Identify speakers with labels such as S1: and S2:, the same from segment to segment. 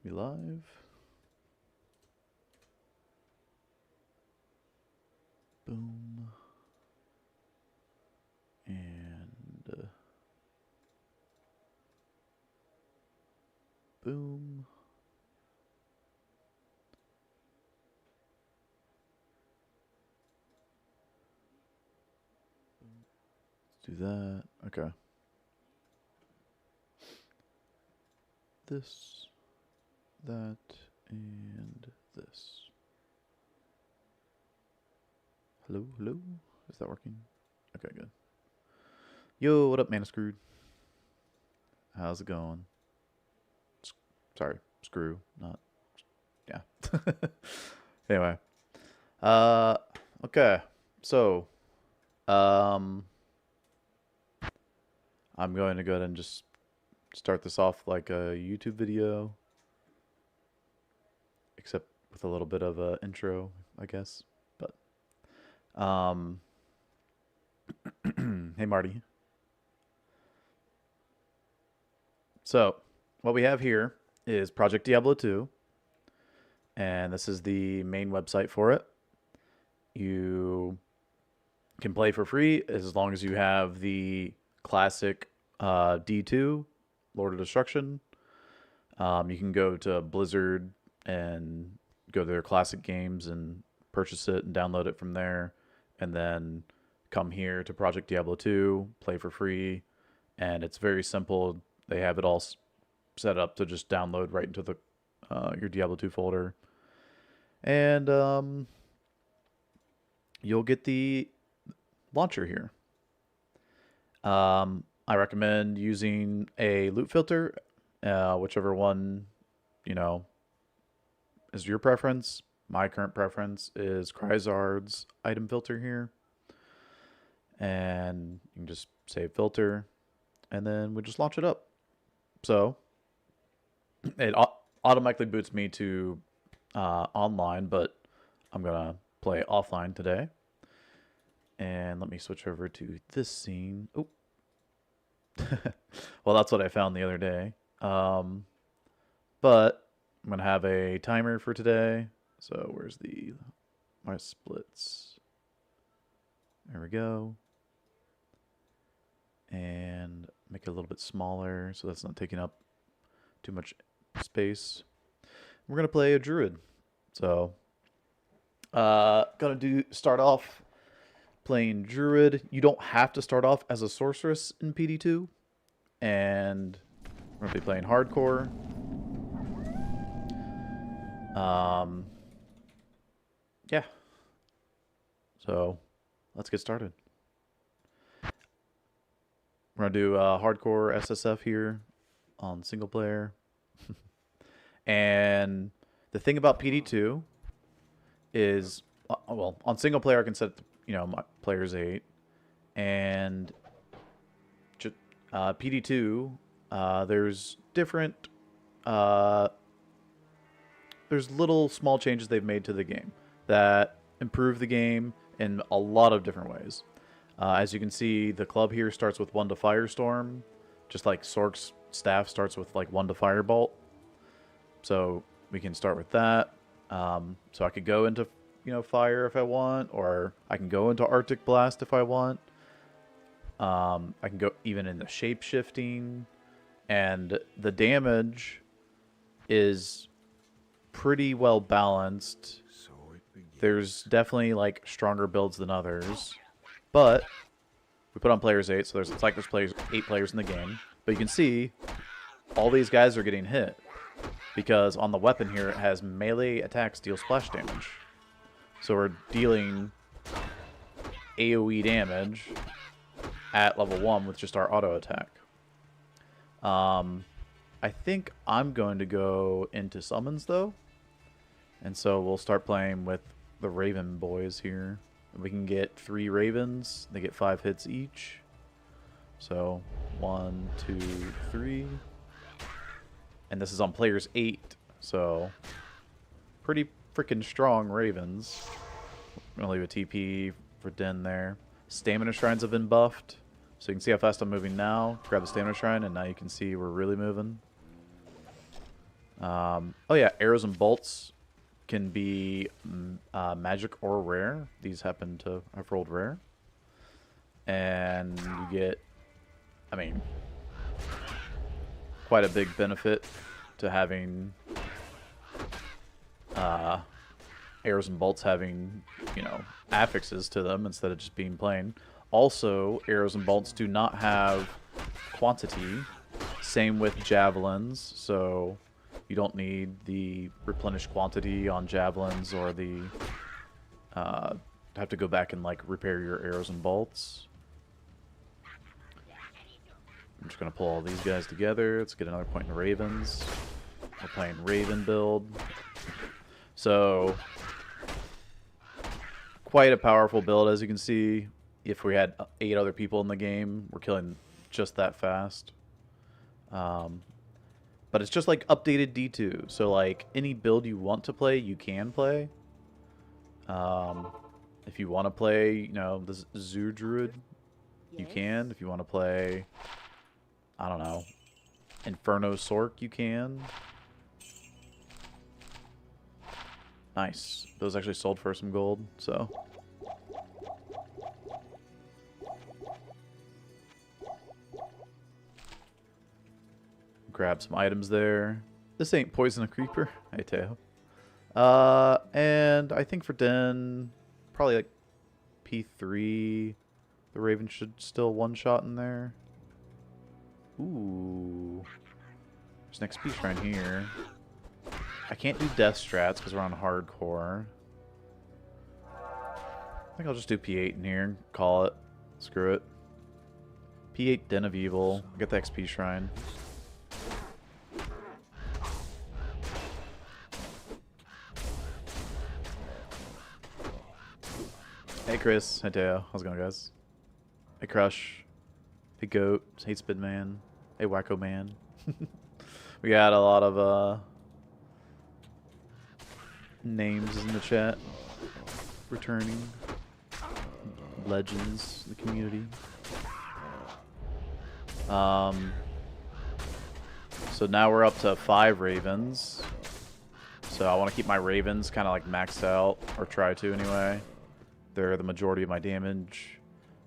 S1: We live? Boom. And boom. Let's do that. Okay. This, that, and this. Hello, hello? Is that working? Okay, good. Yo, what up, man? Screwed. How's it going? Sorry, screw, not. Yeah. Anyway. Okay. So, I'm going to go ahead and just start this off like a YouTube video, except with a little bit of a intro, I guess. But, hey, Marty. So, what we have here is Project Diablo 2, and this is the main website for it. You can play for free as long as you have the classic D2, Lord of Destruction. You can go to Blizzard and go to their classic games and purchase it and download it from there, and then come here to Project Diablo 2, play for free, and it's very simple. They have it all set up to just download right into the your Diablo 2 folder, and you'll get the launcher here. I recommend using a loot filter, whichever one, is your preference. My current preference is Cryzard's item filter here. And you can just save filter, and then we just launch it up. So it automatically boots me to online, but I'm going to play offline today. And let me switch over to this scene. Oh. Well, that's what I found the other day. But I'm going to have a timer for today. So where's my splits? There we go. And make it a little bit smaller so that's not taking up too much space. We're going to play a druid. So, start off playing druid. You don't have to start off as a sorceress in PD2. And we're going to be playing hardcore. Yeah. So, let's get started. We're going to do hardcore SSF here on single player. And the thing about PD2 is, well, on single player I can set, my player's 8. And PD2, there's different, there's little small changes they've made to the game that improve the game in a lot of different ways. As you can see, the club here starts with 1 to Firestorm, just like Sork's staff starts with like 1 to Firebolt. So we can start with that. So I could go into, fire if I want, or I can go into Arctic Blast if I want. I can go even into shape-shifting, and the damage is pretty well balanced. There's definitely like stronger builds than others. But we put on players 8, so it's like there's 8 players in the game. But you can see all these guys are getting hit because on the weapon here it has melee attacks deal splash damage. So we're dealing AoE damage at level 1 with just our auto attack. I think I'm going to go into summons though. And so we'll start playing with the Raven boys here. We can get 3 ravens. They get 5 hits each. So 1, 2, 3. And this is on players 8. So pretty freaking strong ravens. I'm going to leave a TP for Den there. Stamina shrines have been buffed. So you can see how fast I'm moving now. Grab the stamina shrine, and now you can see we're really moving. Oh yeah, arrows and bolts can be magic or rare. These happen to have rolled rare. And you get, I mean, quite a big benefit to having arrows and bolts having, you know, affixes to them instead of just being plain. Also, arrows and bolts do not have quantity. Same with javelins, so you don't need the replenished quantity on javelins or the have to go back and like repair your arrows and bolts. I'm just gonna pull all these guys together. Let's get another point in ravens. We're playing raven build, so quite a powerful build. As you can see, if we had 8 other people in the game, we're killing just that fast. But it's just like updated D2. So like any build you want to play, you can play. If you want to play, you know, the Zoo Druid, you can. If you want to play, I don't know, Inferno Sork, you can. Nice. Those actually sold for some gold, so. Grab some items there. This ain't Poison a Creeper. Hey, Teo. And I think for Den, probably like P3. The Raven should still one-shot in there. Ooh. There's an XP shrine here. I can't do death strats because we're on hardcore. I think I'll just do P8 in here and call it. Screw it. P8 Den of Evil. Get the XP shrine. Hey Chris, hey Teo, how's it going guys? Hey Crush, hey Goat, hey Spin Man, hey Wacko Man. We got a lot of names in the chat returning, legends in the community. So now we're up to 5 ravens. So I want to keep my ravens kind of like maxed out, or try to anyway. They're the majority of my damage.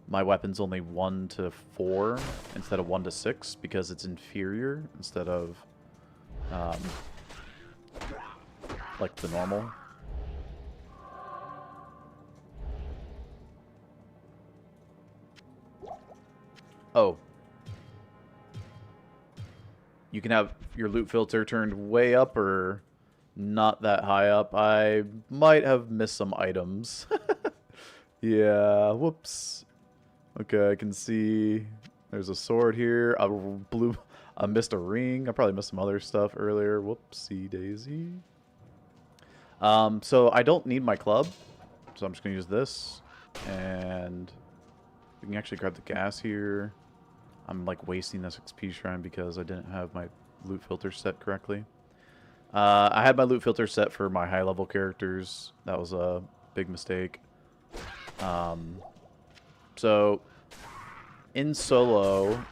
S1: My weapon's only 1 to 4 instead of 1 to 6 because it's inferior instead of like the normal. Oh. You can have your loot filter turned way up or not that high up. I might have missed some items. Yeah, whoops. Okay, I can see there's a sword here. I missed a ring. I probably missed some other stuff earlier. Whoopsie daisy. So I don't need my club, so I'm just gonna use this, and we can actually grab the gas here. I'm like wasting this XP shrine because I didn't have my loot filter set correctly. I had my loot filter set for my high level characters. That was a big mistake. So in solo,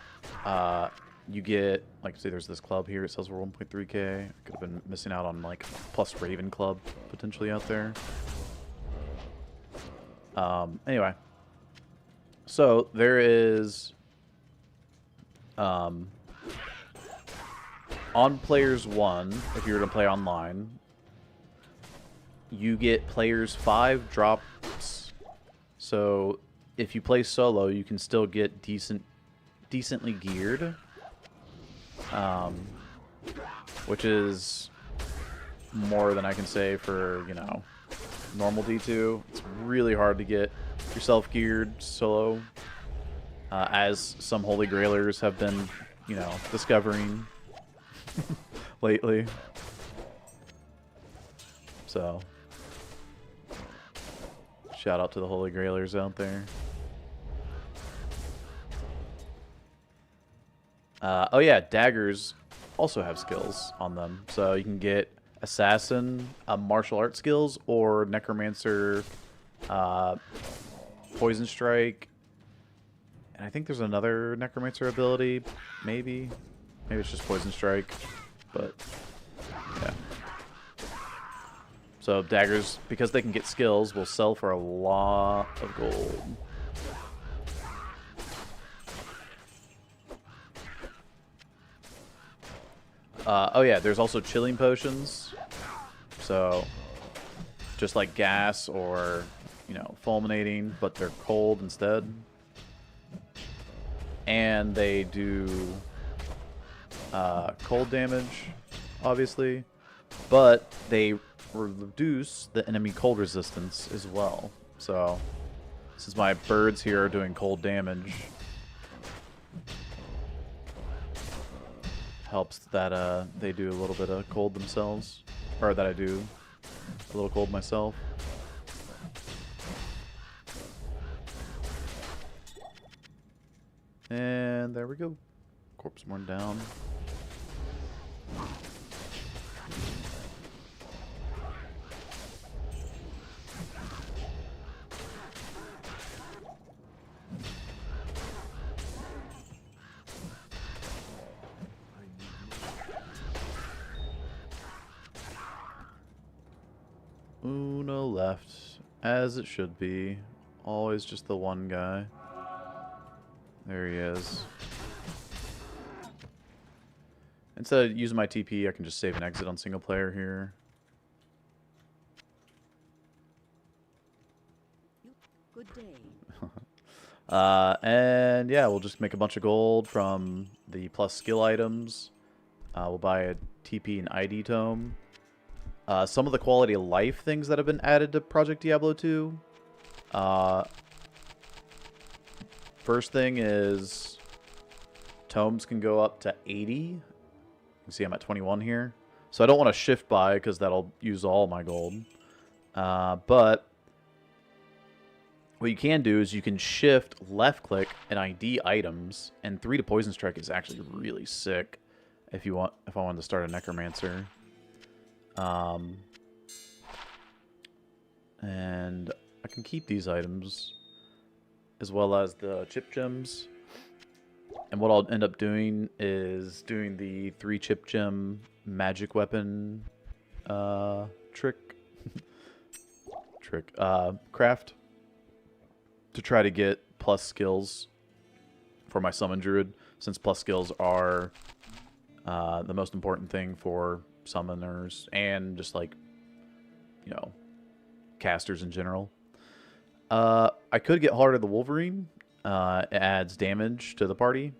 S1: you get, like, say there's this club here. It says we're 1.3k. I could have been missing out on like plus Raven Club potentially out there. Anyway, so there is on players 1, if you were to play online, you get players 5 drops. So if you play solo, you can still get decently geared, which is more than I can say for, you know, normal D2. It's really hard to get yourself geared solo, as some Holy Grailers have been, you know, discovering lately. So, shout out to the Holy Grailers out there. Oh yeah, daggers also have skills on them. So you can get Assassin, martial art skills, or Necromancer, Poison Strike. And I think there's another Necromancer ability, maybe. Maybe it's just Poison Strike, but So daggers, because they can get skills, will sell for a lot of gold. Oh yeah, there's also chilling potions. So just like gas or, you know, fulminating, but they're cold instead. And they do cold damage, obviously, but they reduce the enemy cold resistance as well. So since my birds here are doing cold damage, helps that they do a little bit of cold themselves, or that I do a little cold myself. And there we go. Corpse worn down. Uno left, as it should be. Always just the one guy. There he is. Instead of using my TP, I can just save and exit on single player here.
S2: Good day.
S1: And yeah, we'll just make a bunch of gold from the plus skill items. We'll buy a TP and ID tome. Some of the quality of life things that have been added to Project Diablo 2. First thing is tomes can go up to 80. You can see I'm at 21 here. So I don't want to shift by because that'll use all my gold. But what you can do is you can shift left click and ID items, and 3 to poison strike is actually really sick if I wanted to start a necromancer. And I can keep these items as well as the chip gems. And what I'll end up doing is doing the 3 chip gem magic weapon craft to try to get plus skills for my summon druid, since plus skills are the most important thing for summoners and just like, you know, casters in general. I could get Heart of the Wolverine. It adds damage to the party,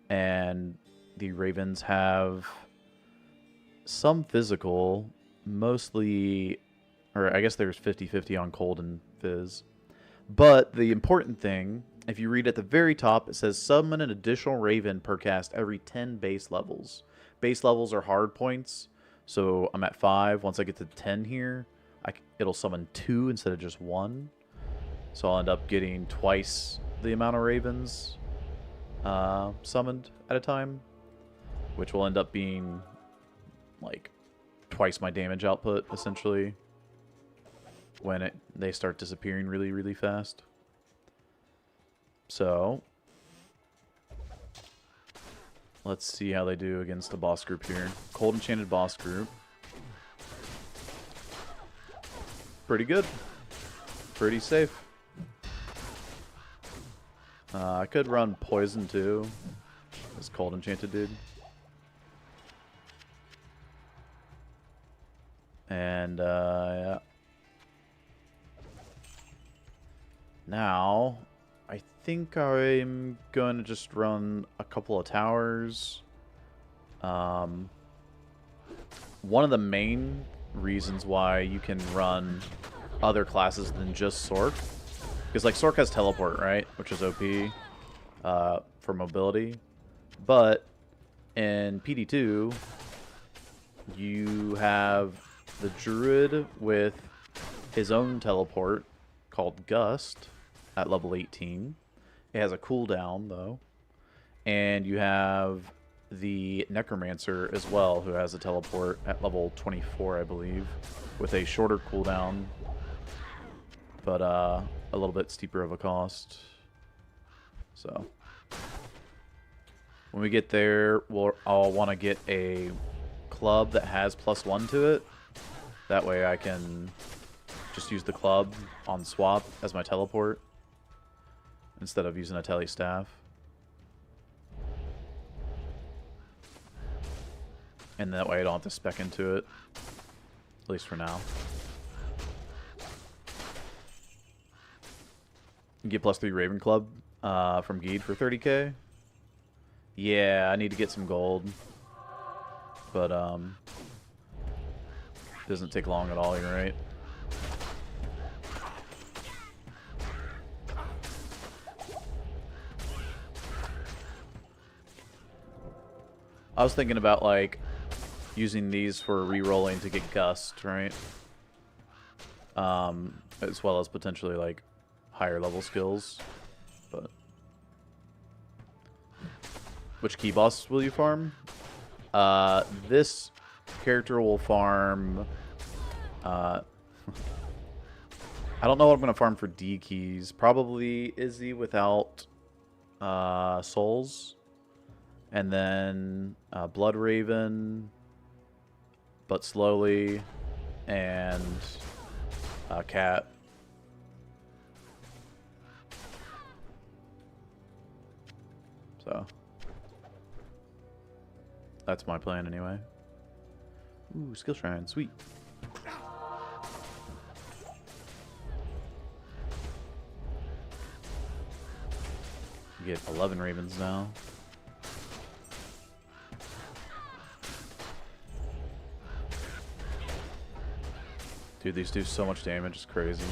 S1: and the ravens have some physical, mostly, or I guess there's 50-50 on cold and fizz. But the important thing, if you read at the very top, it says summon an additional raven per cast every 10 base levels. Base levels are hard points, so I'm at 5. Once I get to 10 here, it'll summon 2 instead of just 1. So I'll end up getting twice the amount of ravens summoned at a time, which will end up being like twice my damage output, essentially, when they start disappearing really, really fast. So let's see how they do against the boss group here. Cold Enchanted boss group. Pretty good. Pretty safe. I could run Poison too. This Cold Enchanted dude. And, yeah. Now, I think I'm going to just run a couple of towers. One of the main reasons why you can run other classes than just Sork, because like Sork has teleport, right, which is OP for mobility, but in PD2 you have the druid with his own teleport called Gust at level 18. It has a cooldown though, and you have the Necromancer as well, who has a teleport at level 24, I believe, with a shorter cooldown, but a little bit steeper of a cost. So when we get there, I'll want to get a club that has +1 to it, That way I can just use the club on swap as my teleport instead of using a tele staff. And that way I don't have to spec into it, at least for now. You get +3 Raven Club from Geed for 30k. Yeah, I need to get some gold. But, it doesn't take long at all, you're right. I was thinking about, like, using these for re-rolling to get Gust, right? As well as potentially, like, higher level skills. But which key boss will you farm? This character will farm... I don't know what I'm going to farm for D keys. Probably Izzy without souls. And then Blood Raven, but slowly, and Cat. So that's my plan anyway. Ooh, skill shrine, sweet. You get 11 ravens now. Dude, these do so much damage, it's crazy.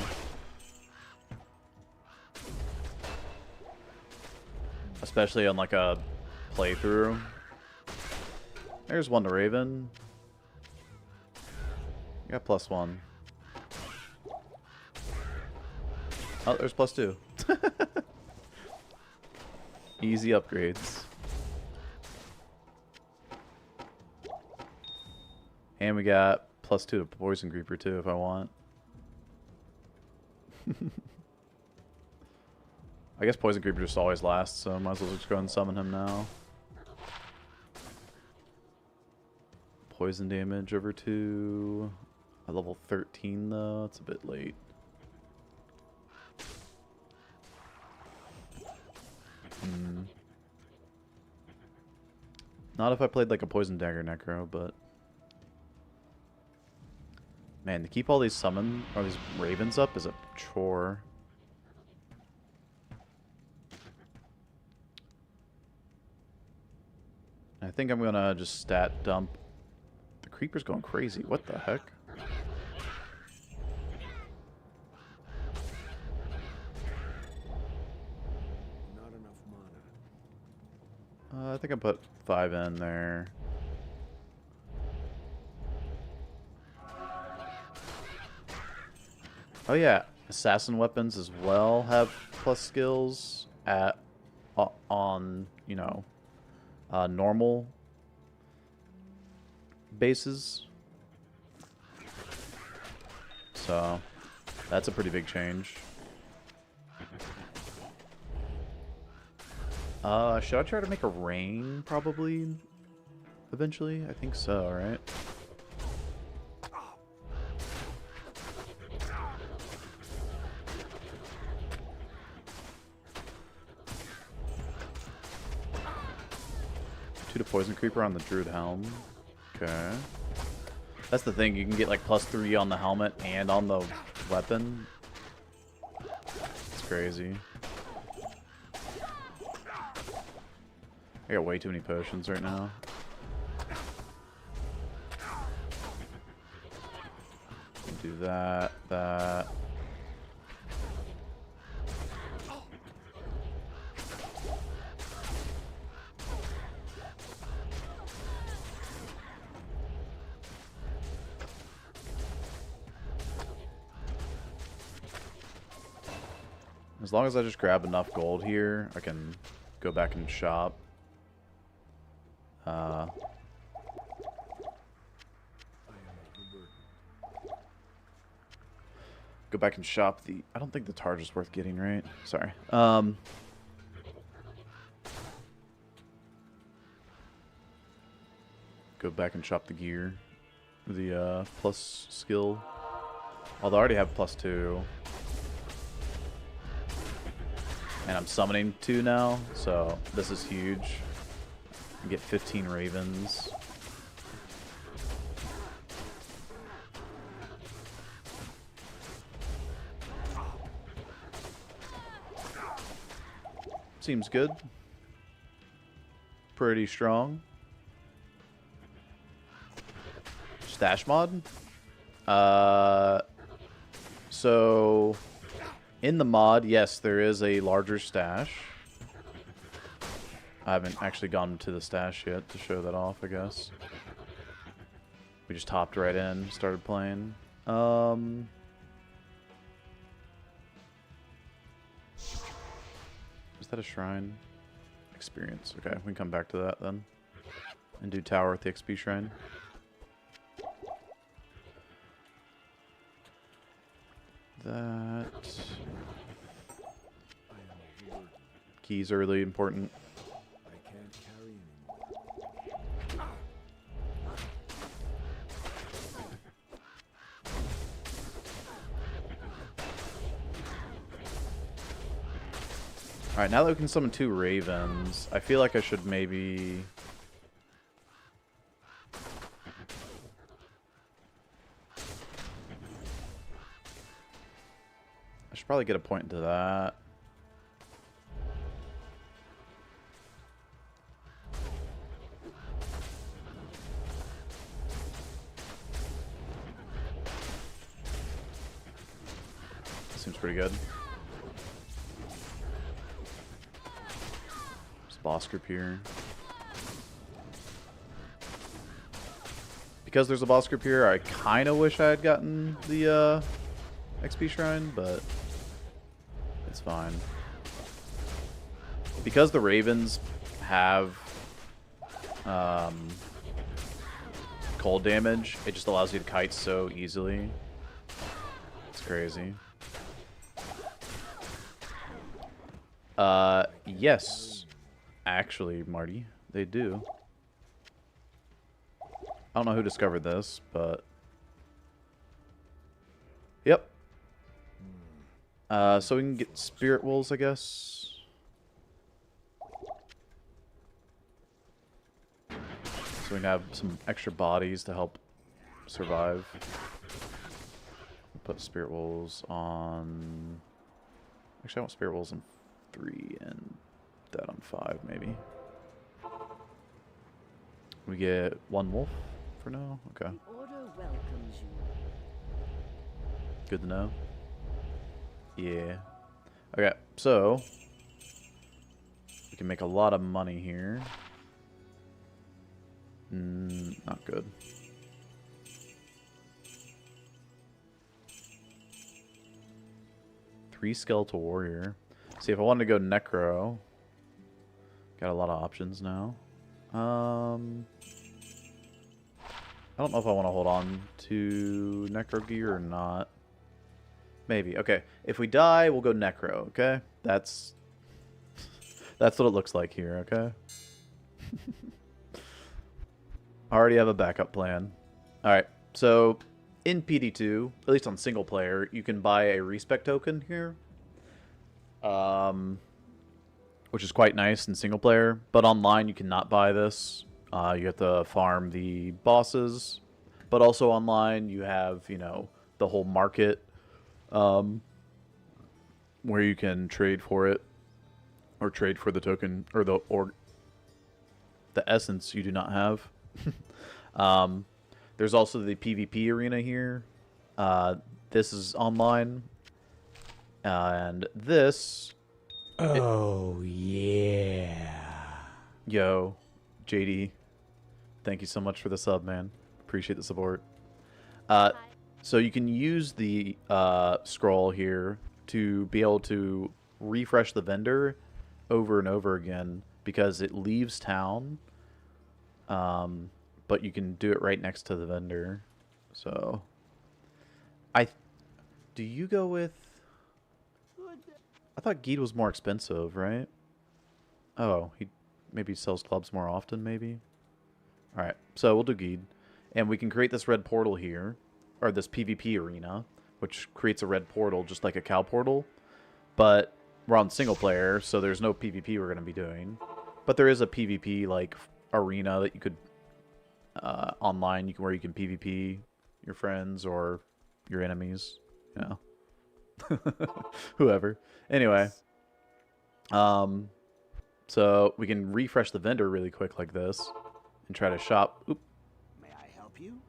S1: Especially on like a playthrough. There's one to Raven. You got +1. Oh, there's +2. Easy upgrades. And we got +2 to Poison Creeper too if I want. I guess Poison Creeper just always lasts, so I might as well just go and summon him now. Poison damage over 2. At level 13 though, it's a bit late. Not if I played like a Poison Dagger Necro, but... Man, to keep all these summon or these ravens up is a chore. I think I'm gonna just stat dump. The creeper's going crazy. What the heck?
S2: Not enough mana.
S1: I think I put 5 in there. Oh yeah, assassin weapons as well have plus skills at on, you know, normal bases. So that's a pretty big change. Should I try to make a rain probably eventually? I think so, right? To Poison Creeper on the Druid Helm. Okay. That's the thing, you can get like +3 on the helmet and on the weapon. It's crazy. I got way too many potions right now. Do that, that. As long as I just grab enough gold here, I can go back and shop. Go back and shop the... I don't think the Targe is worth getting, right? Sorry. Go back and shop the gear. The plus skill. Although I already have +2. And I'm summoning 2 now, so this is huge. I get 15 ravens. Seems good. Pretty strong. Stash mod? So in the mod, yes, there is a larger stash. I haven't actually gone to the stash yet to show that off, I guess. We just hopped right in, started playing. Is that a shrine? Experience. Okay, we can come back to that then. And do tower with the XP shrine. That... Keys are really important.
S2: I can't carry anymore.
S1: Alright, now that we can summon 2 ravens, I feel like I should maybe... I should probably get a point into that. Seems pretty good. There's a boss group here. Because there's a boss group here, I kind of wish I had gotten the XP shrine, but it's fine. Because the ravens have cold damage, it just allows you to kite so easily. It's crazy. Yes. Actually, Marty, they do. I don't know who discovered this, but... Yep. So we can get spirit wolves, I guess. So we can have some extra bodies to help survive. Put spirit wolves on... Actually, I want spirit wolves on 3 and that on 5, maybe. We get 1 wolf for now? Okay.
S3: The order welcomes you.
S1: Good to know. Yeah. Okay, so we can make a lot of money here. Not good. Three skeletal warrior. See, if I wanted to go necro, got a lot of options now. I don't know if I want to hold on to necro gear or not. Maybe. Okay. If we die, we'll go necro, okay? That's what it looks like here, okay? I already have a backup plan. Alright, so in PD2, at least on single player, you can buy a re-spec token here. Which is quite nice in single player. But online, you cannot buy this. You have to farm the bosses. But also online, you have, you know, the whole market where you can trade for it, or trade for the token, or the essence you do not have. There's also the PvP arena here. This is online, and this.
S2: Oh yeah.
S1: Yo, JD, thank you so much for the sub, man. Appreciate the support. So you can use the scroll here to be able to refresh the vendor over and over again because it leaves town, but you can do it right next to the vendor. So, do you go with? I thought Geed was more expensive, right? Oh, he maybe sells clubs more often, maybe. All right, so we'll do Geed. And we can create this red portal here, or this PvP arena, which creates a red portal just like a cow portal. But we're on single player, so there's no PvP we're going to be doing. But there is a PvP like arena that you could online where you can PvP your friends or your enemies, you know. Whoever. Anyway, so we can refresh the vendor really quick like this and try to shop. Oop.
S4: May I help you?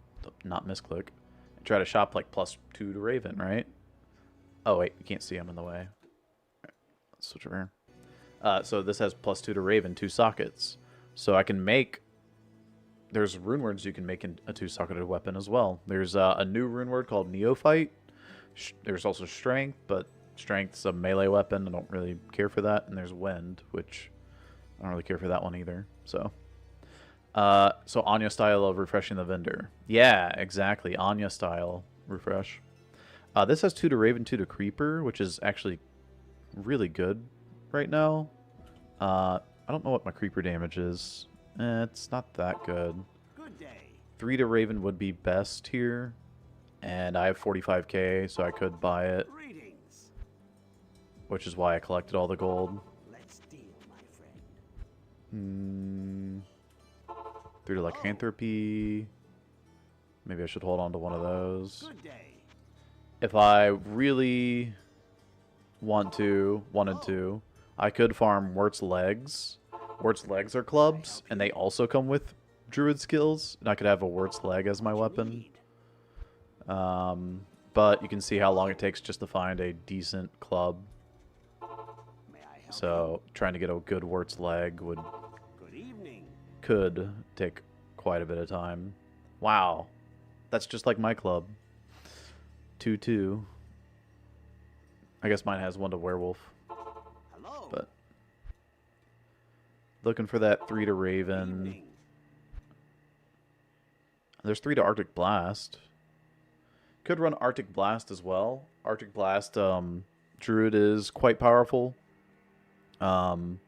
S1: Not misclick. And try to shop like +2 to Raven, right? Oh wait, you can't see him in the way. Right, let's switch over here. So this has +2 to Raven, 2 sockets. So I can make. There's rune words you can make in a 2-socketed weapon as well. There's a new rune word called Neophyte. There's also Strength, but Strength's a melee weapon. I don't really care for that. And there's Wind, which I don't really care for that one either. So Anya style of refreshing the vendor. Yeah, exactly. Anya style refresh. This has 2 to Raven, 2 to Creeper, which is actually really good right now. I don't know what my Creeper damage is. It's not that good.
S4: Good day.
S1: 3 to Raven would be best here. And I have 45k, so I could buy it.
S4: Greetings.
S1: Which is why I collected all the gold.
S4: Let's deal, my friend.
S1: 3 to Lycanthropy. Maybe I should hold on to one of those.
S4: Good day.
S1: If I really wanted to, I could farm Wirt's Legs. Wirt's Legs are clubs, and they also come with druid skills, and I could have a Wirt's Leg as my weapon. But you can see how long it takes just to find a decent club.
S4: May I help
S1: So trying to get a good Wirt's Leg
S4: you? Good evening.
S1: could take quite a bit of time. Wow. That's just like my club. 2-2. I guess mine has 1 to Werewolf.
S4: Hello.
S1: But looking for that 3 to Raven.
S4: Evening.
S1: There's 3 to Arctic Blast. Could run Arctic Blast as well. Arctic Blast, Druid is quite powerful. But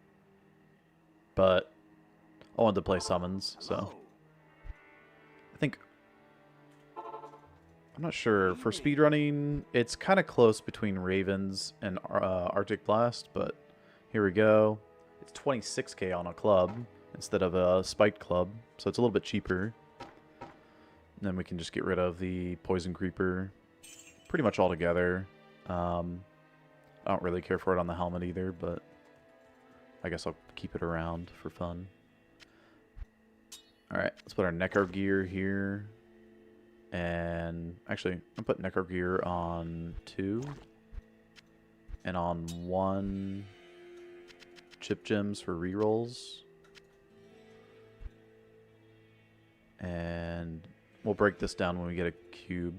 S1: I wanted to play summons, so
S4: Hello.
S1: I think I'm not sure for speedrunning. It's kind of close between Ravens and Arctic Blast, but here we go. It's 26k on a club instead of a spiked club, so it's a little bit cheaper. And then we can just get rid of the Poison Creeper pretty much altogether. I don't really care for it on the helmet either, but I guess I'll keep it around for fun. Alright, let's put our Necro Gear here. And actually, I'll put Necro Gear on 2. And on 1 Chip Gems for rerolls. And we'll break this down when we get a cube.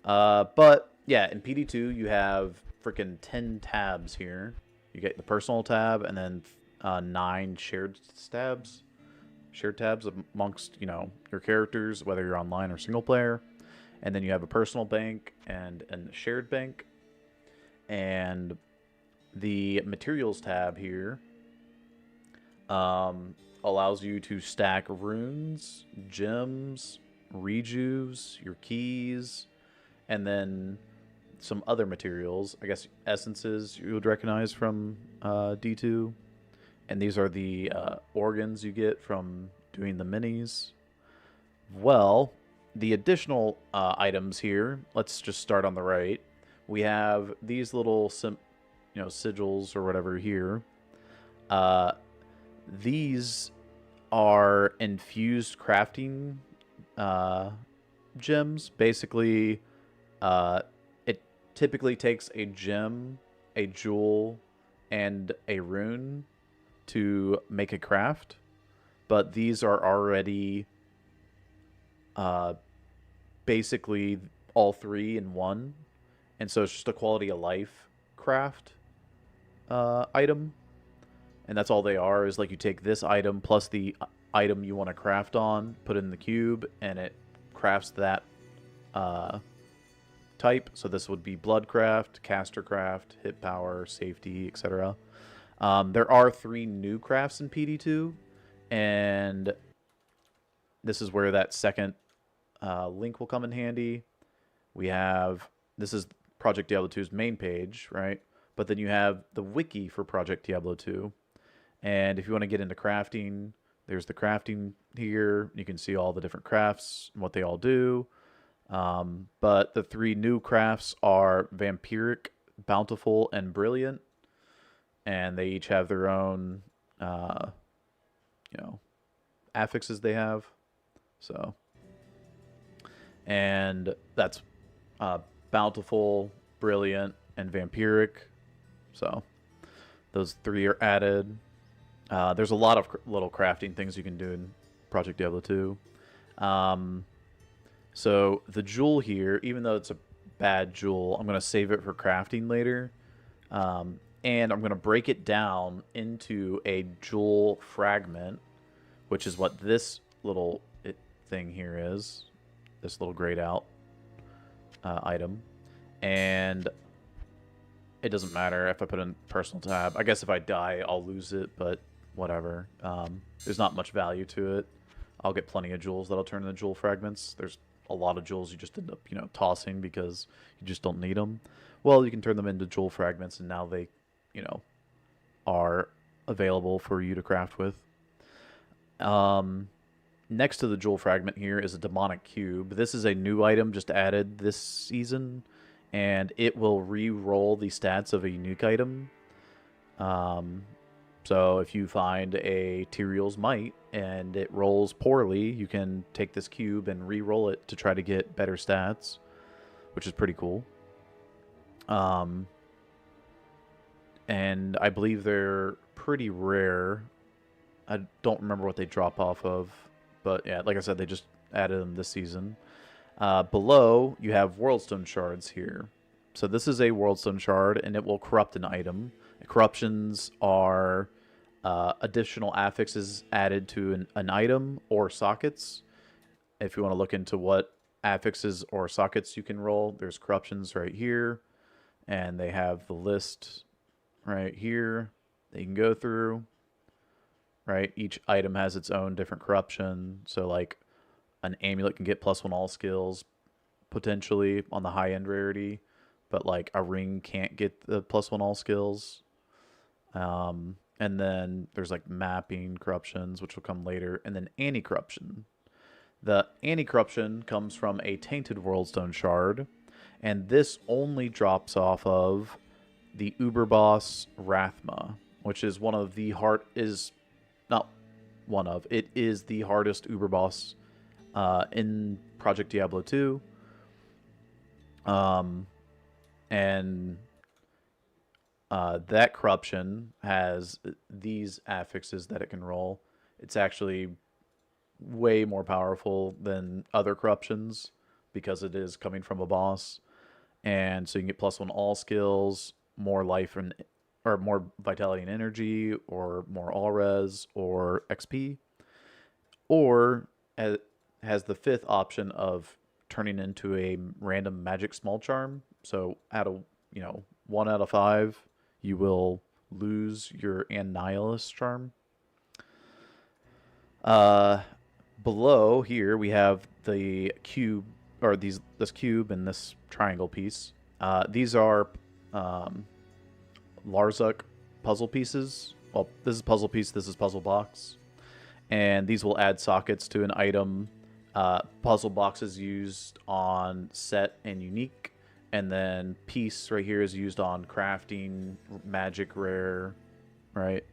S1: But yeah, in PD2 you have freaking 10 tabs here. You get the personal tab and then 9 shared tabs. Shared tabs amongst, you know, your characters, whether you're online or single player. And then you have a personal bank and a shared bank. And the materials tab here allows you to stack runes, gems, rejuves, your keys, and then some other materials. I guess essences you would recognize from D2. And these are the organs you get from doing the minis. Well, the additional items here, let's just start on the right. We have these little sigils or whatever here. These are infused crafting gems. Basically, it typically takes a gem, a jewel, and a rune to make a craft, but these are already basically all 3 in one, and so it's just a quality of life craft item, and that's all they are. Is like you take this item plus the item you want to craft on, put it in the cube, and it crafts that type. So this would be Bloodcraft, Castercraft, Hit Power, Safety, etc. There are 3 new crafts in PD2, and this is where that second link will come in handy. We have, this is Project Diablo 2's main page, right? But then you have the wiki for Project Diablo 2. And if you want to get into crafting, there's the crafting here. You can see all the different crafts and what they all do. But the 3 new crafts are Vampiric, Bountiful, and Brilliant. And they each have their own, affixes they have. So, and that's Bountiful, Brilliant, and Vampiric. So, those 3 are added. There's a lot of little crafting things you can do in Project Diablo 2. So the jewel here, even though it's a bad jewel, I'm going to save it for crafting later. And I'm going to break it down into a jewel fragment, which is what this little thing here is. This little grayed out item. And it doesn't matter if I put in personal tab. I guess if I die, I'll lose it, but whatever. There's not much value to it. I'll get plenty of jewels that'll turn into jewel fragments. There's a lot of jewels you just end up, tossing because you just don't need them. Well, you can turn them into jewel fragments, and now they, are available for you to craft with. Next to the jewel fragment here is a demonic cube. This is a new item just added this season, and it will re-roll the stats of a unique item. So if you find a Tyrael's Might and it rolls poorly, you can take this cube and re-roll it to try to get better stats, which is pretty cool. And I believe they're pretty rare. I don't remember what they drop off of, but yeah, like I said, they just added them this season. Below, you have Worldstone Shards here. So this is a Worldstone Shard, and it will corrupt an item. Corruptions are additional affixes added to an item or sockets. If you want to look into what affixes or sockets you can roll, there's corruptions right here, and they have the list right here that you can go through. Right, each item has its own different corruption. So like an amulet can get +1 all skills potentially on the high end rarity, but like a ring can't get the +1 all skills. And then there's like mapping corruptions, which will come later, and then anti-corruption. The anti-corruption comes from a tainted Worldstone Shard, and this only drops off of the Uber boss Rathma, which is it is the hardest Uber boss in Project Diablo 2. And that corruption has these affixes that it can roll. It's actually way more powerful than other corruptions because it is coming from a boss. And so you can get +1 all skills, more life or more vitality and energy, or more all res, or XP. Or it has the 5th option of turning into a random magic small charm. So out of 1 out of 5, you will lose your Annihilus charm. Below here we have the cube, or this cube and this triangle piece. These are Larzuk puzzle pieces. Well, this is puzzle piece, this is puzzle box. And these will add sockets to an item. Puzzle box is used on set and unique. And then piece right here is used on crafting, magic, rare, right?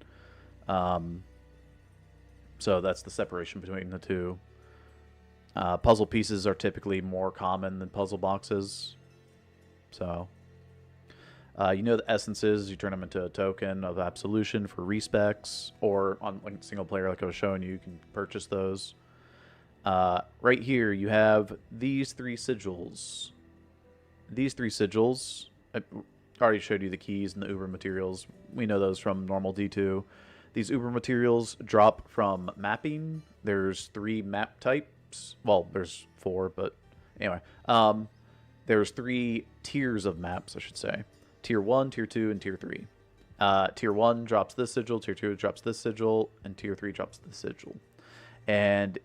S1: So that's the separation between the two. Puzzle pieces are typically more common than puzzle boxes. So, the essences, you turn them into a token of absolution for re-specs, or on like single player, like I was showing you, you can purchase those. Right here, you have these 3 sigils. These 3 sigils, I already showed you the keys and the Uber materials. We know those from normal D2. These Uber materials drop from mapping. There's 3 map types. Well, there's 4, but anyway. There's 3 tiers of maps, I should say. Tier 1, Tier 2, and Tier 3. Tier 1 drops this sigil, Tier 2 drops this sigil, and Tier 3 drops this sigil. And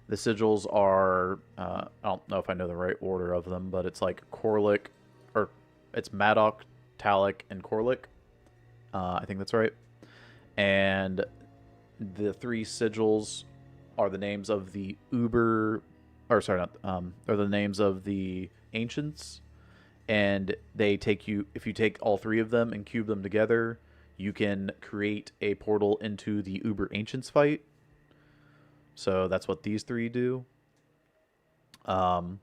S1: the sigils are, I if I know the right order of them, but it's like Corlic, or it's Madoc, Talic, and Corlic. I think that's right. And the 3 sigils are the names of the Uber, or sorry, not, are the names of the ancients. And they take you, if you take all 3 of them and cube them together, you can create a portal into the Uber Ancients fight. So that's what these 3 do. And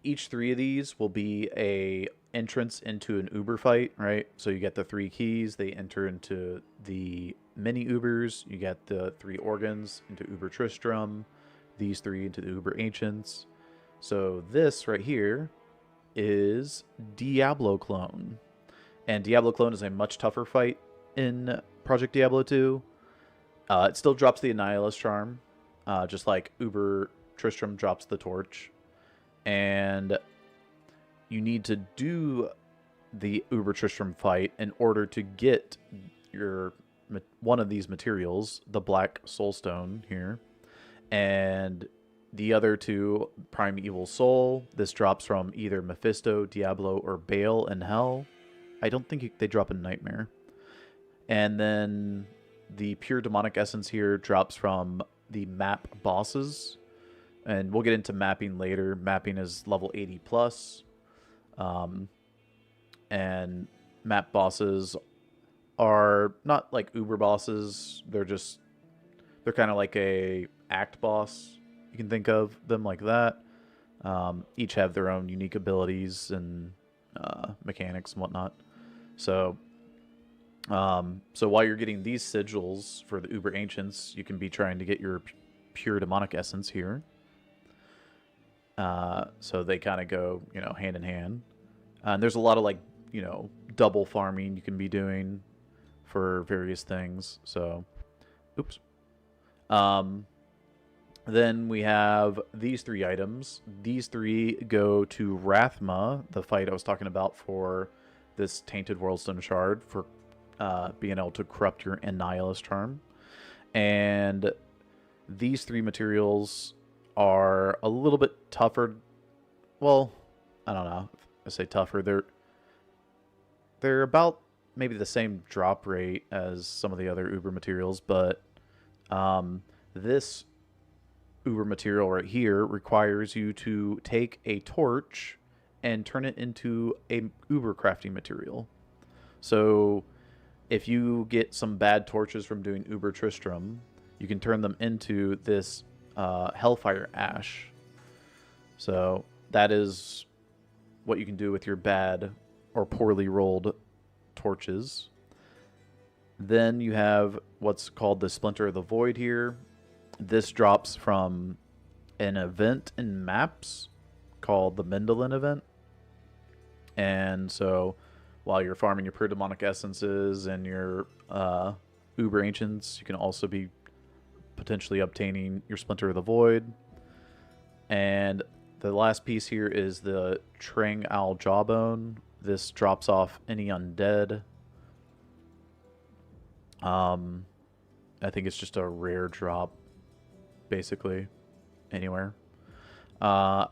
S1: each 3 of these will be a entrance into an Uber fight, right? So you get the 3 keys, they enter into the mini Ubers. You get the 3 organs into Uber Tristram, these 3 into the Uber Ancients. So this right here is Diablo Clone. And Diablo Clone is a much tougher fight in Project Diablo 2. It still drops the Annihilus Charm, just like Uber Tristram drops the Torch. And you need to do the Uber Tristram fight in order to get your one of these materials, the Black Soulstone here. And the other 2, Primeval Soul, this drops from either Mephisto, Diablo, or Baal in Hell. I don't think they drop in Nightmare. And then the Pure Demonic Essence here drops from the map bosses. And we'll get into mapping later. Mapping is level 80 plus. And map bosses are not like Uber bosses. They're kind of like a act boss. You can think of them like that. Each have their own unique abilities and mechanics and whatnot. So while you're getting these sigils for the Uber Ancients, you can be trying to get your Pure Demonic Essence here. So they kind of go, hand in hand. And there's a lot of double farming you can be doing for various things. So, oops. Then we have these 3 items. These 3 go to Rathma, the fight I was talking about for this Tainted Worldstone Shard, for being able to corrupt your Annihilus Charm. And these 3 materials are a little bit tougher. Well, I don't know if I say tougher. They're about maybe the same drop rate as some of the other Uber materials, but this Uber material right here requires you to take a torch and turn it into a Uber crafting material. So if you get some bad torches from doing Uber Tristram, you can turn them into this Hellfire Ash. So that is what you can do with your bad or poorly rolled torches. Then you have what's called the Splinter of the Void here. This drops from an event in maps called the Mendelin event. And so while you're farming your Pure Demonic Essences and your Uber Ancients, you can also be potentially obtaining your Splinter of the Void. And the last piece here is the Trang Owl Jawbone. This drops off any undead. I think it's just a rare drop, basically, anywhere. The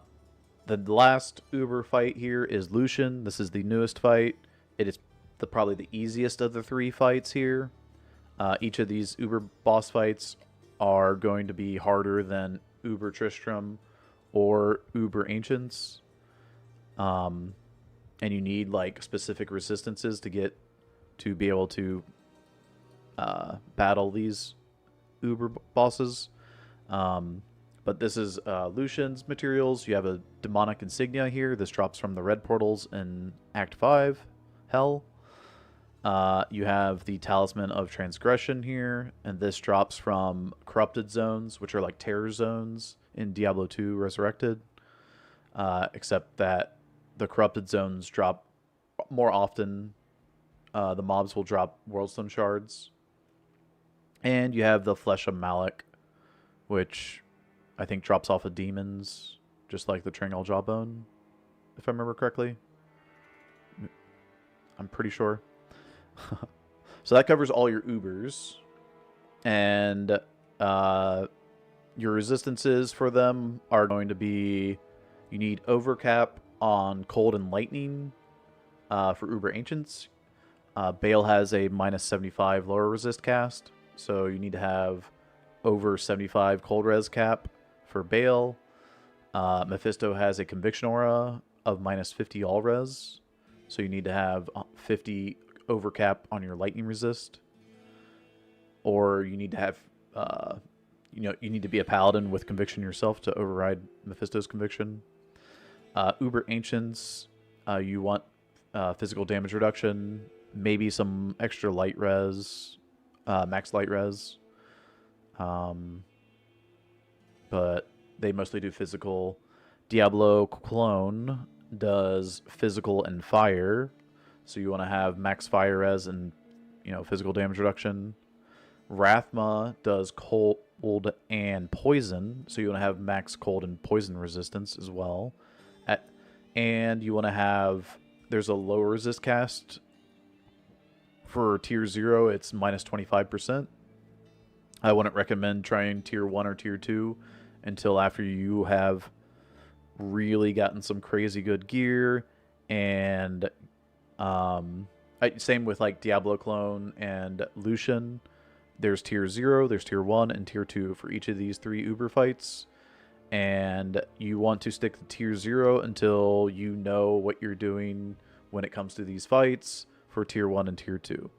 S1: last Uber fight here is Lucian. This is the newest fight. It is probably the easiest of the 3 fights here. Each of these Uber boss fights are going to be harder than Uber Tristram or Uber Ancients. And you need specific resistances to be able to battle these Uber bosses. But this is Lucian's materials. You have a Demonic Insignia here. This drops from the red portals in Act 5, Hell. You have the Talisman of Transgression here, and this drops from Corrupted Zones, which are like Terror Zones in Diablo 2 Resurrected. Except that the Corrupted Zones drop more often. The mobs will drop Worldstone Shards. And you have the Flesh of Malak, which I think drops off of demons, just like the Trangal Jawbone, if I remember correctly. I'm pretty sure. So that covers all your Ubers. And Your resistances for them are going to be, you need overcap on cold and lightning for Uber Ancients. Bale has a minus 75 lower resist cast, so you need to have over 75 cold res cap for Bale. Mephisto has a conviction aura of minus 50 all res, so you need to have 50 overcap on your lightning resist. Or you need to have, you need to be a paladin with conviction yourself to override Mephisto's conviction. Uber Ancients, you want physical damage reduction, maybe some extra light res, max light res. But they mostly do physical. Diablo Clone does physical and fire, so you want to have max fire res and physical damage reduction. Rathma does cold and poison, so you want to have max cold and poison resistance as well. And you want to have, there's a low resist cast for tier 0, it's minus 25%. I wouldn't recommend trying tier 1 or tier 2 until after you have really gotten some crazy good gear. And same with like Diablo Clone and Lucian. There's tier 0, there's tier 1, and tier 2 for each of these 3 Uber fights. And you want to stick to tier 0 until you know what you're doing when it comes to these fights for tier 1 and tier 2.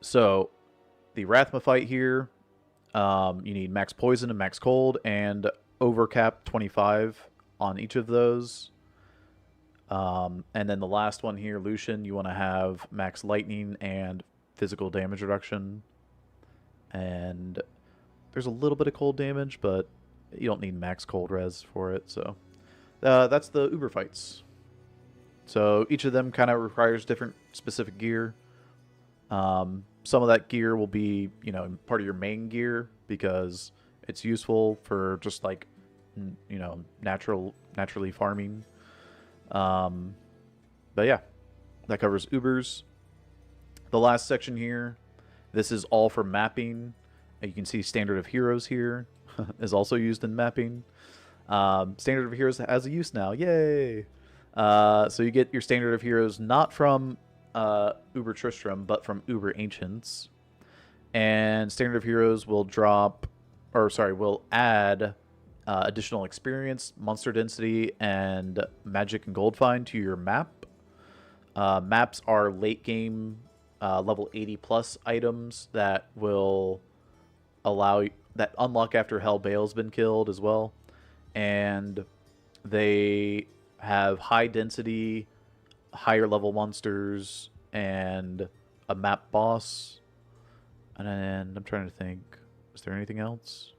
S1: So, the Rathma fight here, you need max poison and max cold, and overcap 25 on each of those. And then the last one here, Lucian, you want to have max lightning and physical damage reduction. And there's a little bit of cold damage, but you don't need max cold res for it. So that's the Uber fights. So each of them kind of requires different specific gear. Some of that gear will be, part of your main gear because it's useful for just like, naturally farming. But yeah, that covers Ubers. The last section here, this is all for mapping. You can see Standard of Heroes here is also used in mapping. Standard of Heroes has a use now. Yay! So you get your Standard of Heroes not from Uber Tristram, but from Uber Ancients. And Standard of Heroes will will add additional experience, monster density, and magic and gold find to your map. Maps are late game level 80 plus items that will that unlock after Hell Bale's been killed as well. And they have high density, higher level monsters, and a map boss. And I'm trying to think, is there anything else?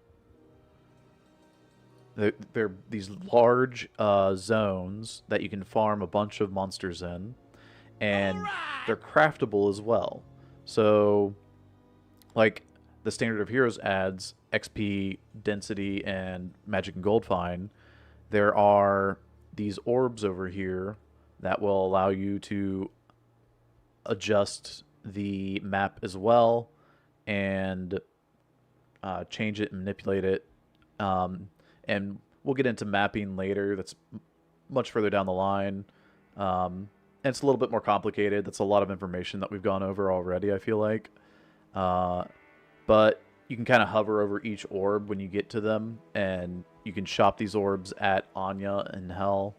S1: They're these large zones that you can farm a bunch of monsters in, and they're craftable as well. So, like, the Standard of Heroes adds XP, density, and magic and gold find. There are these orbs over here that will allow you to adjust the map as well and change it and manipulate it. And we'll get into mapping later. That's much further down the line. And it's a little bit more complicated. That's a lot of information that we've gone over already, I feel like. But you can kind of hover over each orb when you get to them, and you can shop these orbs at Anya and Hell,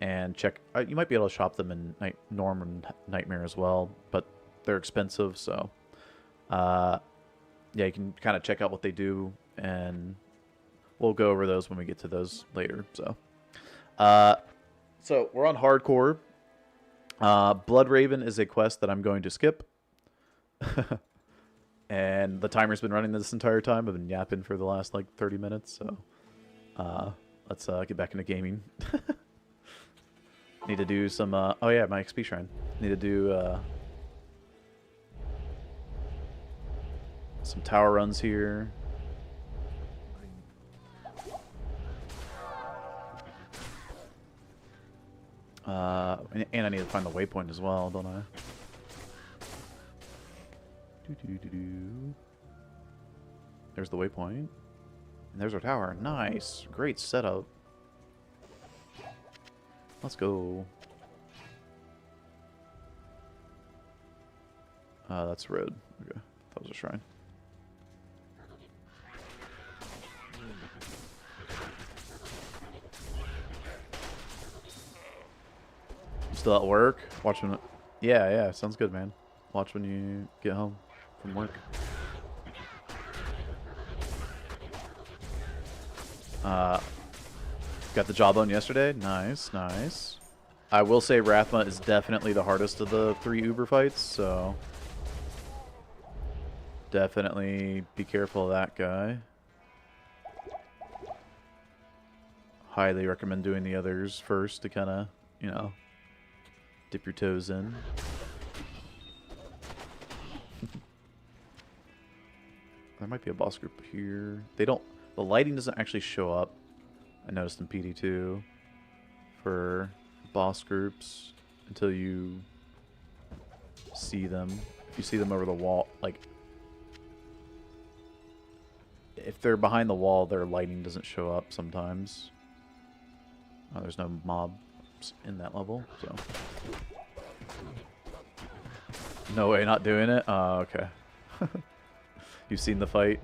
S1: and check. You might be able to shop them in Norm and Nightmare as well, but they're expensive, so yeah, you can kind of check out what they do, and we'll go over those when we get to those later. So we're on hardcore. Blood Raven is a quest that I'm going to skip. And the timer's been running this entire time. I've been yapping for the last, 30 minutes, so let's get back into gaming. Need to do some, oh yeah, my XP Shrine. Need to do some tower runs here. And I need to find the waypoint as well, don't I? There's the waypoint. And there's our tower. Nice. Great setup. Let's go. That's road. Okay. That was a shrine. You still at work? Watching. Yeah, yeah. Sounds good, man. Watch when you get home from work. Got the jawbone yesterday. Nice, nice. I will say Rathma is definitely the hardest of the 3 Uber fights, so definitely be careful of that guy. Highly recommend doing the others first to kind of, you know, dip your toes in. There might be a boss group here. They don't. The lighting doesn't actually show up. I noticed in PD2 for boss groups until you see them. If you see them over the wall, like if they're behind the wall, their lighting doesn't show up sometimes. Oh, there's no mobs in that level, so no way, not doing it. Oh, okay. You've seen the fight.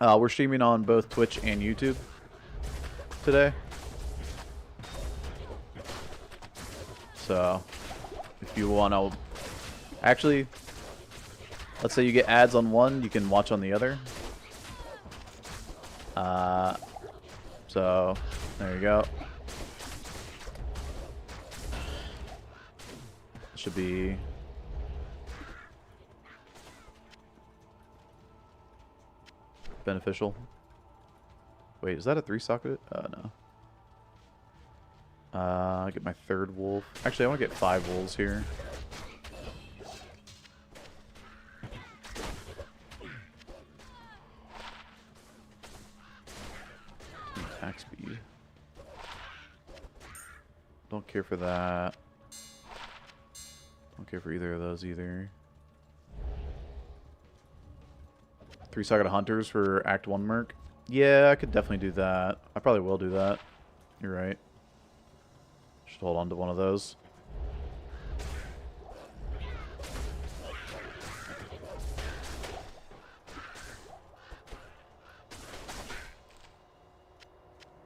S1: We're streaming on both Twitch and YouTube today. So, if you want to... Actually, let's say you get ads on one, you can watch on the other. So, there you go. Should be... beneficial. Wait, is that a 3-socket? No. I get my 3rd wolf. Actually, I want to get 5 wolves here. Attack speed. Don't care for that. Don't care for either of those either. 3-socket hunters for Act 1 merc. Yeah, I could definitely do that. I probably will do that. You're right. Should hold on to one of those.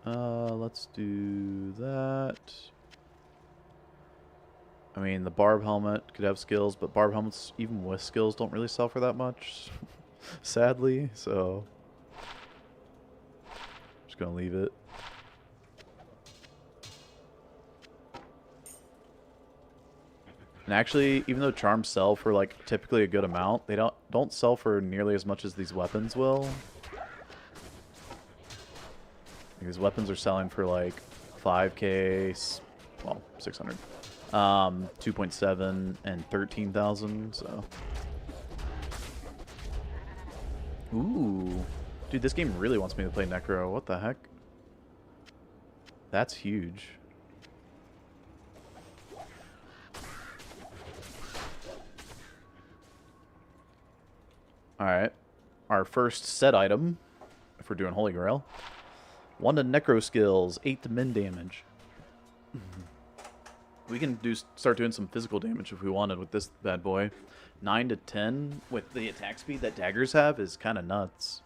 S1: Let's do that. I mean, the barb helmet could have skills, but barb helmets, even with skills, don't really sell for that much. Sadly, so just gonna leave it. And actually, even though charms sell for like typically a good amount, they don't sell for nearly as much as these weapons will. These weapons are selling for like 5K, well, 600, 2.7 and 13,000. So. Ooh. Dude, this game really wants me to play Necro. What the heck? That's huge. Alright. Our first set item, if we're doing Holy Grail. 1 to Necro skills, 8 to min damage. We can start doing some physical damage if we wanted with this bad boy. 9 to 10 with the attack speed that daggers have is kind of nuts.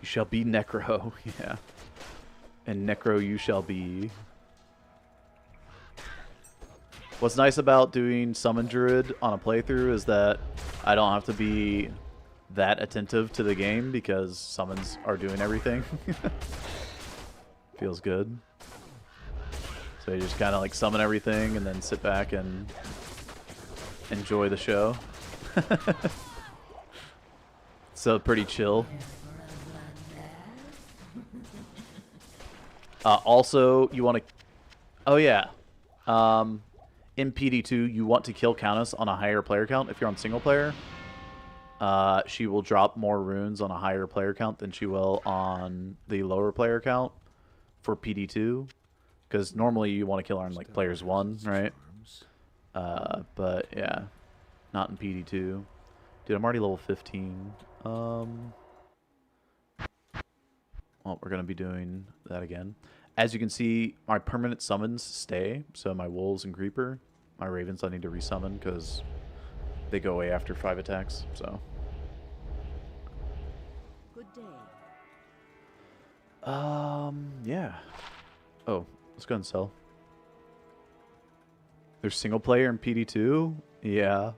S1: You shall be Necro, yeah. And Necro you shall be. What's nice about doing Summon Druid on a playthrough is that I don't have to be that attentive to the game because summons are doing everything. Feels good. So you just kind of like summon everything and then sit back and enjoy the show. So pretty chill. Also, you want to... Oh yeah. In PD2, you want to kill Countess on a higher player count if you're on single player. She will drop more runes on a higher player count than she will on the lower player count for PD2. Because normally you want to kill her on like players 1, right? But yeah, not in PD2. Dude, I'm already level 15. Well, we're going to be doing that again. As you can see, my permanent summons stay. So my wolves and creeper. My ravens I need to resummon because they go away after 5 attacks. So.
S3: Good day.
S1: Yeah. Oh, let's go and sell. There's single player in PD2? Yeah.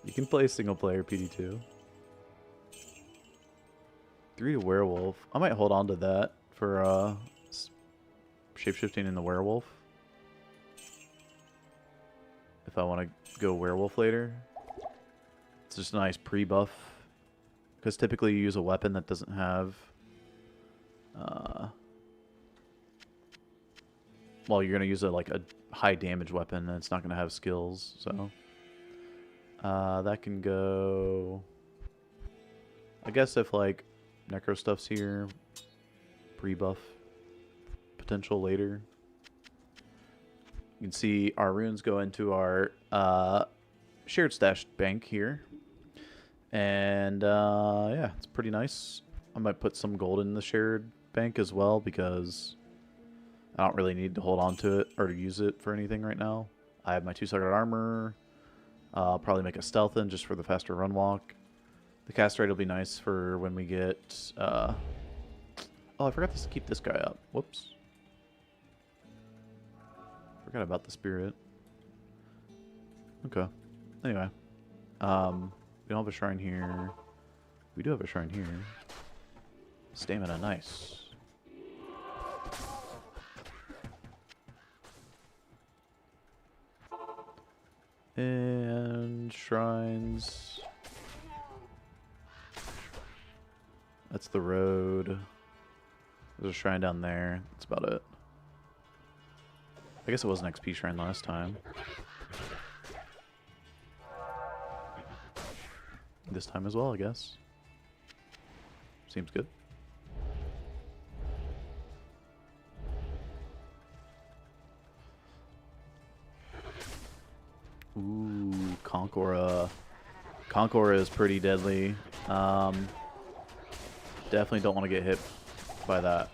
S1: You can play single player PD2. 3 to werewolf. I might hold on to that for shapeshifting in the werewolf. If I want to go werewolf later. It's just a nice pre-buff. Because typically you use a weapon that doesn't have... well, you're going to use like a high damage weapon and it's not going to have skills, so... that can go... I guess if like necro stuff's here, pre-buff potential later. You can see our runes go into our shared stash bank here. And yeah, it's pretty nice. I might put some gold in the shared bank as well because I don't really need to hold on to it or to use it for anything right now. I have my 2-sided armor. I'll probably make a stealth in just for the faster run walk. The cast rate will be nice for when we get... oh, I forgot to keep this guy up. Whoops. Forgot about the spirit. Okay. Anyway. We don't have a shrine here. We do have a shrine here. Stamina, nice. And shrines. That's the road. There's a shrine down there. That's about it. I guess it was an XP shrine last time. This time as well, I guess. Seems good. Ooh, Conqueror. Conqueror is pretty deadly. Definitely don't want to get hit by that.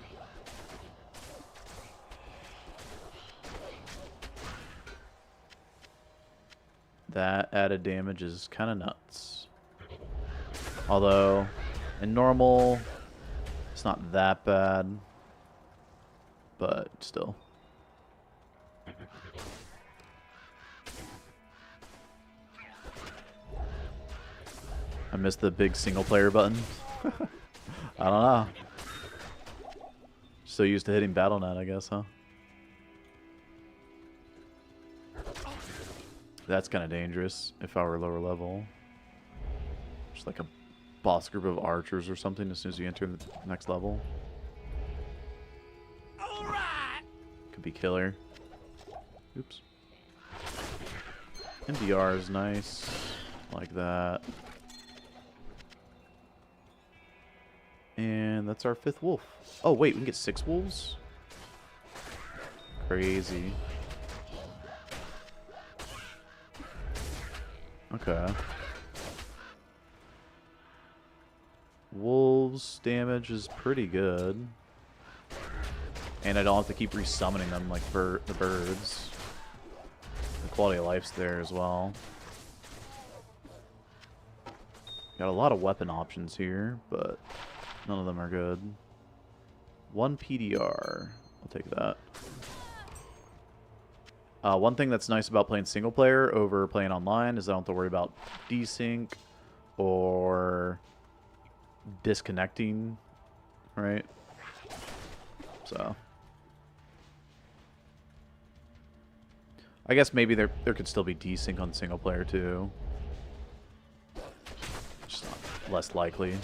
S1: That added damage is kind of nuts. Although, in normal, it's not that bad. But still. I missed the big single player button. I don't know. So used to hitting BattleNet, I guess, huh? That's kind of dangerous if I were lower level. Just like a boss group of archers or something as soon as you enter the next level. Could be killer. Oops. MDR is nice. Like that. And that's our 5th wolf. Oh, wait, we can get 6 wolves? Crazy. Okay. Wolves' damage is pretty good. And I don't have to keep resummoning them like the birds. The quality of life's there as well. Got a lot of weapon options here, but none of them are good. 1 PDR. I'll take that. One thing that's nice about playing single player over playing online is I don't have to worry about desync or disconnecting, right? So I guess maybe there could still be desync on single player too. Just not less likely.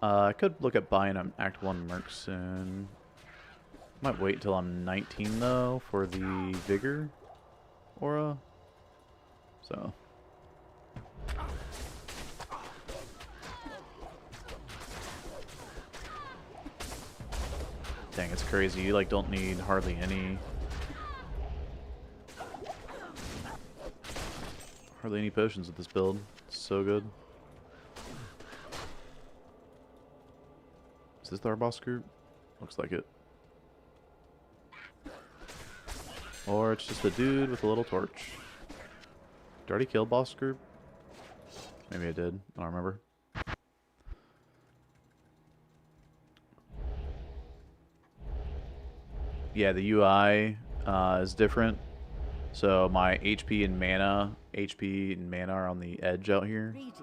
S1: I could look at buying an Act 1 Merc soon. Might wait till I'm 19 though for the Vigor aura. So. Dang, it's crazy. You like don't need hardly any potions with this build. It's so good. Is this our boss group? Looks like it. Or it's just a dude with a little torch. Did I already kill boss group? Maybe I did. I don't remember. Yeah, the UI is different. So my HP and mana are on the edge out here.
S3: Greetings.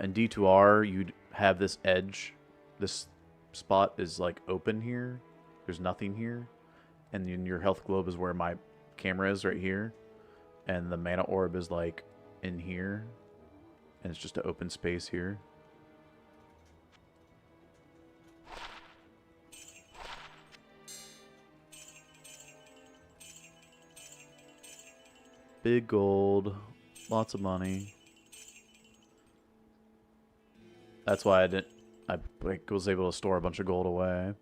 S1: In D2R, you'd have this edge. This spot is like open here. There's nothing here. And then your health globe is where my camera is right here. And the mana orb is like in here. And it's just an open space here. Big gold. Lots of money. That's why I was able to store a bunch of gold away.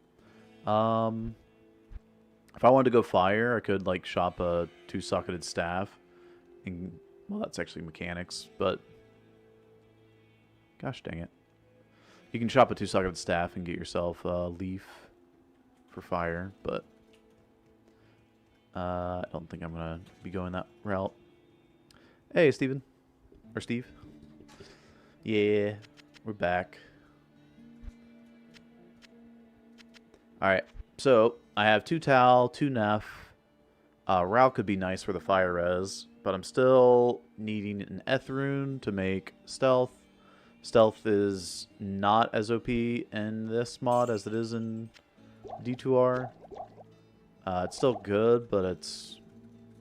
S1: If I wanted to go fire, I could like shop a 2-socketed staff. And, well, that's actually mechanics, but gosh dang it. You can shop a 2-socketed staff and get yourself a leaf for fire, but I don't think I'm going to be going that route. Hey, Steven. Or Steve. Yeah, we're back. Alright, so I have 2 Tal, 2 Neff. Rao could be nice for the fire res, but I'm still needing an Eth rune to make stealth. Stealth is not as OP in this mod as it is in D2R. It's still good, but it's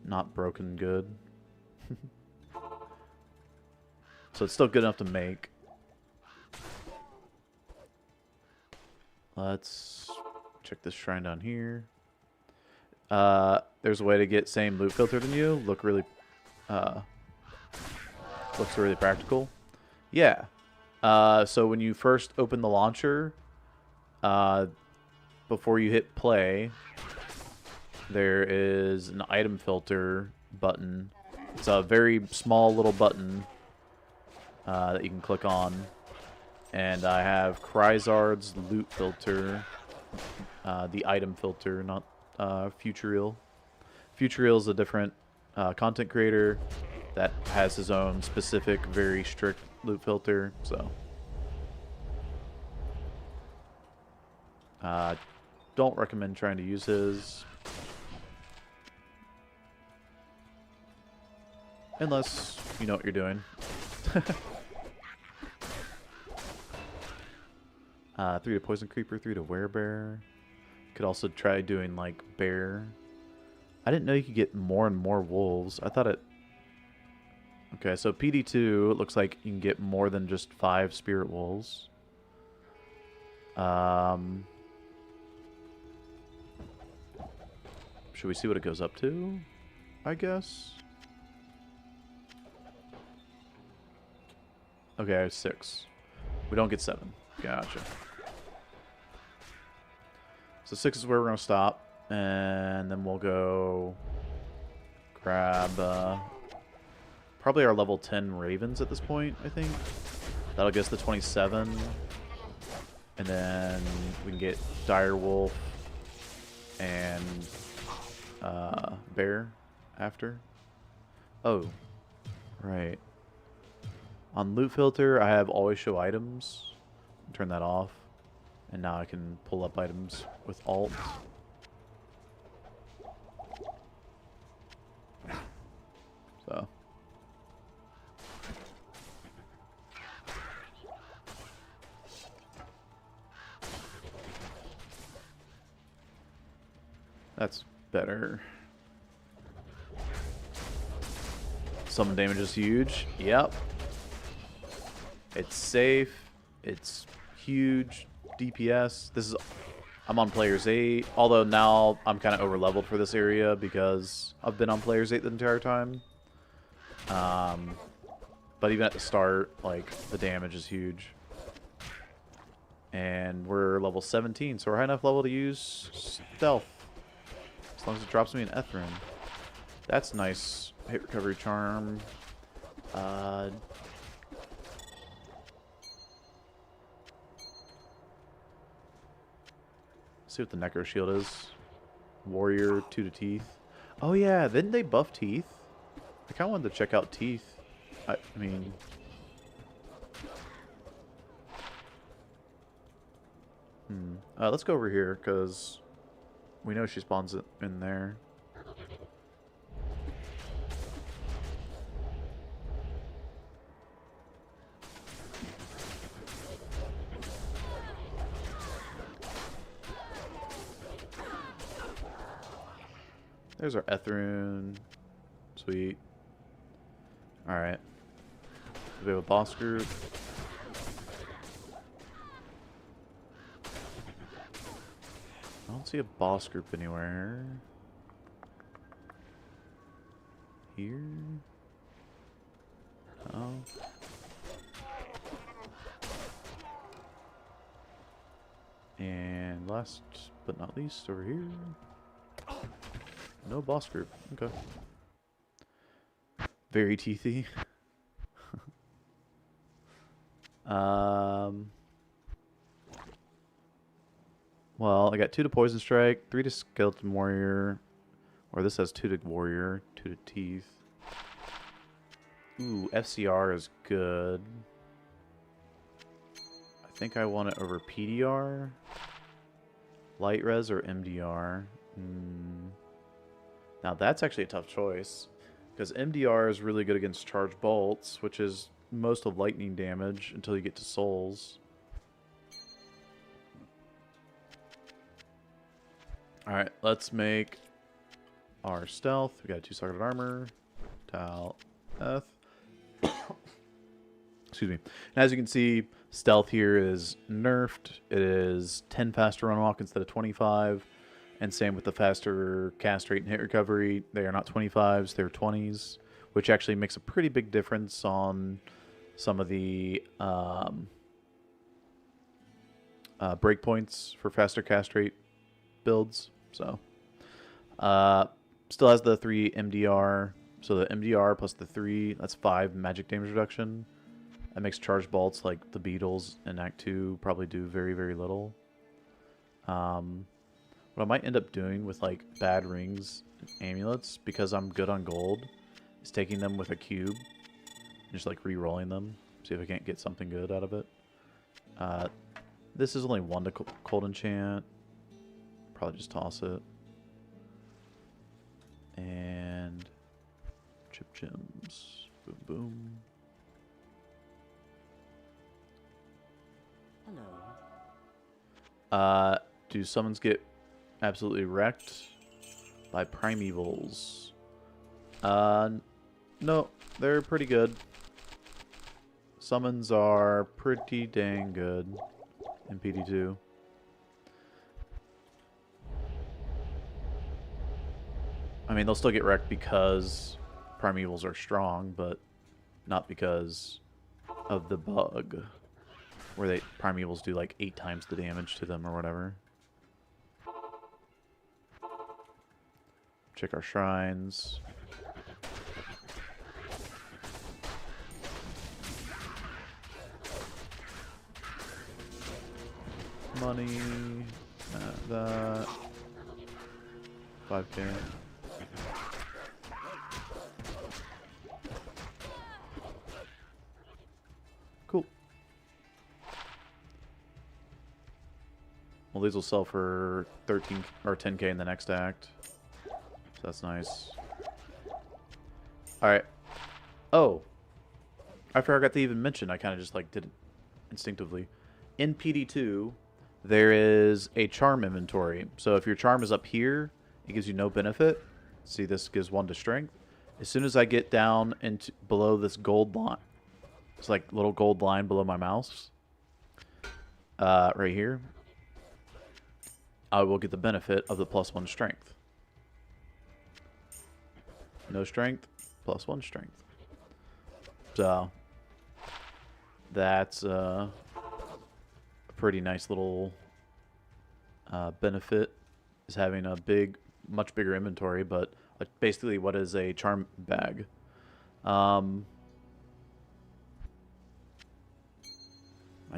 S1: not broken good. So it's still good enough to make. Let's check this shrine down here. There's a way to get same loot filter than you. Looks really practical. Yeah. So when you first open the launcher, before you hit play, there is an item filter button. It's a very small little button that you can click on. And I have Cryzard's loot filter, the item filter, not Futurial. Futurial is a different content creator that has his own specific, very strict loot filter. So, don't recommend trying to use his. Unless you know what you're doing. 3 to Poison Creeper, 3 to Werebear. Could also try doing like Bear. I didn't know you could get more and more wolves. I thought it... Okay, so PD2, it looks like you can get more than just 5 Spirit Wolves. Should we see what it goes up to? I guess. Okay, I have 6. We don't get 7. Gotcha. So 6 is where we're going to stop. And then we'll go grab probably our level 10 Ravens at this point, I think. That'll get us to 27. And then we can get Dire Wolf and Bear after. Oh, right. On loot filter, I have always show items. Turn that off. And now I can pull up items with alt. So. That's better. Summon damage is huge. Yep. It's safe. It's huge DPS. I'm on players 8, although now I'm kind of over leveled for this area because I've been on players 8 the entire time. But even at the start, like, the damage is huge. And we're level 17, so we're high enough level to use stealth. As long as it drops me an Ethrin. That's nice. Hit recovery charm. See what the Necro Shield is. Warrior, 2 to Teeth. Oh yeah, didn't they buff Teeth? I kind of wanted to check out Teeth. I mean... let's go over here, because we know she spawns it in there. There's our Ethrin. Sweet. Alright. We have a boss group. I don't see a boss group anywhere. Here? Oh. And last but not least, over here. No boss group. Okay. Very teethy. Well, I got 2 to Poison Strike, 3 to Skeleton Warrior. Or this has 2 to Warrior, 2 to Teeth. Ooh, FCR is good. I think I want it over PDR. Light Res or MDR. Now that's actually a tough choice. Because MDR is really good against Charged Bolts, which is most of lightning damage until you get to Souls. Alright, let's make our stealth. We got 2 Socket Armor. Tal F. Excuse me. And as you can see, stealth here is nerfed. It is 10 faster run walk instead of 25. And same with the faster cast rate and hit recovery. They are not 25s, they're 20s. Which actually makes a pretty big difference on some of the breakpoints for faster cast rate builds. So, still has the 3 MDR. So the MDR plus the 3, that's 5 magic damage reduction. That makes charged bolts like the Beetles in Act 2 probably do very, very little. What I might end up doing with like bad rings and amulets, because I'm good on gold, is taking them with a cube and just like re-rolling them. See if I can't get something good out of it. This is only 1 to cold enchant. Probably just toss it. And chip gems. Boom, boom.
S3: Hello.
S1: Do summons get absolutely wrecked by primevals? No, they're pretty good. Summons are pretty dang good in PD2. I mean, they'll still get wrecked because primevals are strong, but not because of the bug where primevals do like 8 times the damage to them or whatever. Check our shrines. Money. That. 5K. Cool. Well, these will sell for 13 or 10K in the next act. So that's nice. Alright. Oh. I forgot to even mention. I kind of just like did it instinctively. In PD2, there is a charm inventory. So if your charm is up here, it gives you no benefit. See, this gives 1 to strength. As soon as I get down into below this gold line, it's like little gold line below my mouse, right here, I will get the benefit of the +1 strength. No strength, +1 strength. So that's a pretty nice little benefit, is having a much bigger inventory, but basically what is a charm bag. My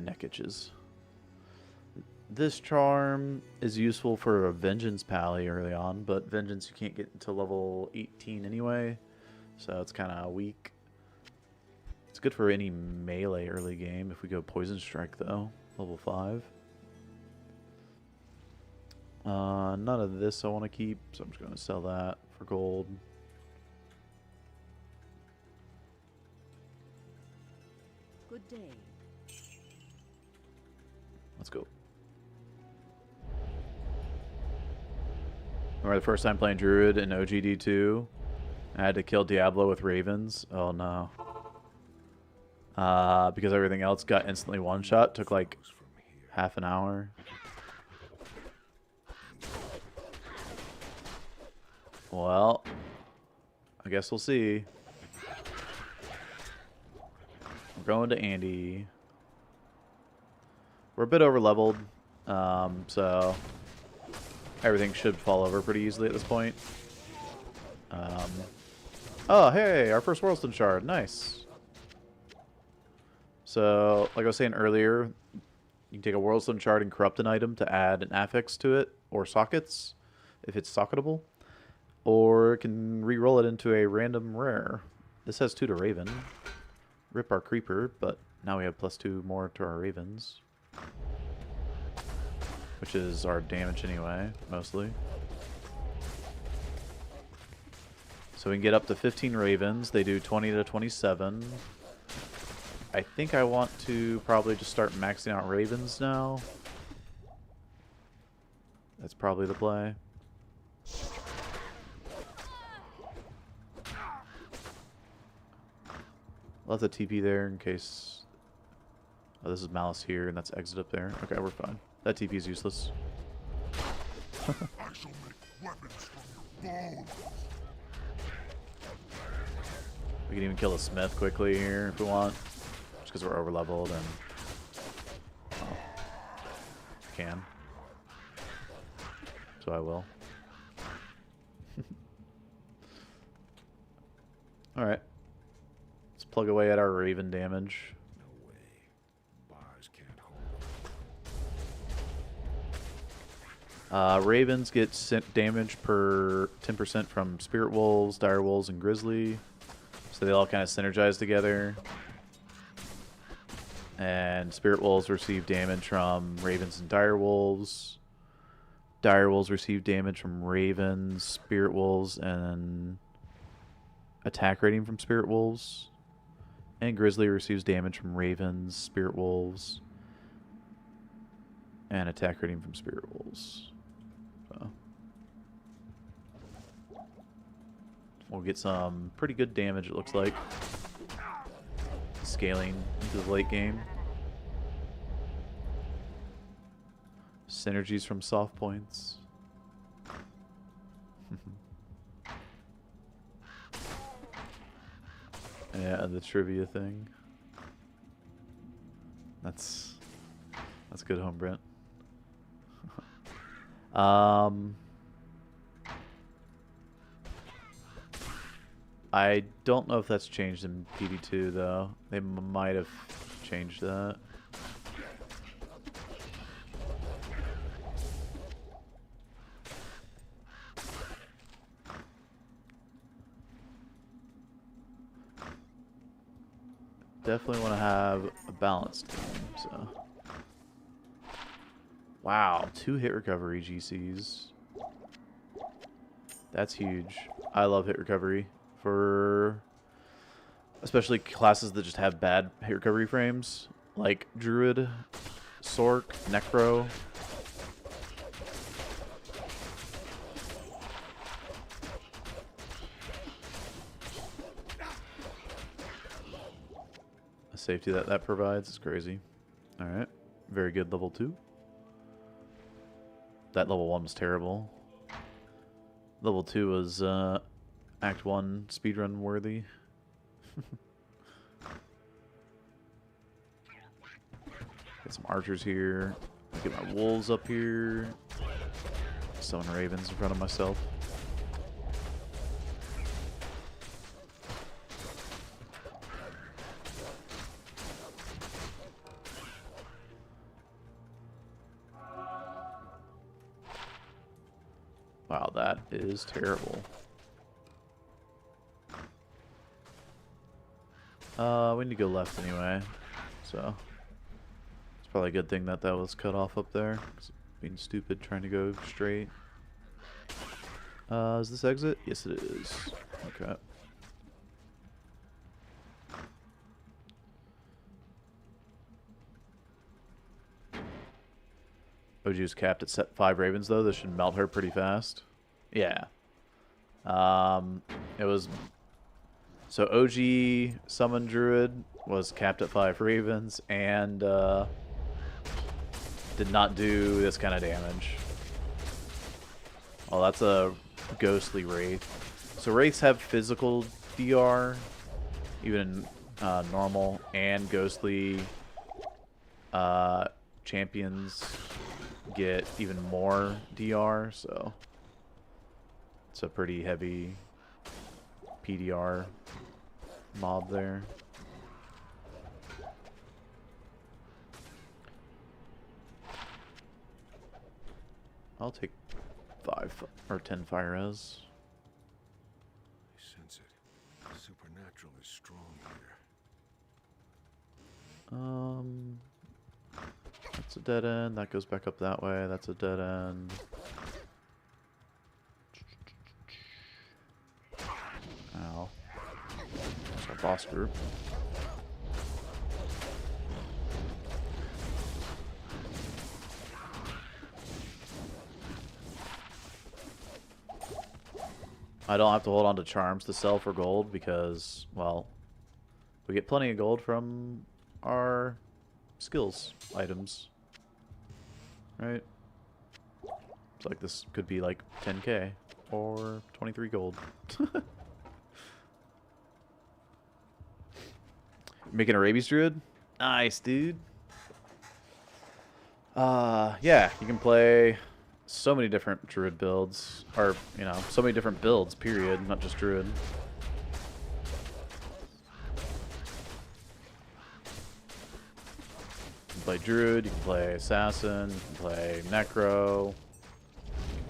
S1: neck itches. This charm is useful for a Vengeance pally early on, but Vengeance you can't get until level 18 anyway, so it's kind of weak. It's good for any melee early game. If we go Poison Strike though, level 5. None of this I want to keep, so I'm just going to sell that for gold.
S3: Good day.
S1: Let's go. Remember the first time playing Druid in OGD2? I had to kill Diablo with Ravens. Oh no. Because everything else got instantly one-shot. Took like half an hour. Well, I guess we'll see. We're going to Andy. We're a bit over-leveled, so everything should fall over pretty easily at this point. Oh, hey, our first Worldstone Shard. Nice. So, like I was saying earlier, you can take a Worldstone Shard and corrupt an item to add an affix to it, or sockets, if it's socketable. Or it can re-roll it into a random rare. This has 2 to Raven. Rip our Creeper, but now we have +2 more to our Ravens. Which is our damage anyway, mostly. So we can get up to 15 Ravens. They do 20 to 27. I think I want to probably just start maxing out Ravens now. That's probably the play. I'll have the TP there in case... Oh, this is Malice here, and that's exit up there. Okay, we're fine. That TP is useless.
S5: I shall make weapons from your bones.
S1: We can even kill a Smith quickly here if we want. Just because we're over-leveled and... Well, can. So I will. Alright. Let's plug away at our Raven damage.
S2: No way. Bars can't hold.
S1: Ravens get damage per 10% from Spirit Wolves, Dire Wolves, and Grizzly. So they all kind of synergize together. And Spirit Wolves receive damage from Ravens and Dire Wolves. Dire Wolves receive damage from Ravens, Spirit Wolves, and attack rating from Spirit Wolves. And Grizzly receives damage from Ravens, Spirit Wolves, and attack rating from Spirit Wolves. So we'll get some pretty good damage, it looks like, scaling into the late game. Synergies from soft points. Yeah, the trivia thing. That's good, home, Brent. I don't know if that's changed in PD2 though. They might have changed that. Definitely want to have a balanced game, so. Wow, 2 hit recovery GCs. That's huge. I love hit recovery for especially classes that just have bad hit recovery frames, like Druid, Sork, Necro. The safety that provides is crazy. All right, very good level 2. That level 1 was terrible. Level 2 was Act 1 speedrun worthy. Get some archers here. Get my wolves up here. Summon ravens in front of myself. Wow, that is terrible. We need to go left anyway, so it's probably a good thing that that was cut off up there. 'Cause being stupid trying to go straight. Is this exit? Yes, it is. Okay. OG's capped at set 5 ravens though. This should melt her pretty fast. Yeah. It was so OG summon druid was capped at 5 ravens and did not do this kind of damage. Oh, that's a ghostly wraith. So wraiths have physical DR, even normal, and ghostly champions get even more DR, so it's a pretty heavy PDR mob there. I'll take 5 or 10 fire res.
S2: I sense it. Supernatural is strong here.
S1: That's a dead end. That goes back up that way. That's a dead end. Ow. That's our boss group. I don't have to hold on to charms to sell for gold because, well, we get plenty of gold from our skills items, right? It's like this could be like 10k or 23 gold. Making a rabies druid? Nice, dude. Yeah, you can play so many different druid builds, or, you know, so many different builds, period, not just druid. You can play druid, you can play assassin, you can play necro,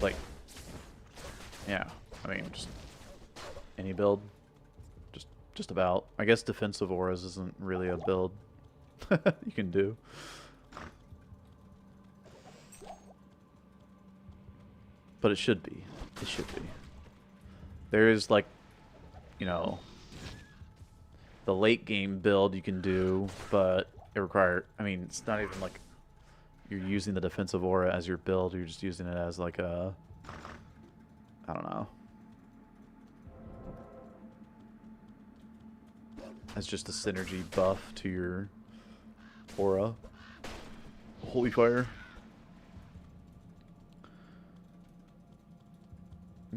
S1: like, yeah, I mean, just any build, just about. I guess defensive auras isn't really a build you can do. But it should be. It should be. There is, like, you know, the late game build you can do, but it requires, I mean, it's not even like you're using the defensive aura as your build, you're just using it as like a, I don't know, as just a synergy buff to your aura. Holy fire.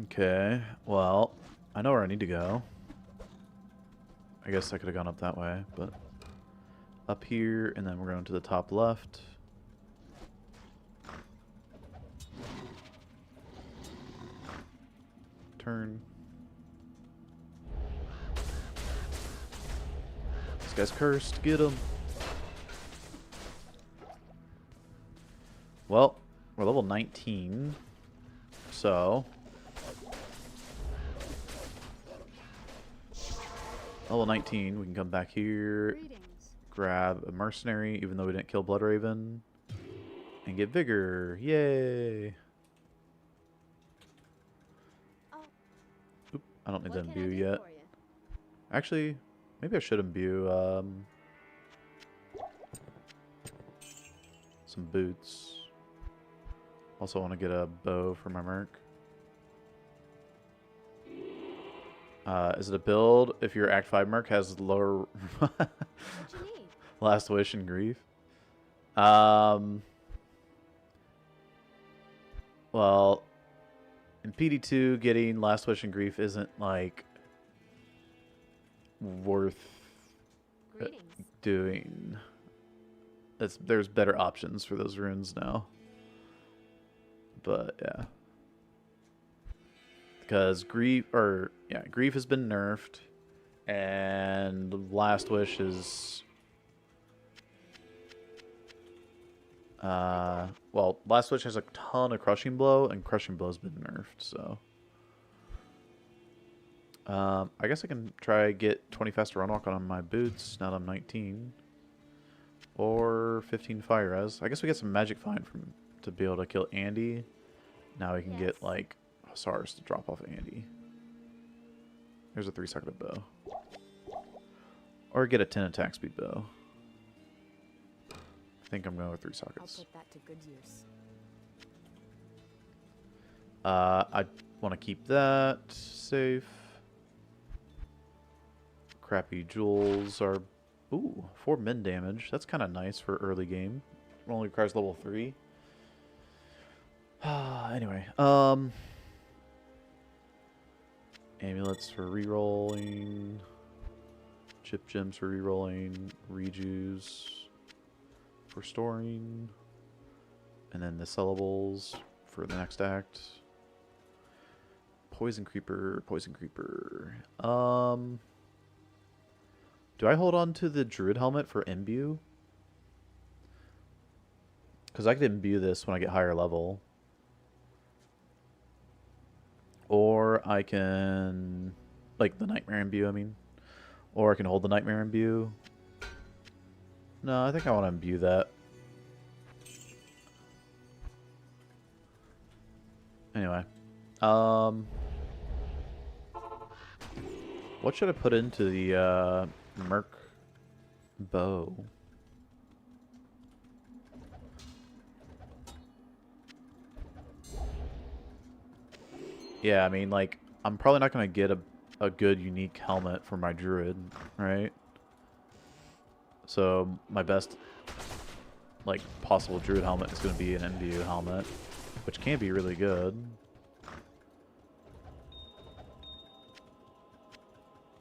S1: Okay, well, I know where I need to go. I guess I could have gone up that way, but up here, and then we're going to the top left. Turn. This guy's cursed. Get him. Well, we're level 19, so level 19, we can come back here, grab a mercenary, even though we didn't kill Bloodraven, and get vigor. Yay!
S3: Oh,
S1: Oop, I don't need
S3: what
S1: to
S3: can I
S1: imbue
S3: do
S1: yet.
S3: for you?
S1: Actually, maybe I should imbue some boots. Also want to get a bow for my merc. Is it a build if your Act 5 merc has lower
S3: What you need?
S1: Last Wish and Grief? Well, in PD2, getting Last Wish and Grief isn't like worth
S3: Greetings.
S1: doing. There's better options for those runes now. But yeah, because grief has been nerfed, and Last Wish is well, Last Wish has a ton of Crushing Blow, and Crushing Blow's been nerfed, so I guess I can try get 20 faster run walk on my boots now that I'm 19. Or 15 fire res. I guess we get some magic find to be able to kill Andy. Now we can get like Hussars to drop off Andy. There's a 3-second bow. Or get a 10 attack speed bow. I think I'm going with 3 sockets.
S3: I'll put that to good use.
S1: I want to keep that safe. Crappy jewels are... Ooh, 4 min damage. That's kind of nice for early game. It only requires level 3. Anyway, amulets for rerolling, chip gems for rerolling, rejuice for storing, and then the sellables for the next act. Poison creeper, poison creeper. Do I hold on to the druid helmet for imbue? Because I could imbue this when I get higher level. Or I can... Like the nightmare imbue, I mean. Or I can hold the nightmare imbue. No, I think I want to imbue that. Anyway. What should I put into the Merc bow? Yeah, I mean, like, I'm probably not going to get a good unique helmet for my druid, right? So my best, like, possible druid helmet is going to be an imbue helmet, which can be really good.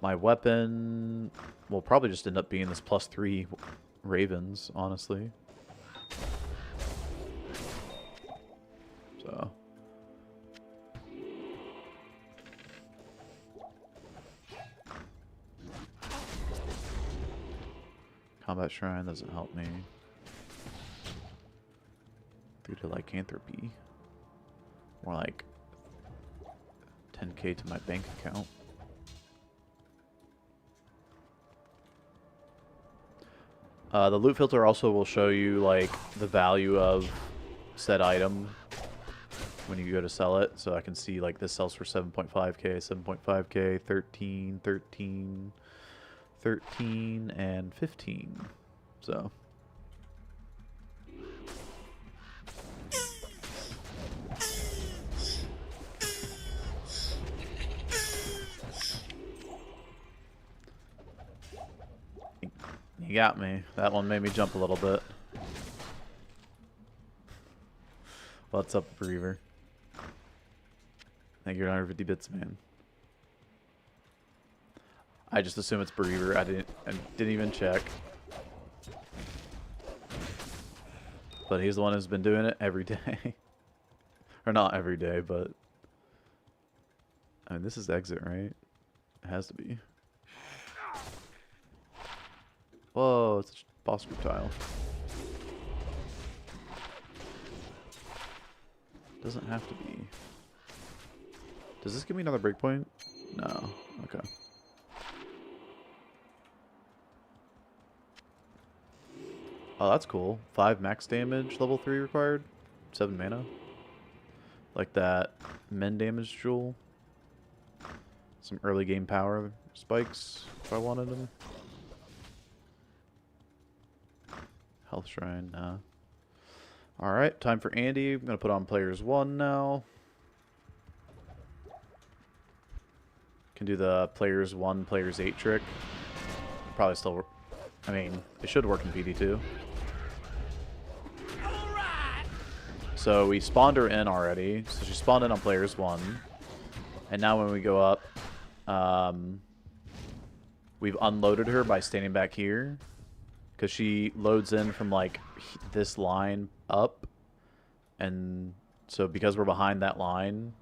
S1: My weapon will probably just end up being this +3 ravens, honestly. So... Combat Shrine doesn't help me. Due to lycanthropy. More like 10k to my bank account. The loot filter also will show you like the value of said item when you go to sell it. So I can see like this sells for 7.5k, 7.5k, 13, 13, 13, and 15. So you got me. That one made me jump a little bit. What's up, Breaver? Thank you for 150 bits, man. I just assume it's Breaver. I didn't even check. But he's the one who's been doing it every day. Or not every day, but I mean, this is exit, right? It has to be. Whoa, it's a boss group tile. Doesn't have to be. Does this give me another breakpoint? No. Okay. Oh, that's cool. 5 max damage, level 3 required. 7 mana. Like that min damage jewel. Some early game power spikes if I wanted them. Health Shrine, nah. Alright, time for Andy. I'm going to put on players 1 now. Can do the players 1, players 8 trick. Probably still work. I mean, it should work in PD2. So we spawned her in already. So she spawned in on players 1. And now when we go up, we've unloaded her by standing back here. Because she loads in from like this line up. And so because we're behind that line,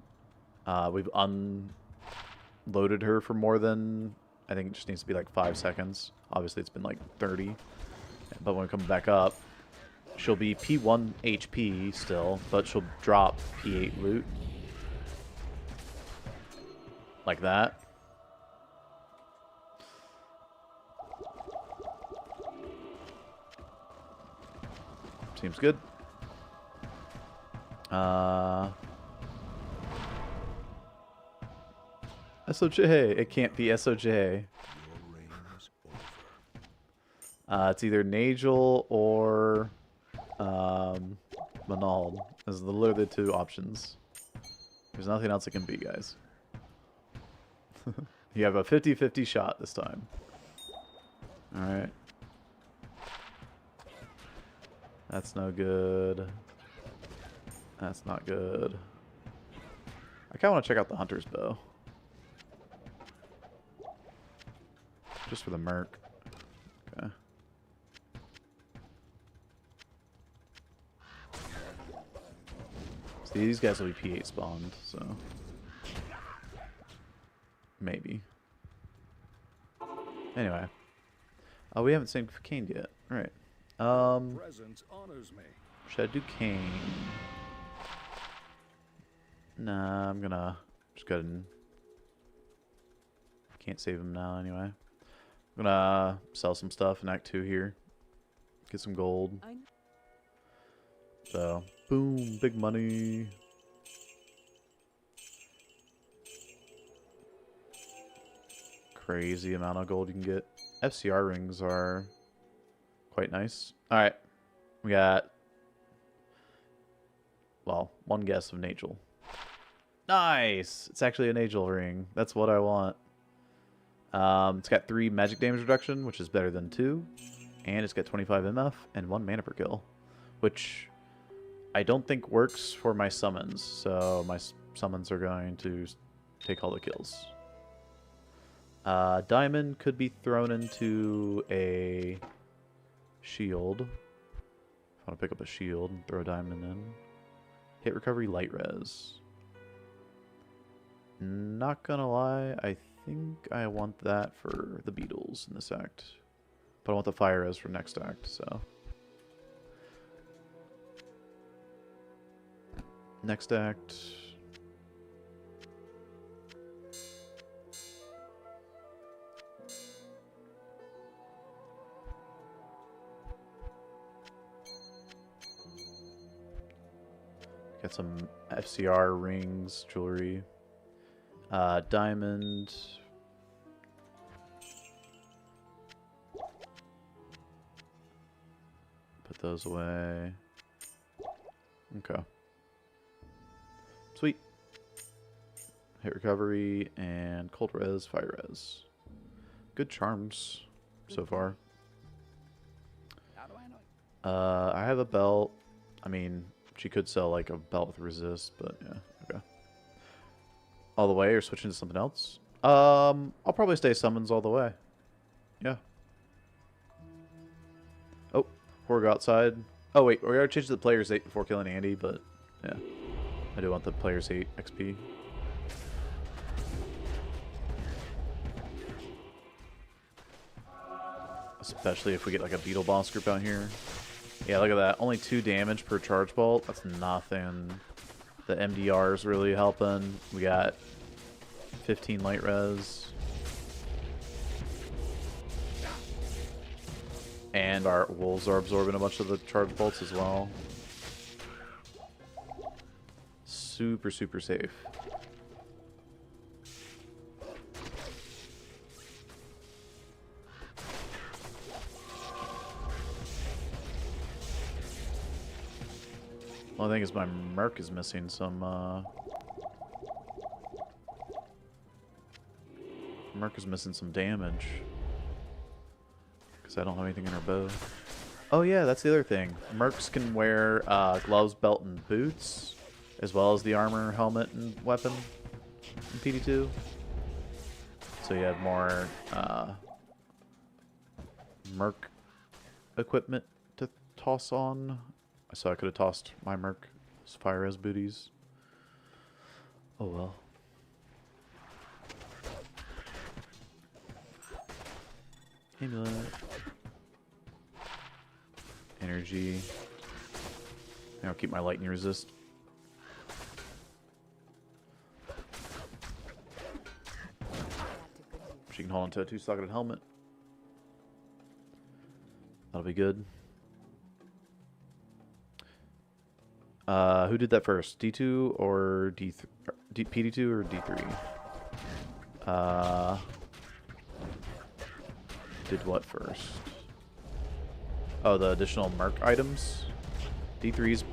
S1: we've unloaded her for more than, I think it just needs to be like 5 seconds. Obviously it's been like 30. But when we come back up, she'll be P1 HP still, but she'll drop P8 loot. Like that. Seems good. SOJ. It can't be SOJ.
S2: Your reign is over.
S1: It's either Nagel or Manald. Those are literally the 2 options. There's nothing else it can be, guys. You have a 50-50 shot this time. Alright. That's no good. That's not good. I kind of want to check out the Hunter's Bow. Just for the merc. Okay. See, these guys will be P8 spawned, so... Maybe. Anyway. Oh, we haven't seen Kane yet. Right.
S2: Presence honors me.
S1: Should I do Kane? Nah, I'm gonna just go ahead and... Can't save him now anyway. I'm gonna sell some stuff in Act 2 here. Get some gold. So, boom, big money. Crazy amount of gold you can get. FCR rings are quite nice. Alright. We got, well, one guess of Nagel. Nice! It's actually a Nagel ring. That's what I want. It's got 3 magic damage reduction, which is better than 2. And it's got 25 MF and 1 mana per kill. Which I don't think works for my summons. So my summons are going to take all the kills. Diamond could be thrown into a shield. If I want to pick up a shield and throw a diamond in. Hit recovery, light res. Not gonna lie, I think I want that for the beetles in this act. But I want the fire res for next act, so. Next act. Got some FCR rings, jewelry. Diamond. Put those away. Okay. Sweet. Hit recovery and cold res, fire res. Good charms so far.
S4: How do I know?
S1: I have a belt. I mean, she could sell like a belt with resist, but yeah, okay. All the way or switching to something else? I'll probably stay summons all the way. Yeah. Oh, Horg outside. Oh wait, we gotta change to the player's 8 before killing Andy, but yeah. I do want the player's 8 XP. Especially if we get like a beetle boss group out here. Yeah, look at that. Only 2 damage per charge bolt. That's nothing. The MDR is really helping. We got 15 light res. And our wolves are absorbing a bunch of the charge bolts as well. Super, super safe. Only thing is my Merc is missing some, Merc is missing some damage. Because I don't have anything in her bow. Oh yeah, that's the other thing. Mercs can wear gloves, belt, and boots, as well as the armor, helmet, and weapon in PD2. So you have more merc equipment to toss on. So I could have tossed my merc fire res booties. Oh well. Amulet. Energy. I'll keep my lightning resist. She can hold onto a 2-socketed helmet. That'll be good. Who did that first? D2 or D3? PD2 or D3? Did what first? Oh, the additional merc items. D3's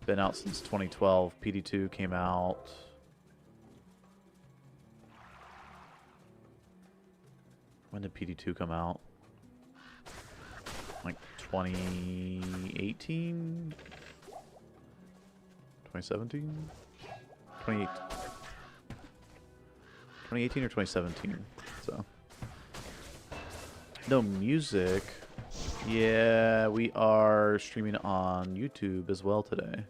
S1: been out since 2012. PD2 came out. When did PD2 come out? Like 2018? 2017? 2018 or 2017. So. No music. Yeah, we are streaming on YouTube as well today.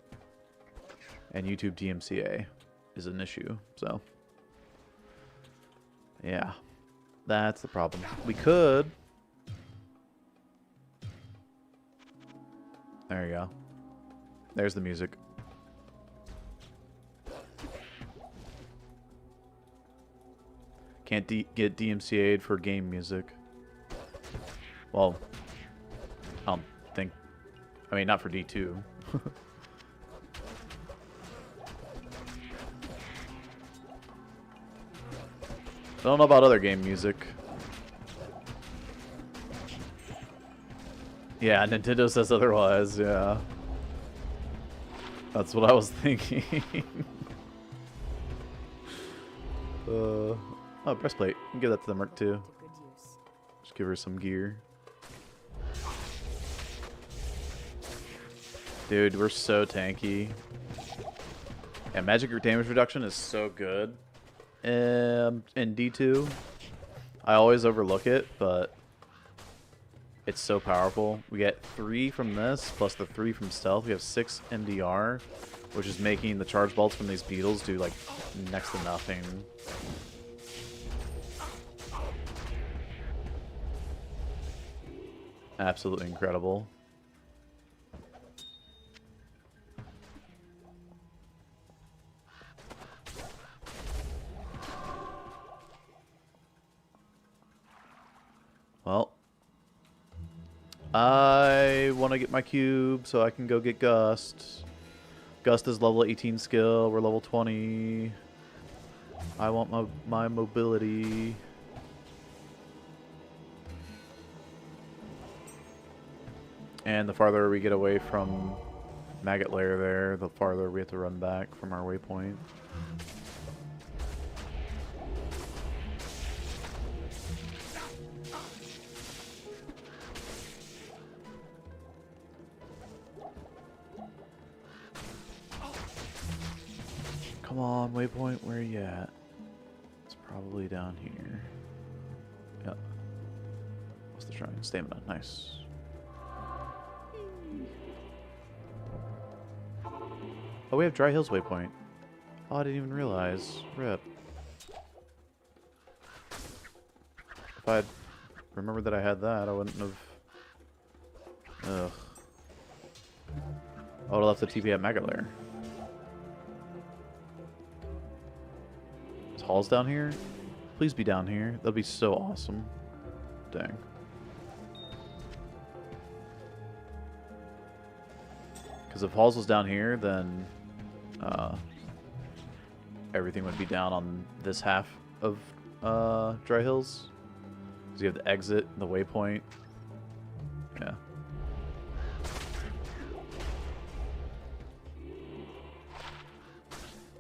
S1: And YouTube DMCA is an issue, so. Yeah. That's the problem. We could. There you go. There's the music. Can't get DMCA'd for game music. Well, I don't think... I mean, not for D2. I don't know about other game music. Yeah, Nintendo says otherwise, yeah. That's what I was thinking. Oh, breastplate. You can give that to the Merc too.
S3: To good use.
S1: Just give her some gear. Dude, we're so tanky. Yeah, magic damage reduction is so good. In D2, I always overlook it, but it's so powerful. We get 3 from this, plus the 3 from stealth. We have 6 MDR, which is making the charge bolts from these beetles do like next to nothing. Absolutely incredible. Well, I want to get my cube so I can go get Gust. Gust is level 18 skill. We're level 20. I want my mobility. And the farther we get away from Maggot Lair there, the farther we have to run back from our waypoint. Come on, waypoint, where are you at? It's probably down here. Yep. What's the shrine? Stamina, nice. Oh, we have Dry Hills waypoint. Oh, I didn't even realize. RIP. If I'd remembered that I had that, I wouldn't have... Ugh. I would have left the TP at Maggot Lair. Is Hall's down here? Please be down here. That'd be so awesome. Dang. Because if Halls was down here, then everything would be down on this half of Dry Hills. Because you have the exit, the waypoint. Yeah.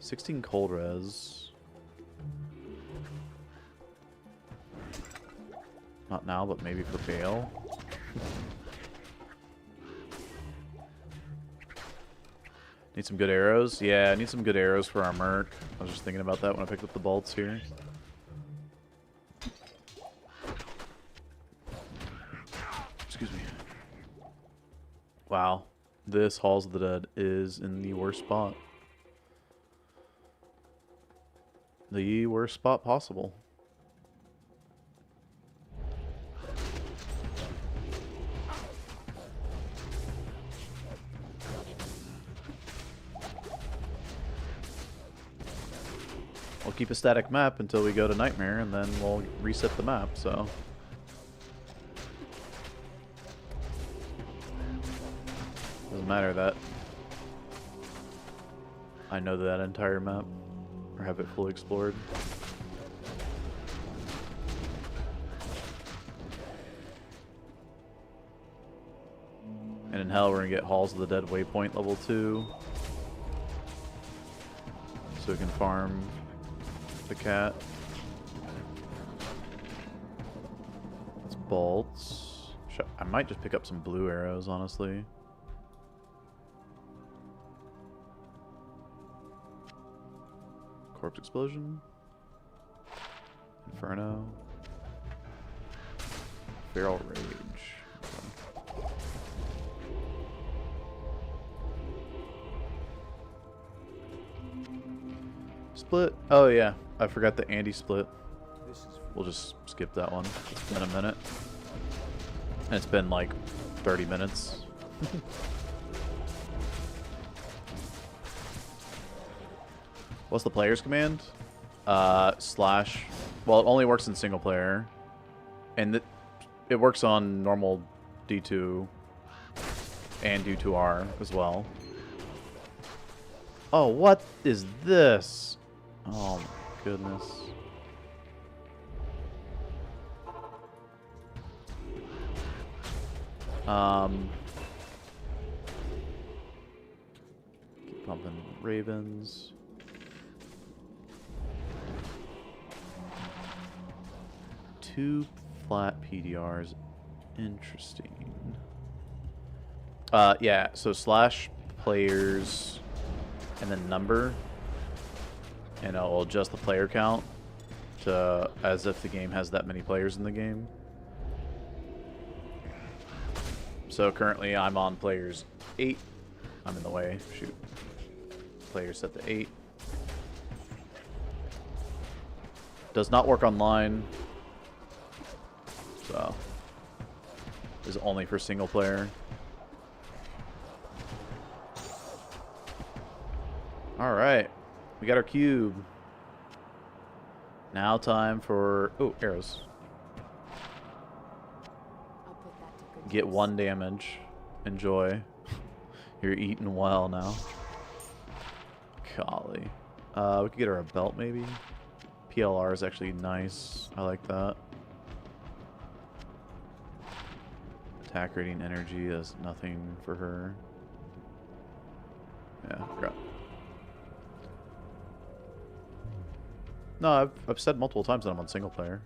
S1: $16 cold res. Not now, but maybe for Bale. Need some good arrows? Yeah, I need some good arrows for our merc. I was just thinking about that when I picked up the bolts here. Excuse me. Wow. This Halls of the Dead is in the worst spot. The worst spot possible. We'll keep a static map until we go to Nightmare, and then we'll reset the map, so... Doesn't matter that I know that entire map, or have it fully explored. And in Hell, we're gonna get Halls of the Dead Waypoint level 2. So we can farm the cat. It's bolts. I might just pick up some blue arrows, honestly. Corpse Explosion. Inferno. Feral Rage. Okay. Split. Oh yeah, I forgot the Andy split. We'll just skip that one. It's been a minute. And it's been like 30 minutes. What's the player's command? Slash. Well, it only works in single player. And it works on normal D2 and D2R as well. Oh, what is this? Oh my goodness. Keep pumping ravens. Two flat PDRs. Interesting. Yeah, so slash players and then number, and I'll adjust the player count to as if the game has that many players in the game. So currently I'm on players 8. I'm in the way. Shoot. Players set to 8. Does not work online. So is only for single player. Alright. We got our cube. Now time for... Oh, arrows.
S3: I'll put that to good
S1: Get
S3: use.
S1: 1 damage. Enjoy. You're eating well now. Golly. We could get her a belt maybe. PLR is actually nice. I like that. Attack rating energy is nothing for her. Yeah, I forgot. No, I've said multiple times that I'm on single player.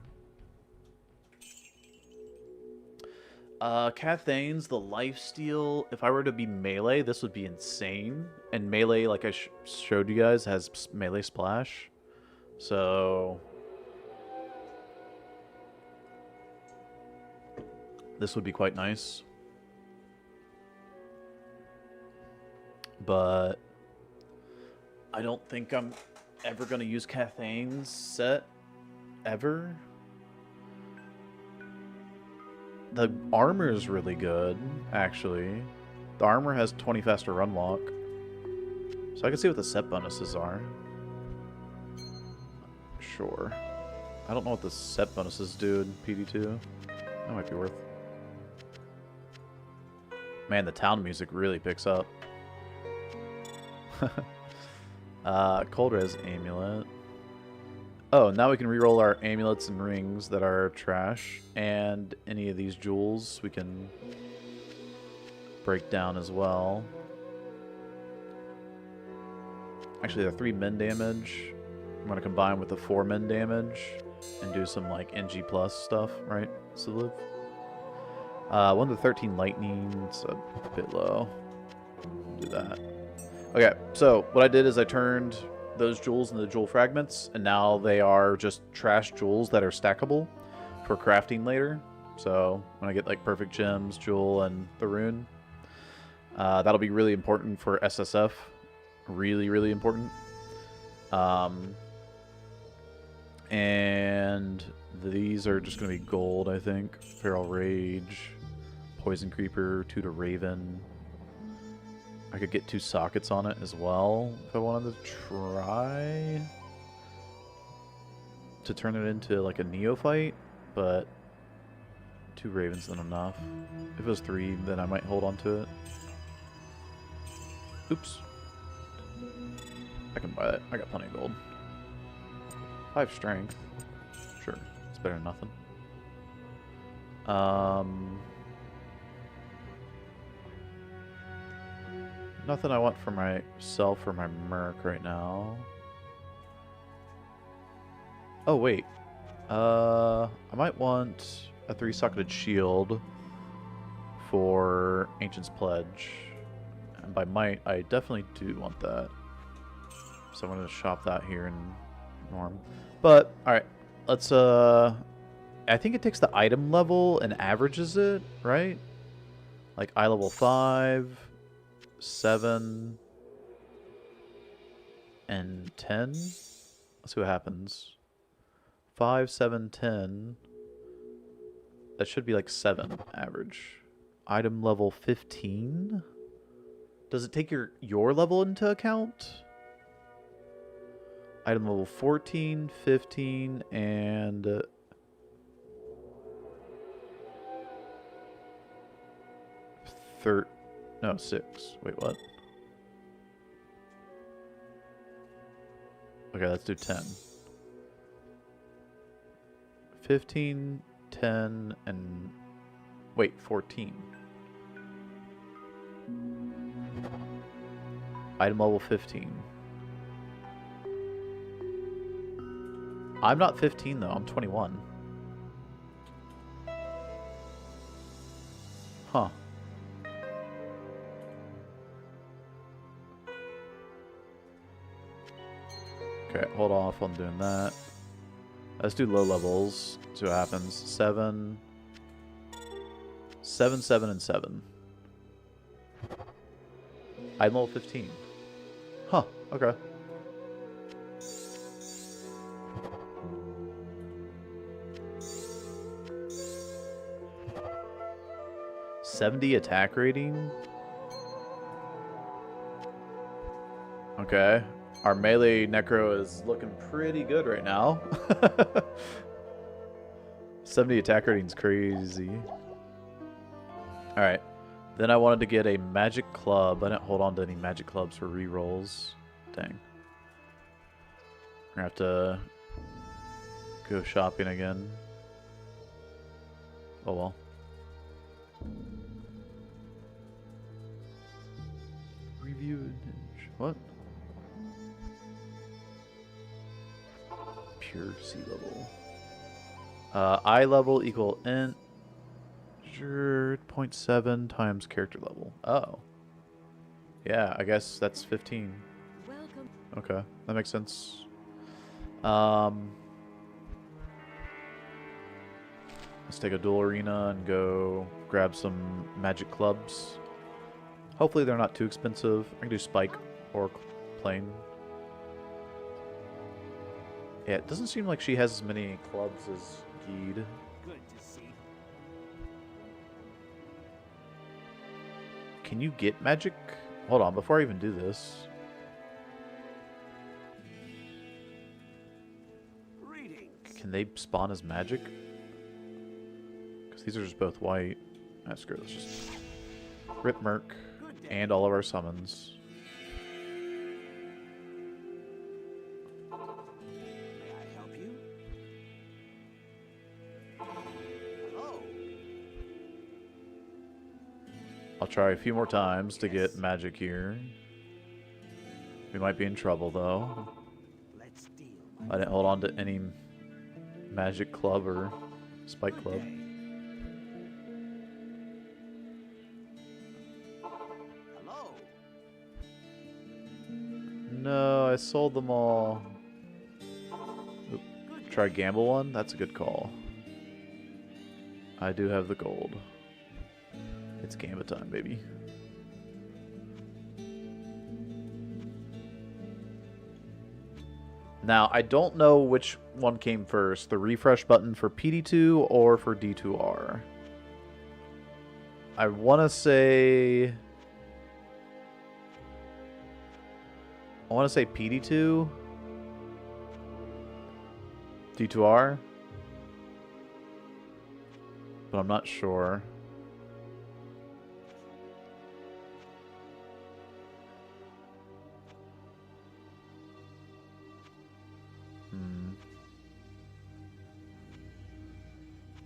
S1: Cathane's the lifesteal. If I were to be melee, this would be insane. And melee, like I showed you guys, has melee splash. So this would be quite nice. But I don't think I'm ever going to use Cathane's set. Ever. The armor is really good, actually. The armor has 20 faster run walk. So I can see what the set bonuses are. Sure. I don't know what the set bonuses do in PD2. That might be worth. Man, the town music really picks up. Cold Res Amulet. Oh, now we can reroll our amulets and rings that are trash, and any of these jewels we can break down as well. Actually, they're 3 min damage. I'm going to combine with the 4 min damage and do some like NG plus stuff, right? So 1 to 13 lightning, it's a bit low. Do that. Okay, so what I did is I turned those jewels into jewel fragments, and now they are just trash jewels that are stackable for crafting later. So when I get like perfect gems, jewel, and the rune, that'll be really important for SSF. Really, really important. And these are just going to be gold, I think. Feral Rage, Poison Creeper, 2 to Raven. I could get 2 sockets on it as well if I wanted to try to turn it into like a neophyte, but 2 Ravens isn't enough. If it was 3, then I might hold on to it. Oops. I can buy that. I got plenty of gold. 5 strength. Sure. It's better than nothing. Nothing I want for myself or my merc right now. Oh, wait. I might want a 3-socketed shield for Ancient's Pledge. And by might, I definitely do want that. So I'm going to shop that here in Norm. But, alright. Let's, I think it takes the item level and averages it, right? Like, eye level 5, 7, and 10. Let's see what happens. 5, 7, 10. That should be like 7 average. Item level 15? Does it take your level into account? Item level 14, 15, and... No, 6. Wait, what? Okay, let's do 10. 15, 10, and... Wait, 14. Item level 15. I'm not 15, though. I'm 21. Huh. Okay, hold off on doing that. Let's do low levels. See what happens. 7, 7, 7, and 7. I'm level 15. Huh, okay. '70 attack rating? Okay. Our melee necro is looking pretty good right now. 70 attack rating's crazy. Alright. Then I wanted to get a magic club. I didn't hold on to any magic clubs for rerolls. Dang. We're gonna have to go shopping again. Oh well. Review. What? Pure sea level. Eye level equal int 0.7 times character level. Oh. Yeah, I guess that's 15.
S3: Welcome.
S1: Okay, that makes sense. Let's take a dual arena and go grab some magic clubs. Hopefully they're not too expensive. I can do spike or plane. Yeah, it doesn't seem like she has as many clubs as Geed.
S4: Good to see.
S1: Can you get magic? Hold on, before I even do this.
S4: Greetings.
S1: Can they spawn as magic? Because these are just both white. Ah, screw it. Let's just rip Merc
S4: Good day.
S1: and all of our summons.
S4: May I help you? Hello.
S1: I'll try a few more times to get magic here. We might be in trouble though.
S4: Let's deal.
S1: I didn't hold on to any magic club or spike club.
S4: Hello.
S1: no, I sold them all. Oop. Try gamble one? That's a good call. I do have the gold. It's gambit time, baby. Now, I don't know which one came first, the refresh button for PD2 or for D2R. I want to say... PD2, D2R, but I'm not sure.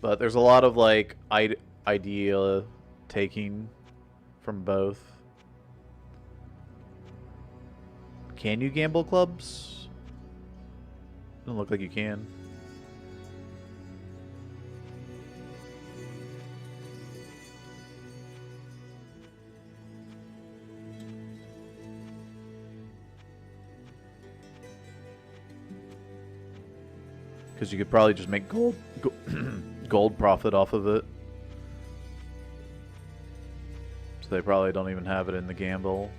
S1: But there's a lot of like idea taking from both. Can you gamble clubs? Doesn't look like you can. Because you could probably just make gold profit off of it. So they probably don't even have it in the gamble.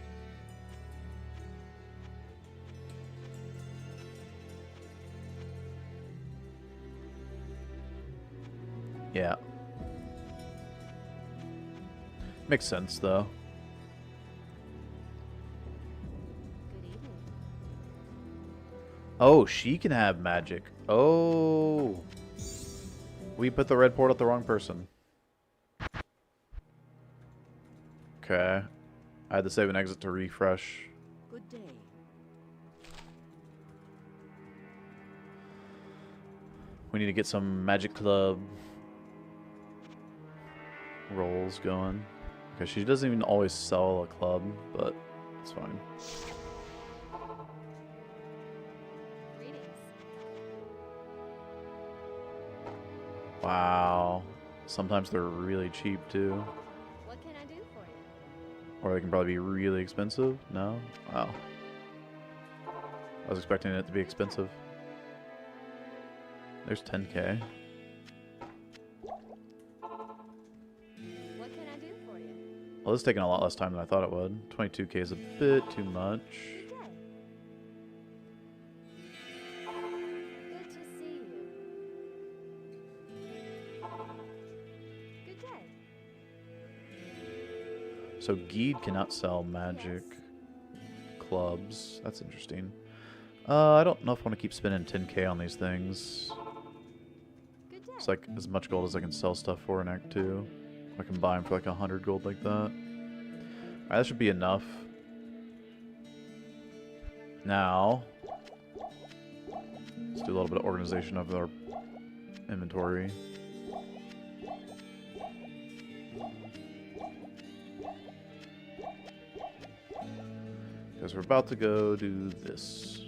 S1: Yeah. Makes sense, though.
S3: Good evening.
S1: Oh, she can have magic. Oh. We put the red portal at the wrong person. Okay. I had to save an exit to refresh.
S3: Good day.
S1: We need to get some magic club rolls going. Okay, she doesn't even always sell a club, but it's fine.
S3: Greetings.
S1: Wow. Sometimes they're really cheap too.
S3: What can I do for you?
S1: Or they can probably be really expensive. No? Wow. I was expecting it to be expensive. There's 10k.
S3: What can I do for you?
S1: Well, this is taking a lot less time than I thought it would. 22k is a bit too much.
S3: Good day. Good to see you. Good day.
S1: So Geed cannot sell magic clubs. That's interesting. I don't know if I want to keep spending 10k on these things.
S3: Good day.
S1: It's like as much gold as I can sell stuff for in Act 2. I can buy them for like 100 gold like that. Alright, that should be enough. Now, let's do a little bit of organization of our inventory. Because we're about to go do this.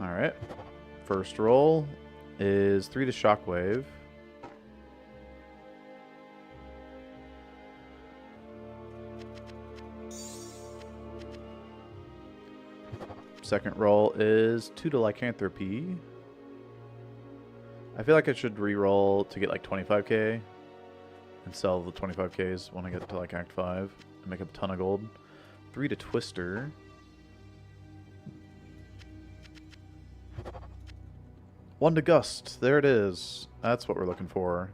S1: Alright. First roll is 3 to Shockwave. Second roll is 2 to Lycanthropy. I feel like I should re-roll to get like 25k and sell the 25ks when I get to like Act 5 and make a ton of gold. 3 to Twister. One to Gust. There it is. That's what we're looking for.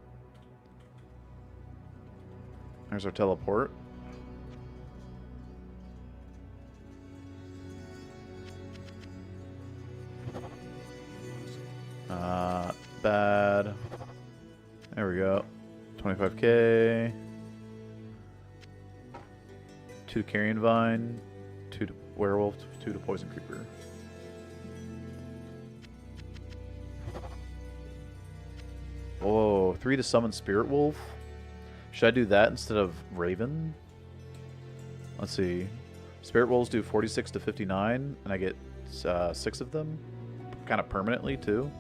S1: There's our teleport. Bad. There we go. 25k. 2 to Carrion Vine. 2 to Werewolf. 2 to Poison Creeper. Whoa, 3 to Summon Spirit Wolf. Should I do that instead of Raven? Let's see. Spirit Wolves do 46 to 59, and I get 6 of them. Kind of permanently, too.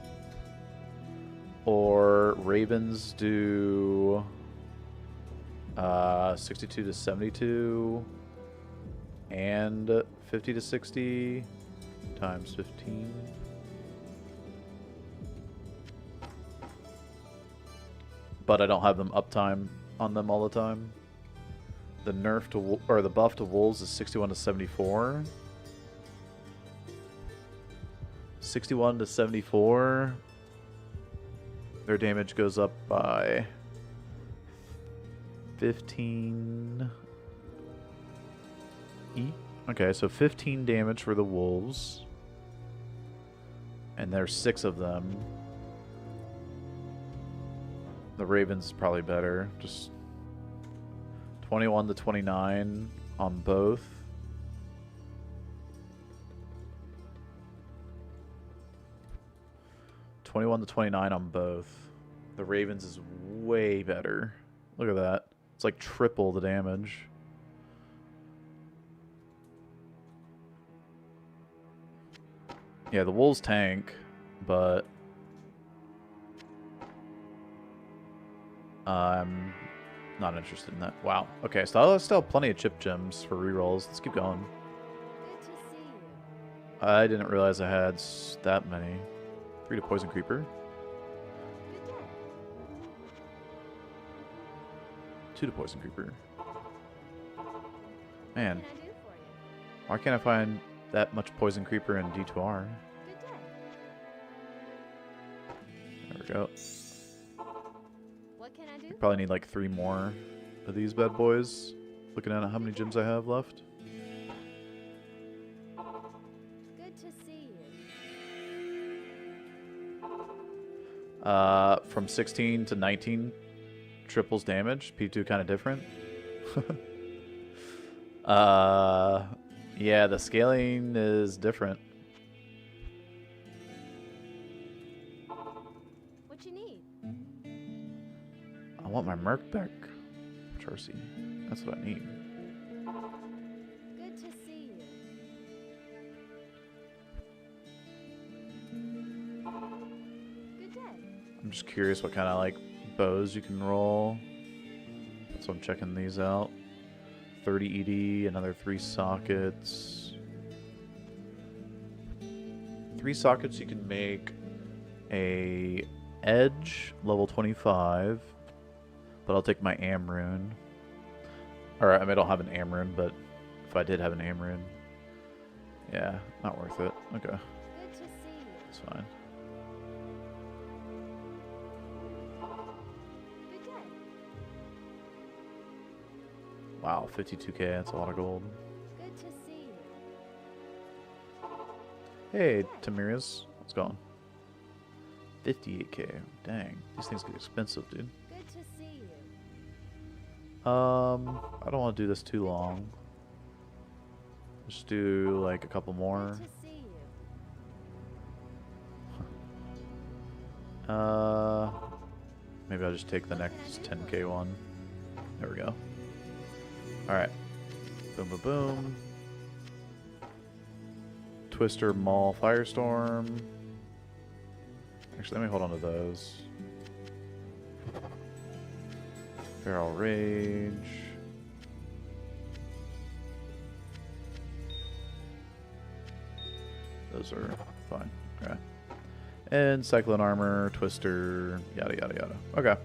S1: or ravens do 62 to 72 and 50 to 60 times 15. But I don't have them uptime on them all the time. The nerf to or the buff to wolves is 61 to 74. 61 to 74. Their damage goes up by 15. Okay, so 15 damage for the wolves. And there's 6 of them. The ravens is probably better. Just 21 to 29 on both. $21 to 29 on both. The ravens is way better. Look at that. It's like triple the damage. Yeah, the wolves tank, but I'm not interested in that. Wow. Okay, so I still have plenty of chip gems for rerolls. Let's keep going.
S3: Good to see you.
S1: I didn't realize I had that many. 3 to poison creeper.
S3: Good day.
S1: 2 to poison creeper.
S3: What
S1: Man,
S3: can I do for you?
S1: why can't I find that much poison creeper in D2R?
S3: Good day.
S1: There we go.
S3: What can I do?
S1: Probably need like 3 more of these bad boys. Looking at how many gems I have left.
S3: Good to see you.
S1: From 16 to 19 triples damage. P2 kind of different. Yeah, the scaling is different.
S3: What you need?
S1: I want my Merc back, Charcy. That's what I need.
S3: Good to see you. Good day.
S1: I'm just curious what kind of like bows you can roll. So I'm checking these out. 30 ED, another 3 sockets. 3 sockets you can make a edge level 25, but I'll take my Am rune. Or I mean, I don't have an Am rune, but if I did have an Am rune, yeah, not worth it. Okay,
S3: Good to see you.
S1: it's fine.
S3: Good day.
S1: Wow, 52k, that's a lot of gold.
S3: Good to see you.
S1: Hey, Tamirius, what's going? 58k, dang, these things get expensive, dude.
S3: Good to see you.
S1: I don't want to do this too long. Just do like a couple more.
S3: Good to see you.
S1: Maybe I'll just take the next 10k one. There we go. Alright. Boom, boom, boom. Twister, Maul, Firestorm. Actually, let me hold on to those. Feral Rage. Those are fine. Okay. And Cyclone Armor, Twister, yada yada yada. Okay.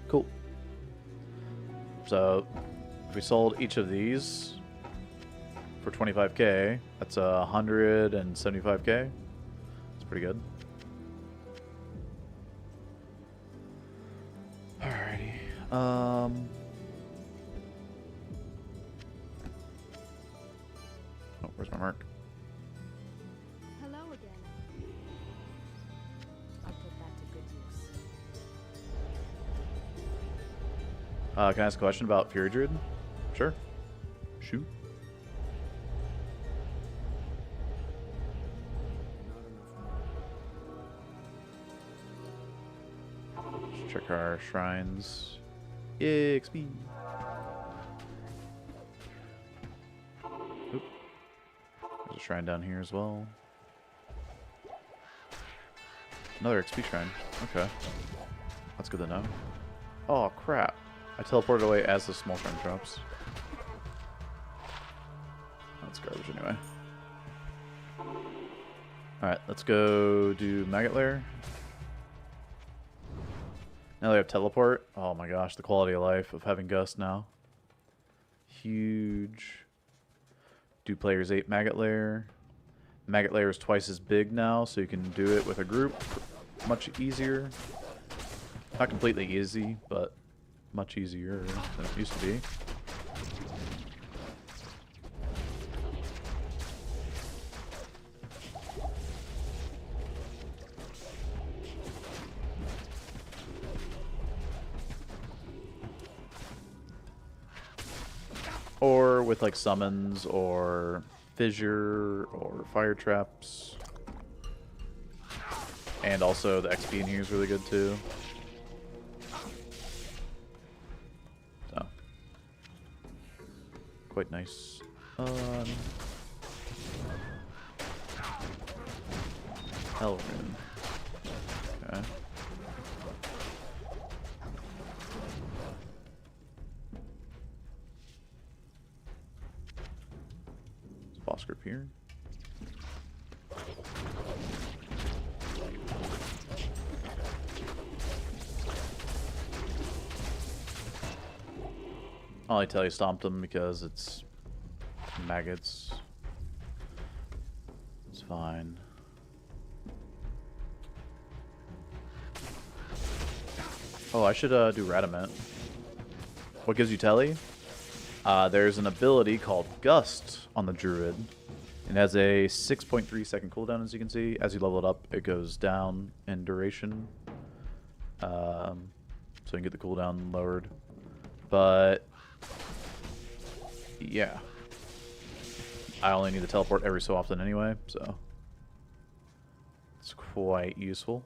S1: Cool. So, if we sold each of these for 25k, that's 175k. That's pretty good. Alrighty. Oh, where's my mark?
S3: Hello again. I'll put that to good use.
S1: Can I ask a question about Fury Druid? Sure. Shoot. Let's check our shrines. Yay, XP. Oop. There's a shrine down here as well. Another XP shrine. Okay. That's good to know. Oh, crap. I teleported away as the small shrine drops. That's garbage anyway. Alright, let's go do Maggot Lair. Now they have teleport. Oh my gosh, the quality of life of having Gust now. Huge. Do players 8 Maggot Lair. Maggot Lair is twice as big now, so you can do it with a group. Much easier. Not completely easy, but much easier than it used to be. Or with like summons or fissure or fire traps. And also the XP in here is really good too. So quite nice. Hell rune. Okay. Boss group here. I'll only tell you stomped them because it's maggots. It's fine. Oh, I should do Radamant. What gives you telly? There's an ability called Gust on the druid. It has a 6.3 second cooldown, as you can see. As you level it up, it goes down in duration. So you can get the cooldown lowered. But yeah, I only need to teleport every so often anyway, so it's quite useful.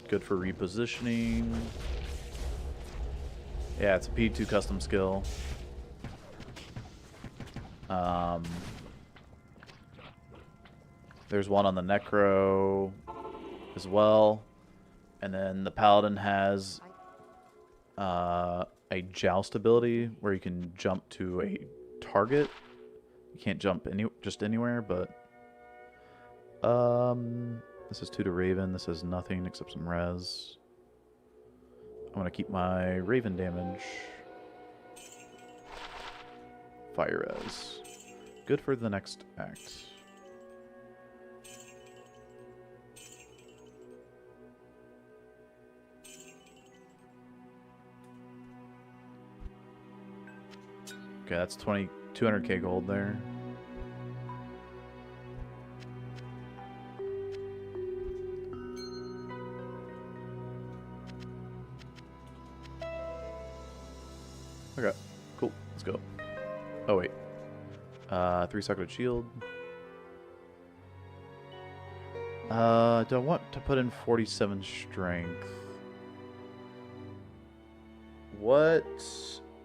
S1: Good for repositioning. Yeah, it's a PD2 custom skill. There's one on the Necro as well. And then the Paladin has a Joust ability where you can jump to a target. You can't jump just anywhere, but this is 2 to Raven. This is nothing except some res. I'm gonna keep my Raven damage. Fire res. Good for the next act. Okay, that's 200k gold there. Okay, cool. Let's go. Oh, wait. 3 circuit shield. Do I want to put in 47 strength? What?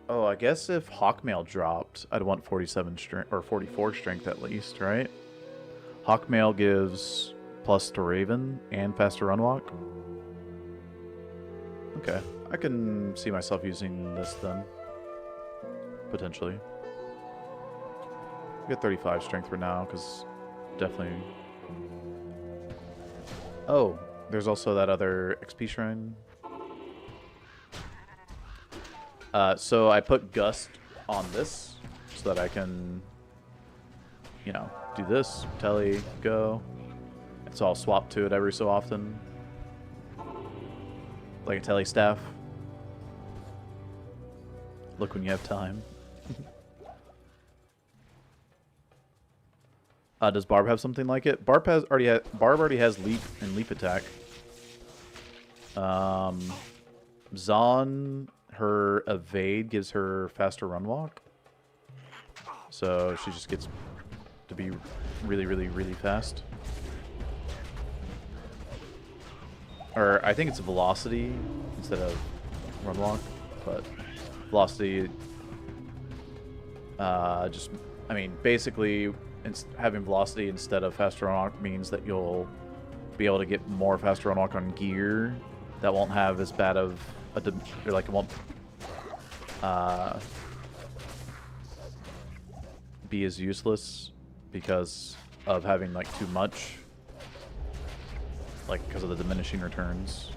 S1: Oh, I guess if Hawkmail dropped, I'd want 47 strength, or 44 strength at least, right? Hawkmail gives plus to Raven and faster run walk. Okay, I can see myself using this then. Potentially. We got 35 strength for now, because definitely... Oh, there's also that other XP shrine. So I put Gust on this, so that I can, you know, do this, telly, go. So I'll swap to it every so often. Like a telly staff. Look when you have time. Does Barb have something like it? Barb already has leap and leap attack. Zon, her evade gives her faster run walk. So she just gets to be really, really, really fast. or I think it's velocity instead of run lock, but velocity. Just, I mean, basically, having velocity instead of faster run lock means that you'll be able to get more faster run lock on gear that won't have as bad of a, or like it won't be as useless because of having like too much, like because of the diminishing returns.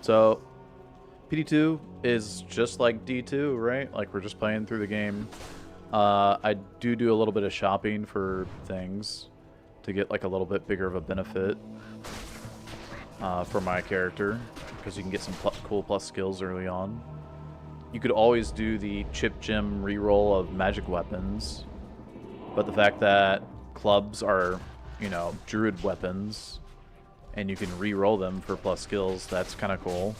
S1: So PD2 is just like D2, right? Like we're just playing through the game. I do a little bit of shopping for things to get like a little bit bigger of a benefit for my character, because you can get some cool plus skills early on. You could always do the chip gem reroll of magic weapons, but the fact that clubs are, you know, druid weapons, and you can reroll them for plus skills, that's kind of cool.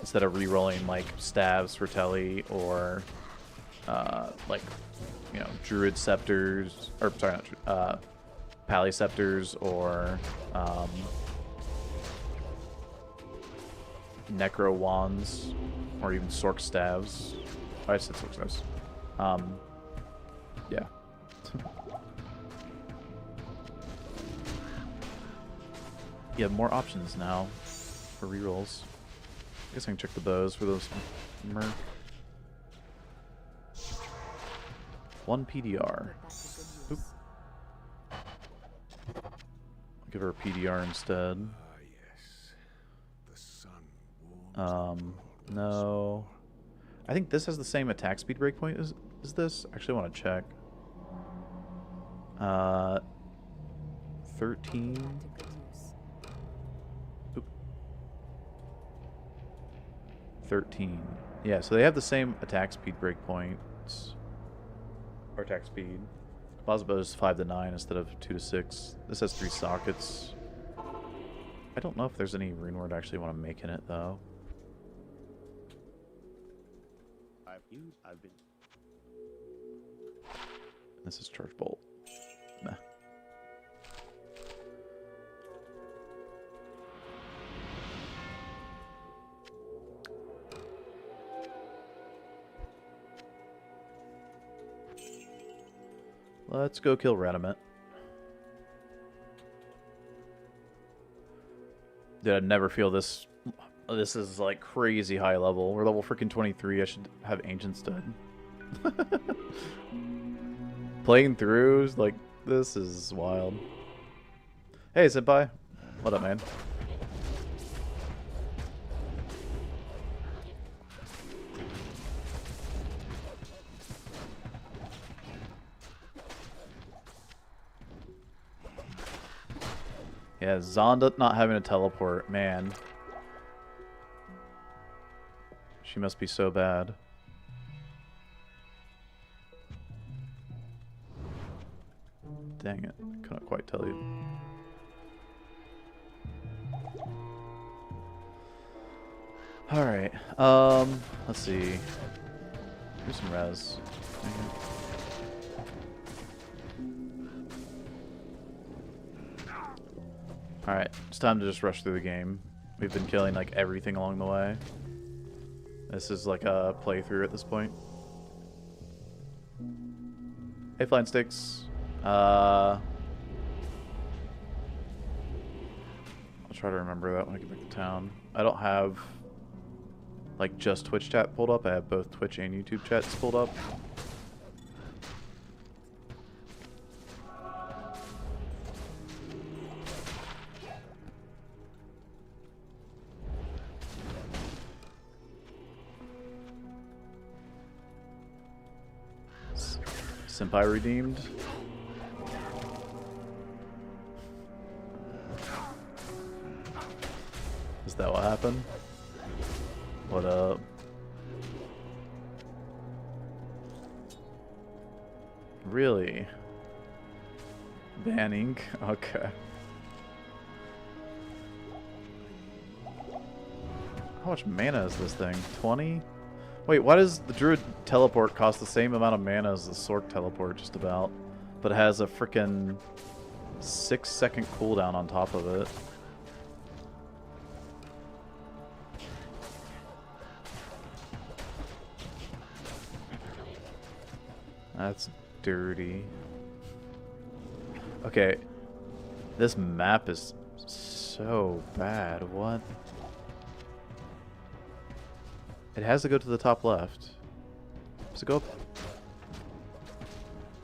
S1: Instead of rerolling like staves for telly or like, you know, druid scepters, or sorry, not pally scepters or necro wands, or even sork staves. I said sork staves. Yeah. You have more options now for rerolls. I guess I can check the bows for those merc. 1 PDR. Oop. I'll give her a PDR instead.
S2: Yes. The sun warms
S1: No. I think this has the same attack speed breakpoint as this. Actually, I want to check. 13. Oop. 13. Yeah, so they have the same attack speed breakpoints. Or attack speed. Plasma is 5 to 9 instead of 2 to 6. This has 3 sockets. I don't know if there's any rune word I actually want to make in it, though.
S4: I've been.
S1: This is charge bolt. Nah. Let's go kill Radamant. Dude, I'd never feel this. This is like crazy high level. We're level freaking 23. I should have Ancient Stud. Playing through, like, this is wild. Hey, Senpai. What up, man? Yeah, Zonda not having a teleport, man. She must be so bad. Dang it, couldn't quite tell you. Alright, let's see. Do some res. Alright, it's time to just rush through the game. We've been killing like everything along the way. This is like a playthrough at this point. Hey, Flying Sticks. I'll try to remember that when I get back to town. I don't have like just Twitch chat pulled up. I have both Twitch and YouTube chats pulled up. Senpai redeemed. Is that what happened? What up? Really? Banning? Okay. How much mana is this thing? 20? Wait, why does the druid teleport cost the same amount of mana as the Sork teleport, just about? But it has a freaking 6-second cooldown on top of it. That's dirty. Okay. This map is so bad. What? It has to go to the top left. Does it go up?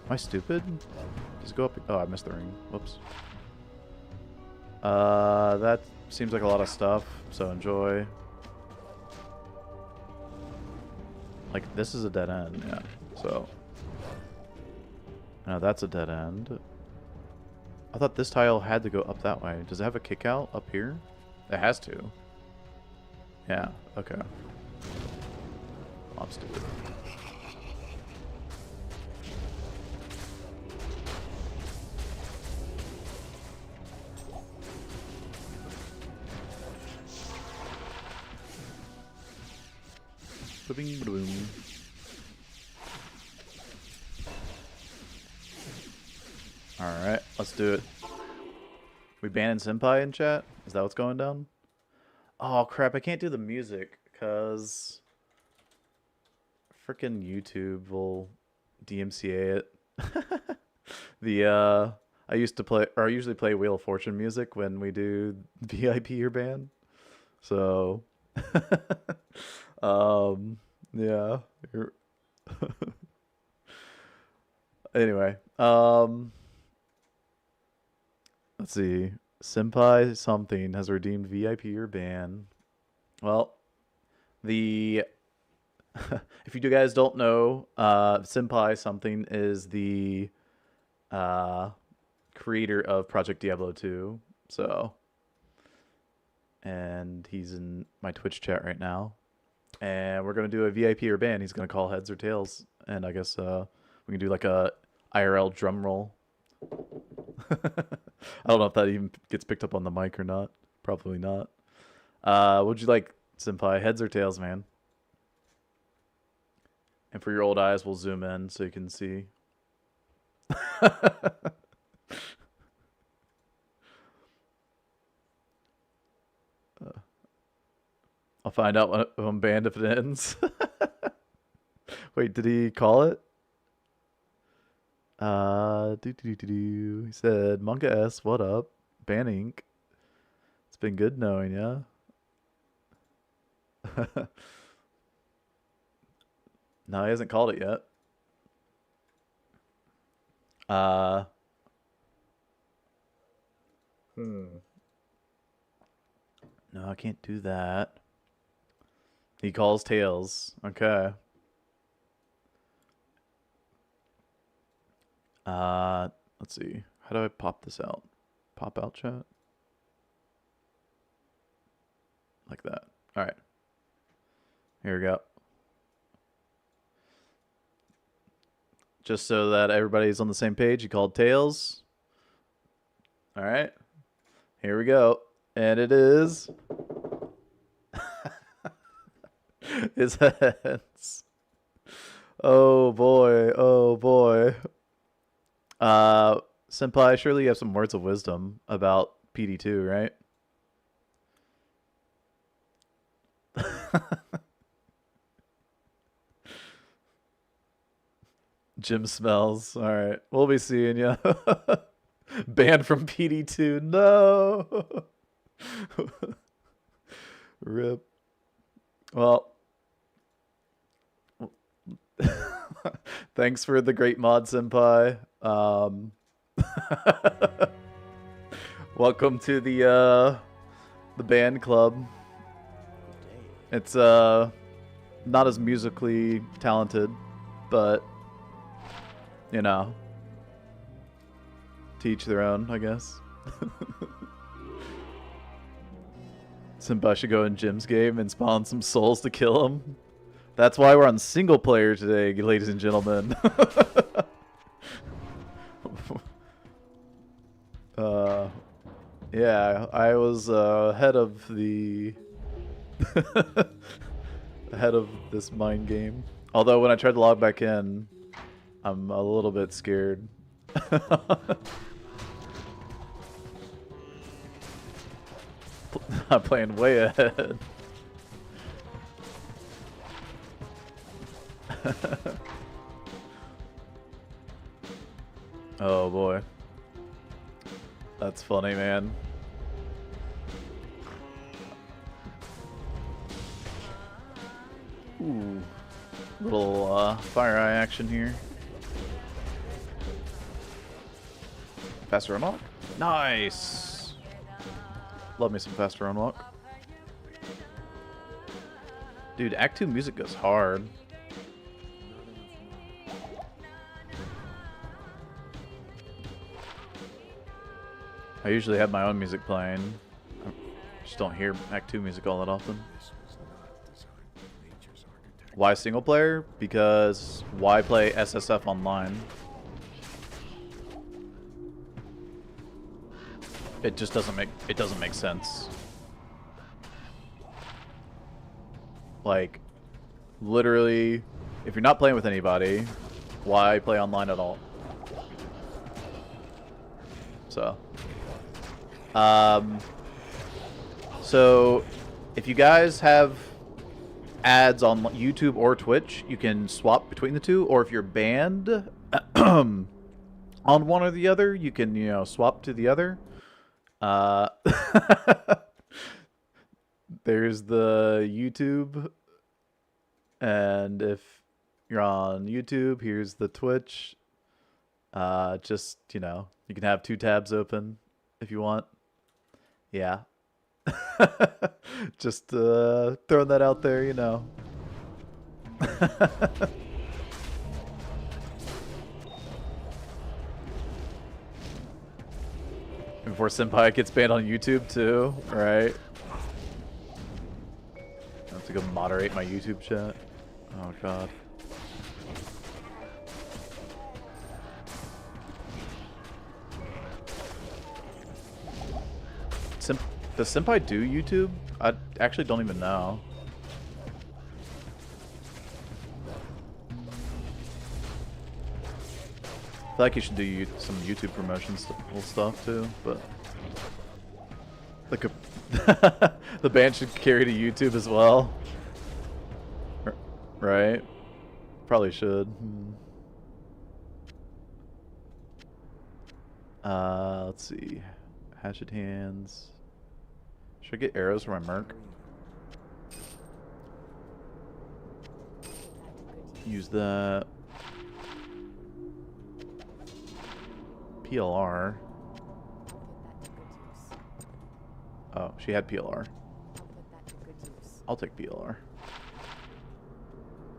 S1: Am I stupid? Does it go up? Oh, I missed the ring. Whoops. That seems like a lot of stuff, so enjoy. Like, this is a dead end, yeah. So. No, that's a dead end. I thought this tile had to go up that way. Does it have a kick out up here? It has to. Yeah, okay. I'm stupid. Boom, boom. Alright, let's do it. We banning Senpai in chat? Is that what's going down? Oh crap, I can't do the music because freaking YouTube will DMCA it. I used to play, or I usually play Wheel of Fortune music when we do VIP or ban. So yeah. Anyway, let's see. Senpai something has redeemed VIP or ban. Well, the if you guys don't know, Senpai something is the creator of Project Diablo 2. So, and he's in my Twitch chat right now. And we're gonna do a VIP or ban. He's gonna call heads or tails, and I guess we can do like a IRL drum roll. I don't know if that even gets picked up on the mic or not. Probably not. Would you like, Senpai, heads or tails, man? And for your old eyes, we'll zoom in so you can see. I'll find out when I'm banned if it ends. Wait, did he call it? He said, Monka S, what up? Ban Inc. It's been good knowing ya. No, he hasn't called it yet. No, I can't do that. He calls tails. Okay. Let's see. How do I pop this out? Pop out chat? Like that. All right. Here we go. Just so that everybody's on the same page, he called tails. All right. Here we go. And it is his heads. Oh boy. Oh boy. Senpai, surely you have some words of wisdom about PD2, right? Jim smells. All right. We'll be seeing ya. Banned from PD2. No. Rip. Well. Thanks for the great mod, Senpai. Welcome to the band club. It's not as musically talented, but you know, to each their own, I guess. Senpai should go in Jim's game and spawn some souls to kill him. That's why we're on single player today, ladies and gentlemen. Yeah, I was head of the ahead of this mind game. Although when I tried to log back in, I'm a little bit scared. I'm playing way ahead. Oh boy. That's funny, man. Ooh. Little fire eye action here. Faster unlock? Nice! Love me some faster unlock. Dude, Act 2 music goes hard. I usually have my own music playing. I just don't hear Act 2 music all that often.
S2: This was not designed for nature's architect.
S1: Why single player? Because why play SSF online? It just doesn't make sense. Like, literally, if you're not playing with anybody, why play online at all? So, so if you guys have ads on YouTube or Twitch, you can swap between the two, or if you're banned on one or the other, you can, you know, swap to the other. There's the YouTube, and if you're on YouTube, here's the Twitch. Just, you know, you can have two tabs open if you want. Yeah. Just throwing that out there, you know. Before Senpai gets banned on YouTube too, right? I have to go moderate my YouTube chat. Oh god. Does Senpai do YouTube? I actually don't even know. I feel like you should do some YouTube promotion stuff too, but like the band should carry to YouTube as well, right? Probably should. Let's see, hatchet hands. Should I get arrows for my merc? Use that. PLR. Oh, she had PLR. I'll take PLR.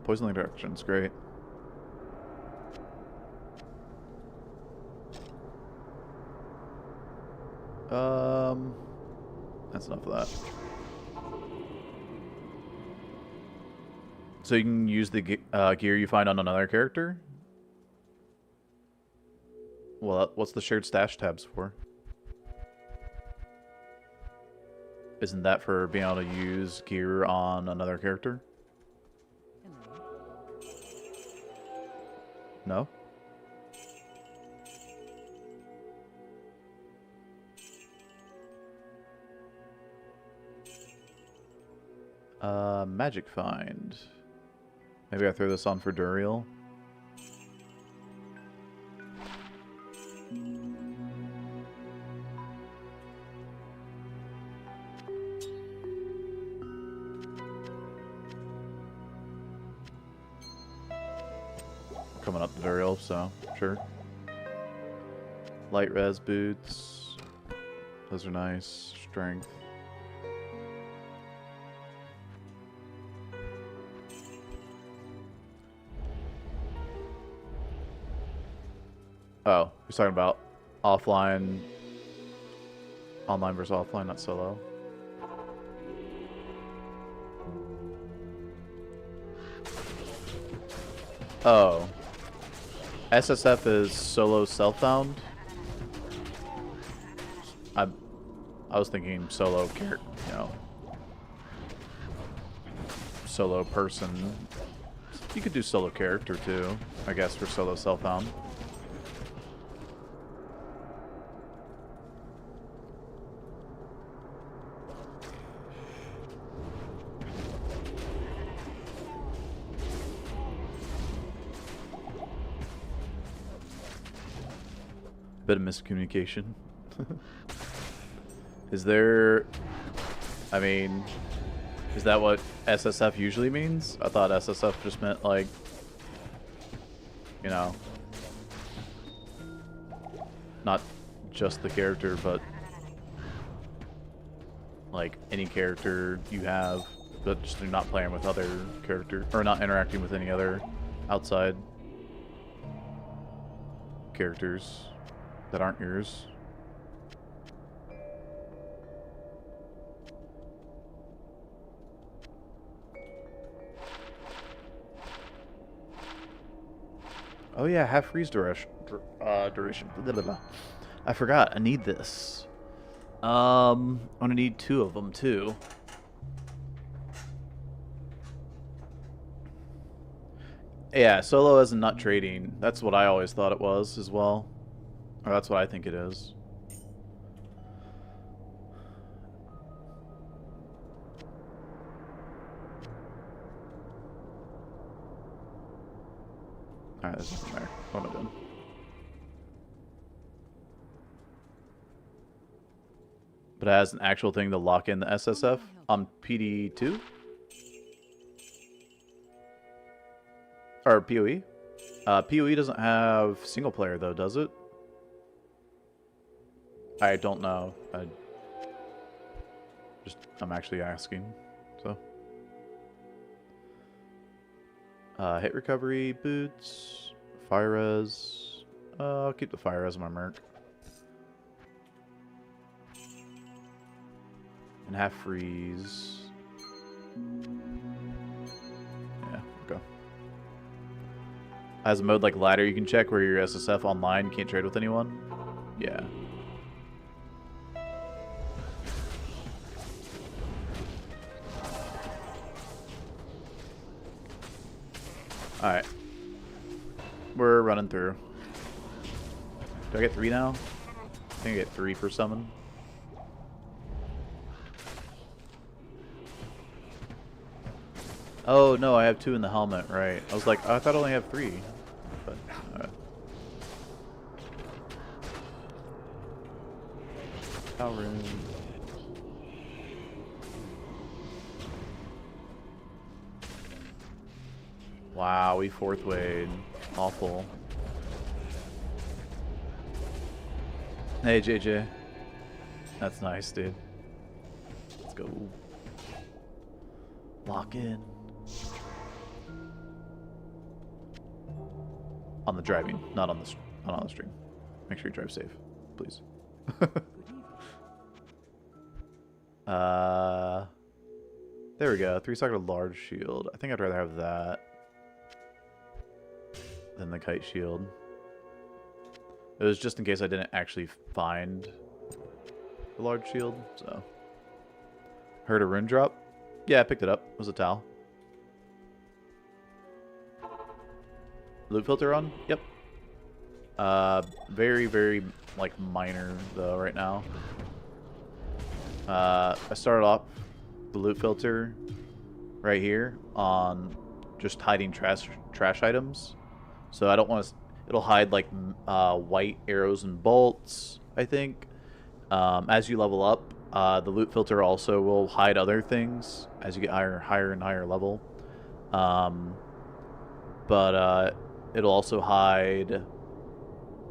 S1: Poisoning direction's great. That's enough of that. So you can use the gear you find on another character? Well, what's the shared stash tabs for? Isn't that for being able to use gear on another character? No? Magic find. Maybe I throw this on for Duriel. Coming up to Duriel, so sure. Light res boots. Those are nice. Strength. Oh, he's talking about offline, online versus offline, not solo. Oh, SSF is solo self-found. I was thinking solo character, you know, solo person. You could do solo character too, I guess, for solo self-found. Bit of miscommunication. Is there... I mean... Is that what SSF usually means? I thought SSF just meant, like... You know... Not just the character, but... Like, any character you have, but just you're not playing with other characters, or not interacting with any other outside characters that aren't yours. Oh yeah, half freeze duration. Blah, blah, blah. I forgot. I need this. I'm gonna need 2 of them too. Yeah, solo as in not trading. That's what I always thought it was as well. Or that's what I think it is. Alright, there's nothing there. What am I doing? But it has an actual thing to lock in the SSF on PD2? Or PoE? PoE doesn't have single player though, does it? I don't know. I'm actually asking. So. Hit recovery, boots, fire res. I'll keep the fire res on my merc. And half freeze. Yeah, okay. Has a mode like ladder you can check where your SSF online can't trade with anyone. Yeah. Alright. We're running through. Do I get 3 now? I think I get 3 per summon. Oh no, I have 2 in the helmet, right. I was like, oh, I thought I only have 3. But, alright. Power room. Wow, we 4th wayed. Awful. Hey, JJ. That's nice, dude. Let's go. Lock in. On the driving, not on the stream. Make sure you drive safe, please. There we go. 3-socket large shield. I think I'd rather have that than the kite shield. It was just in case I didn't actually find the large shield, so. Heard a rune drop? Yeah, I picked it up. It was a towel. Loot filter on? Yep. Very, very, like, minor, though, right now. I started off the loot filter right here on just hiding trash items. So I don't want to... It'll hide, like, white arrows and bolts, I think. As you level up, the loot filter also will hide other things as you get higher and higher level. It'll also hide,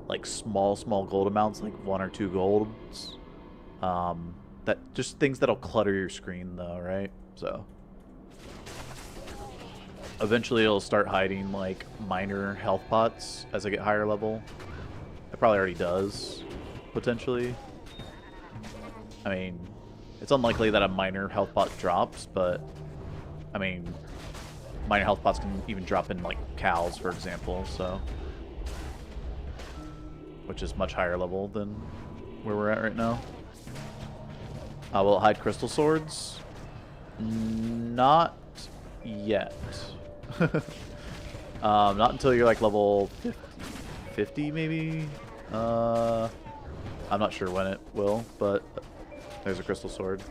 S1: like, small gold amounts, like 1 or 2 golds. That just things that'll clutter your screen, though, right? So... Eventually it'll start hiding, like, minor health pots as I get higher level. It probably already does, potentially. I mean, it's unlikely that a minor health pot drops, but, I mean, minor health pots can even drop in, like, cows, for example, so. Which is much higher level than where we're at right now. Will it hide crystal swords? Not yet. Not until you're like level 50 maybe. I'm not sure when it will, but there's a crystal sword.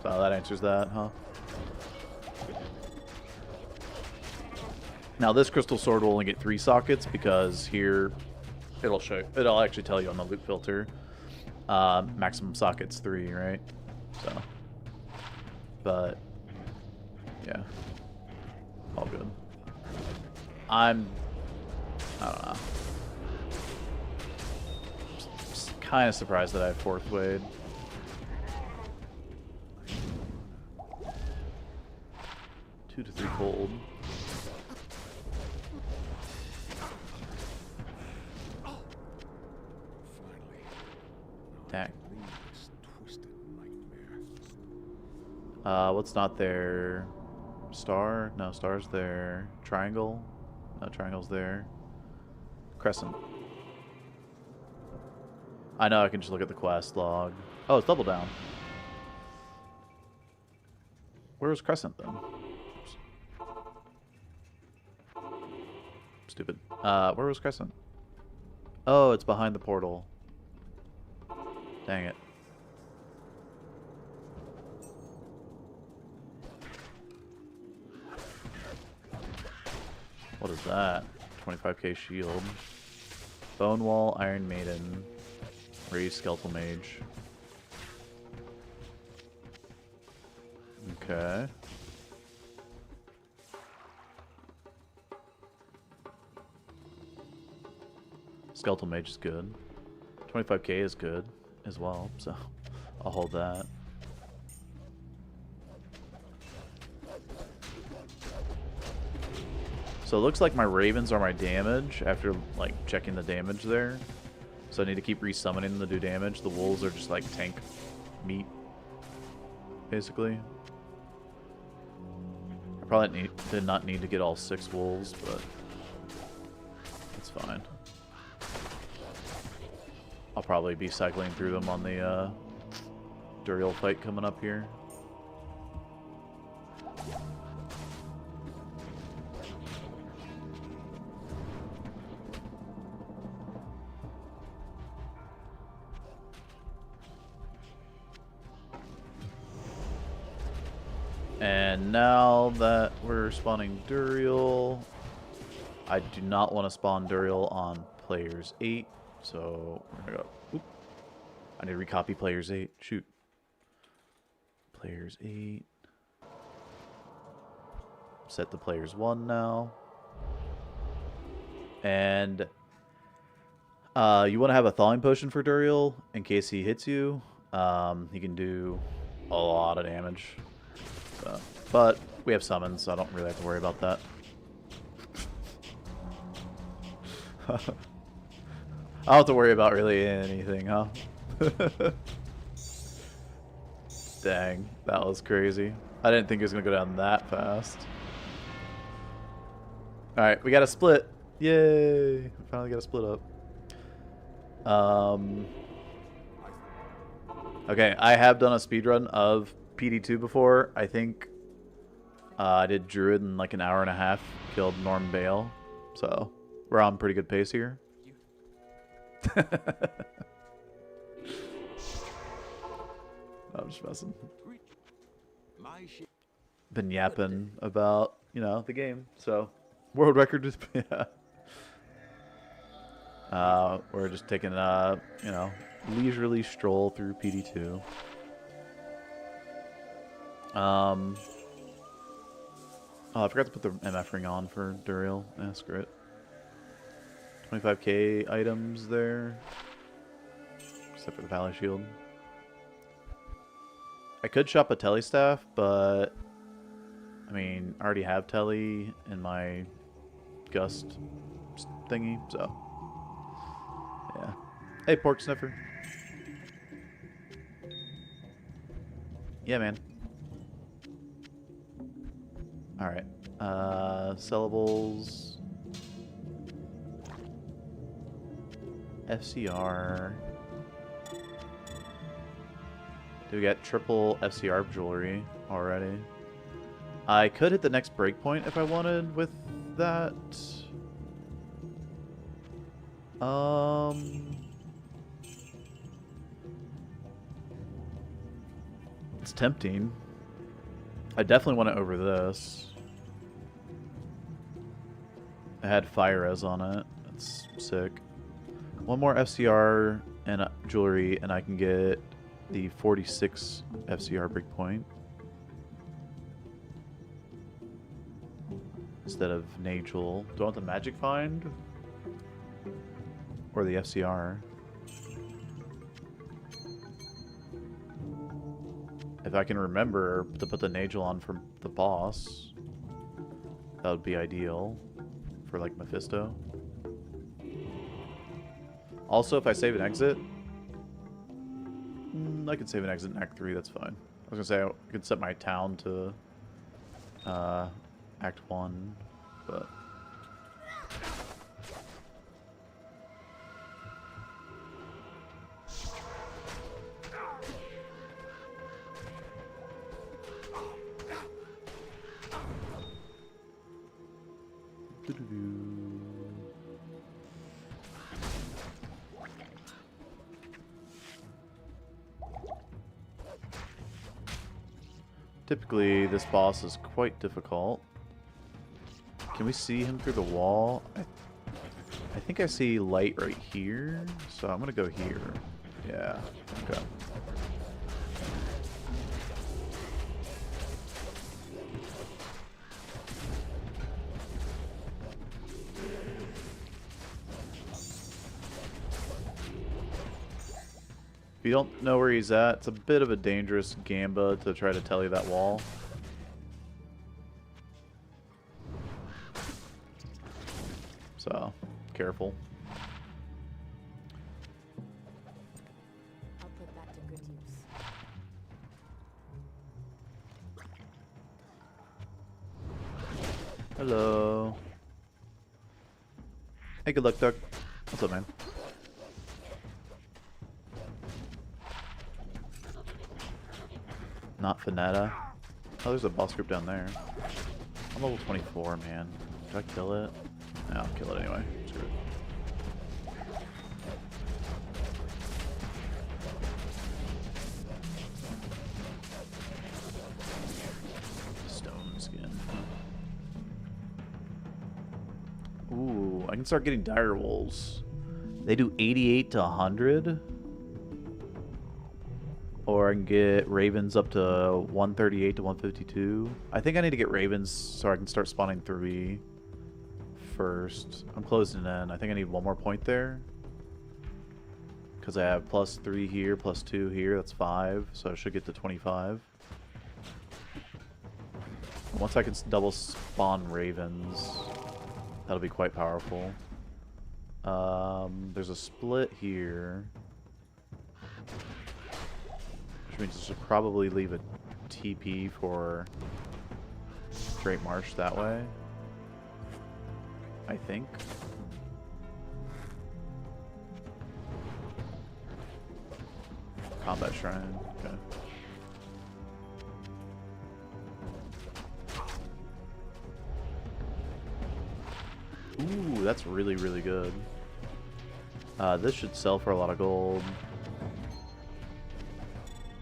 S1: So that answers that, huh? Now this crystal sword will only get 3 sockets because here it'll actually tell you on the loot filter. Maximum sockets 3, right? So, but yeah, all good. I don't know. Just kind of surprised that I have 4th Wade. Two to 3 cold.
S2: Finally.
S1: Dang.
S2: Leave this twisted nightmare.
S1: What's not there? Star? No, star's there. Triangle? No, triangle's there. Crescent. I know I can just look at the quest log. Oh, it's double down. Where was Crescent then? Oops. Stupid. Where was Crescent? Oh, it's behind the portal. Dang it. What is that? 25k shield. Bone Wall, Iron Maiden. Raise Skeletal Mage. Okay. Skeletal Mage is good. 25k is good as well, so I'll hold that. So it looks like my ravens are my damage after like checking the damage there. So I need to keep resummoning them to do damage. The wolves are just like tank meat, basically. I probably did not need to get all 6 wolves, but it's fine. I'll probably be cycling through them on the Duriel fight coming up here. And now that we're spawning Duriel, I do not want to spawn Duriel on players 8, so we're gonna go. Oop. I need to recopy players 8. Shoot. Players 8. Set the players 1 now. And you want to have a thawing potion for Duriel in case he hits you. He can do a lot of damage. So, but we have summons, so I don't really have to worry about that. I don't have to worry about really anything, huh? Dang, that was crazy. I didn't think it was going to go down that fast. Alright, we got a split. Yay! We finally got a split up. Okay, I have done a speedrun of PD2 before. I think I did Druid in like an hour and a half. Killed Norm Bale. So, we're on pretty good pace here. I'm just messing. Been yapping about, you know, the game. So, world record is, yeah. We're just taking a, you know, leisurely stroll through PD2. Oh, I forgot to put the MF ring on for Duriel. Ah, screw it. 25k items there. Except for the Valley Shield. I could shop a Telly staff, but I mean, I already have Telly in my Gust thingy, so yeah. Hey, Pork Sniffer. Yeah, man. Alright. Sellables. FCR. Do we get triple FCR jewelry already? I could hit the next breakpoint if I wanted with that. It's tempting. I definitely want it over this. I had fire res on it. That's sick. One more FCR and jewelry, and I can get the 46 FCR breakpoint instead of Nagel. Do I want the magic find or the FCR? If I can remember to put the Nagel on for the boss, that would be ideal for like Mephisto. Also, if I save an exit, I can save an exit in Act 3, that's fine. I was gonna say I could set my town to Act 1, but... Typically, this boss is quite difficult. Can we see him through the wall? I think I see light right here, so I'm gonna go here. Yeah, okay. If you don't know where he's at, it's a bit of a dangerous gamba to try to tell you that wall. So, careful.
S3: I'll put that to good use.
S1: Hello. Hey, good luck, Doug. What's up, man? Not Finetta. Oh, there's a boss group down there. I'm level 24, man. Do I kill it? No, I'll kill it anyway. Screw it. Stone skin. Ooh, I can start getting dire wolves. They do 88 to 100. Or I can get ravens up to 138 to 152. I think I need to get ravens so I can start spawning 3 first. I'm closing in. I think I need one more point there. Because I have +3 here, +2 here. That's 5. So I should get to 25. Once I can double spawn ravens, that'll be quite powerful. There's a split here. Which means I should probably leave a TP for Great Marsh that way. I think. Combat Shrine. Okay. Ooh, that's really, really good. This should sell for a lot of gold.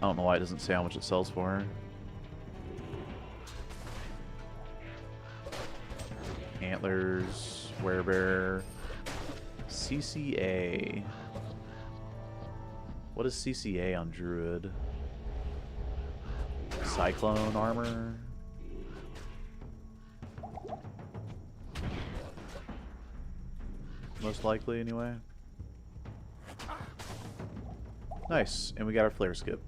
S1: I don't know why it doesn't say how much it sells for. Antlers, werebear, CCA. What is CCA on Druid? Cyclone armor? Most likely, anyway. Nice, and we got our flare skip.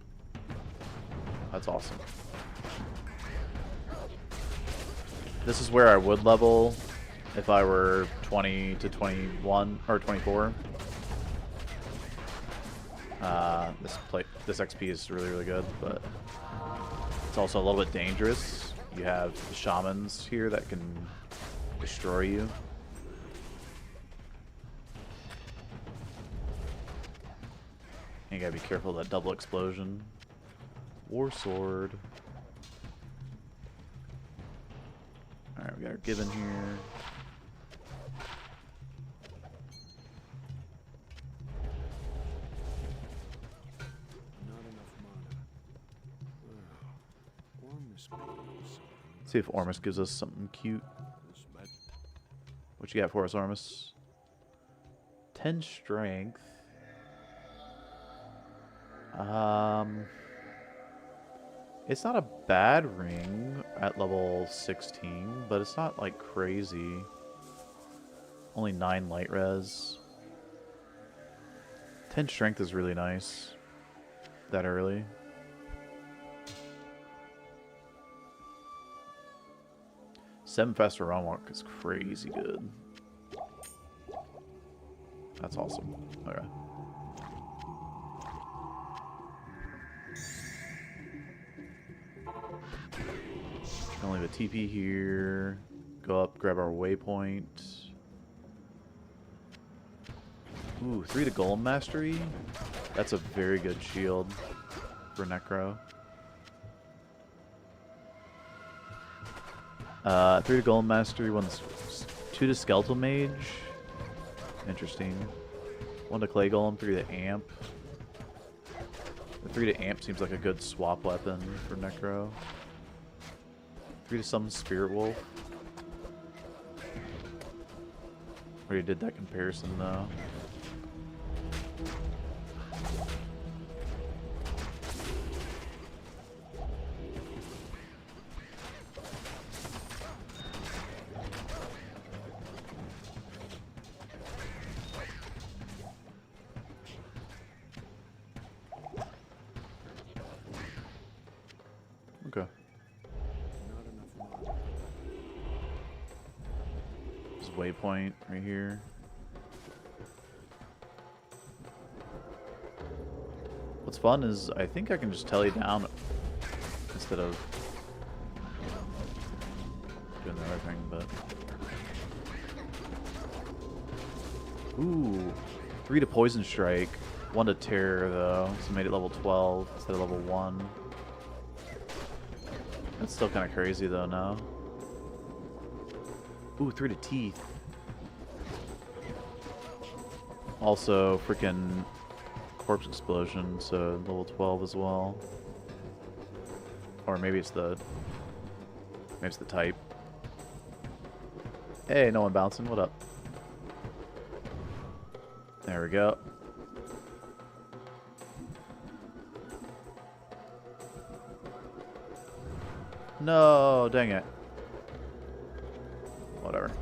S1: That's awesome. This is where I would level if I were 20 to 21 or 24. This XP is really, really good, but it's also a little bit dangerous. You have the shamans here that can destroy you. You gotta be careful of that double explosion. War sword. We got our Gibbon here.
S2: Not enough mana. Well, Ormus may know something.
S1: See if Ormus gives us something cute.
S2: This magic.
S1: What you got for us, Ormus? 10 strength. It's not a bad ring at level 16, but it's not like crazy. Only 9 light res. 10 strength is really nice. That early. Seven faster run walk is crazy good. That's awesome. Okay. Gonna leave a TP here. Go up, grab our waypoint. Ooh, 3 to Golem Mastery. That's a very good shield for Necro. 3 to Golem Mastery, 2 to Skeletal Mage. Interesting. 1 to Clay Golem, 3 to Amp. The 3 to Amp seems like a good swap weapon for Necro. 3 to Summon Spirit Wolf. Already did that comparison though. Okay.
S2: Not enough mana.
S1: This waypoint right here. What's fun is I think I can just tell you down instead of doing the other thing, but ooh, 3 to Poison Strike, 1 to Terror though, so made it level 12 instead of level 1. That's still kind of crazy though now. Ooh, 3 to Teeth. Also, freaking Corpse Explosion, so level 12 as well. Or maybe it's the type. Hey, no one bouncing. What up? There we go. No, dang it. Whatever.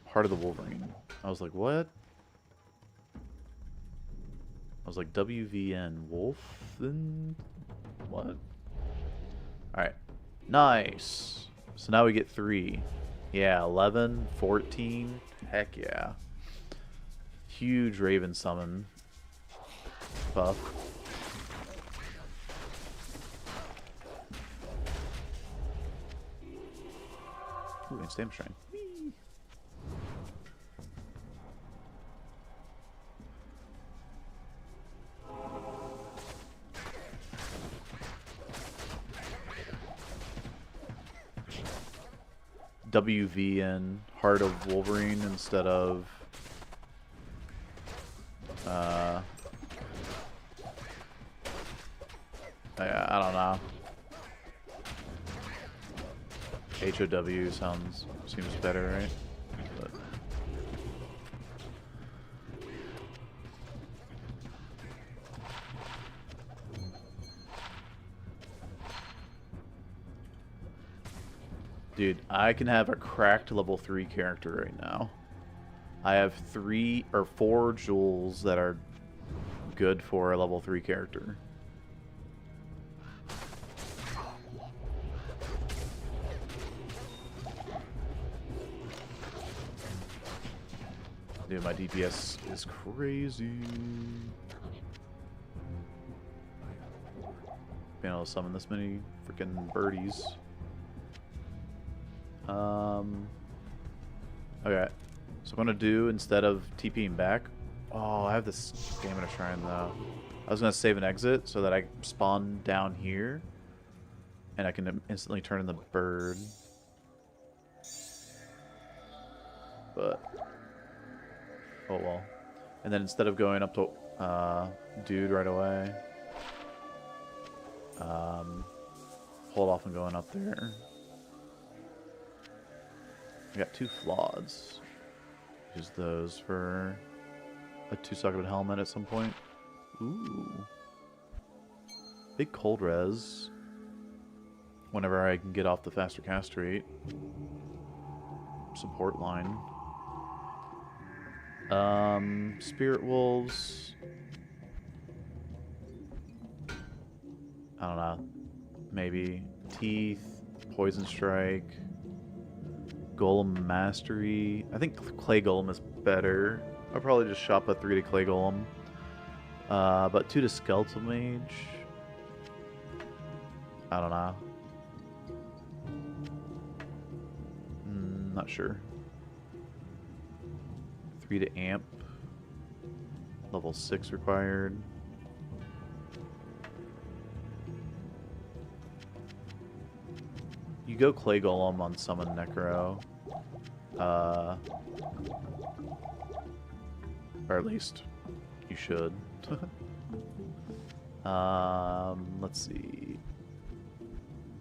S1: Heart of the Wolverine. I was like, what? I was like, WVN Wolf? Then what? Alright. Nice. So now we get 3. Yeah, 11, 14. Heck yeah. Huge Raven summon buff. Ooh, and Stamp Shrine. WVN Heart of Wolverine instead of I don't know. HOW seems better, right? But dude, I can have a cracked level 3 character right now. I have 3 or 4 jewels that are good for a level 3 character. Dude, my DPS is crazy. being able to summon this many freaking birdies. Okay. So I'm gonna do, instead of TPing back. Oh, I have this Stamina Shrine though. I was gonna save and exit so that I spawn down here, and I can instantly turn in the bird. But oh well. And then instead of going up to dude right away, hold off on going up there. I got 2 floods. Use those for a 2-socketed helmet at some point. Ooh. Big cold res. Whenever I can get off the faster cast rate. Support line. Spirit Wolves. I don't know. Maybe Teeth, Poison Strike, Golem Mastery. I think Clay Golem is better. I'll probably just shop a 3 to Clay Golem. But 2 to Skeletal Mage. I don't know. Not sure. 3 to Amp. Level 6 required. You go Clay Golem on Summon Necro. Or at least you should. Let's see.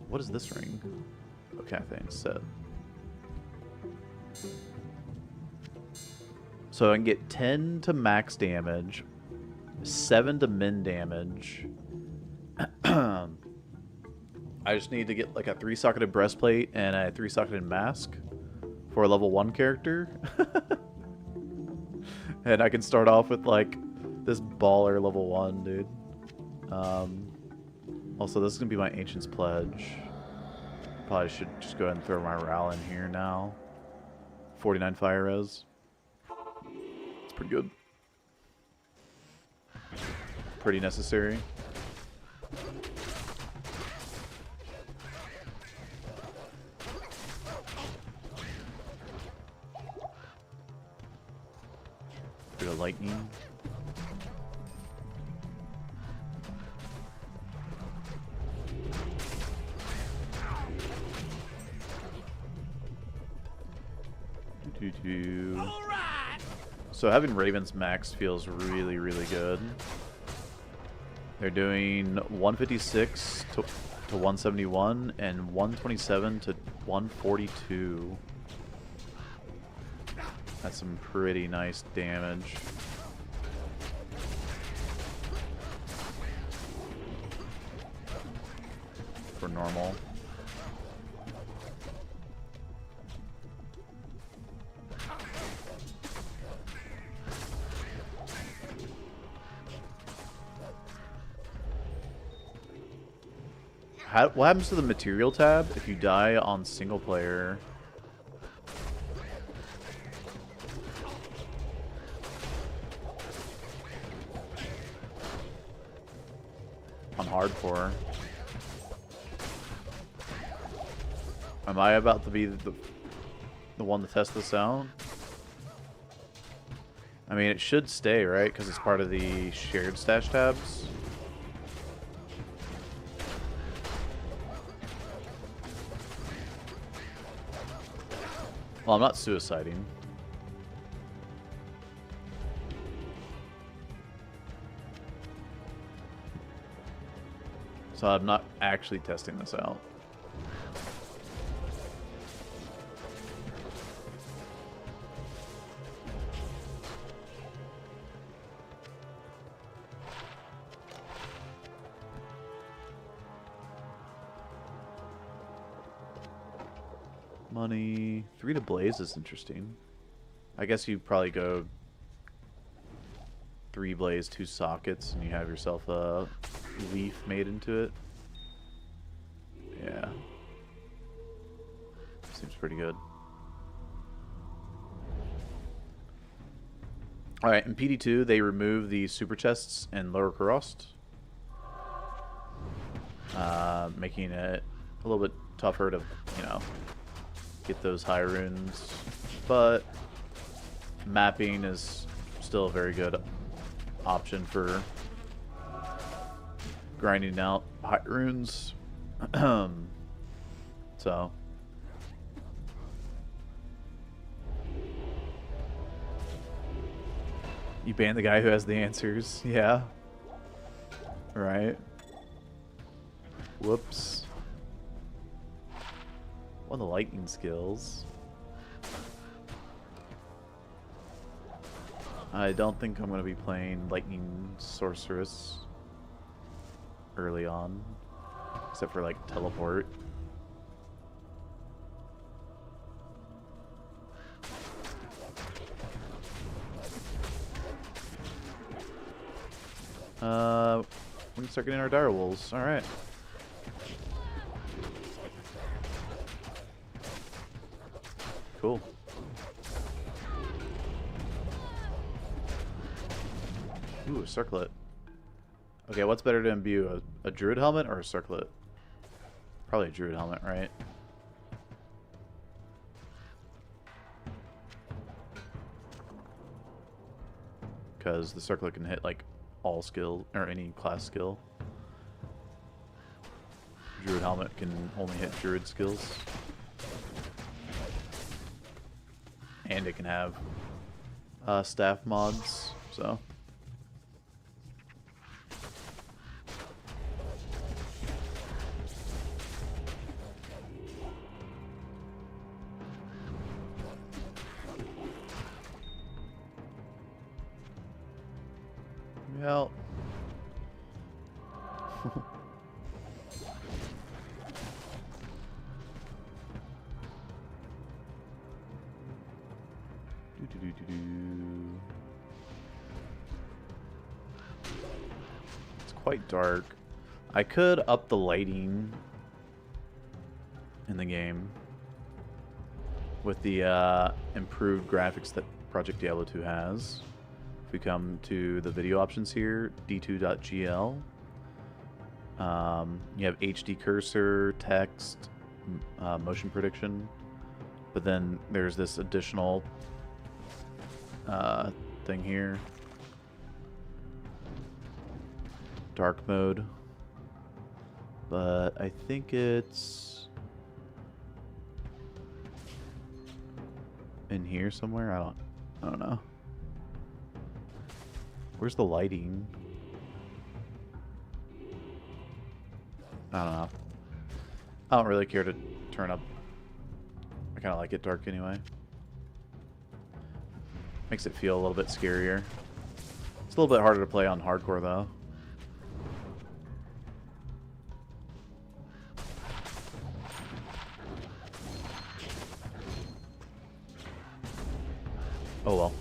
S1: What is this ring? Okay, thanks. Set. So I can get 10 to max damage, 7 to min damage. I just need to get like a 3-socketed breastplate and a 3-socketed mask for a level 1 character. And I can start off with like this baller level 1, dude. Also, this is going to be my Ancient's Pledge. Probably should just go ahead and throw my Ral in here now. 49 fire res. It's pretty good. Pretty necessary. Bit of lightning. So having Ravens max feels really, really good. They're doing 156 to 171 and 127 to 142. That's some pretty nice damage. For normal. What happens to the material tab if you die on single player? On hardcore. Am I about to be the one to test this out? I mean, it should stay, right? Because it's part of the shared stash tabs. Well, I'm not suiciding. So I'm not actually testing this out. Money. 3 to Blaze is interesting. I guess you probably go 3 Blaze, 2 sockets, and you have yourself a leaf made into it. Yeah. Seems pretty good. Alright, in PD2, they remove the super chests in Lower Karost. making it a little bit tougher to, you know, get those high runes. But mapping is still a very good option for grinding out high runes. So you ban the guy who has the answers. Yeah. Right. Whoops. One of the lightning skills. I don't think I'm going to be playing lightning sorceress early on, except for like teleport. We can start getting our dire wolves. All right. Cool. Ooh, a circlet. Okay, what's better to imbue, a druid helmet or a circlet? Probably a druid helmet, right? Because the circlet can hit like all skill or any class skill. Druid helmet can only hit druid skills. And it can have staff mods, so. Well. It's quite dark. I could up the lighting in the game with the improved graphics that Project Diablo 2 has. If we come to the video options here, d2.gl, you have HD cursor, text, motion prediction, but then there's this additional thing here, dark mode, but I think it's in here somewhere. I don't know. Where's the lighting? I don't know. I don't really care to turn up. I kind of like it dark anyway. Makes it feel a little bit scarier. It's a little bit harder to play on hardcore though. Oh well.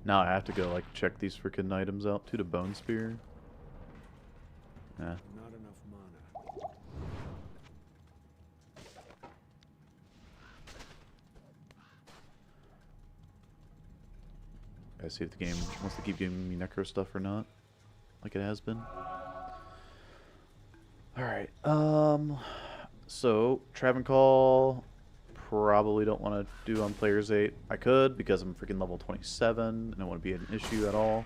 S1: Now I have to go like check these freaking items out too. The bone spear. Yeah.
S2: Not enough mana.
S1: Gotta see if the game wants to keep giving me necro stuff or not, like it has been. All right. So Travancore probably don't want to do on players 8. I could because I'm freaking level 27 and it wouldn't be an issue at all.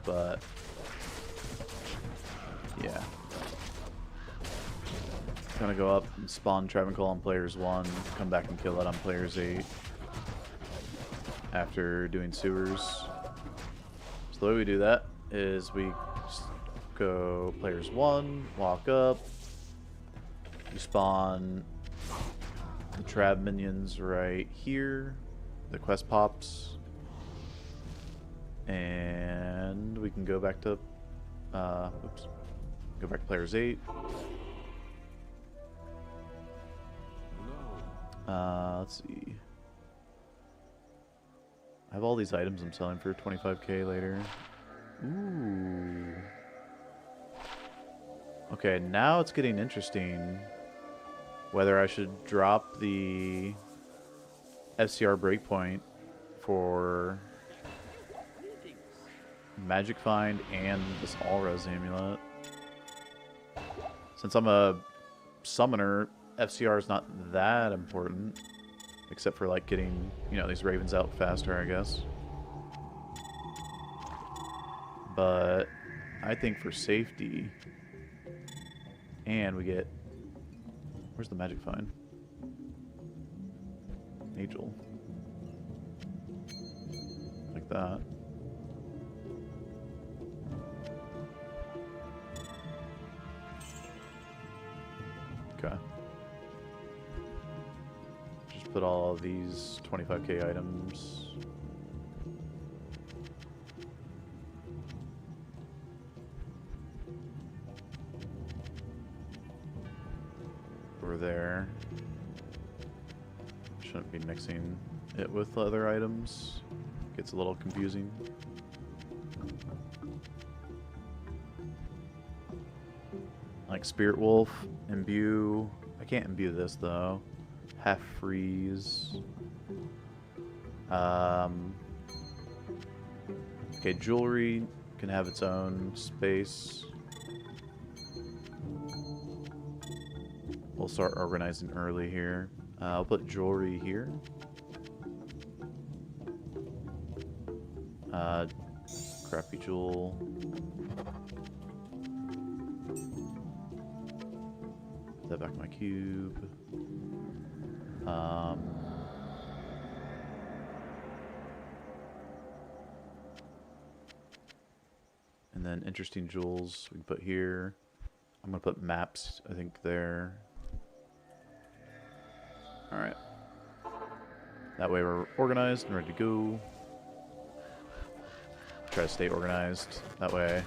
S1: But yeah. Gonna go up and spawn Travancore on players 1, come back and kill it on players 8 after doing sewers. So the way we do that is we just go players 1, walk up, you spawn the trab minions right here, the quest pops, and we can go back to oops, go back to players 8.
S2: Hello.
S1: Let's see. I have all these items I'm selling for 25k later. Ooh. Okay, now it's getting interesting. Whether I should drop the FCR breakpoint for Magic Find and this All-Res amulet. Since I'm a summoner, FCR is not that important. Except for like getting, you know, these ravens out faster, I guess. But I think for safety, and we get, where's the Magic Find? Angel. Like that. Okay. Just put all of these 25k items. Over there. Shouldn't be mixing it with other items. Gets a little confusing. Like Spirit Wolf, imbue. I can't imbue this though. Half freeze. Okay, jewelry can have its own space. We'll start organizing early here. I'll put jewelry here. Crappy jewel. Put that back in my cube. And then interesting jewels we can put here. I'm gonna put maps, I think, there. Alright. That way we're organized and ready to go. Try to stay organized. That way.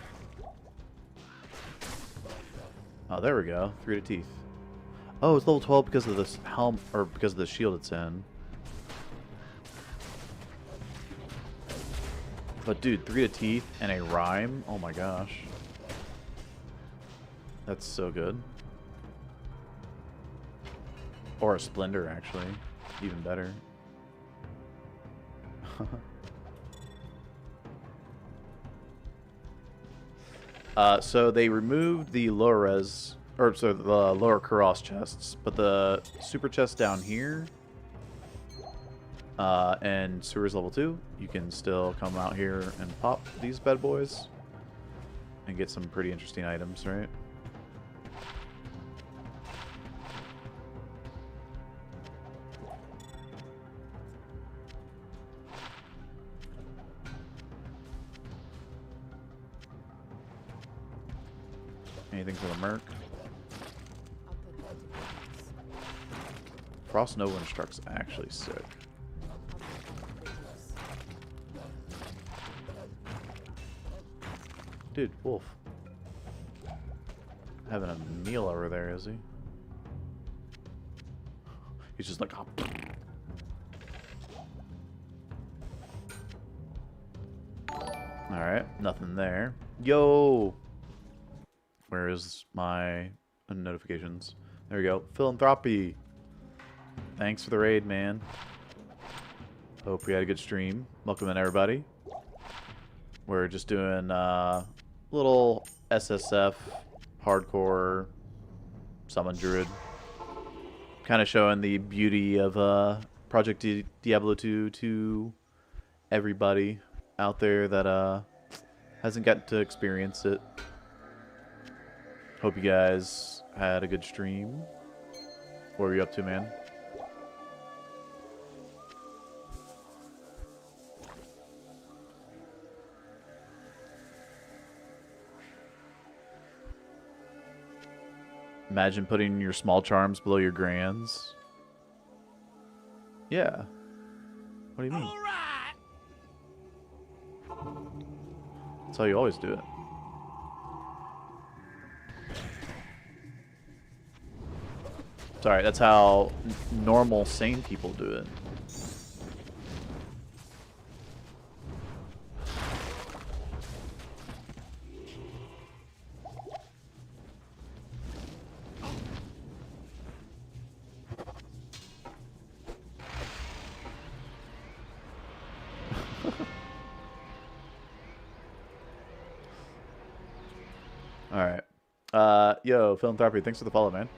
S1: Oh, there we go. 3 to teeth. Oh, it's level 12 because of this helm, or because of the shield it's in. But dude, 3 to teeth and a rhyme? Oh my gosh. That's so good. Or a splendor, actually. Even better. So they removed the lower res, or so the lower Kuros chests, but the super chest down here, and sewers level 2, you can still come out here and pop these bad boys and get some pretty interesting items, right? Anything for the Merc?
S3: I'll put that to good use.
S1: Frost Nova Instruct's actually sick.
S3: I'll put that to good use.
S1: Dude, Wolf. Having a meal over there, is he? He's just like, oh. Alright, nothing there. Yo! Where is my notifications? There we go. Philanthropy. Thanks for the raid, man. Hope we had a good stream. Welcome in, everybody. We're just doing little SSF, hardcore, summon druid. Kind of showing the beauty of Project Diablo 2 to everybody out there that hasn't gotten to experience it. Hope you guys had a good stream. What were you up to, man? Imagine putting your small charms below your grands. Yeah. What do you mean?
S4: All right.
S1: That's how you always do it. Sorry, that's how normal, sane people do it. Yo, Philanthropy, thanks for the follow, man.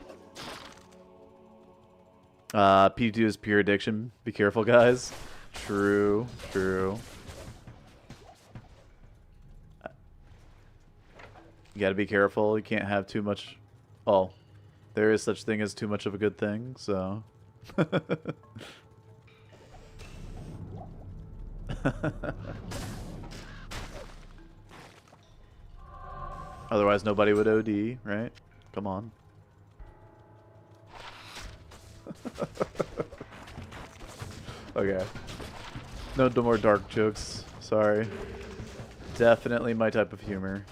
S1: PD2 is pure addiction. Be careful, guys. True, true. You gotta be careful. You can't have too much. Oh, there is such thing as too much of a good thing, so. Otherwise, nobody would OD, right? Come on. Okay. No more dark jokes. Sorry. Definitely my type of humor.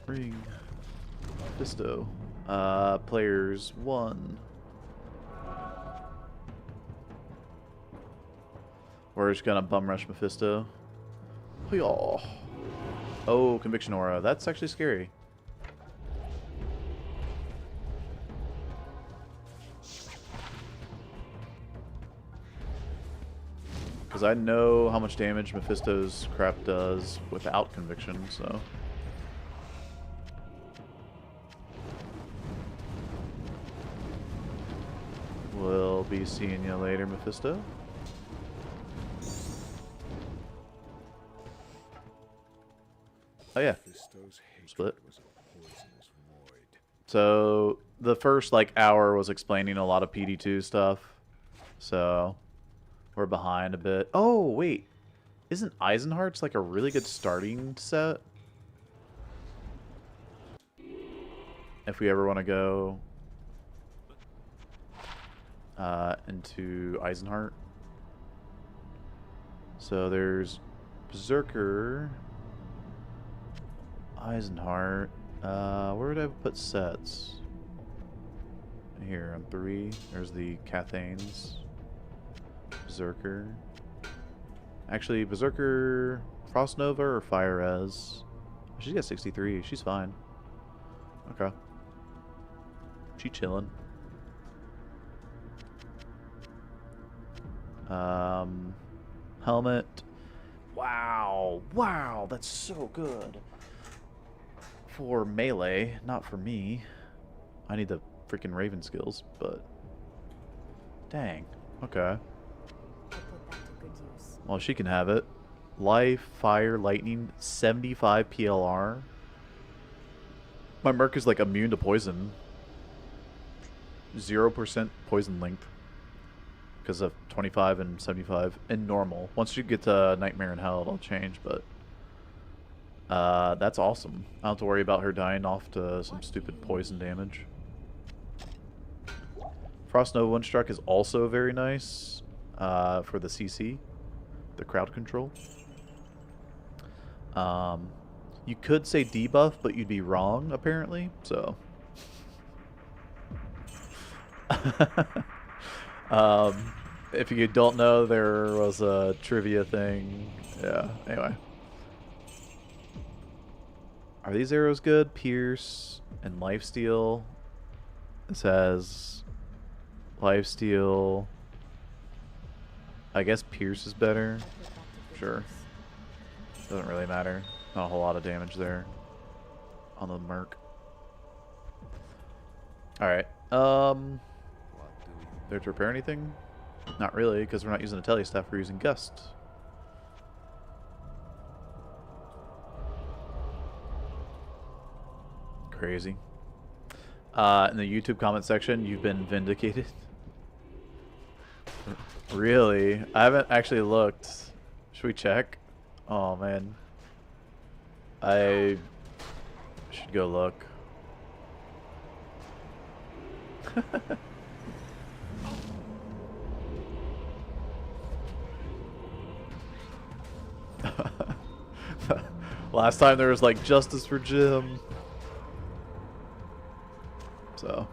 S1: Ring. Fisto. Players 1. We're just gonna bum rush Mephisto. Hoo-yah. Oh, Conviction Aura. That's actually scary. Because I know how much damage Mephisto's crap does without Conviction, so... We'll be seeing you later, Mephisto. Oh yeah,
S2: Mephisto's hatred
S1: split.
S2: was a poisonous void.
S1: So the first like hour was explaining a lot of PD2 stuff. So we're behind a bit. Oh wait, isn't Eisenhart's like a really good starting set? If we ever want to go into Eisenhart. So there's Berserker, Eisenhart. Where would I put sets? Here on 3. There's the Cathanes. Berserker. Actually, Berserker, Frost Nova or Fire Res? She's got 63. She's fine. Okay. She chillin'. Helmet. Wow. Wow, that's so good. For melee, not for me. I need the freaking Raven skills, but... Dang. Okay.
S3: I'll put that to good use.
S1: Well, she can have it. Life, Fire, Lightning, 75 PLR. My Merc is like immune to poison. 0% poison length. Because of 25 and 75 in normal. Once you get to Nightmare in Hell, it'll change, but... that's awesome. I don't have to worry about her dying off to some stupid poison damage. Frost Nova 1-Struck is also very nice for the CC, the crowd control. You could say debuff, but you'd be wrong, apparently, so... if you don't know, there was a trivia thing. Yeah, anyway. Are these arrows good? Pierce and Lifesteal. This has Lifesteal. I guess Pierce is better.
S3: I'll put that to good
S1: Sure.
S3: use.
S1: Doesn't really matter. Not a whole lot of damage there on the Merc. Alright.
S2: What do you
S1: There to repair anything? Not really, because we're not using a Telestaff, we're using Gust. Crazy. In the YouTube comment section, you've been vindicated. Really? I haven't actually looked. Should we check? Oh, man. I should go look. Last time there was like justice for Jim. So.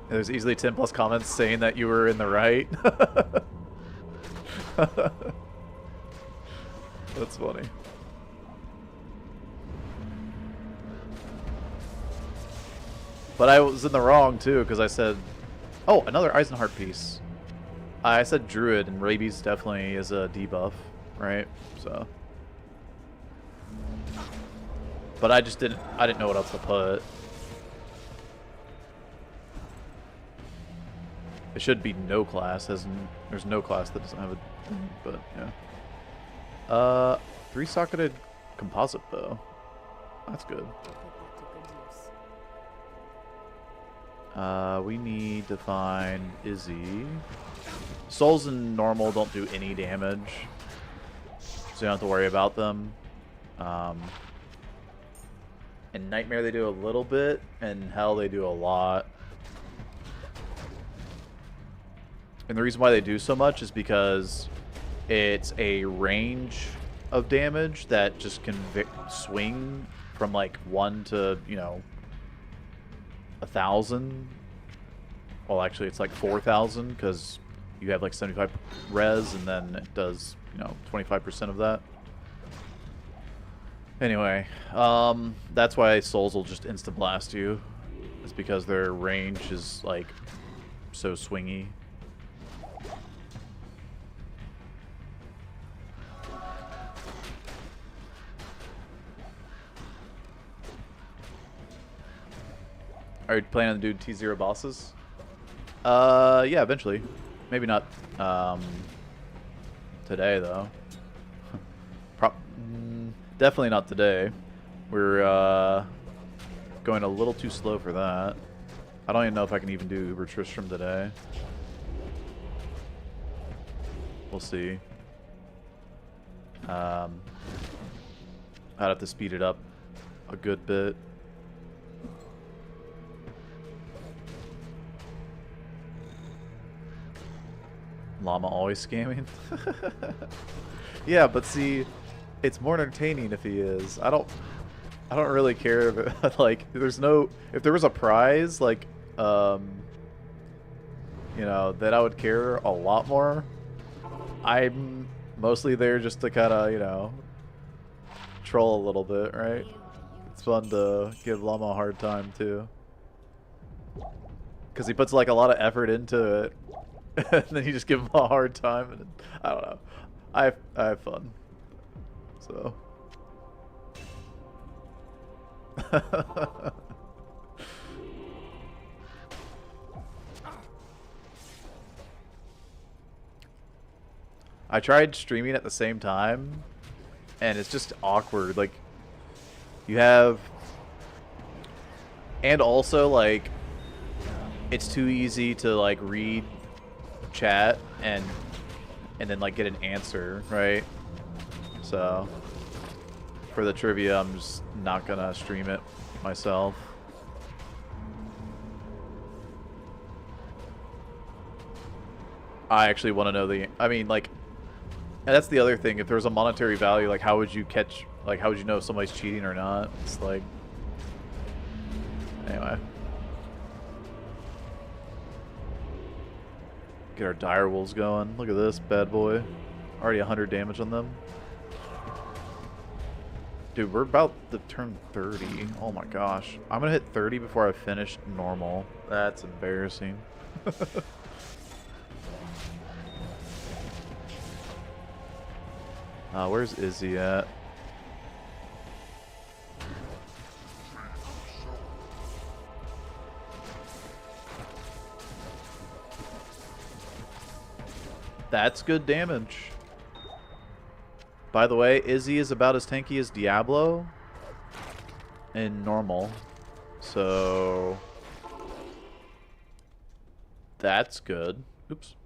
S1: There's easily 10 plus comments saying that you were in the right. That's funny. But I was in the wrong too, because I said, oh, another Eisenheart piece. I said druid, and rabies definitely is a debuff, right? So, but I didn't know what else to put. It should be no class, as in, there's no class that doesn't have a thing, but yeah. 3-socketed composite though. That's good.
S3: I'll put that to good use.
S1: We need to find Izzy. Souls in normal don't do any damage, so you don't have to worry about them. In Nightmare they do a little bit, and Hell they do a lot. And the reason why they do so much is because it's a range of damage that just can swing from like 1 to, you know, 1,000. Well, actually, it's like 4,000 because you have like 75 res, and then it does, you know, 25% of that. Anyway, that's why souls will just insta blast you. It's because their range is like so swingy. Are you planning to do T0 bosses? Yeah, eventually. Maybe not today though. Definitely not today. We're going a little too slow for that. I don't even know if I can even do Uber Tristram today. We'll see. I'd have to speed it up a good bit. Llama always scamming? Yeah, but see, it's more entertaining if he is. I don't really care if, like, there's no, if there was a prize, like, you know, then I would care a lot more. I'm mostly there just to kind of, you know, troll a little bit, right? It's fun to give Llama a hard time too, because he puts like a lot of effort into it. And then you just give him a hard time, and I don't know. I have fun. So. I tried streaming at the same time, and it's just awkward. Like, you have, and also like, it's too easy to like read chat and then like get an answer, right? So for the trivia, I'm just not gonna stream it myself. I actually want to know the, I mean, like, and that's the other thing. If there's a monetary value, like, how would you catch, like, how would you know if somebody's cheating or not? It's like, anyway. Get our dire wolves going. Look at this bad boy. Already 100 damage on them. Dude, we're about to turn 30. Oh my gosh. I'm gonna hit 30 before I finish normal. That's embarrassing. Where's Izzy at? That's good damage. By the way, Izzy is about as tanky as Diablo in normal. So that's good. Oops.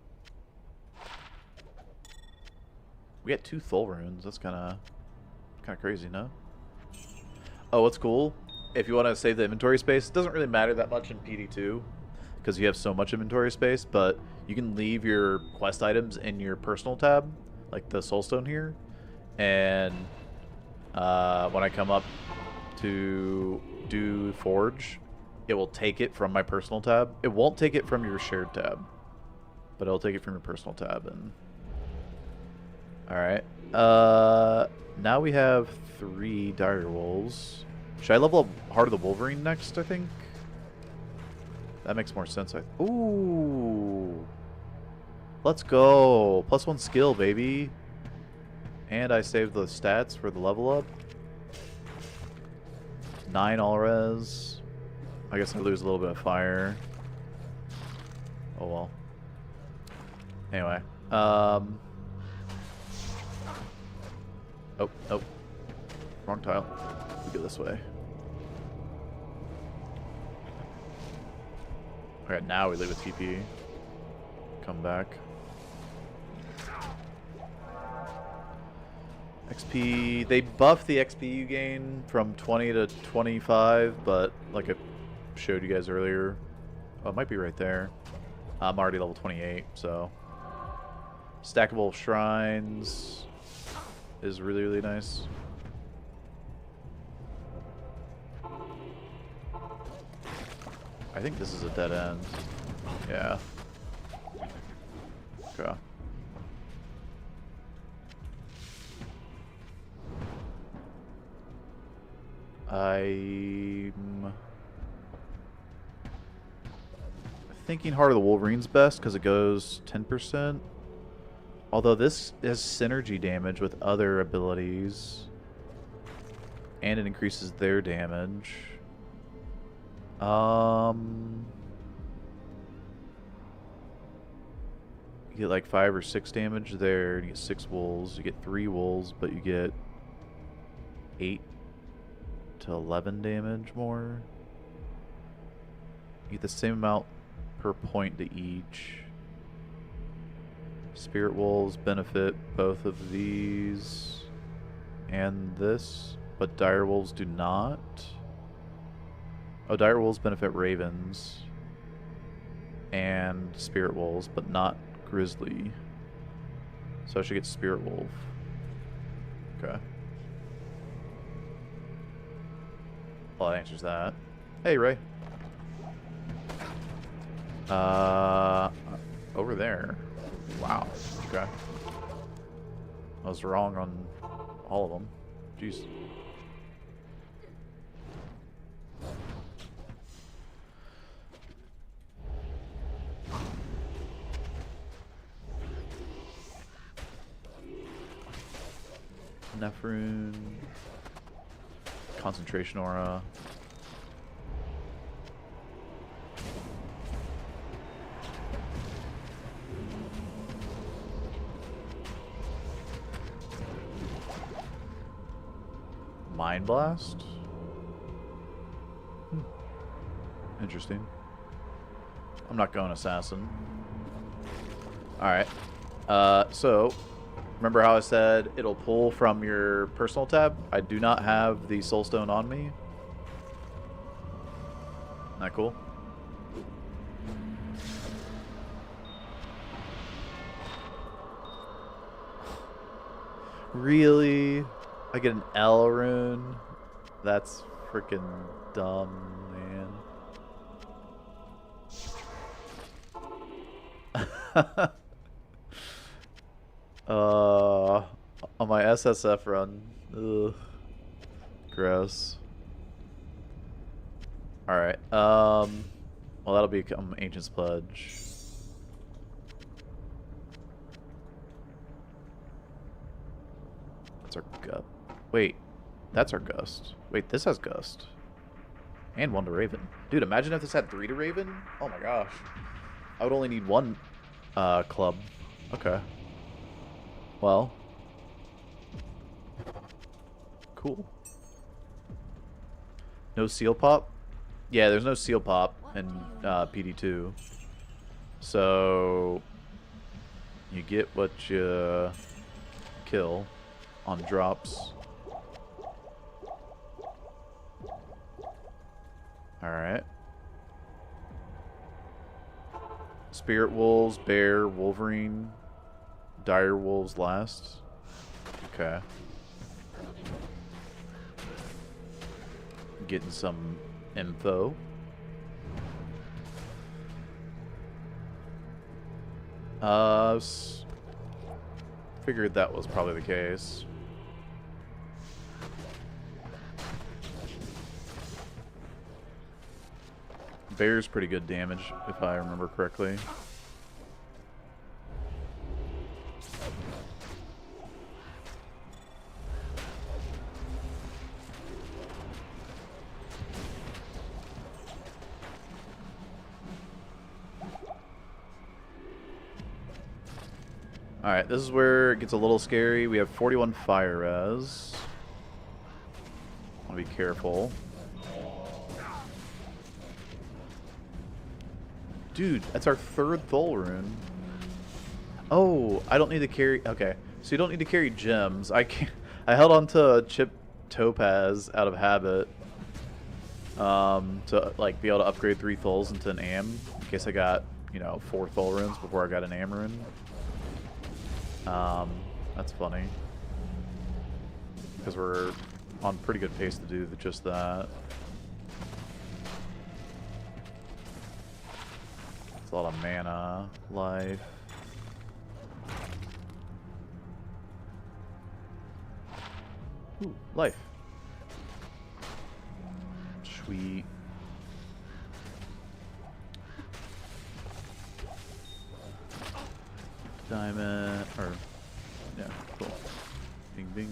S1: We got 2 Thul runes. That's kind of crazy, no? Oh, what's cool? If you want to save the inventory space, it doesn't really matter that much in PD2 because you have so much inventory space, but you can leave your quest items in your personal tab, like the soulstone here, and when I come up to do forge, it will take it from my personal tab. It won't take it from your shared tab, but it'll take it from your personal tab. And alright, now we have 3 dire wolves. Should I level up Heart of the Wolverine next, I think? That makes more sense. Ooh. Let's go. +1 skill, baby. And I saved the stats for the level up. 9 all res. I guess I lose a little bit of fire. Oh well. Anyway. Oh, nope. Wrong tile. We go this way. Okay, now we leave with TP. Come back. XP. They buffed the XP you gain from 20 to 25, but like I showed you guys earlier. Oh, it might be right there. I'm already level 28, so. Stackable shrines is really, really nice. I think this is a dead end. Yeah. Okay. I'm thinking Heart of the Wolverine's best because it goes 10%. Although this has synergy damage with other abilities. And it increases their damage. You get like 5 or 6 damage there. You get 6 wolves. You get 3 wolves, but you get 8 to 11 damage more. You get the same amount per point to each. Spirit wolves benefit both of these and this, but dire wolves do not. Oh, dire wolves benefit ravens and spirit wolves, but not grizzly. So I should get spirit wolf. Okay. Well, that answers that. Hey, Ray. Over there. Wow. Okay. I was wrong on all of them. Jeez. Nephrune. Concentration aura. Mind Blast? Interesting. I'm not going Assassin. Alright. So, remember how I said it'll pull from your personal tab? I do not have the Soulstone on me. Isn't that cool? Really? I get an L rune? That's freaking dumb, man. On my SSF run. Ugh. Gross. Alright, well that'll become Ancient's Pledge. That's our gut. Wait, that's our Gust. Wait, this has Gust. And 1 to Raven. Dude, imagine if this had 3 to Raven. Oh my gosh. I would only need 1 club. Okay. Well. Cool. No seal pop? Yeah, there's no seal pop in PD2. So you get what you kill on drops. Alright. Spirit Wolves, Bear, Wolverine, Dire Wolves last. Okay. Getting some info. Figured that was probably the case. spares pretty good damage, if I remember correctly. Alright, this is where it gets a little scary. We have 41 fire res. I want to be careful. Dude, that's our 3rd Thol rune. Oh, I don't need to carry... Okay, so you don't need to carry gems. I held on to Chip Topaz out of habit to like be able to upgrade 3 Thols into an Am in case I got, you know, 4 Thol runes before I got an Am rune. That's funny. Because we're on pretty good pace to do just that. It's a lot of mana, life. Ooh, life. Sweet. Diamond, or, yeah, cool. Bing, bing.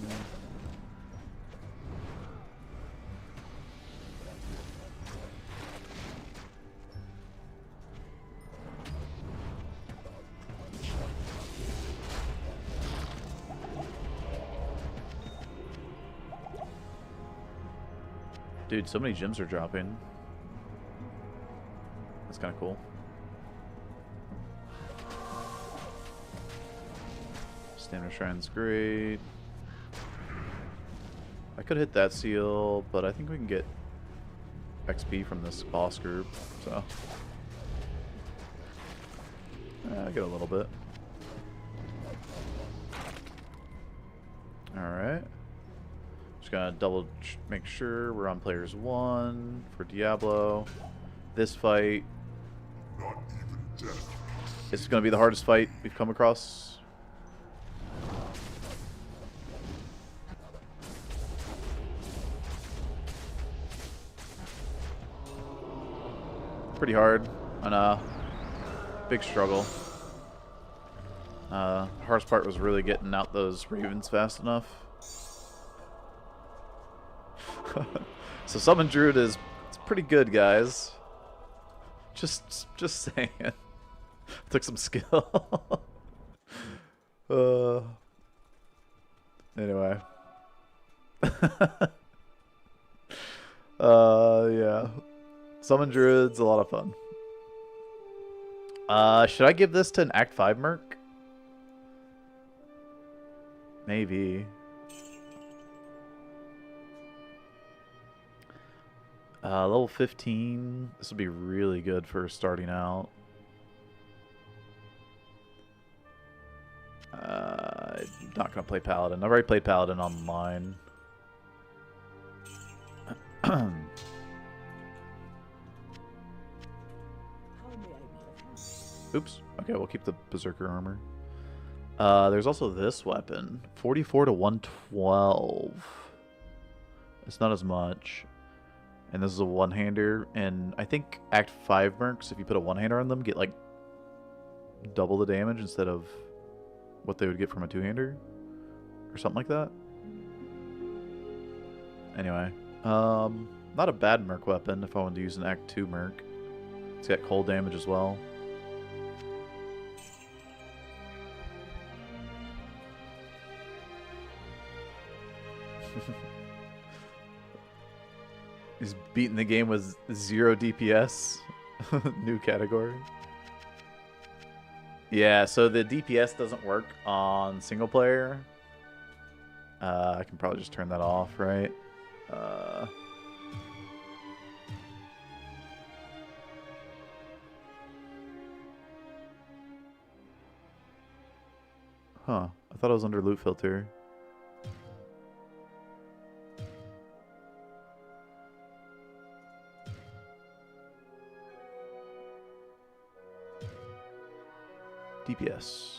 S1: Dude, so many gems are dropping. That's kind of cool. Stamina Shrine's great. I could hit that seal, but I think we can get XP from this boss group, so. I get a little bit. Alright. Just gonna make sure we're on players 1 for Diablo. This fight
S5: Not even death.
S1: is gonna be the hardest fight we've come across. Pretty hard and big struggle. Hardest part was really getting out those ravens fast enough. So summon druid it's pretty good, guys. Just saying. Took some skill. Anyway. Yeah. Summon druid's a lot of fun. Should I give this to an Act 5 merc? Maybe. Level 15. This would be really good for starting out. Not gonna play Paladin. I've already played Paladin online.
S3: How may I be of help?
S1: Oops. Okay, we'll keep the Berserker armor. There's also this weapon. 44 to 112. It's not as much. And this is a one-hander. And I think Act 5 mercs, if you put a one-hander on them, get like double the damage instead of what they would get from a two-hander. Or something like that. Anyway. Not a bad merc weapon if I wanted to use an Act 2 merc. It's got cold damage as well. He's beating the game with 0 DPS. New category. Yeah, so the DPS doesn't work on single player. I can probably just turn that off, right? Huh. I thought it was under loot filter. DPS.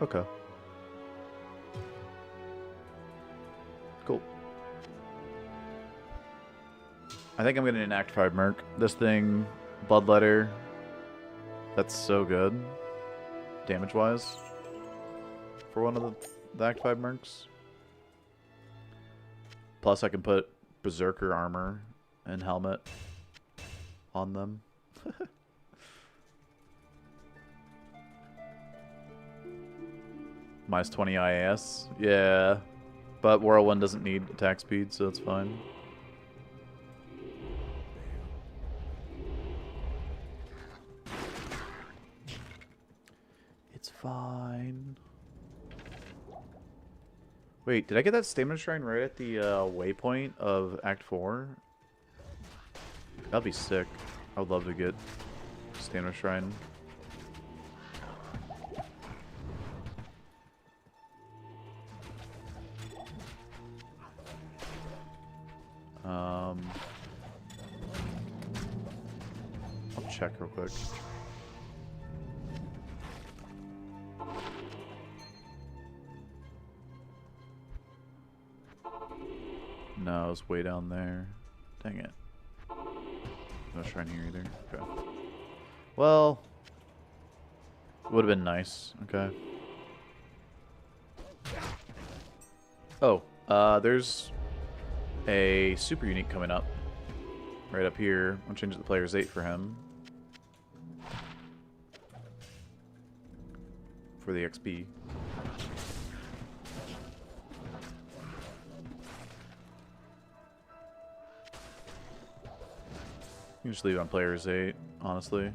S1: Okay. Cool. I think I'm gonna enact 5 Merc. This thing, Bloodletter, that's so good, damage-wise, for one of the Act 5 Mercs. Plus I can put Berserker armor and helmet on them. Minus 20 IAS. Yeah. But Whirlwind doesn't need attack speed, so it's fine. It's fine. Wait, did I get that stamina shrine right at the waypoint of Act 4? That'd be sick. I would love to get stamina shrine. I'll check real quick. No, it's way down there. Dang it. No shrine here either. Okay. Well, would have been nice. Okay. Oh, there's a super unique coming up. Right up here. I'll change it to player's 8 for him. For the XP. You can just leave it on player's 8, honestly.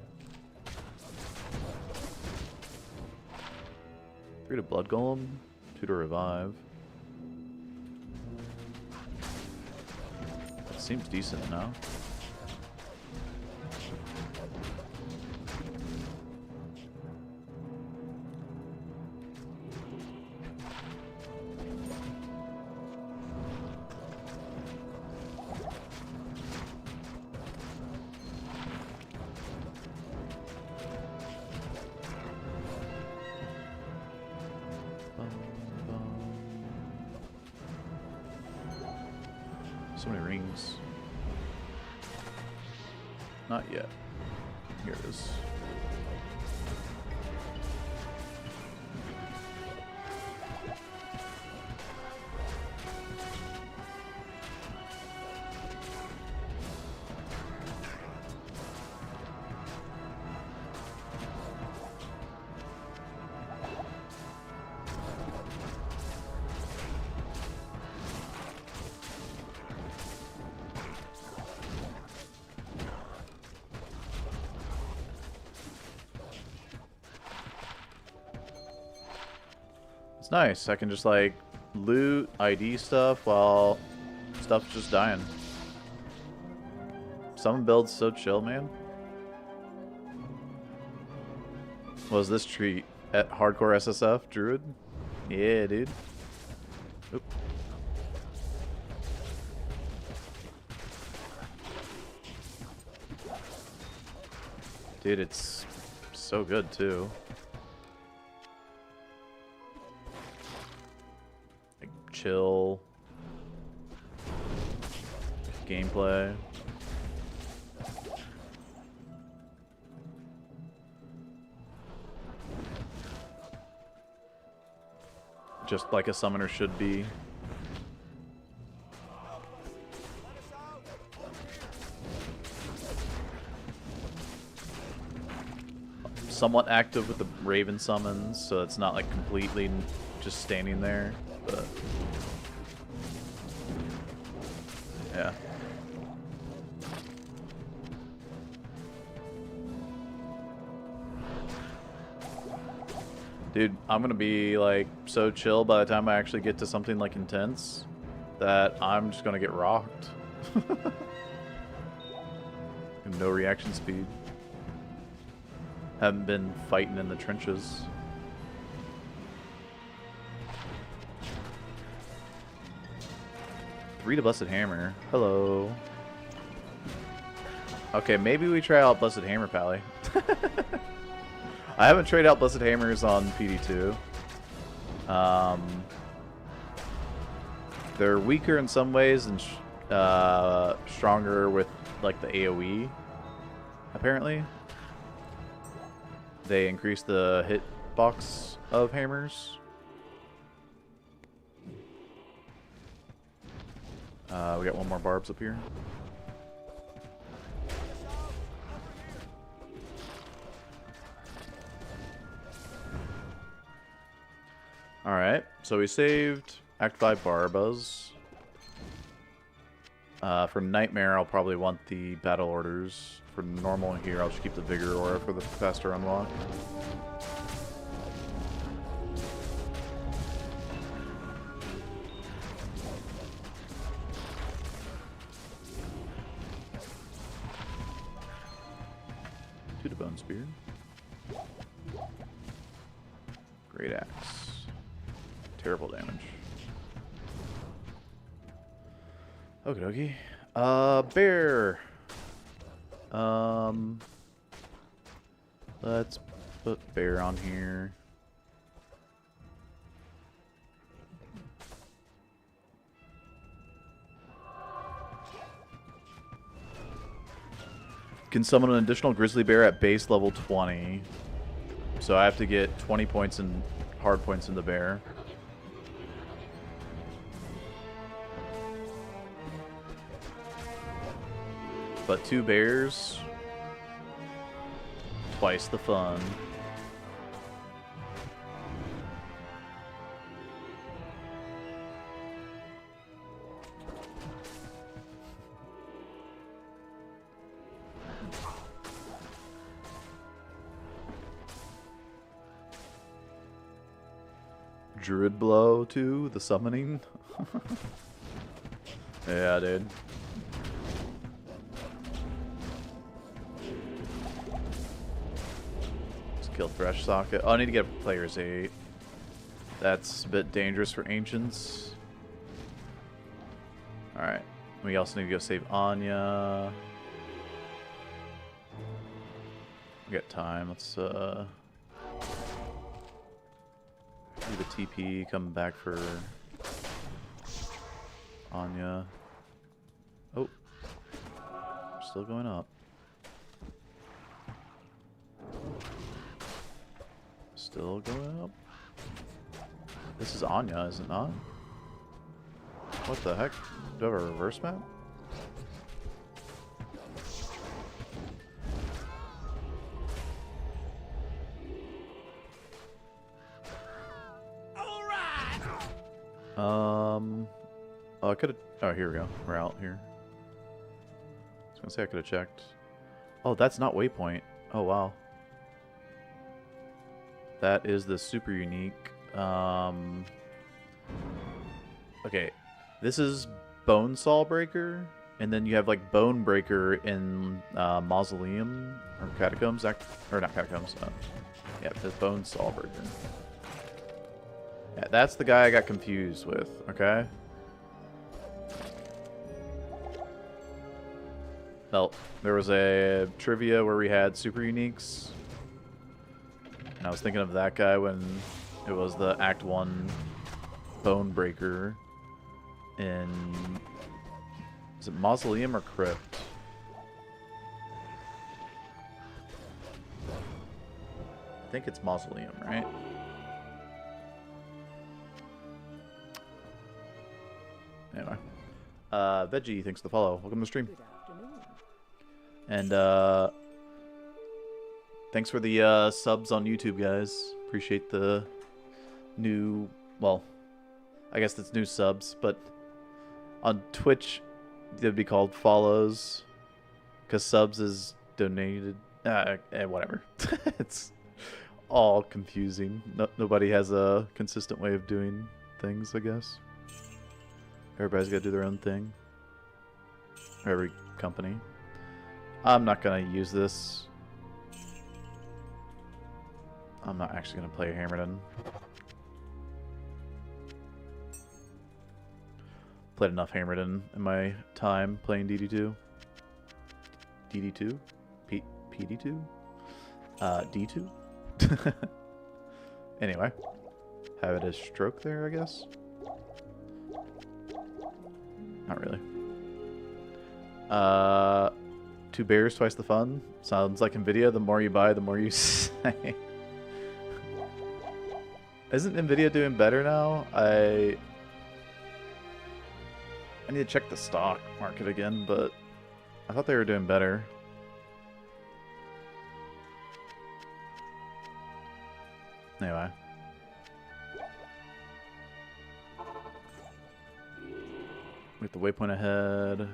S1: 3 to Blood Golem, 2 to Revive. Seems decent now. So many rings. Not yet. Here it is. It's nice. I can just like loot, ID stuff while stuff's just dying. Some builds so chill, man. What was this treat at Hardcore SSF, Druid? Yeah, dude. Oop. Dude, it's so good too. Like chill gameplay. Just like a summoner should be. Somewhat active with the Raven summons, so it's not like completely just standing there, but yeah. Dude, I'm gonna be like so chill by the time I actually get to something like intense that I'm just gonna get rocked. No reaction speed. Haven't been fighting in the trenches. Three to Blessed Hammer. Hello. Okay, maybe we try out Blessed Hammer, Pally. I haven't tried out Blessed Hammers on PD2. They're weaker in some ways and stronger with like the AoE. Apparently, they increase the hit box of hammers. We got one more barbs up here. Alright, so we saved Act 5 Barbas. For Nightmare, I'll probably want the Battle Orders. For normal here, I'll just keep the Vigor Aura for the faster unlock. To the Bone Spear. Great Axe. Terrible damage. Okie dokie. Bear. Let's put Bear on here. Can summon an additional Grizzly Bear at base level 20. So I have to get 20 points and hard points in the Bear. But 2 bears, twice the fun. Druid blow too, the summoning. Yeah, dude. Kill Thresh Socket. Oh, I need to get players 8. That's a bit dangerous for Ancients. Alright. We also need to go save Anya. We got time. Let's do the TP, come back for Anya. Oh. Still going up. Still going up. This is Anya, is it not? What the heck? Do I have a reverse map? Oh, I could have. Oh, here we go. We're out here. I was gonna say I could have checked. Oh, that's not waypoint. Oh, wow. That is the super unique. Okay, this is Bone Saw Breaker, and then you have like Bone Breaker in Mausoleum or Catacombs, or not Catacombs. Yeah, the Bone Saw Breaker. Yeah, that's the guy I got confused with. Okay. Well, there was a trivia where we had super uniques. And I was thinking of that guy when it was the Act 1 Bone Breaker in... Is it Mausoleum or Crypt? I think it's Mausoleum, right? Anyway. Veggie, thanks for the follow. Welcome to the stream.
S3: Good afternoon.
S1: And, thanks for the subs on YouTube, guys. Appreciate the new, well, I guess it's new subs, but on Twitch, it'd be called follows, because subs is donated. Whatever. It's all confusing. Nobody has a consistent way of doing things, I guess. Everybody's got to do their own thing. Every company. I'm not going to use this. I'm not actually going to play Hammerden. Played enough Hammerden in my time playing DD2. DD2? PD2? D2? Anyway. have it as stroke there, I guess. Not really. 2 bears, twice the fun. Sounds like Nvidia. The more you buy, the more you say. Isn't Nvidia doing better now? I need to check the stock market again, but I thought they were doing better. Anyway. We have the waypoint ahead.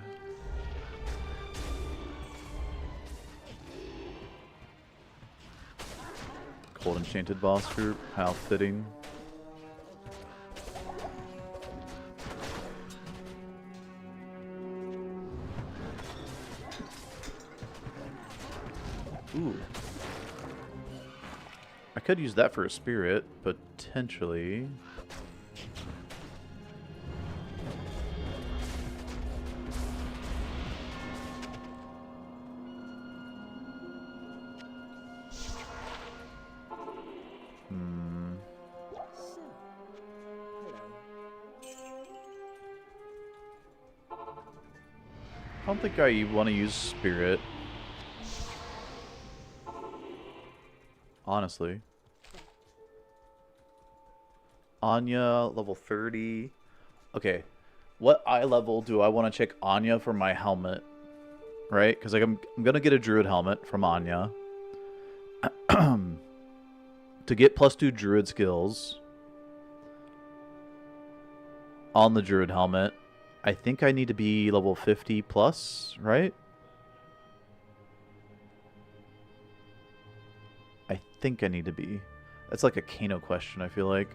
S1: Cold Enchanted boss group. How fitting. Ooh. I could use that for a spirit, potentially.
S3: So, hello.
S1: I don't think I want to use spirit. Honestly. Anya, level 30. Okay. What eye level do I want to check Anya for my helmet? Right? Because like, I'm going to get a druid helmet from Anya. To get +2 druid skills on the druid helmet, I think I need to be level 50 plus, right? I think I need to be. That's like a Kano question, I feel like.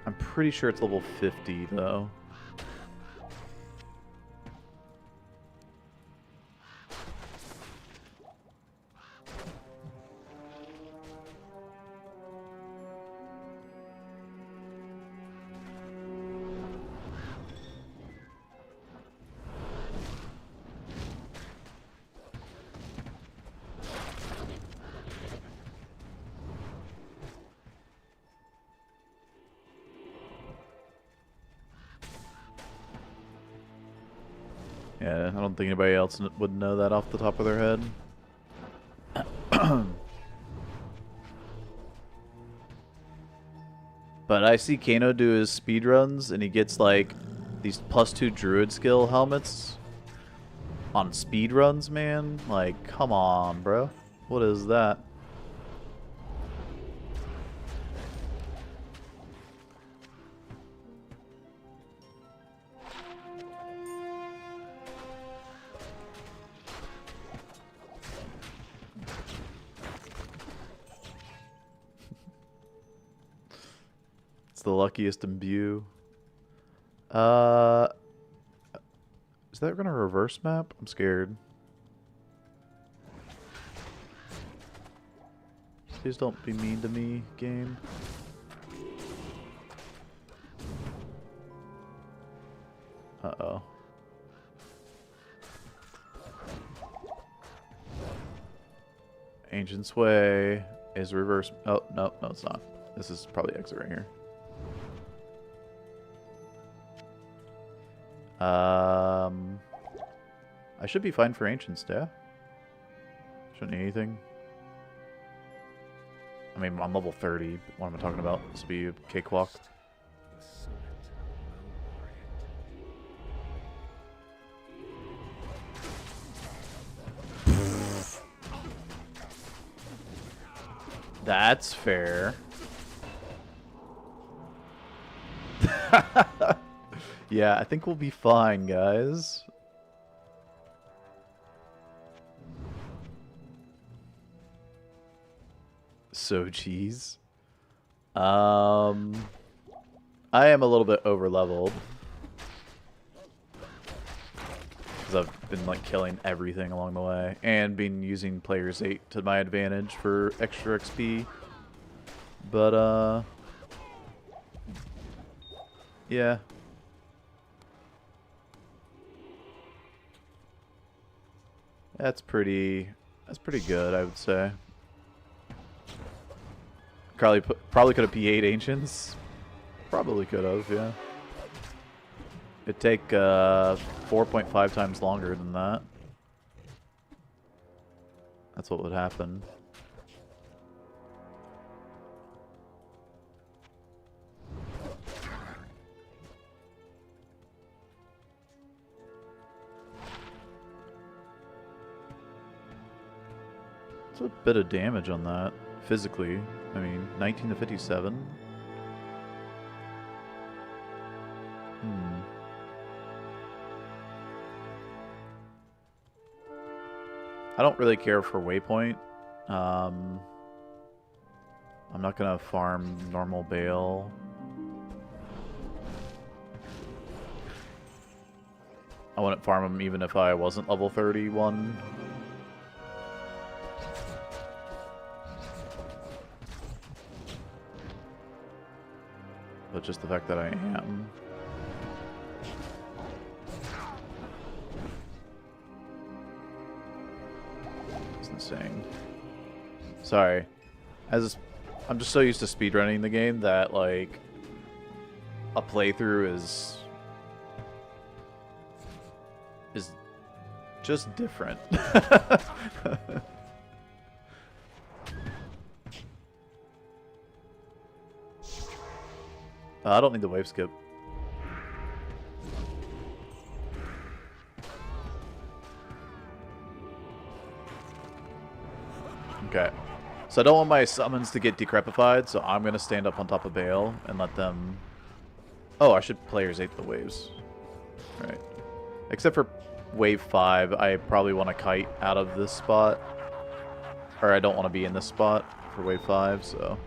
S1: I'm pretty sure it's level 50, though. Yeah, I don't think anybody else would know that off the top of their head. But I see Kano do his speedruns, and he gets, like, these +2 druid skill helmets on speedruns, man. Like, come on, bro. What is that? It's the luckiest imbue. Is that gonna reverse map? I'm scared. Please don't be mean to me, game. Uh-oh. Ancient Sway is reverse. Oh, no, no, it's not. This is probably exit right here. I should be fine for Ancients, yeah? Shouldn't need anything. I mean, I'm level 30. What am I talking about? This will be a cakewalk.
S2: The summit will
S1: That's fair. Yeah, I think we'll be fine, guys. So cheese. I am a little bit over leveled. Because I've been like killing everything along the way. And been using players 8 to my advantage for extra XP. But yeah. That's pretty good, I would say. Probably could have P8 Ancients. Probably could have, yeah. It'd take 4.5 times longer than that. That's what would happen. It's a bit of damage on that, physically. I mean, 19 to 57. I don't really care for Waypoint. I'm not gonna farm normal Bale. I wouldn't farm him even if I wasn't level 31. But just the fact that I am. It's insane. Sorry. I'm just so used to speedrunning the game that, like, a playthrough is just different. I don't need the wave skip. Okay. So I don't want my summons to get decrepified, so I'm going to stand up on top of Bale and let them... Oh, I should players 8 the waves. Right. Except for wave 5, I probably want to kite out of this spot. Or I don't want to be in this spot for wave 5, so...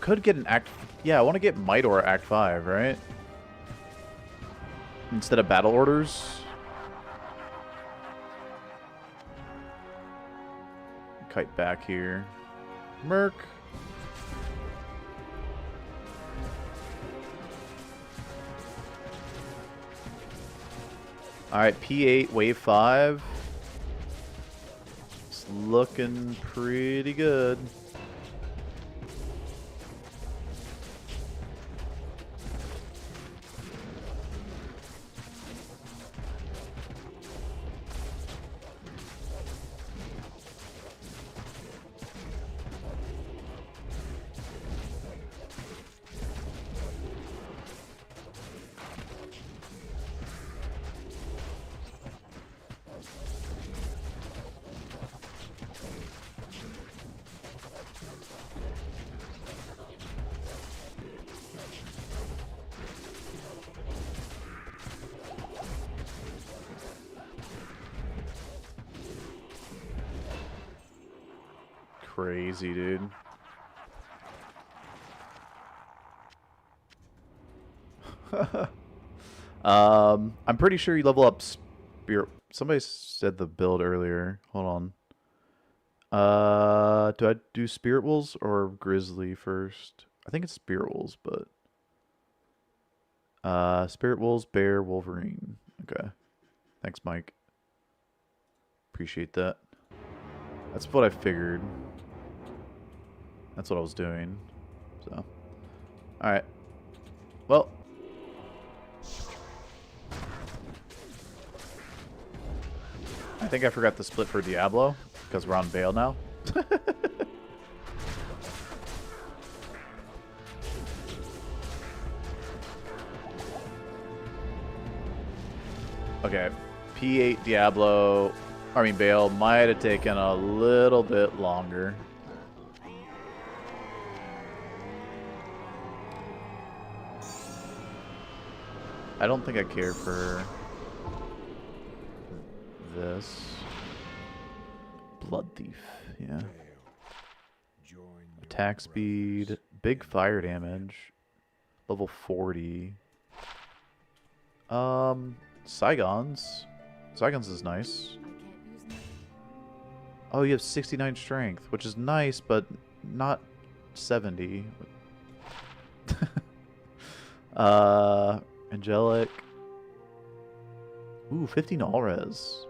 S1: could get an act... Yeah, I want to get Might or Act 5, right? Instead of Battle Orders. Kite back here. Merc. Alright, P8, Wave 5. It's looking pretty good. Crazy, dude. I'm pretty sure you level up Spirit. Somebody said the build earlier. Hold on. Do I do Spirit Wolves or Grizzly first? I think it's Spirit Wolves, but Spirit Wolves, Bear, Wolverine. Okay. Thanks, Mike. Appreciate that. That's what I figured. That's what I was doing. So, alright. Well. I think I forgot to split for Diablo, because we're on Bale now. Okay. P8 Diablo. I mean, Bale might have taken a little bit longer. I don't think I care for this. Blood Thief, yeah. Attack speed, big fire damage, level 40. Saigons. Saigons is nice. Oh, you have 69 strength, which is nice, but not 70. Angelic. Ooh, 15 all res.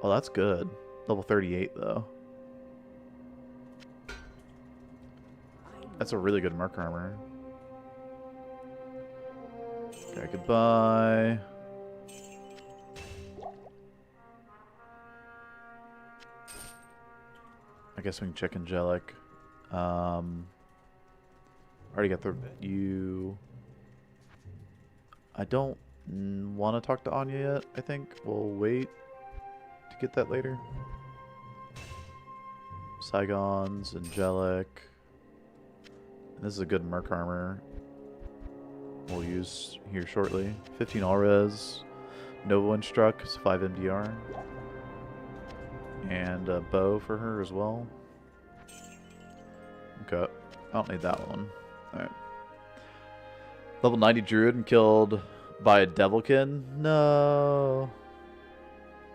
S1: Oh, that's good. Level 38, though. That's a really good Merc armor. Okay, goodbye. I guess we can check Angelic. Already got the you. I don't want to talk to Anya yet. I think we'll wait to get that later. Saigons, Angelic. And this is a good Merc armor. We'll use here shortly. 15 all res. Nova Windstruck is 5 MDR. And a bow for her as well. Okay. I don't need that one. Alright. Level 90 druid and killed by a Devilkin? No.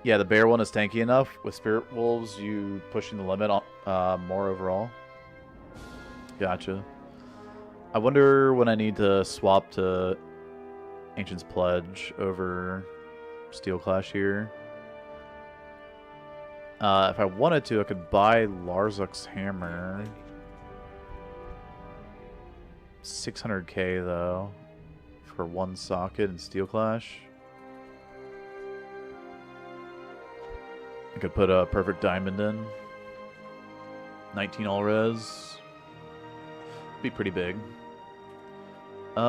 S1: Yeah, the bear one is tanky enough. With Spirit Wolves, you pushing the limit on more overall. Gotcha. I wonder when I need to swap to Ancient's Pledge over Steel Clash here. If I wanted to, I could buy Larzuk's Hammer. 600k though for one socket in Steel Clash. I could put a Perfect Diamond in. 19 all res. Be pretty big. Do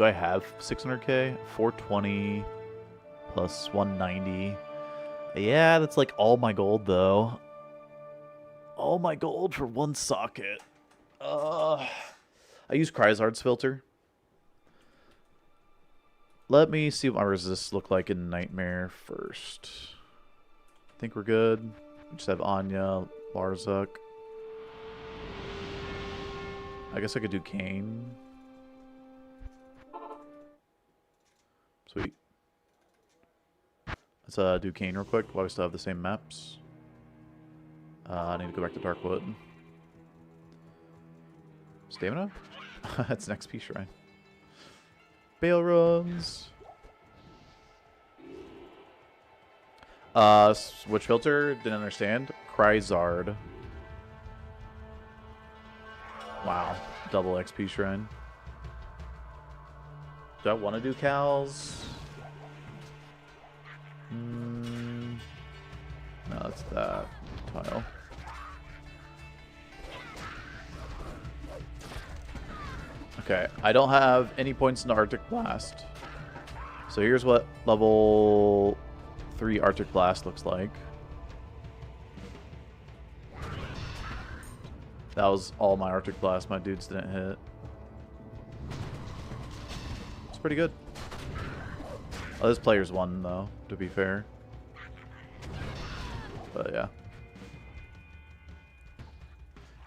S1: I have 600k? 420 plus 190. Yeah, that's like all my gold though. All my gold for one socket. I use Cryzard's filter. Let me see what my resists look like in Nightmare first. I think we're good. We just have Anya, Larzuk. I guess I could do Kane. Sweet. Let's do Kane real quick while we still have the same maps. I need to go back to Darkwood. Stamina? That's an XP shrine. Bale runs. Which filter? Didn't understand. Cryzard. Wow. Double XP shrine. Do I want to do cows? No, that's that tile. Okay, I don't have any points in the Arctic Blast. So here's what level 3 Arctic Blast looks like. That was all my Arctic Blast. My dudes didn't hit. It's pretty good. Oh, this player's won, though, to be fair. But, yeah.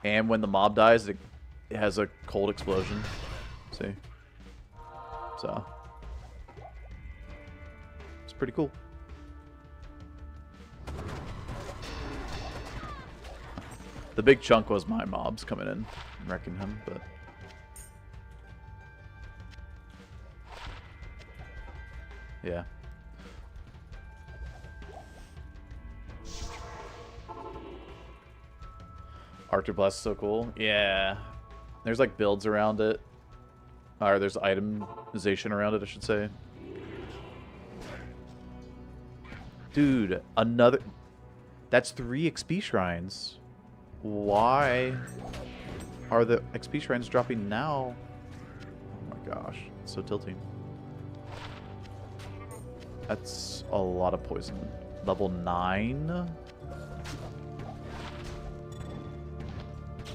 S1: And when the mob dies, it has a cold explosion. See? So. It's pretty cool. The big chunk was my mobs coming in and wrecking him, but... yeah. Arctic Blast is so cool. Yeah. There's like builds around it. Or there's itemization around it, I should say. Dude, another... That's 3 XP shrines. Why are the XP shrines dropping now? Oh my gosh. It's so tilting. That's a lot of poison. Level 9?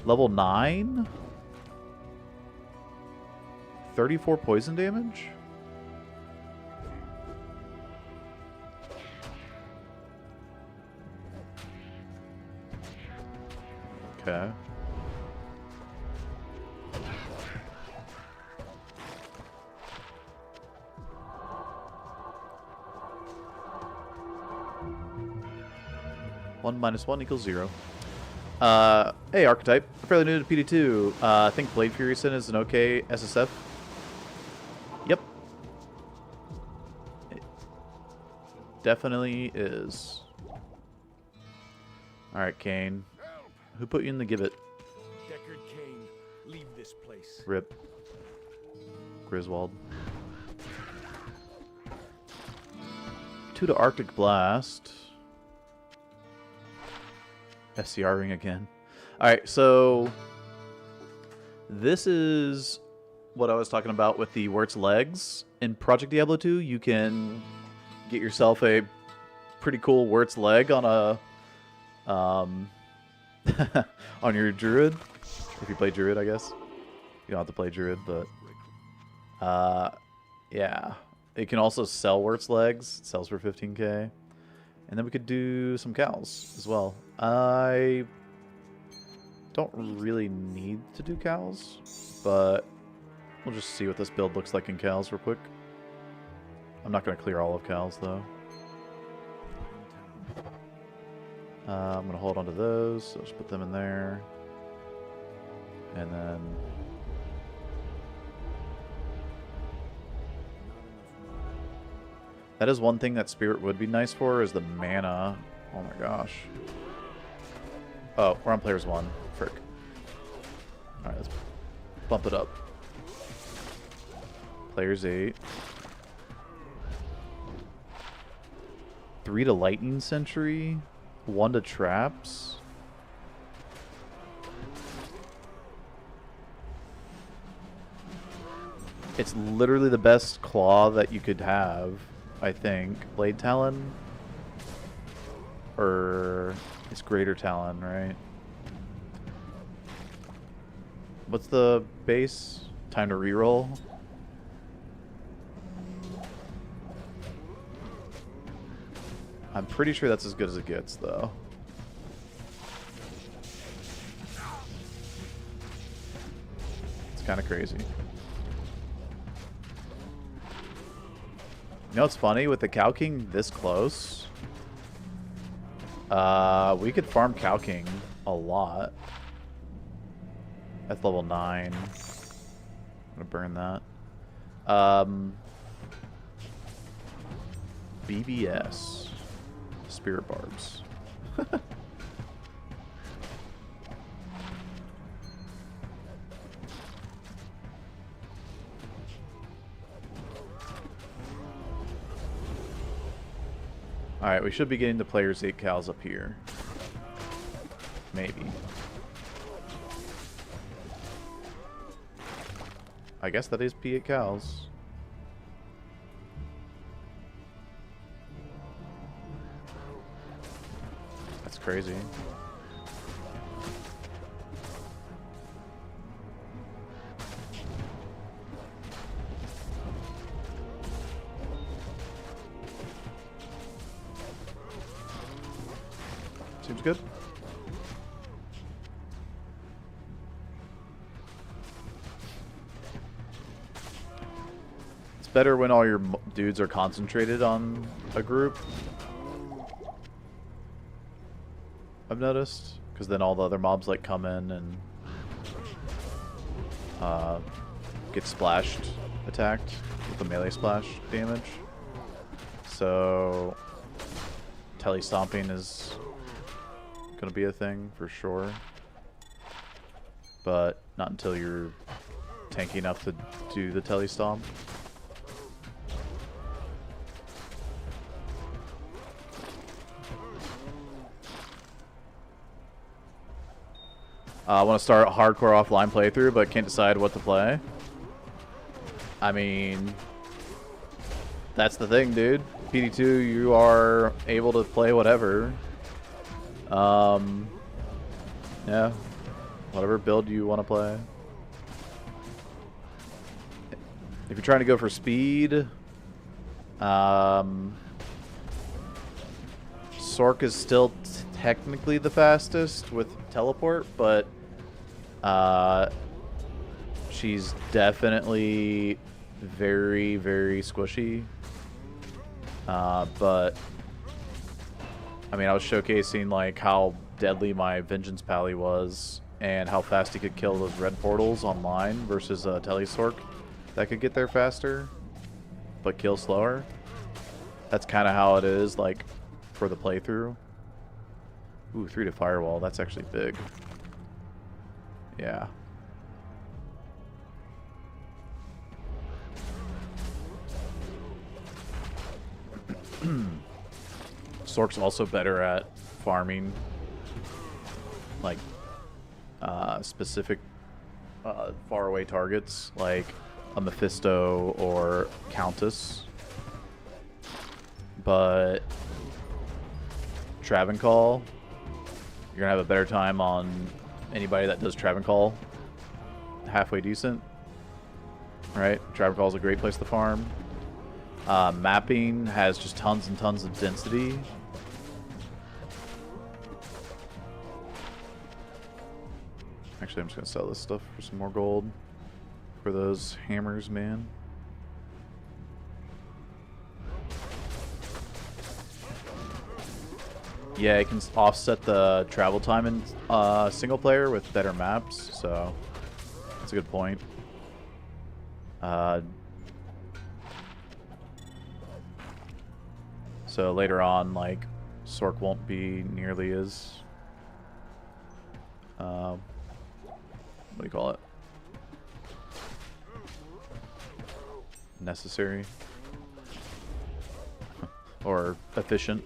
S1: Level 9? 34 poison damage? Okay. One minus 1 equals 0. Hey, Archetype. Fairly new to PD2. I think Blade Fury Sin is an okay SSF. Yep. It definitely is. Alright, Kane. Who put you in the gibbet?
S2: Deckard Cain, leave this place.
S1: Rip. Griswold. 2 to Arctic Blast. SCR ring again. Alright, so this is what I was talking about with the Wirt's legs. In Project Diablo 2, you can get yourself a pretty cool Wirt's leg on a on your druid. If you play druid, I guess. You don't have to play druid, but yeah. It can also sell Wirt's legs. It sells for 15k. And then we could do some cows as well. I don't really need to do cows, but we'll just see what this build looks like in cows real quick. I'm not going to clear all of cows, though. I'm going to hold on to those, so just put them in there. And then... that is one thing that Spirit would be nice for, is the mana. Oh my gosh. Oh, we're on players 1. Frick. Alright, let's bump it up. Players 8. 3 to Lightning Sentry. 1 to Traps. It's literally the best claw that you could have, I think. Blade Talon? Or it's Greater Talon, right? What's the base? Time to reroll? I'm pretty sure that's as good as it gets, though. It's kind of crazy. You know what's funny? With the Cow King this close, we could farm Cow King a lot. That's level 9. I'm gonna burn that. BBS. Spirit Barbs. Alright, we should be getting the players 8 cows up here. Maybe. I guess that is P8 cows. That's crazy. Seems good. It's better when all your dudes are concentrated on a group, I've noticed, because then all the other mobs like come in and get splashed, attacked with the melee splash damage. So tele stomping is gonna be a thing for sure, but not until you're tanky enough to do the tele stomp. I want to start a hardcore offline playthrough, but can't decide what to play. I mean, that's the thing, dude. PD2, you are able to play whatever. Yeah, whatever build you want to play. If you're trying to go for speed, Sork is still technically the fastest with teleport, but she's definitely very, very squishy. But I mean, I was showcasing like how deadly my Vengeance Pally was and how fast he could kill those red portals online versus Telesork that could get there faster but kill slower. That's kind of how it is like for the playthrough. Ooh, 3 to Firewall. That's actually big. Yeah. Sork's also better at farming like specific faraway targets like a Mephisto or Countess, but Travancore, you're gonna have a better time on anybody that does Travancore halfway decent, right? Travancore is a great place to farm. Mapping has just tons and tons of density. Actually, I'm just gonna sell this stuff for some more gold for those hammers, man. Yeah, it can offset the travel time in single player with better maps, so that's a good point. So later on, like, Sork won't be nearly as what do you call it? Necessary or efficient.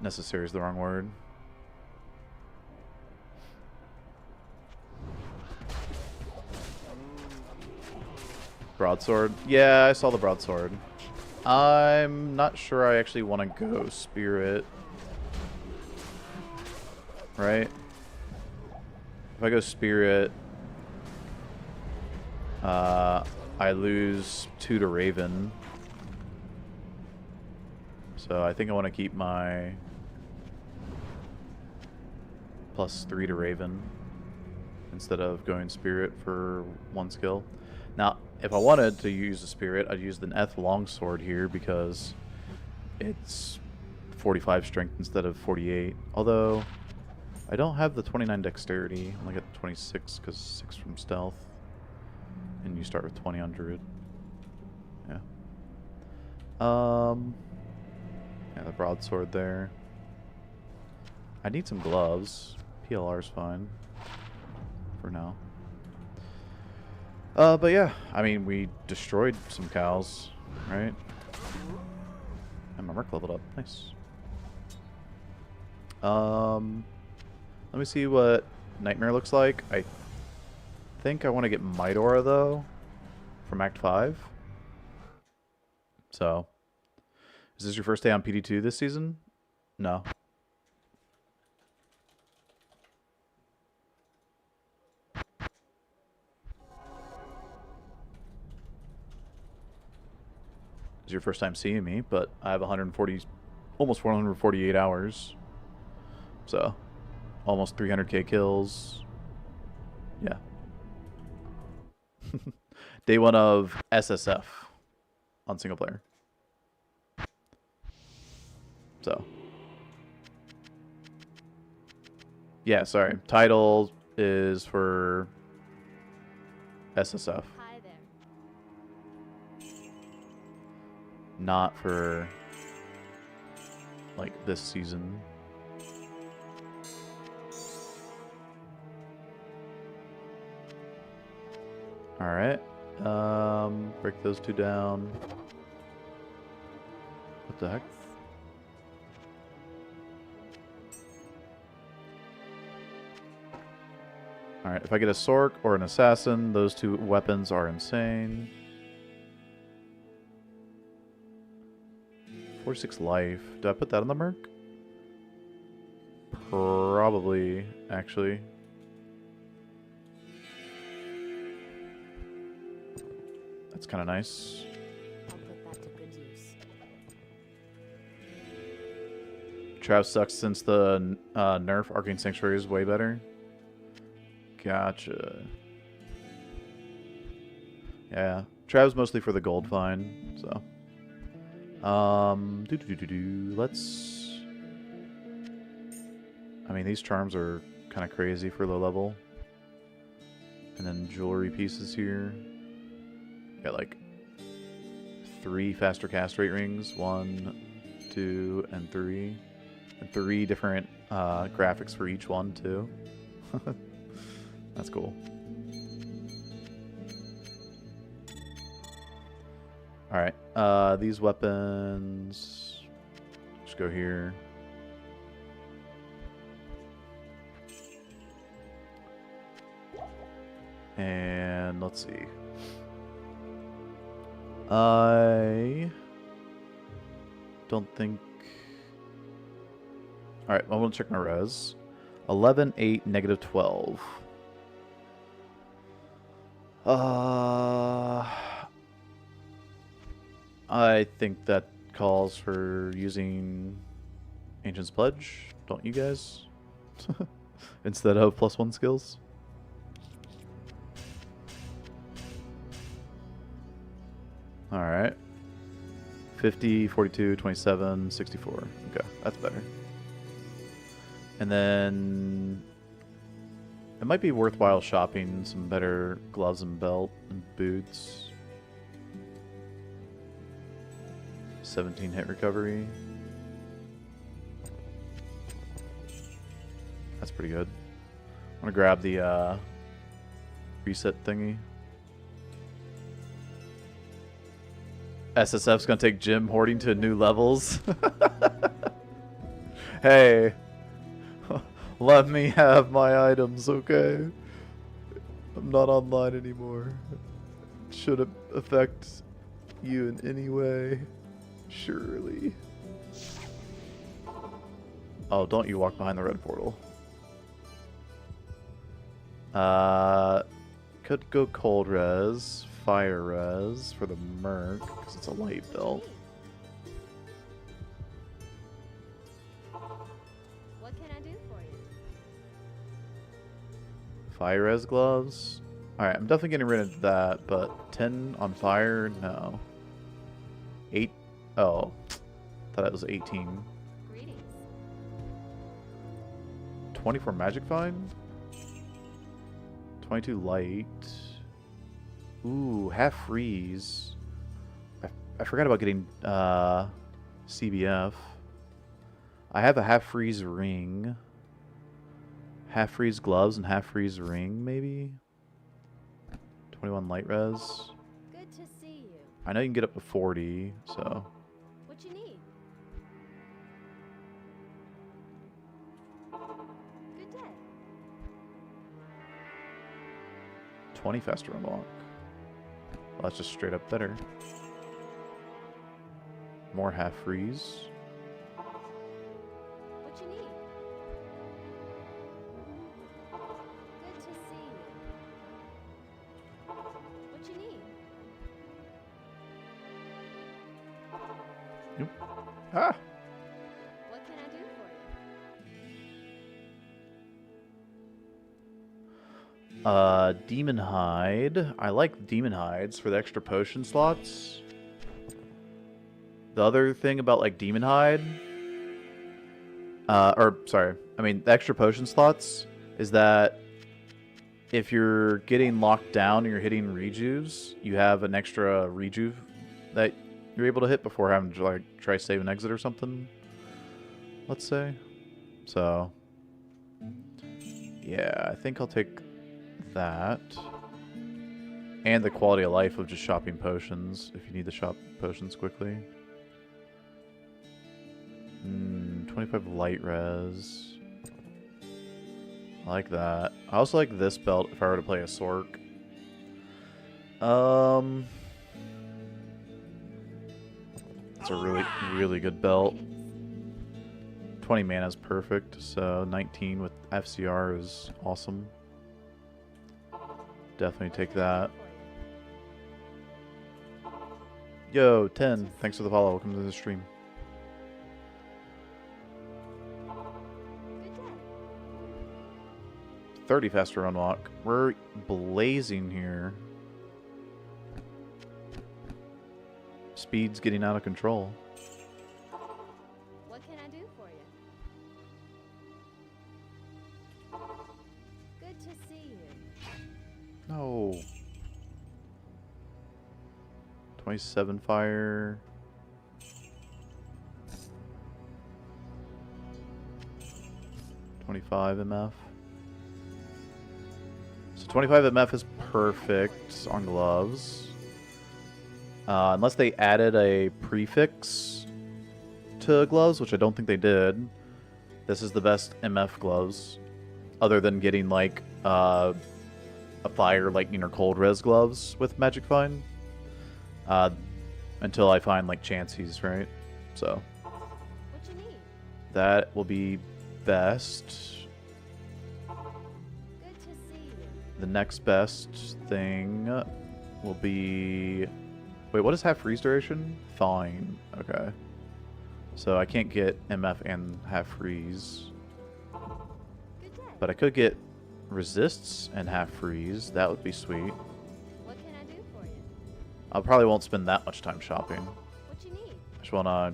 S1: Necessary is the wrong word. Broadsword. Yeah, I saw the broadsword. I'm not sure I actually want to go spirit. Right? If I go spirit, I lose 2 to Raven. So I think I want to keep my +3 to Raven instead of going spirit for 1 skill. Now, if I wanted to use a spirit, I'd use the Eth Longsword here because it's 45 strength instead of 48. Although I don't have the 29 dexterity. I only get 26 because 6 from stealth. And you start with 20 on druid. Yeah. Yeah, the broadsword there. I need some gloves. PLR's fine. For now. But yeah, I mean, we destroyed some cows, right? And my merc leveled up. Nice. Let me see what Nightmare looks like. I think I want to get Midora, though, from Act 5. So, is this your first day on PD2 this season? No. It's your first time seeing me, but I have 140, almost 448 hours. So, almost 300k kills. Yeah. Day 1 of SSF on single player. So. Yeah, sorry. Title is for SSF.
S6: Hi there.
S1: Not for, like, this season. Alright. Break those 2 down. What the heck? Alright, if I get a Sork or an Assassin, those 2 weapons are insane. 46 life. Do I put that on the Merc? Probably, actually. That's kind of nice.
S3: I'll put that to good use.
S1: Trav sucks since the nerf. Arcane Sanctuary is way better. Gotcha. Yeah, Trav's mostly for the gold find, so. Let's. I mean, these charms are kind of crazy for low level. And then jewelry pieces here. Got like 3 faster cast rate rings. 1, 2, and 3. And 3 different graphics for each one, too. That's cool. Alright, these weapons. Just go here. And let's see. I don't think. Alright, I want to check my res. 11, 8, negative 12. I think that calls for using Ancient's Pledge, don't you guys? Instead of +1 skills. Alright. 50, 42, 27, 64. Okay, that's better. And then it might be worthwhile shopping some better gloves and belt and boots. 17 hit recovery. That's pretty good. I'm gonna grab the reset thingy. SSF's gonna take gym hoarding to new levels. Hey, let me have my items, okay? I'm not online anymore. Should it affect you in any way? Surely. Oh, don't you walk behind the red portal. Could go cold res, fire res for the Merc, because it's a light belt.
S3: What can I do for you?
S1: Fire res gloves. Alright, I'm definitely getting rid of that, but 10 on fire? No. 8? Oh. Thought it was 18.
S3: Greetings.
S1: 24 magic find? 22 light. Ooh, half freeze. I forgot about getting CBF. I have a half freeze ring. Half freeze gloves and half freeze ring, maybe? 21 light res.
S3: Good to see you.
S1: I know you can get up to 40, so.
S3: What you need? Good day.
S1: 20 faster unlock. Well, that's just straight up better. More half freeze.
S3: What you need? Good to see you. What you need?
S1: Nope. Ah!
S3: What can I do for you?
S1: Demon Hide. I like Demon Hides for the extra potion slots. The other thing about like Demon Hide, the extra potion slots is that if you're getting locked down and you're hitting rejuves, you have an extra rejuve that you're able to hit before having to like try save and exit or something. Let's say. So yeah, I think I'll take that. And the quality of life of just shopping potions if you need to shop potions quickly. 25 light res. I like that. I also like this belt if I were to play a Sork. Let's That's a really good belt. 20 mana is perfect, so 19 with FCR is awesome. Definitely take that. Yo, 10, thanks for the follow. Welcome to the stream.
S3: Good day.
S1: 30 faster run walk. We're blazing here. Speed's getting out of control.
S3: What can I do for you? Good to see you.
S1: No. 27 fire. $25 MF. So 25 MF is perfect on gloves. Unless they added a prefix to gloves, which I don't think they did. This is the best MF gloves. Other than getting like a fire, lightning, or cold res gloves with Magic Find. Until I find like Chansey's, right? So
S3: What you need?
S1: that will be best.
S3: Good to see you.
S1: The next best thing will be... Wait, what is half freeze duration? Thawing. Okay. So I can't get MF and half freeze.
S3: Good day.
S1: But I could get resists and half freeze. That would be sweet.
S3: What can I do for you?
S1: I probably won't spend that much time shopping.
S3: What you need?
S1: I just want to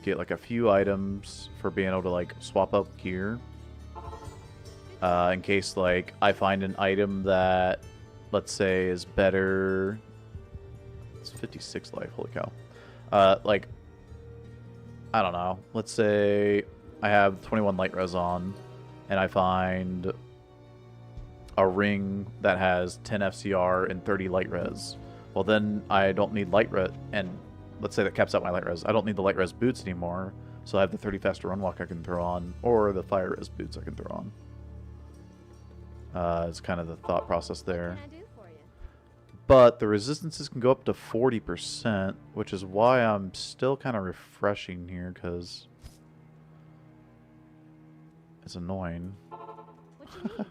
S1: get like a few items for being able to like swap up gear. In case like I find an item that, let's say, is better. It's 56 life, holy cow. Like, I don't know. Let's say I have 21 light res on, and I find a ring that has 10 FCR and 30 light res. Well, then I don't need light res, and let's say that caps out my light res. I don't need the light res boots anymore, so I have the 30 faster run walk I can throw on, or the fire res boots I can throw on. It's kind of the thought process there.
S3: What can I do for you?
S1: But the resistances can go up to 40%, which is why I'm still kind of refreshing here, because it's annoying.
S3: What you need?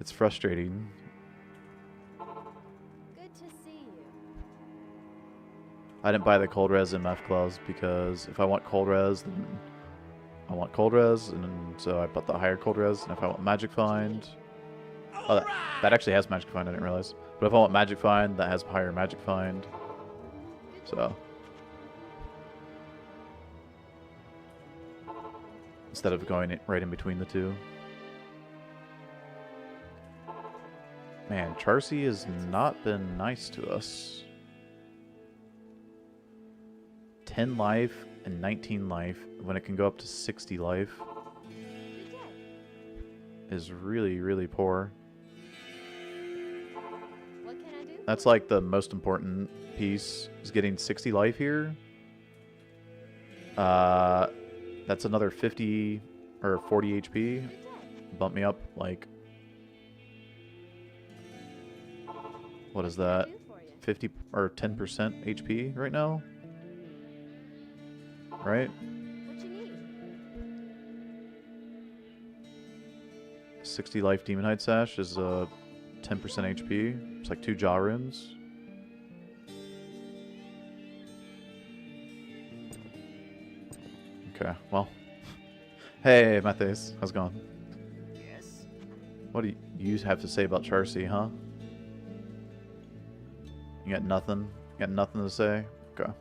S1: It's frustrating.
S3: Good to see you.
S1: I didn't buy the cold res MF gloves because if I want cold res, then I want cold res, and so I bought the higher cold res. And if I want Magic Find, oh, that actually has Magic Find. I didn't realize. But if I want Magic Find, that has higher Magic Find. So instead of going right in between the two. Man, Charcy has not been nice to us. 10 life and 19 life when it can go up to 60 life
S3: Good day.
S1: is really poor.
S3: What can I do?
S1: That's like the most important piece, is getting 60 life here. That's another 50 or 40 HP.
S3: Good day.
S1: Bump me up like, what is
S3: What can I
S1: that?
S3: do for you?
S1: 50 or 10% HP right now? Right?
S3: What you need?
S1: 60 life Demon Hide Sash is 10% HP. It's like 2 jaw runes. Okay, well. Hey, Matthias. How's it going?
S4: Yes?
S1: What do you have to say about Charcy, huh? You got nothing? You got nothing to say? Okay.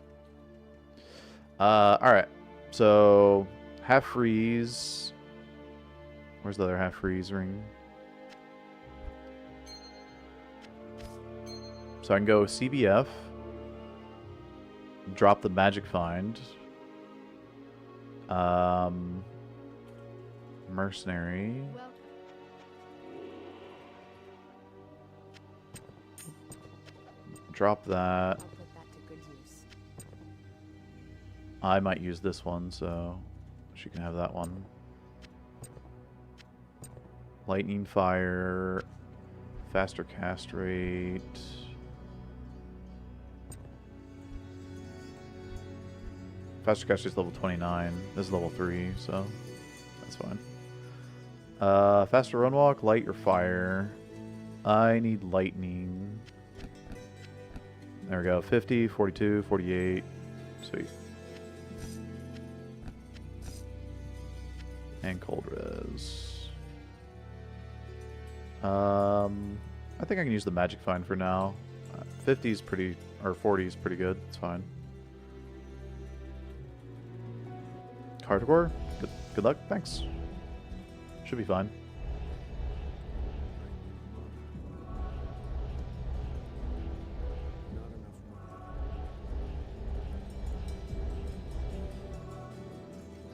S1: Alright. So, half freeze. Where's the other half freeze ring? So I can go CBF. Drop the Magic Find. Mercenary.
S3: Well,
S1: Drop that.
S3: I'll put that to good use.
S1: I might use this one, so she can have that one. Lightning Fire. Faster cast rate. Faster Caster is level 29. This is level 3, so that's fine. Faster Run Walk, Light or Fire. I need Lightning. There we go. 50, 42, 48. Sweet. And Cold Res. I think I can use the Magic Find for now. 50 is pretty, or 40 is pretty good. It's fine. Hardcore. Good luck. Thanks. Should be fine.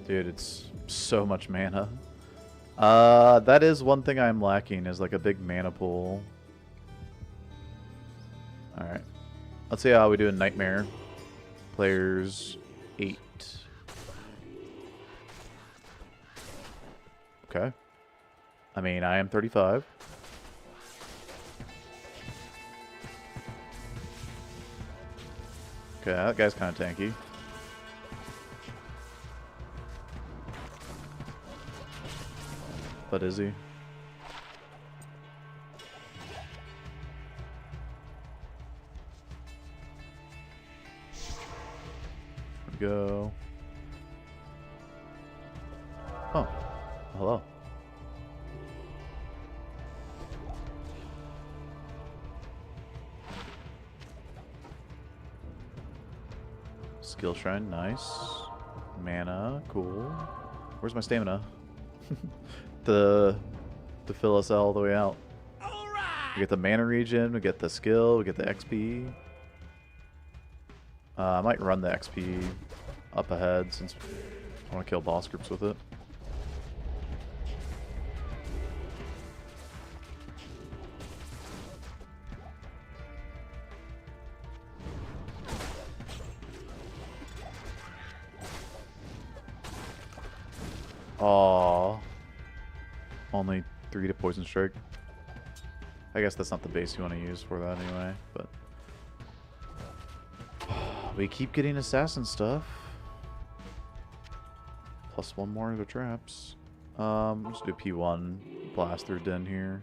S1: Dude, it's so much mana. That is one thing I'm lacking, is like a big mana pool. Alright. Let's see how we do in Nightmare. Players 8. Okay. I mean, I am 35. Okay, that guy's kind of tanky. But is he? Here we go. Oh, hello. Skill Shrine, nice. Mana, cool. Where's my stamina? to fill us all the way out. We get the mana regen, we get the skill, we get the XP. I might run the XP up ahead since I want to kill boss groups with it. Aww. Only 3 to Poison Strike. I guess that's not the base you want to use for that anyway, but... we keep getting assassin stuff. Plus 1 more to the traps. Let's do P1. Blast through Den here.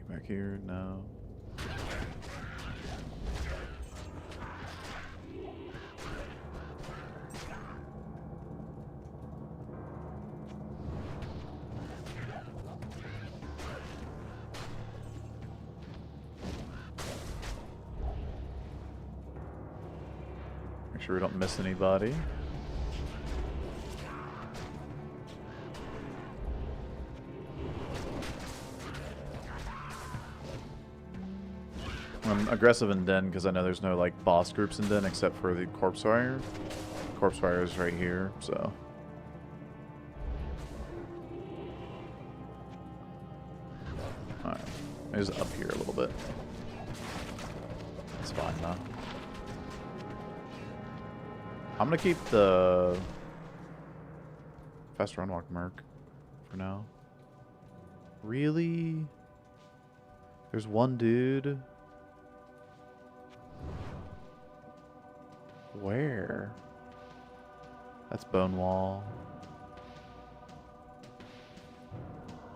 S1: Anything back here? No. Make sure we don't miss anybody. I'm aggressive in Den because I know there's no like boss groups in Den except for the Corpse Fire. Corpse Fire is right here, so. Alright. It's up here a little bit. It's fine though. I'm gonna keep the Fast Run Walk Merc for now. Really? There's one dude. Where? That's Bone Wall.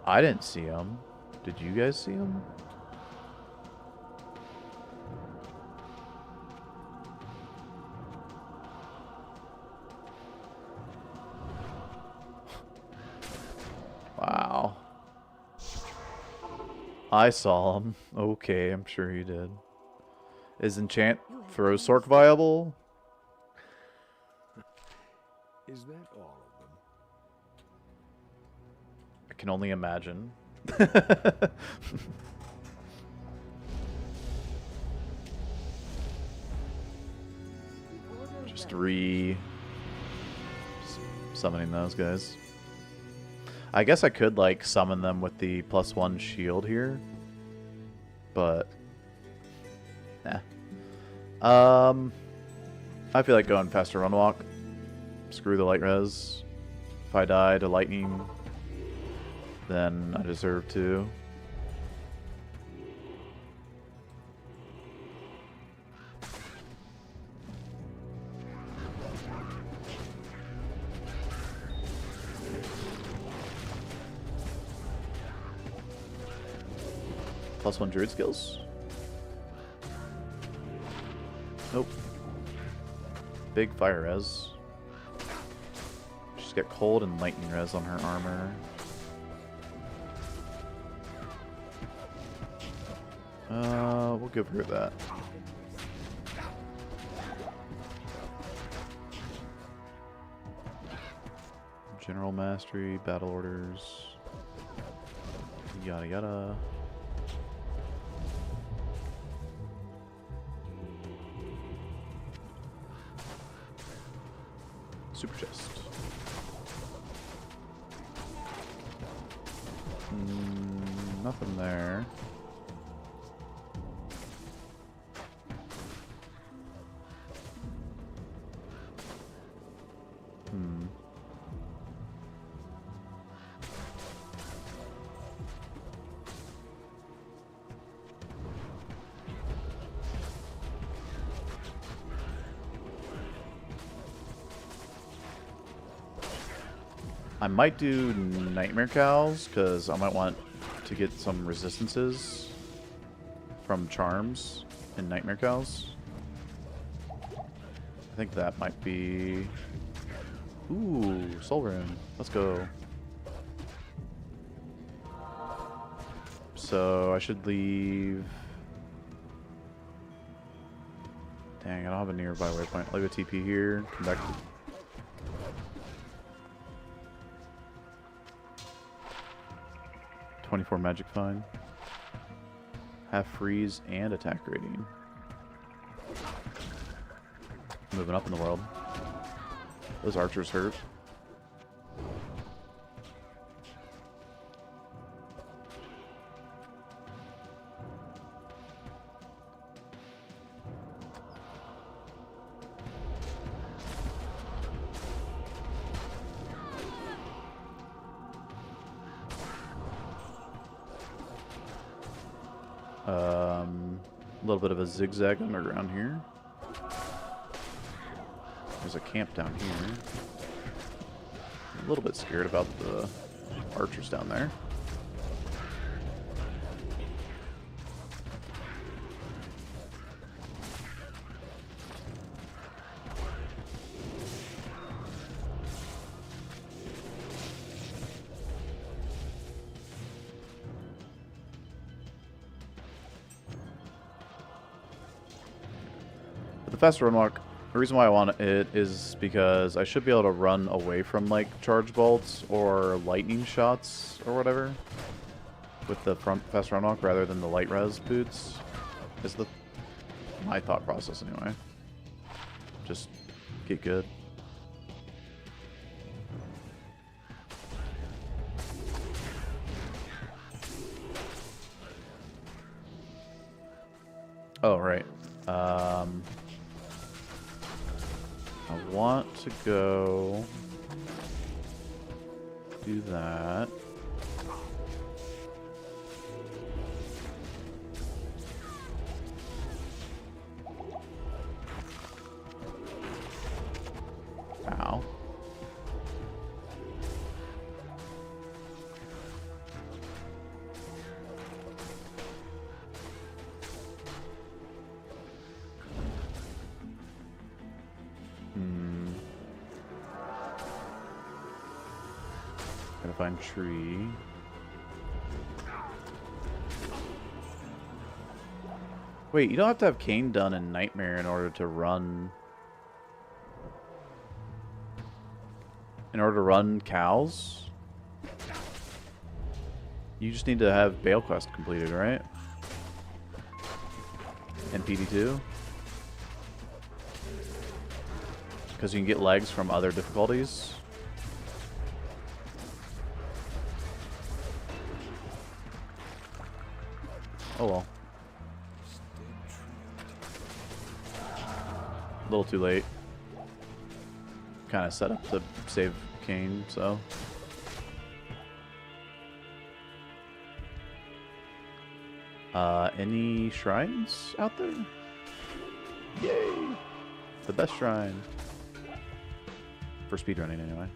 S1: I didn't see him. Did you guys see him? Wow. I saw him. Okay, I'm sure he did. Is Enchant Throw Sork viable?
S2: Is that all of them?
S1: I can only imagine. Just summoning those guys. I guess I could like summon them with the +1 shield here, but nah. I feel like going faster run walk. Screw the light res. If I die to lightning, then I deserve to. +1 druid skills? Nope. Big fire res. She's got cold and lightning res on her armor. We'll give her that. General mastery, battle orders, yada yada. Super chest. Nothing there. I might do Nightmare Cows, because I might want to get some resistances from charms in Nightmare Cows. I think that might be... Ooh, Soul Rune. Let's go. So I should leave... Dang, I don't have a nearby waypoint. I'll leave a TP here, come back to... 24 magic fine. Half freeze and attack rating. Moving up in the world. Those archers hurt. A little bit of a zigzag underground here. There's a camp down here. A little bit scared about the archers down there. Faster run walk, the reason why I want it is because I should be able to run away from like charge bolts or lightning shots or whatever with the front fast run walk rather than the light res boots is my thought process anyway. Just get good. Oh right. I want to go do that. Ow. Gotta find tree. Wait, you don't have to have Cane done in Nightmare in order to run... In order to run cows? You just need to have Bale Quest completed, right? And PD2? Because you can get legs from other difficulties. Oh well. A little too late. Kind of set up to save Kane, so. Any shrines out there? Yay! The best shrine. For speedrunning, anyway.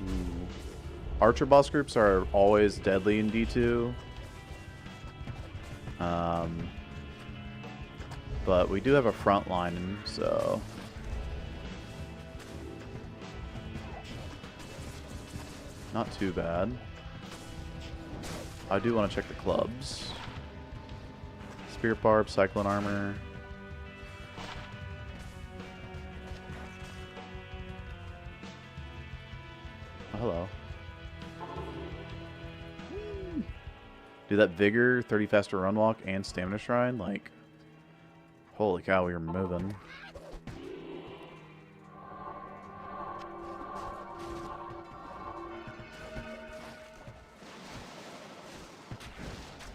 S1: Ooh. Archer boss groups are always deadly in D2. But we do have a front line, so... Not too bad. I do want to check the clubs. Spirit Barb, Cyclone Armor. Oh, hello. Do that Vigor, 30 faster run walk, and Stamina Shrine? Like, holy cow, we were moving.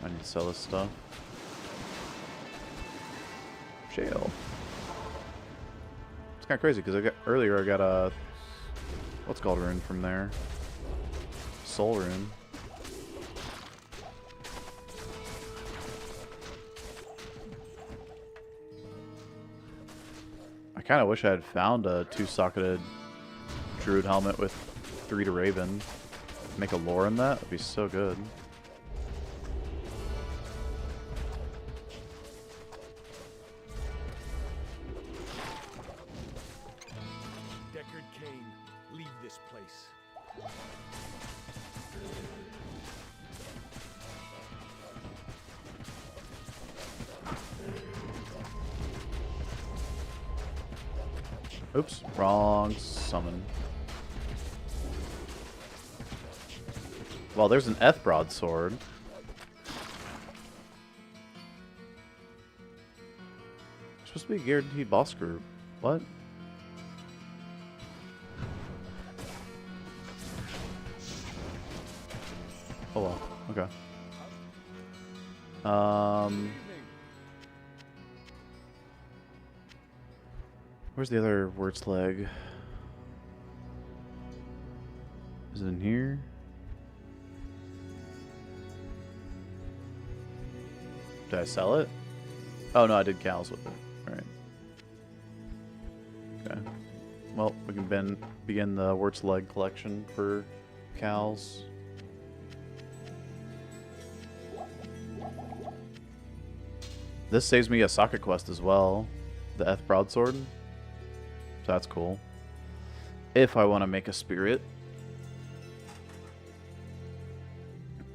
S1: I need to sell this stuff. Jail. It's kind of crazy because earlier I got a what's called rune from there. Soul rune. I kind of wish I had found a 2-socketed druid helmet with 3 to Raven. Make a lore in that. That'd be so good.
S2: Leave this place.
S1: Oops, wrong summon. Well, there's an Eth broadsword. Supposed to be a guaranteed boss group. What? Oh well, okay. Where's the other words leg? Is it in here? Did I sell it? Oh no, I did cows with it. Alright. Okay. Well, we can begin the Wirt's Leg collection for cows. This saves me a socket quest as well. The Eth Broadsword. So that's cool. If I want to make a spirit.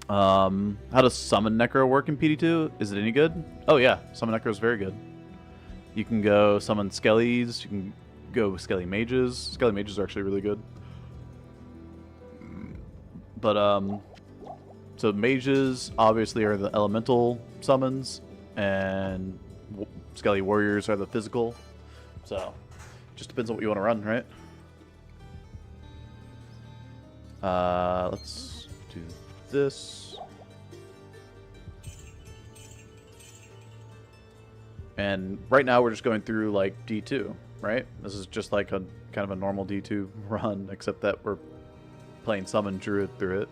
S1: How does Summon Necro work in PD2? Is it any good? Oh yeah, Summon Necro is very good. You can go summon Skellies. You can go Skelly Mages. Skelly Mages are actually really good. But, so Mages obviously are the elemental summons. And Skelly Warriors are the physical. So, just depends on what you want to run, right? Let's do this. And right now we're just going through like D2, right? This is just like a kind of a normal D2 run, except that we're playing Summon Druid through it.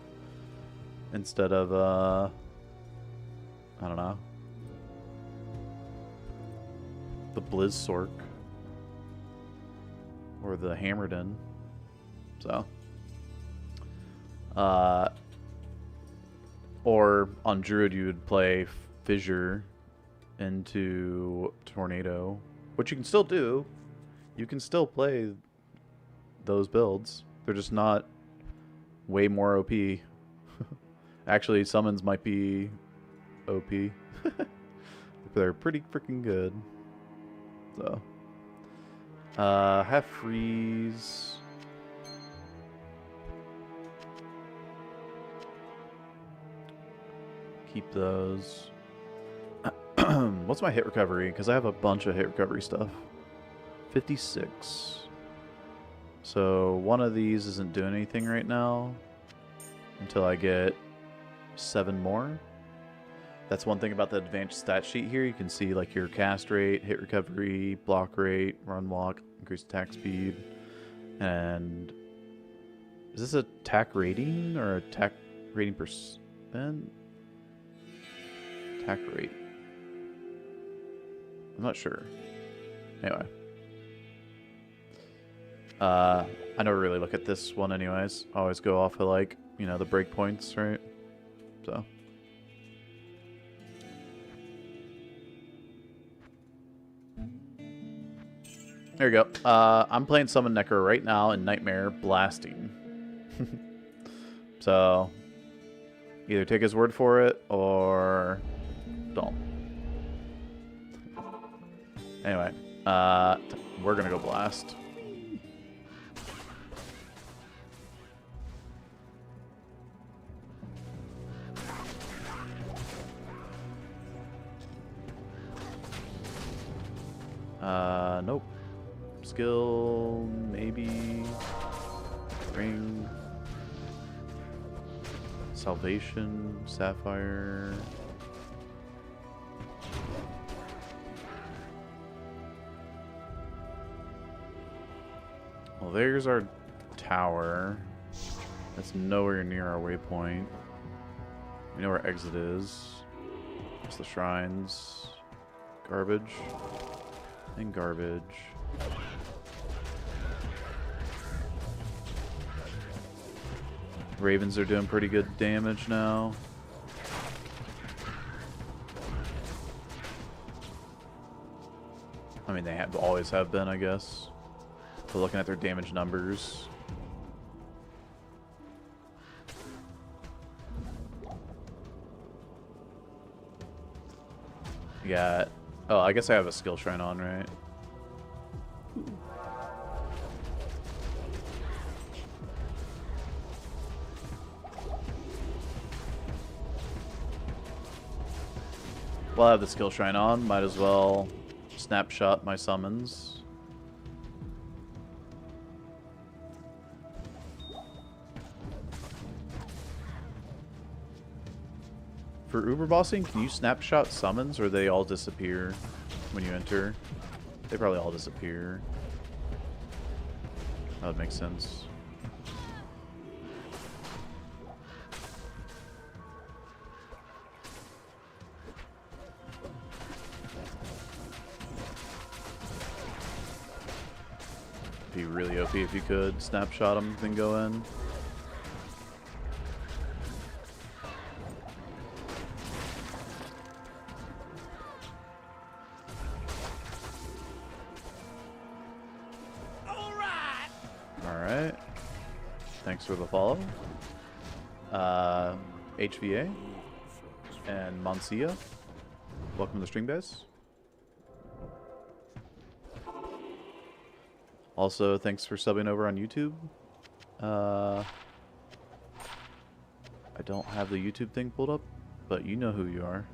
S1: Instead of, I don't know. The Blizzsork or the Hammerden. So or on Druid you would play Fissure into Tornado, which you can still do. You can still play those builds. They're just not way more OP. Actually, summons might be OP. They're pretty freaking good. So, have freeze. Keep those. What's my hit recovery? Because I have a bunch of hit recovery stuff. 56. So one of these isn't doing anything right now until I get 7 more. That's one thing about the advanced stat sheet here. You can see like your cast rate, hit recovery, block rate, run walk, increased attack speed. And is this attack rating or attack rating percent? Attack rate. I'm not sure. Anyway. I never really look at this one anyways. I always go off of, like, you know, the breakpoints, right? So. There you go. I'm playing Summon Necro right now in Nightmare Blasting. So, either take his word for it or don't. Anyway, we're gonna go blast. Nope. Skill, maybe. Ring. Salvation, Sapphire. Well, there's our tower. That's nowhere near our waypoint. We know where exit is. There's the shrines. Garbage. And garbage. Ravens are doing pretty good damage now. I mean, they always have been, I guess. But looking at their damage numbers. You got... Oh, I guess I have a skill shrine on, right? Well, I have the skill shrine on. Might as well snapshot my summons. For Uber bossing, can you snapshot summons or they all disappear when you enter? They probably all disappear. That would make sense. Be really OP if you could snapshot them then go in. Alright. Thanks for the follow. HVA and Moncia. Welcome to the stream, guys. Also, thanks for subbing over on YouTube. I don't have the YouTube thing pulled up, but you know who you are.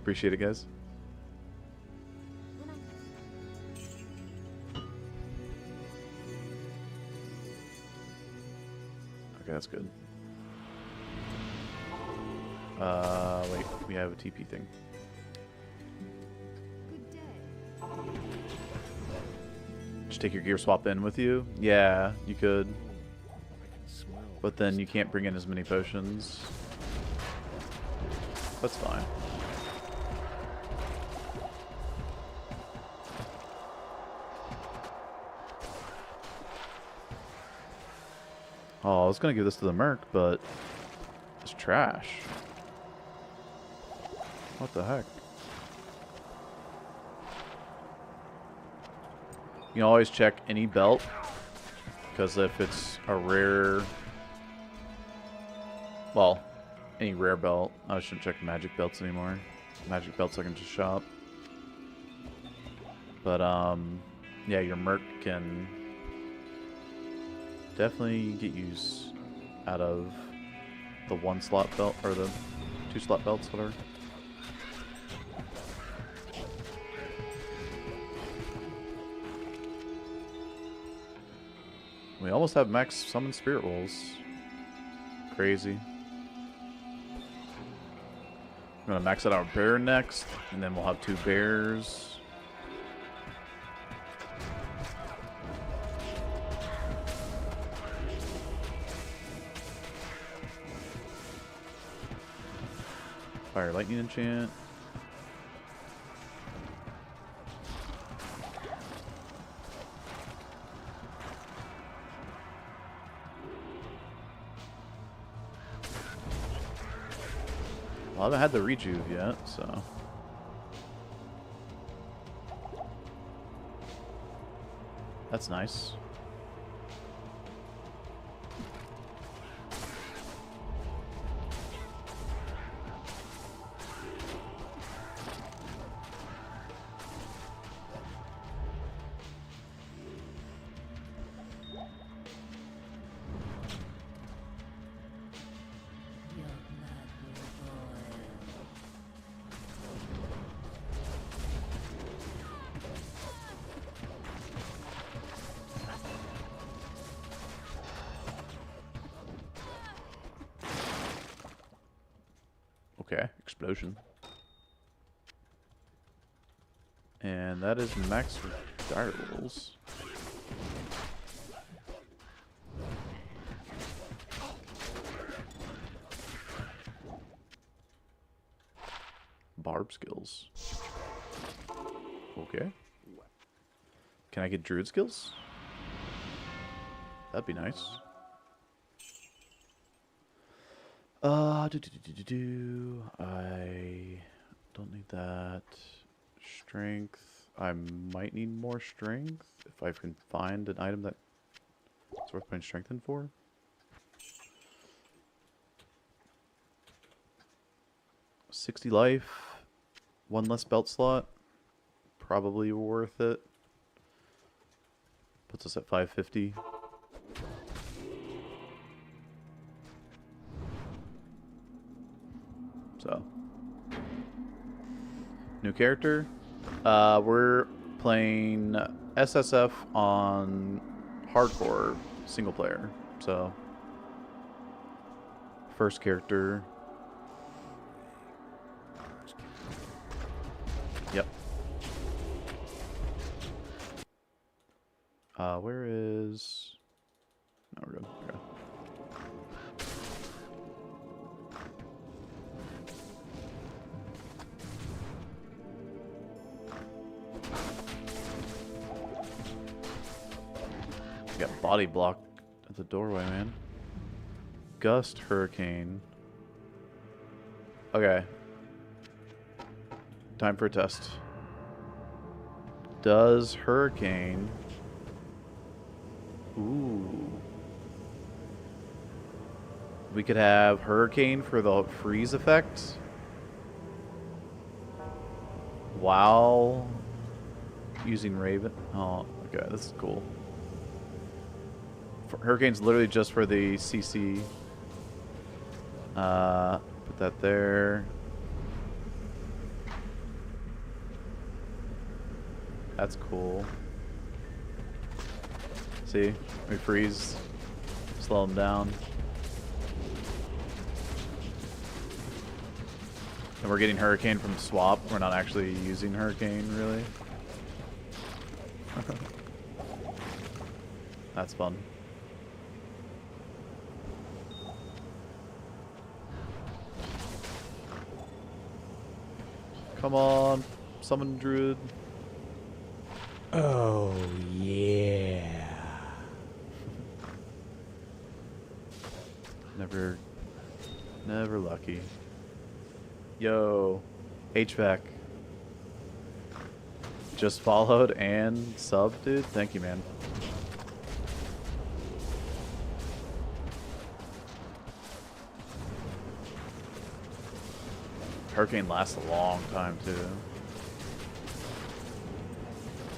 S1: Appreciate it, guys. Okay, that's good. Wait, we have a TP thing.
S3: Good day.
S1: Just take your gear swap in with you? Yeah, you could. But then you can't bring in as many potions. That's fine. Oh, I was gonna give this to the Merc, but it's trash. What the heck? You can always check any belt, because if it's a rare, well, any rare belt, I shouldn't check magic belts anymore. Magic belts I can just shop. But yeah, your Merc can definitely get use out of the 1 slot belt, or the 2 slot belts, whatever. We almost have max summon spirit rolls. Crazy. I'm gonna max out our bear next, and then we'll have 2 bears. Fire lightning enchant. Well, I haven't had the rejuve yet, so. That's nice. Okay, explosion. And that is max dire rolls. Barb skills. Okay. Can I get druid skills? That'd be nice. I don't need that. Strength. I might need more strength if I can find an item that it's worth putting strength in for. $60 life, 1 less belt slot. Probably worth it. Puts us at 550. So, new character. We're playing SSF on hardcore single player. So, first character. Yep. Where is? No, we're good. We're good. Got body block at the doorway, man. Gust, hurricane. Okay. Time for a test. Does hurricane... Ooh. We could have hurricane for the freeze effect. While using Raven. Oh, okay, this is cool. Hurricane's literally just for the CC. Put that there. That's cool. See? We freeze. Slow them down. And we're getting Hurricane from swap. We're not actually using Hurricane, really. That's fun. Come on, summon druid.
S6: Oh, yeah.
S1: Never lucky. Yo, HVAC. Just followed and subbed, dude. Thank you, man. Hurricane lasts a long time, too.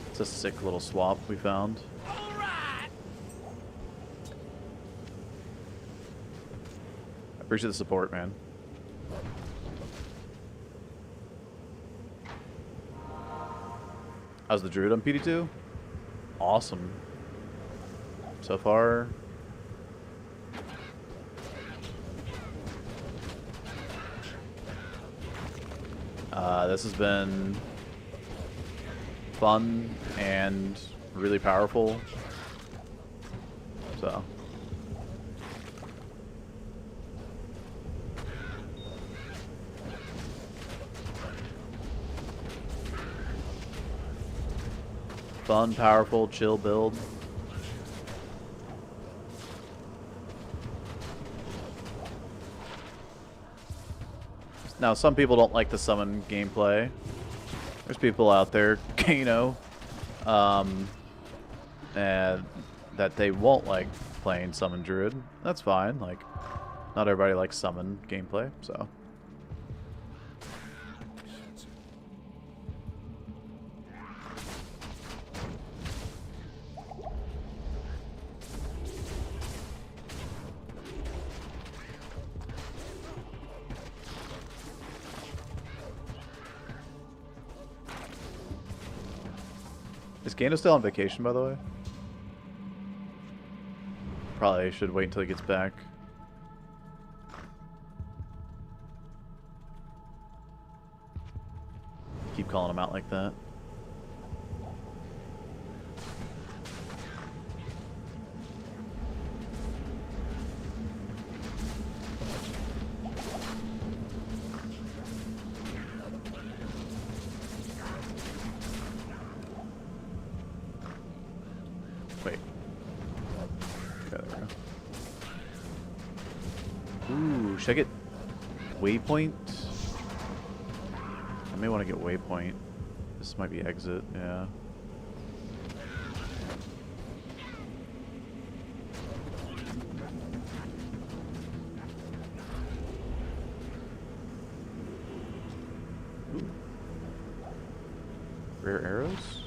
S1: It's a sick little swap we found. I appreciate the support, man. How's the druid on PD2? Awesome. So far. This has been fun and really powerful. So. Fun, powerful, chill build. Now, some people don't like the summon gameplay. There's people out there, you know, and that they won't like playing summon druid. That's fine. Like, not everybody likes summon gameplay, so. Is Gano still on vacation, by the way? Probably should wait until he gets back. Keep calling him out like that. Wait. Yeah, there we go. Ooh, should I get waypoint? I may want to get waypoint. This might be exit, yeah. Ooh. Rare arrows?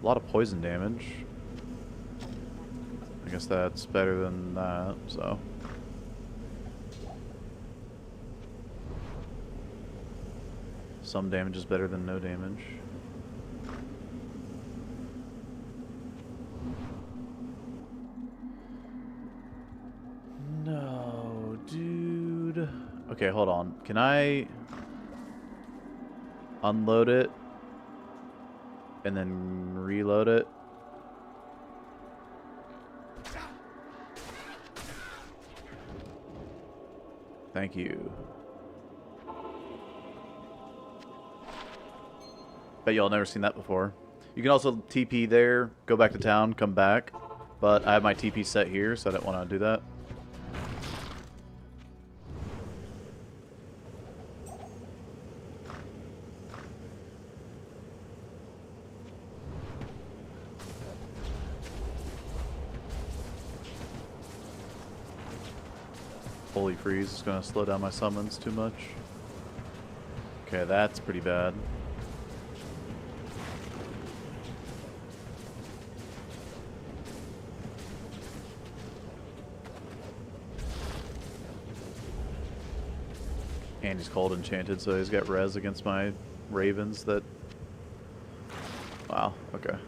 S1: A lot of poison damage. I guess that's better than that, so. Some damage is better than no damage. No, dude. Okay, hold on. Can I unload it and then reload it? Thank you. Bet y'all never seen that before. You can also TP there, go back to town, come back. But I have my TP set here, so I don't want to do that. Holy freeze is going to slow down my summons too much. Okay, that's pretty bad. And he's cold enchanted, so he's got res against my ravens that... Wow, okay.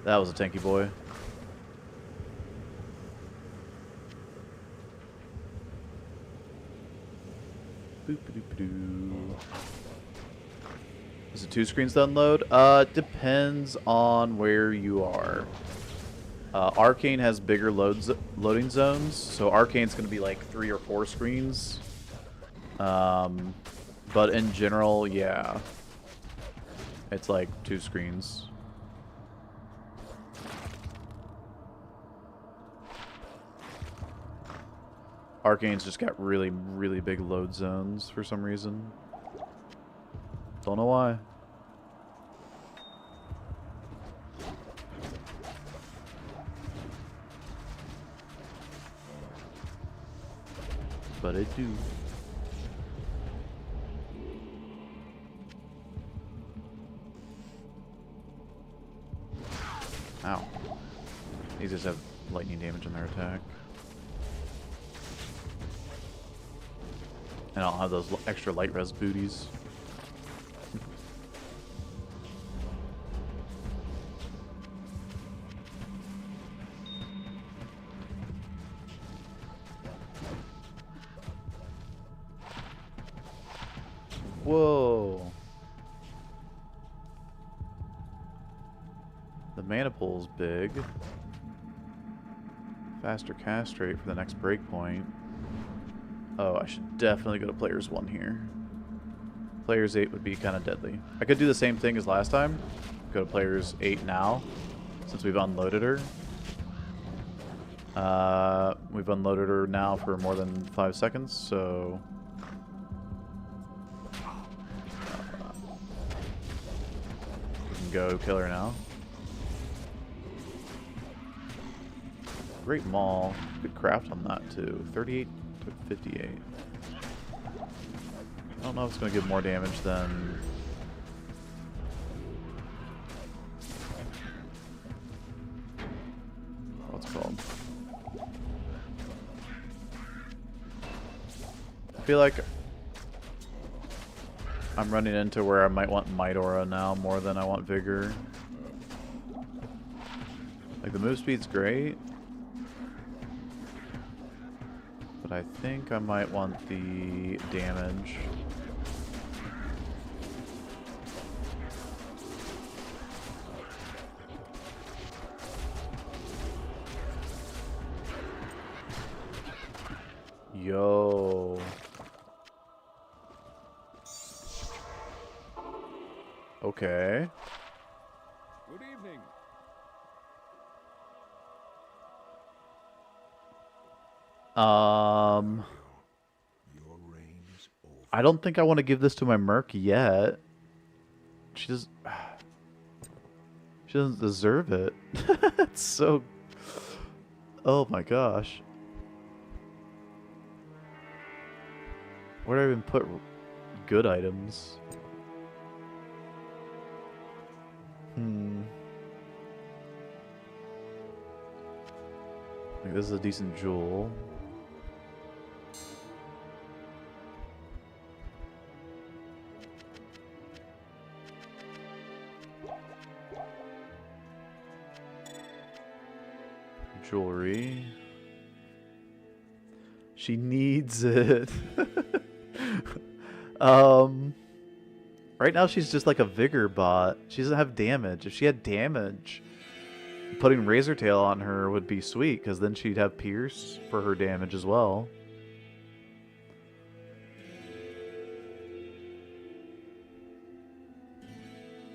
S1: That was a tanky boy. Boop-a-doop-a-doo. Is it 2 screens to unload? Depends on where you are. Arcane has bigger loading zones, so Arcane's going to be like 3 or 4 screens. But in general, yeah. It's like 2 screens. Arcane's just got really, really big load zones for some reason. Don't know why. But I do. Ow. These just have lightning damage on their attack. And I'll have those extra light res booties. Whoa. The mana pool's big. Faster cast rate for the next breakpoint. Oh, I should definitely go to players 1 here. players 8 would be kind of deadly. I could do the same thing as last time. Go to players 8 now, since we've unloaded her. We've unloaded her now for more than 5 seconds, so... we can go kill her now. Great maul. Good craft on that too. 38 to 58. I don't know if it's going to give more damage than... what's it called? I feel like I'm running into where I might want Might Aura now more than I want Vigor. Like, the move speed's great, but I think I might want the damage. Yo. Okay.
S2: Good evening.
S5: Your reign's over.
S1: I don't think I want to give this to my Merc yet. She does. She doesn't deserve it. It's so. Oh my gosh. Where do I even put good items? Like, this is a decent jewel. Jewelry. She needs it. Right now she's just like a Vigor bot. She doesn't have damage. If she had damage, putting Razor Tail on her would be sweet, because then she'd have Pierce for her damage as well.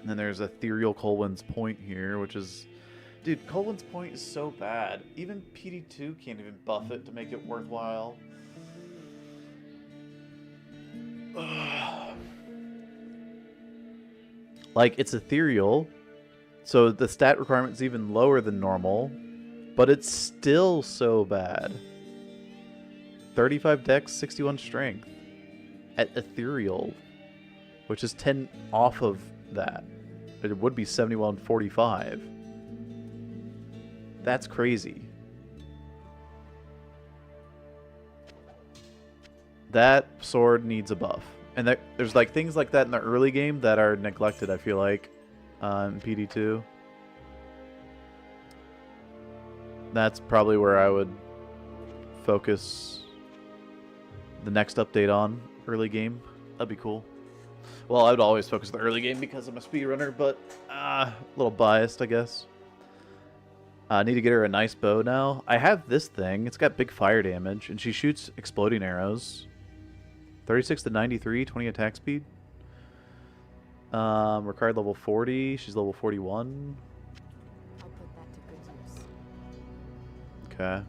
S1: And then there's Ethereal Colwyn's Point here, which is... Dude, Colwyn's Point is so bad. Even PD2 can't even buff it to make it worthwhile. Like, it's ethereal, so the stat requirement's even lower than normal, but it's still so bad. 35 dex, 61 strength at ethereal, which is 10 off of that. It would be 71, 45. That's crazy. That sword needs a buff. And there's like things like that in the early game that are neglected, I feel like, in PD2. That's probably where I would focus the next update on, early game. That'd be cool. Well, I would always focus the early game because I'm a speedrunner, but a little biased, I guess. I need to get her a nice bow now. I have this thing. It's got big fire damage, and she shoots exploding arrows. 36 to 93, 20 attack speed. Required level 40. She's level 41.
S3: I'll put that to good use.
S1: Okay.
S3: I'll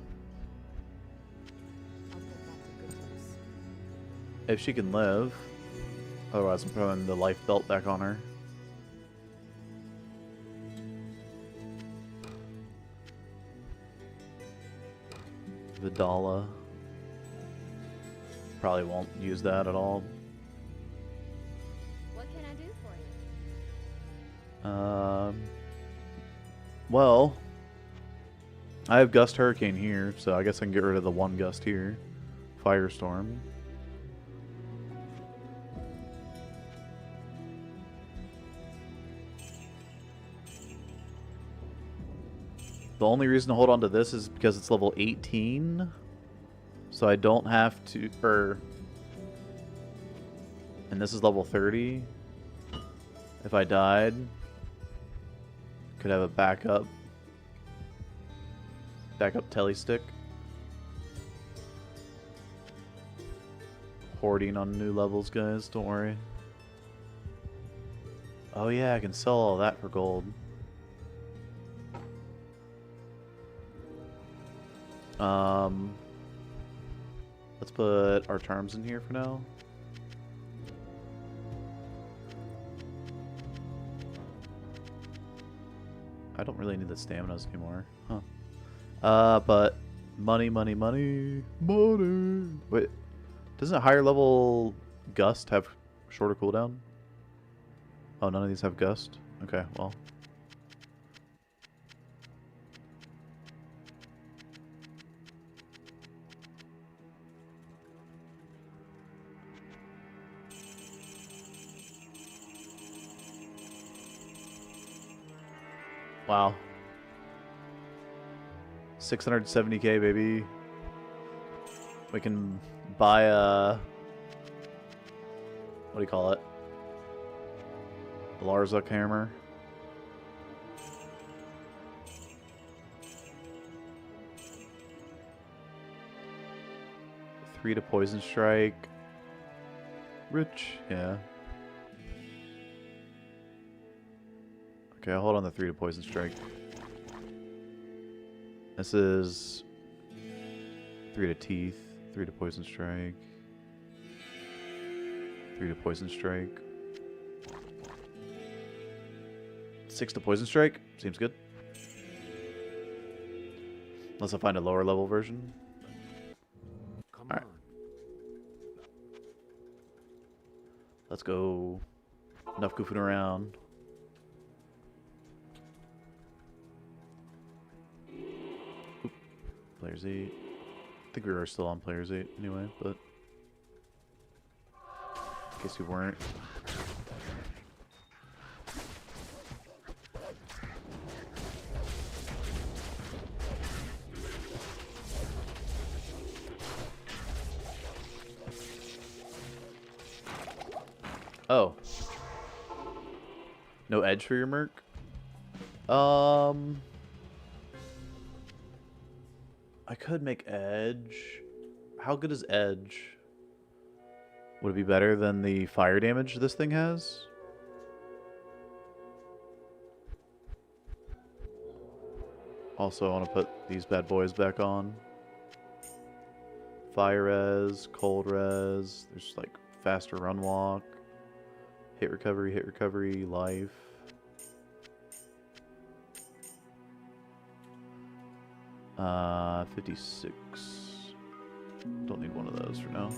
S3: put that to good use.
S1: If she can live. Otherwise, I'm putting the life belt back on her. Vidala. Probably won't use that at all.
S3: What can I do for you?
S1: Well, I have Gust Hurricane here, so I guess I can get rid of the one Gust here. Firestorm. The only reason to hold on to this is because it's level 18. So I don't have to, and this is level 30. If I died, could have a backup telly stick. Hoarding on new levels, guys, don't worry. Oh yeah, I can sell all that for gold. Let's put our charms in here for now. I don't really need the staminas anymore. Huh. But money, money, money, money. Wait, doesn't a higher level gust have shorter cooldown? Oh, none of these have gust? Okay, well. Wow. 670k, baby. We can buy a... What do you call it? The Larzuk hammer. Three to poison strike. Rich, yeah. Okay, I'll hold on the 3 to poison strike. This is 3 to teeth, 3 to poison strike, 3 to poison strike, 6 to poison strike. Seems good. Unless I find a lower level version.
S4: Come
S1: Alright. Let's go. Enough goofing around. Players 8. I think we were still on Players 8 anyway, but in case we weren't. Oh. No edge for your merc? I could make edge. How good is edge? Would it be better than the fire damage this thing has? Also, I want to put these bad boys back on. Fire res, cold res. There's like faster run walk. Hit recovery, life. Uh, 56. Don't need one of those for now.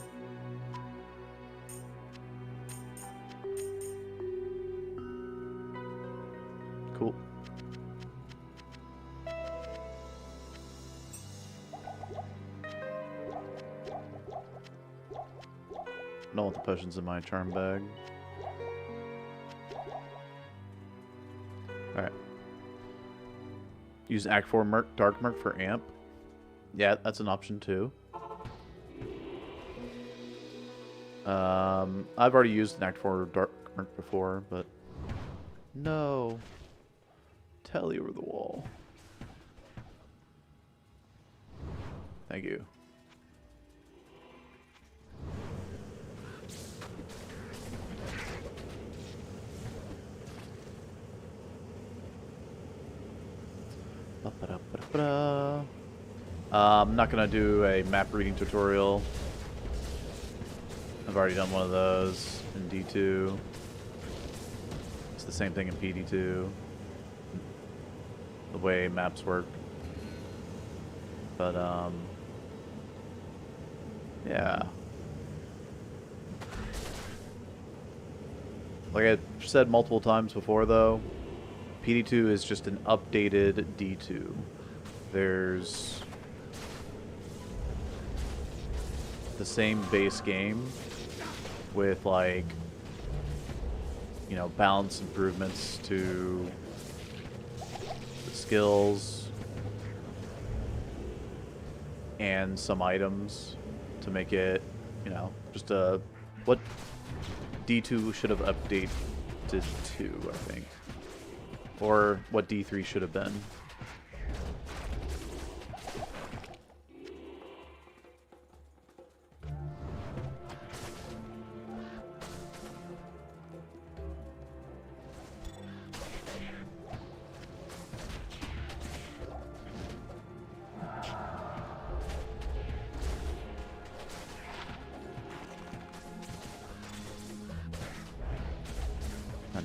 S1: Cool. I don't want the potions in my charm bag. Alright. Use Act 4 Merc, Dark Merc for amp. Yeah, that's an option too. I've already used an Act 4 Dark Merc before, but... No. Telly over the wall. Thank you. I'm not gonna do a map reading tutorial. I've already done one of those in D2. It's the same thing in PD2. The way maps work. But yeah. Like I said multiple times before though, PD2 is just an updated D2. There's the same base game with, like, you know, balance improvements to the skills and some items to make it, you know, just a what D2 should have updated to, I think. Or what D3 should have been.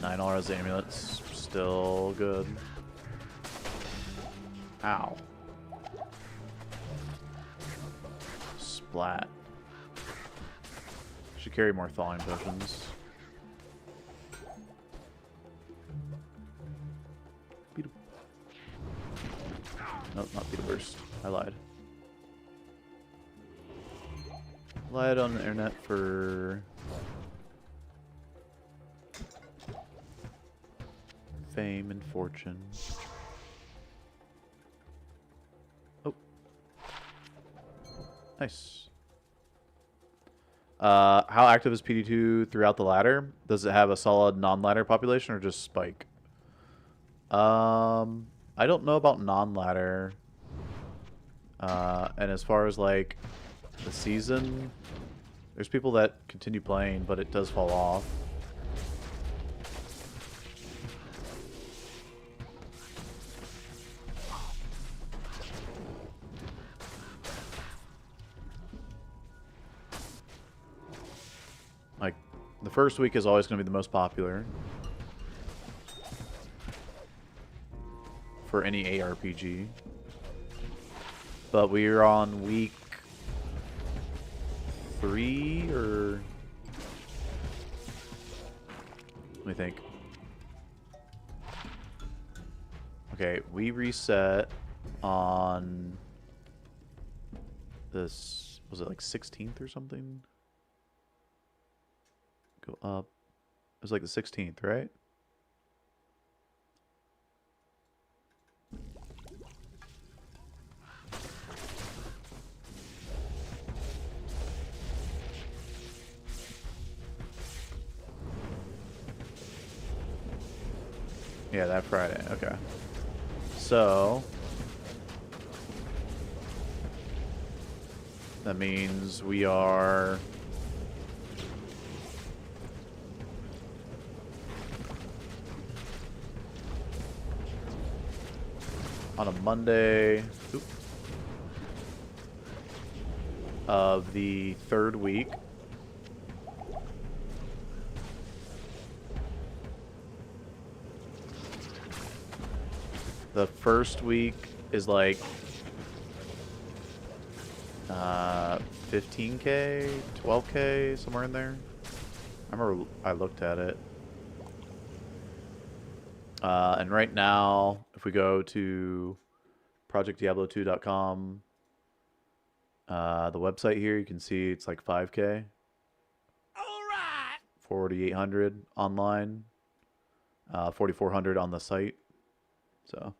S1: 9 auras amulets, still good. Ow. Splat. Should carry more thawing potions. Beetle. Nope, not Beetle Burst. I lied. Lied on the internet for fame and fortune. Oh. Nice. How active is PD2 throughout the ladder? Does it have a solid non-ladder population or just spike? I don't know about non-ladder. And as far as like the season, there's people that continue playing, but it does fall off. Like, the first week is always going to be the most popular for any ARPG. But we're on week 3 or... Let me think. Okay, we reset on this... Was it like 16th or something? Go up. It was like the 16th, right? Yeah, that Friday. Okay. So that means we are on a Monday of the 3rd week. The first week is like 15K, 12K, somewhere in there. I remember I looked at it. And right now, if we go to projectdiablo2.com, the website here, you can see it's like 5K. All right. 4,800 online, 4,400 on the site. So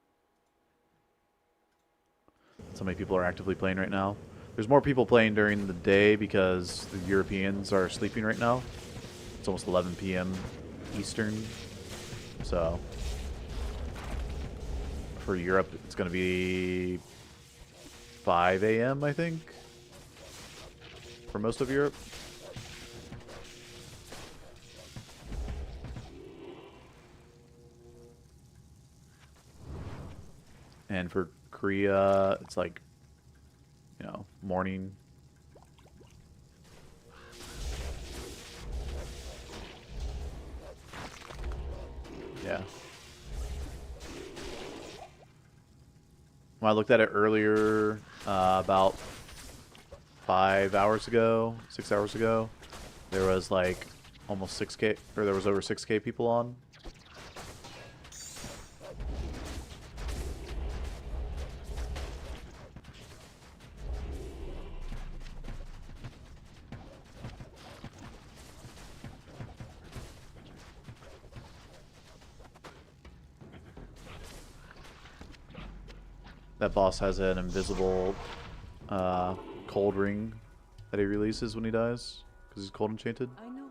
S1: many people are actively playing right now. There's more people playing during the day because the Europeans are sleeping right now. It's almost 11 p.m. Eastern. So for Europe, it's going to be 5 a.m., I think, for most of Europe. And for Korea, it's like, you know, morning. Yeah. When I looked at it earlier, about 5 hours ago, 6 hours ago, there was like almost 6K, or there was over 6K people on. That boss has an invisible cold ring that he releases when he dies, because he's cold enchanted.
S3: I know.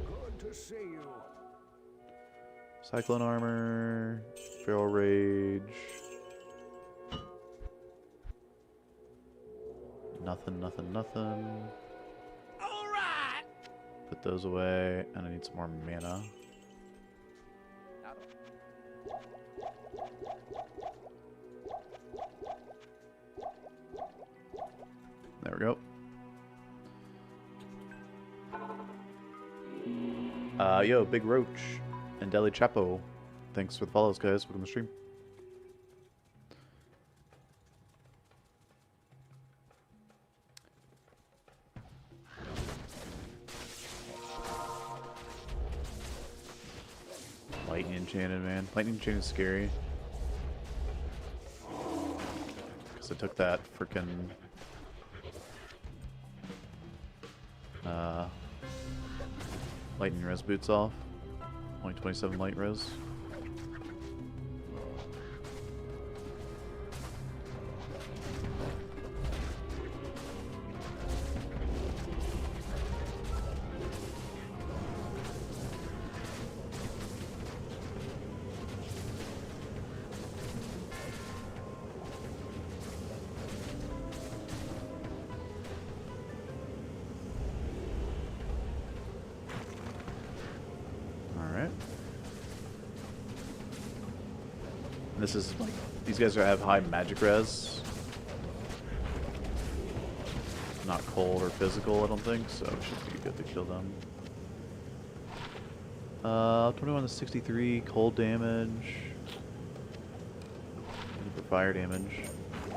S2: Good to see you.
S1: Cyclone armor, feral rage. Nothing, nothing, nothing. Alright! Put those away, and I need some more mana. There we go. Yo, Big Roach and Deli Chapo. Thanks for the follows, guys. Welcome to the stream. Lightning Enchanted, man. Lightning Enchanted is scary. Because I took that freaking Lightning Res boots off. Only 27 light res. This is like, these guys have high magic res. Not cold or physical, I don't think, so it should be good to kill them. 21 to 63, cold damage. For fire damage. A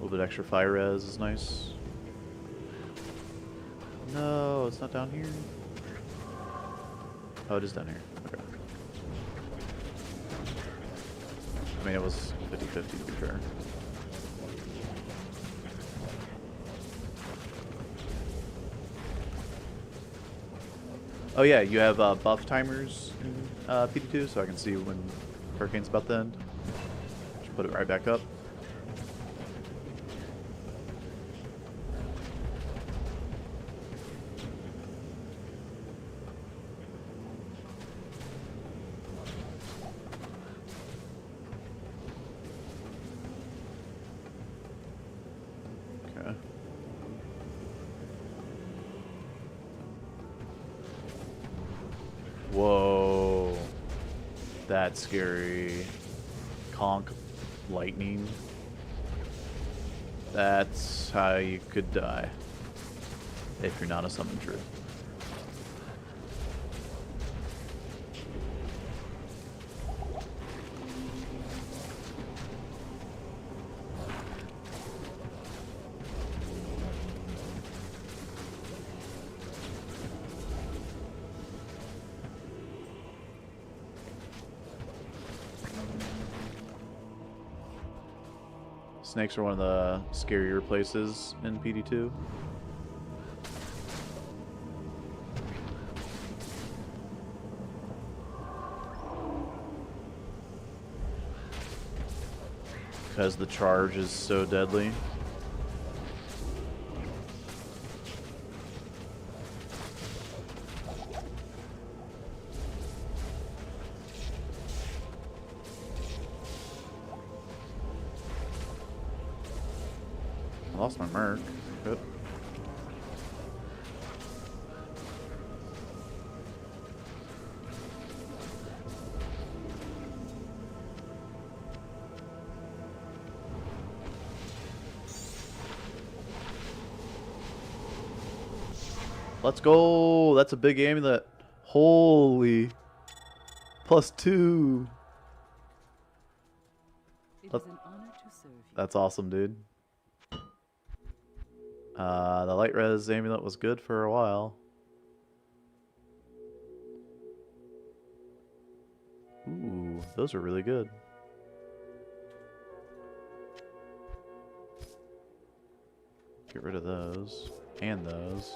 S1: little bit extra fire res is nice. No, it's not down here. Oh, it is down here. Okay. I mean, it was 50-50 to be fair. Oh yeah, you have buff timers in PD2, so I can see when Hurricane's about to end. Just put it right back up. Whoa, that's scary. Conk lightning. That's how you could die if you're not a summon druid. Snakes are one of the scarier places in PD2. Because the charge is so deadly. I lost my merc. Good. Let's go! That's a big amulet. Holy. +2.
S3: It is an honor to serve you.
S1: That's awesome, dude. The light res amulet was good for a while. Ooh, those are really good. Get rid of those. And those.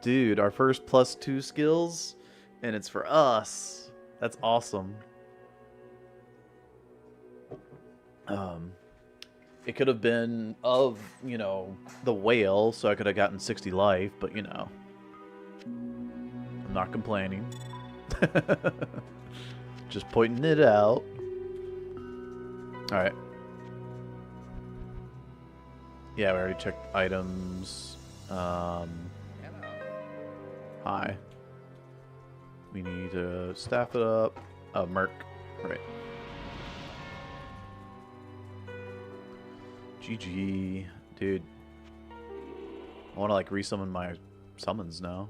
S1: Dude, our first +2 skills, and it's for us. That's awesome. It could have been of, you know, the whale, so I could have gotten 60 life, but you know. I'm not complaining. Just pointing it out. Alright. Yeah, we already checked items. Hi. We need to staff it up. Oh, Merc. Right. GG. Dude. I want to like resummon my summons now.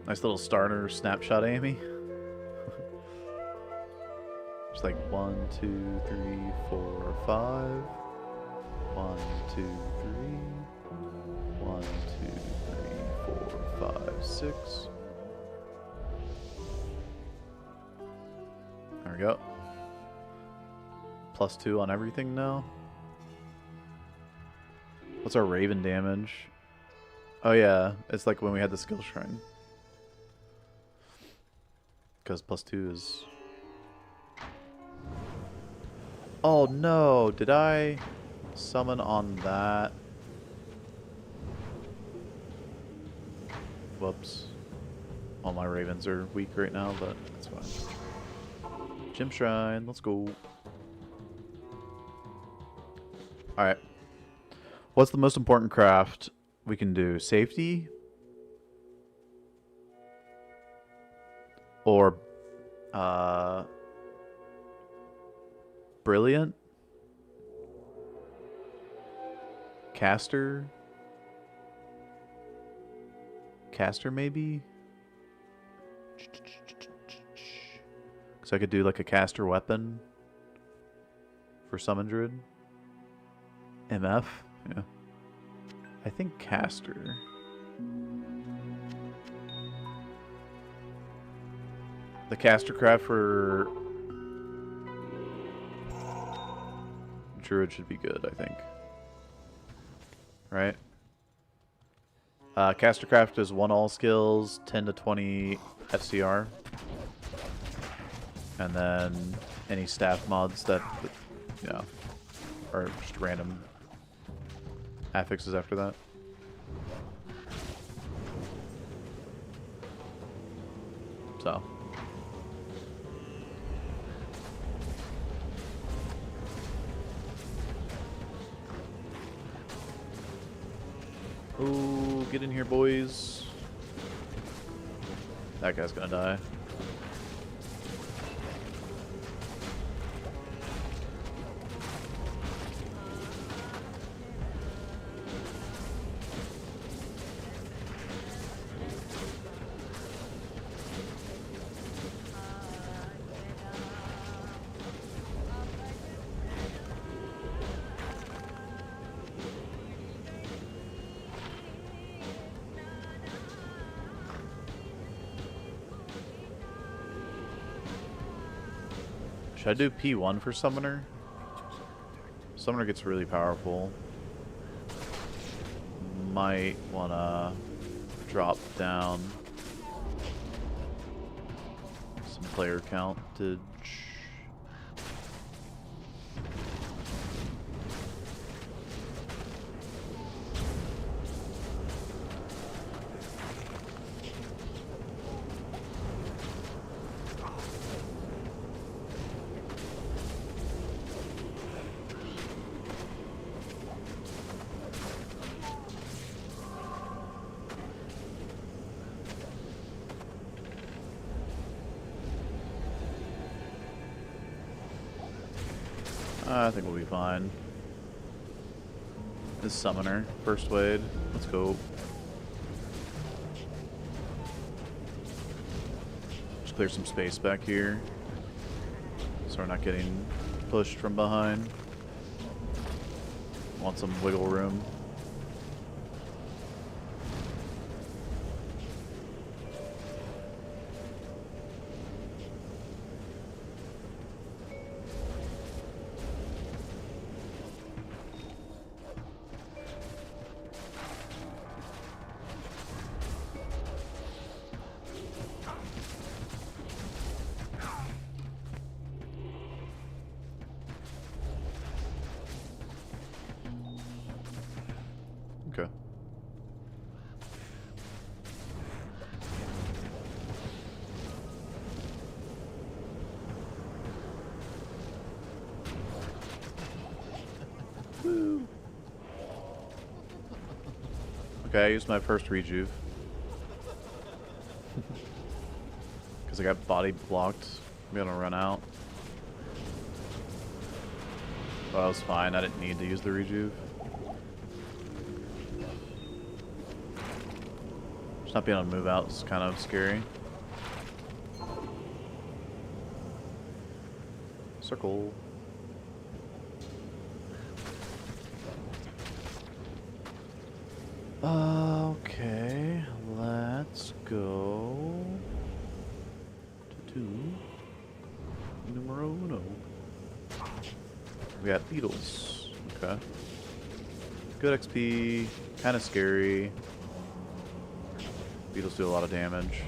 S1: Nice little starter snapshot, Amy. Just like 1, 2, 3, 4, 5. 1, 2, 3. 1, 2, 3, 4, 5, 6. There we go. +2 on everything now. What's our Raven damage? Oh yeah, it's like when we had the skill shrine. Because +2 is... Oh no, did I summon on that? Whoops. All my ravens are weak right now, but that's fine. Gym shrine, let's go. Alright. What's the most important craft we can do? Safety? Or brilliant? Caster? Caster maybe? So I could do like a caster weapon for Summon Druid. MF? Yeah. I think caster. The caster craft for Druid should be good, I think. Right? Caster craft is 1 all skills, 10 to 20 FCR. And then any staff mods that, you know, are just random affixes after that. So. Ooh, get in here, boys. That guy's gonna die. Should I do P1 for Summoner? Summoner gets really powerful. Might wanna drop down some player countage. I think we'll be fine. This Summoner, first wave. Let's go. Just clear some space back here, so we're not getting pushed from behind. Want some wiggle room. Okay. Woo. Okay, I used my first rejuve. Because I got body blocked. I'm gonna run out. Well, that was fine. I didn't need to use the rejuve. Just not being able to move out is kind of scary. Circle. Okay, let's go to numero uno. We got beetles. Okay. Good XP, kind of scary. Beetles do a lot of damage.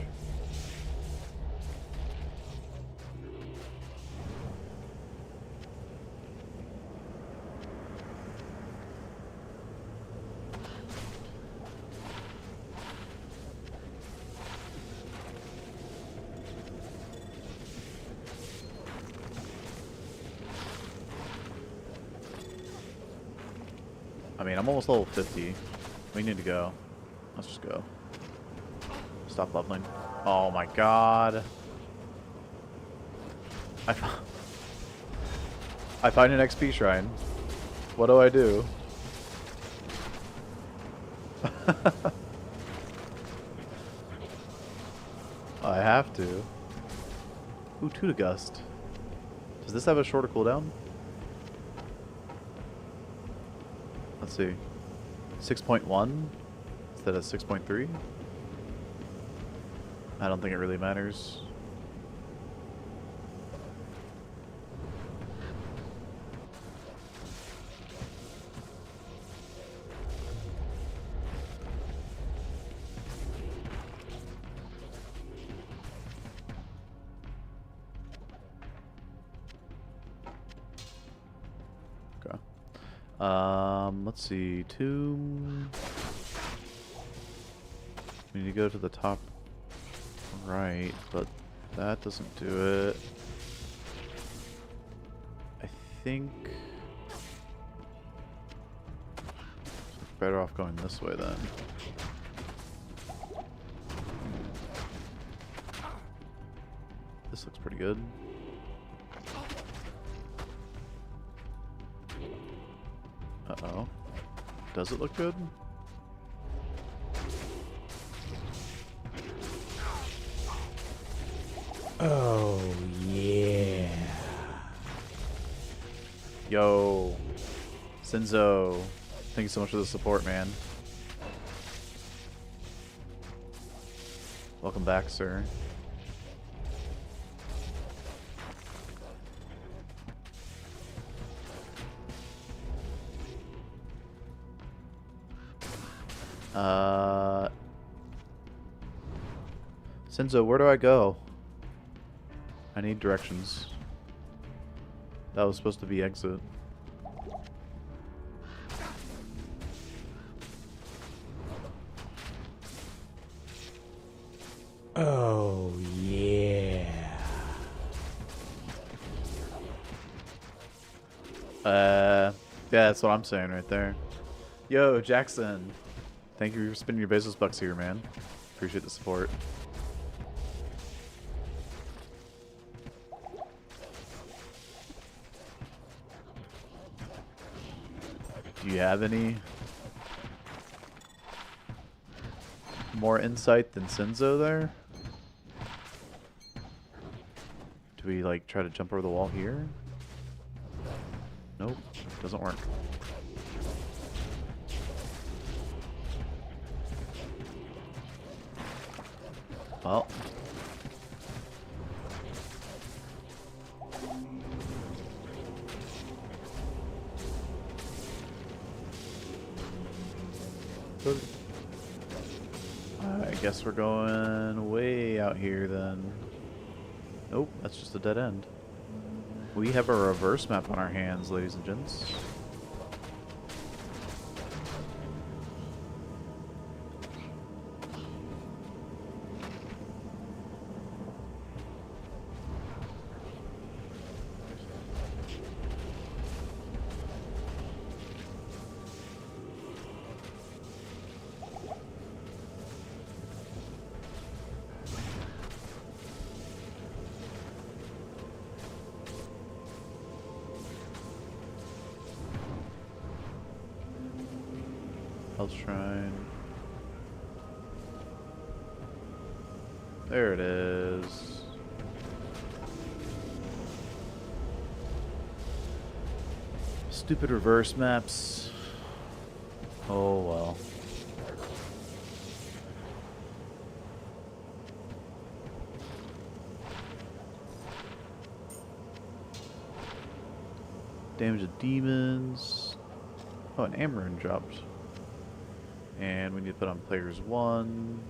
S1: I mean, I'm almost level 50. We need to go. Let's just go. Stop leveling. Oh my god. I find an XP shrine. What do I do? I have to. Ooh, Tutor Gust. Does this have a shorter cooldown? Let's see. 6.1 instead of 6.3? I don't think it really matters. Okay. Let's see. Tomb. We need to go to the top right, but that doesn't do it. I think we're better off going this way then. This looks pretty good. Uh-oh. Does it look good?
S6: Oh, yeah.
S1: Yo. Senzo. Thank you so much for the support, man. Welcome back, sir. Senzo, where do I go? I need directions. That was supposed to be exit.
S6: Oh, yeah.
S1: Yeah, that's what I'm saying right there. Yo, Jackson. Thank you for spending your business bucks here, man. Appreciate the support. Do you have any more insight than Senzo there? Do we like try to jump over the wall here? Nope, doesn't work. Well. I guess we're going way out here then. Nope, that's just a dead end. We have a reverse map on our hands, ladies and gents. Health Shrine. There it is. Stupid reverse maps. Oh well. Damage of demons. Oh, an Amarin dropped. And we need to put on players 1.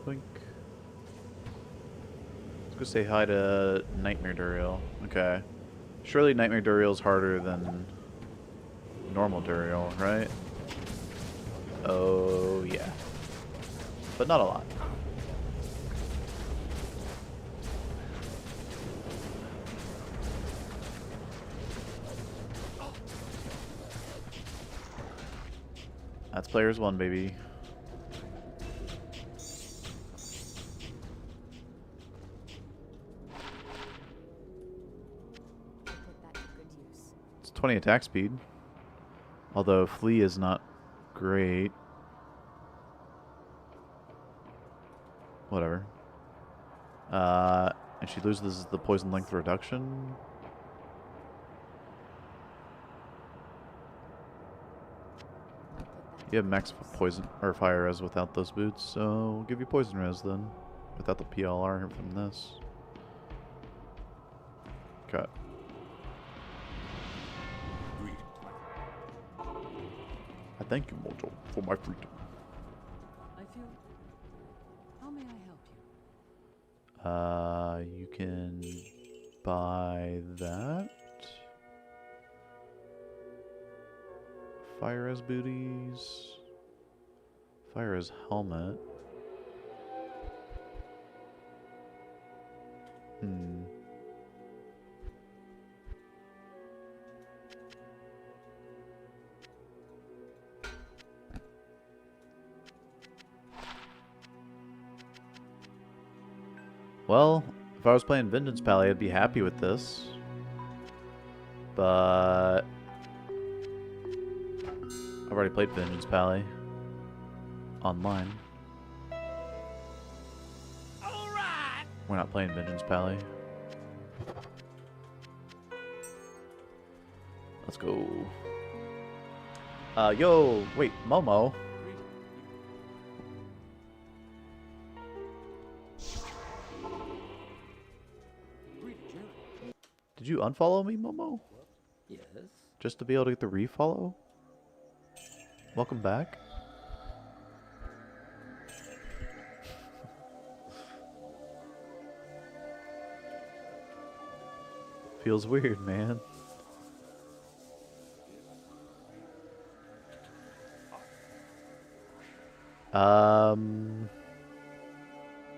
S1: Blink. Let's go say hi to Nightmare Duriel. Okay. Surely Nightmare Duriel's harder than normal Duriel, right? Oh, yeah. But not a lot. That's players 1, baby.
S3: Put that to good use.
S1: It's 20 attack speed. Although Flee is not great. Whatever. And she loses the poison length reduction. You have max poison or fire res without those boots, so we'll give you poison res then. Without the PLR from this. Cut. I thank you, Mojo, for my freedom.
S3: I feel. How may I help you?
S1: You can buy that. Fire res booties. Fire res helmet. Well, if I was playing Vengeance Pally, I'd be happy with this. But I've already played Vengeance Pally online. Alright. We're not playing Vengeance Pally. Let's go. Yo, wait, Momo. Did you unfollow me, Momo?
S4: Yes.
S1: Just to be able to get the refollow? Welcome back. Feels weird, man.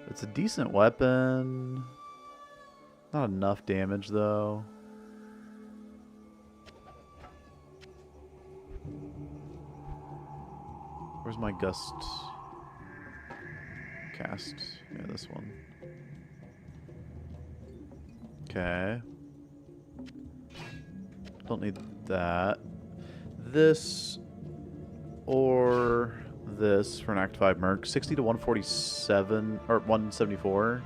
S1: It's a decent weapon. Not enough damage, though. Where's my gust cast? Yeah, this one. Okay. Don't need that. This or this for an Act 5 Merc. 60 to 147 or 174.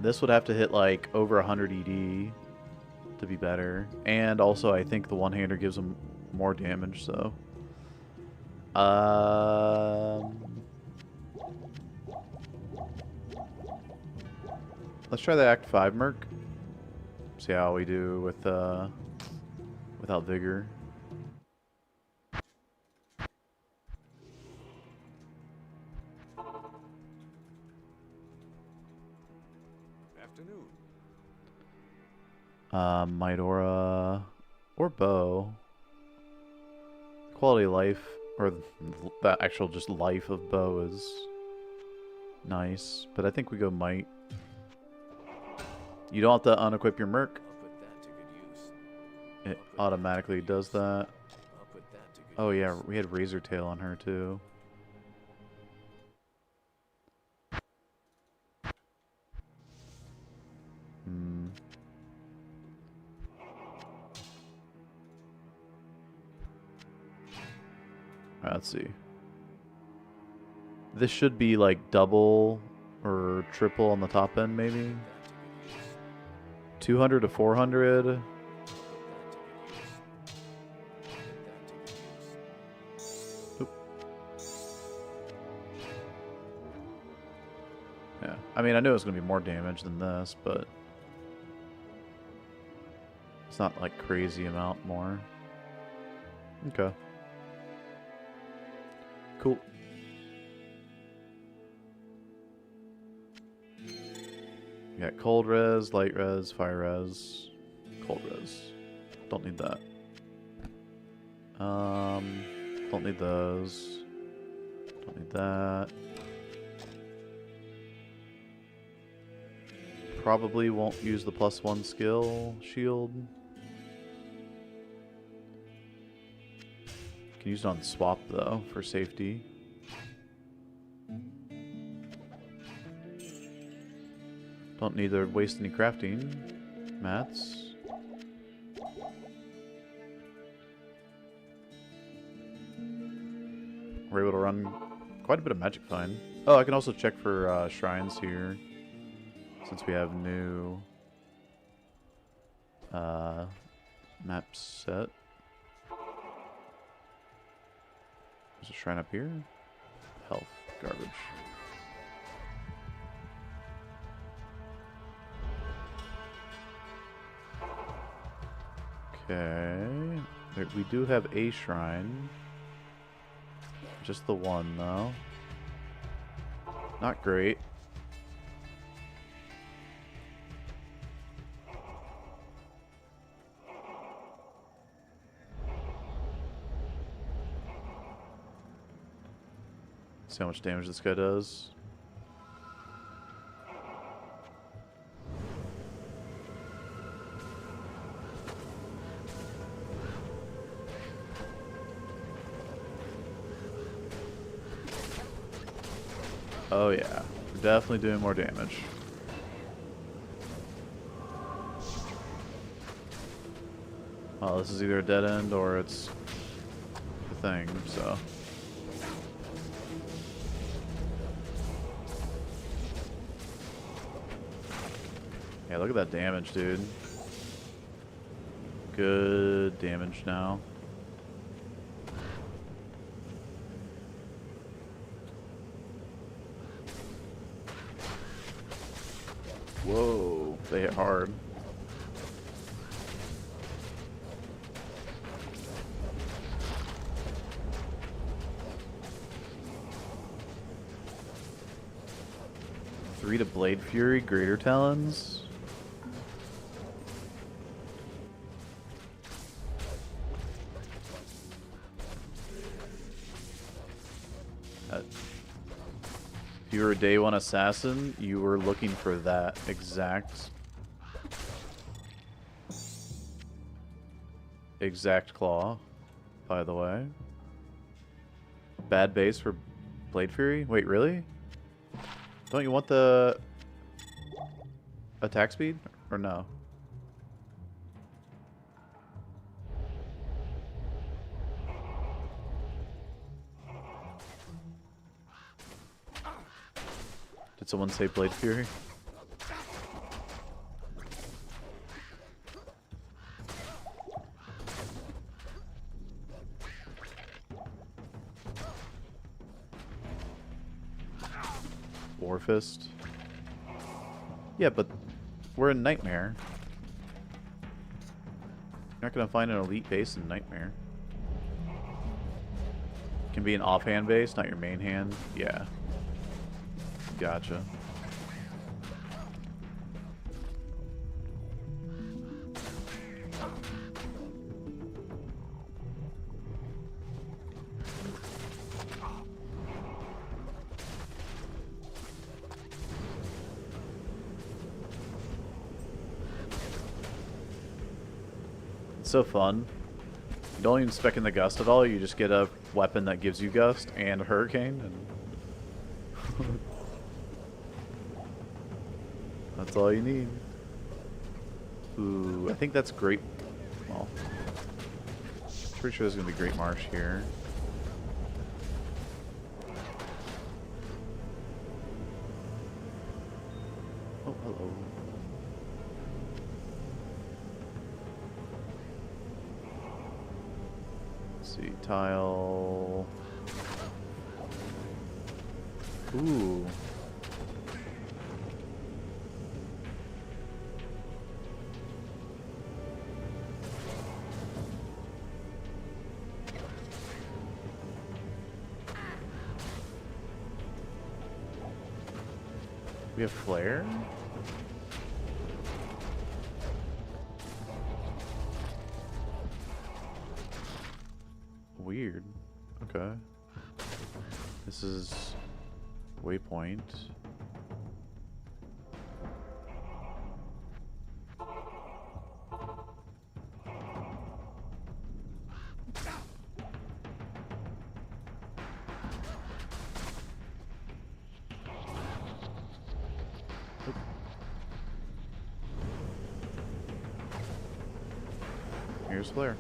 S1: This would have to hit like over 100 ED to be better. And also I think the one-hander gives him more damage, so. Let's try the Act 5 Merc. See how we do with without vigor.
S2: Afternoon.
S1: Midora or bow. Quality of life, or the actual just life of bow is nice, but I think we go might. You don't have to unequip your merc.
S2: I'll put that to good use.
S1: It automatically does that.
S2: I'll put that to good
S1: Oh
S2: use.
S1: yeah, we had Razor Tail on her too. Alright, let's see. This should be like double or triple on the top end, maybe. 200 to 400. Oop. Yeah, I mean, I knew it was going to be more damage than this, but it's not like crazy amount more. Okay. Cool. We got cold res, light res, fire res, cold res. Don't need that. Don't need those. Don't need that. Probably won't use the +1 skill shield. Can use it on swap though for safety. Don't need to waste any crafting mats. We're able to run quite a bit of magic find. Oh, I can also check for shrines here since we have new map set. There's a shrine up here. Health garbage. Okay, we do have a shrine. Just the one, though. Not great. See how much damage this guy does. Oh yeah, we're definitely doing more damage. Well, this is either a dead end or it's the thing, so. Yeah, look at that damage, dude. Good damage now. Whoa, they hit hard. Three to Blade Fury, Greater Talons. If you were a day one assassin, you were looking for that exact claw, by the way. Bad base for Blade Fury? Wait, really? Don't you want the attack speed? Or no? Did someone say Blade Fury? Warfist? Yeah, but we're in Nightmare. You're not gonna find an elite base in Nightmare. Can be an offhand base, not your main hand. Yeah. Gotcha. It's so fun. You don't even spec in the Gust at all, you just get a weapon that gives you Gust and a Hurricane, and that's all you need. Ooh, I think that's great. Well, pretty sure there's gonna be Great Marsh here. see, tile. Ooh. We have flare? Weird. Okay. This is waypoint. Here's flare.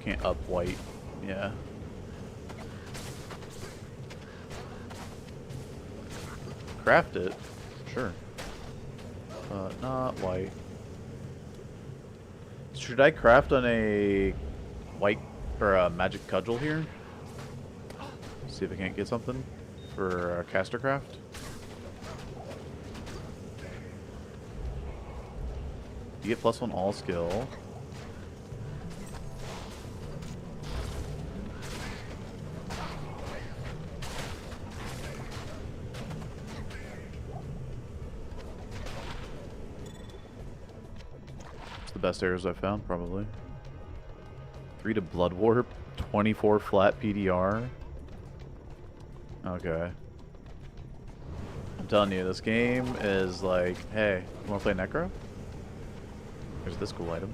S1: Can't up white. Yeah. Craft it. Sure. Not white. Should I craft on a white or a magic cudgel here? See if I can't get something for caster craft. You get +1 all skill. Best arrows I've found, probably. 3 to Blood Warp, 24 flat PDR. Okay. I'm telling you, this game is like, hey, you wanna play Necro? Here's this cool item.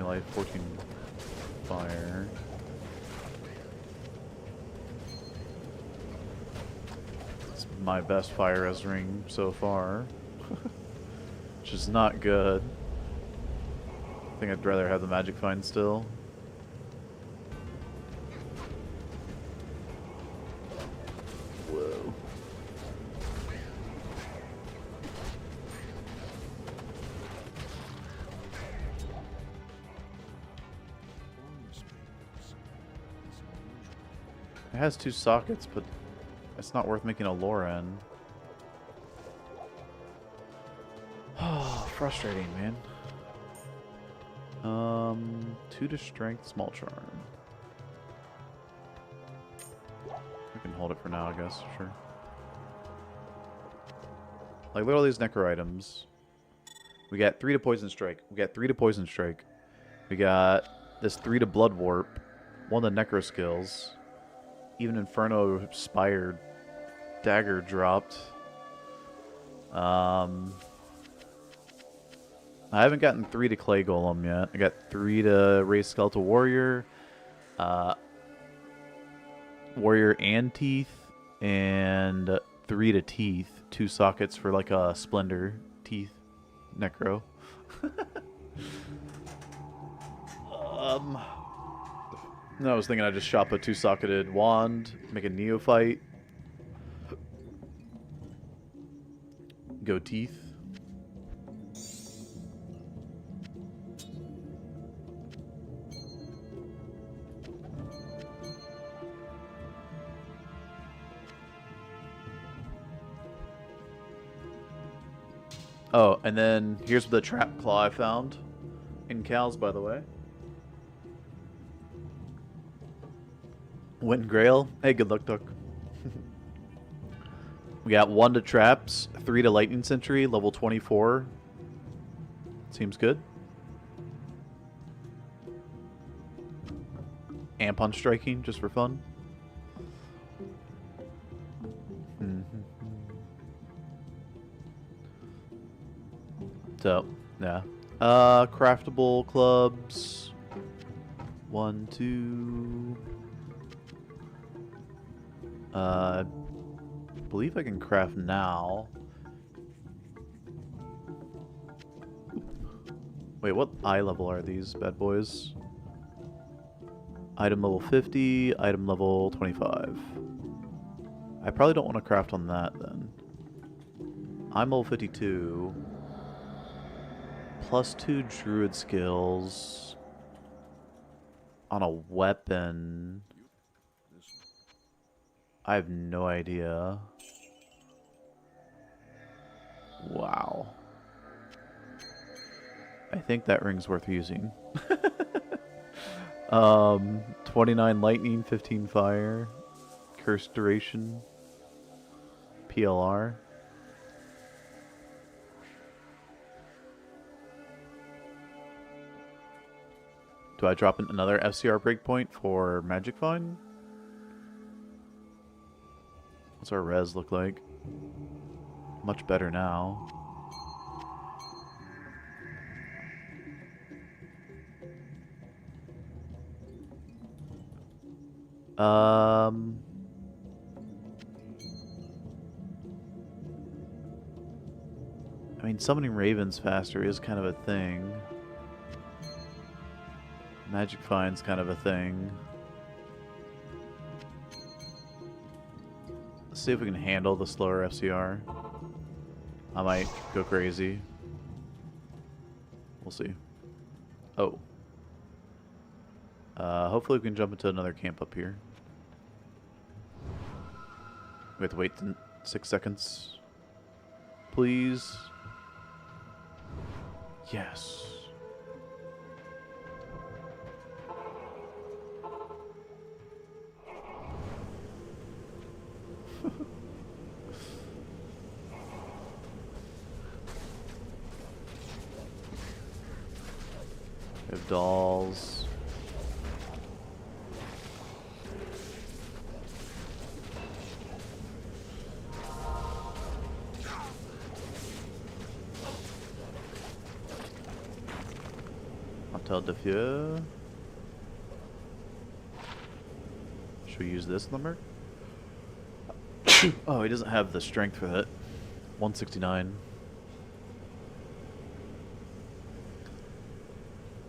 S1: Life, 14 fire. It's my best fire res ring so far, which is not good. I think I'd rather have the magic find still. Whoa. It has 2 sockets, but it's not worth making a lore in. Oh, frustrating, man. 2 to strength, small charm. I can hold it for now, I guess, sure. Like, look at all these necro items. We got 3 to poison strike. We got 3 to poison strike. We got this 3 to blood warp. 1 to necro skills. Even Inferno Spire dagger dropped. I haven't gotten 3 to Clay Golem yet. I got 3 to Raise Skeletal Warrior. Warrior and Teeth. And 3 to Teeth. 2 sockets for like a Splendor. Teeth. Necro. No, I was thinking I'd just shop a 2-socketed wand, make a neophyte, go teeth. Oh, and then here's the trap claw I found in Cal's, by the way. Wind Grail. Hey, good luck, Duck. We got 1 to traps, 3 to lightning sentry, level 24. Seems good. amp on striking just for fun. So, yeah. Craftable clubs. 1, 2. I believe I can craft now. Wait, what eye level are these bad boys? Item level 50, item level 25. I probably don't want to craft on that then. I'm level 52. Plus 2 druid skills on a weapon. I have no idea. Wow. I think that ring's worth using. 29 lightning, 15 fire, curse duration, PLR. Do I drop in another FCR breakpoint for Magic Find? What's our res look like? Much better now. I mean, summoning ravens faster is kind of a thing. Magic Find's kind of a thing. Let's see if we can handle the slower FCR. I might go crazy. We'll see. Oh. Hopefully we can jump into another camp up here. We have to wait 6 seconds. Please. Yes. We have dolls. Hotel de Feu. Should we use this number? Oh, he doesn't have the strength for that. 169.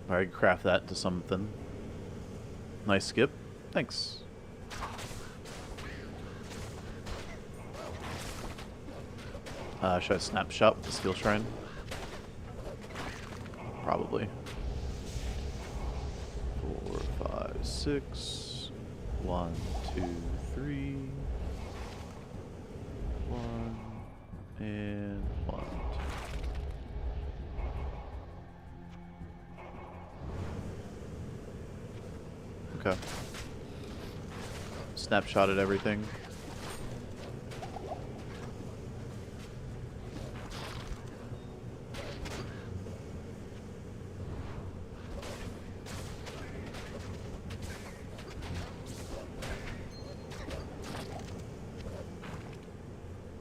S1: Alright, craft that into something. Nice skip. Thanks. Should I snapshot with the skill shrine? Probably. 4, 5, 6. 1, 2, 3. 1 and 1. 2. Okay. Snapshotted everything.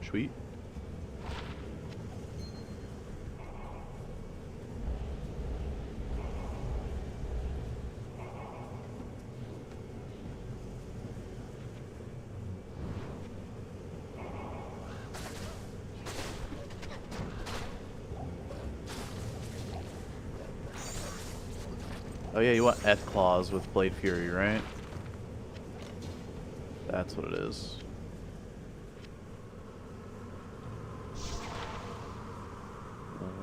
S1: Sweet. Oh yeah, you want Eth Claws with Blade Fury, right? That's what it is.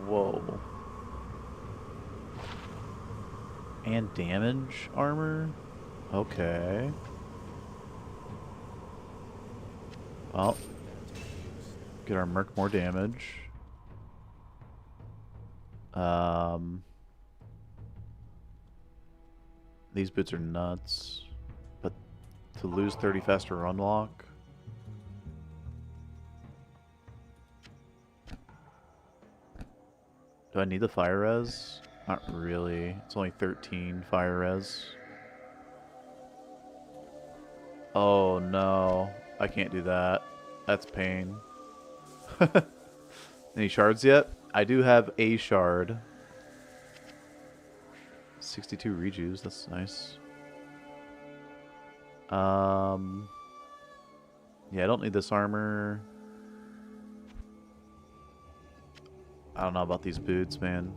S1: Whoa. And damage armor? Okay. Well, get our Merc more damage. These boots are nuts. But to lose 30 faster unlock. Do I need the fire res? Not really. It's only 13 fire res. Oh no, I can't do that. That's pain. Any shards yet? I do have a shard. 62 rejuves, that's nice. Yeah, I don't need this armor. I don't know about these boots, man.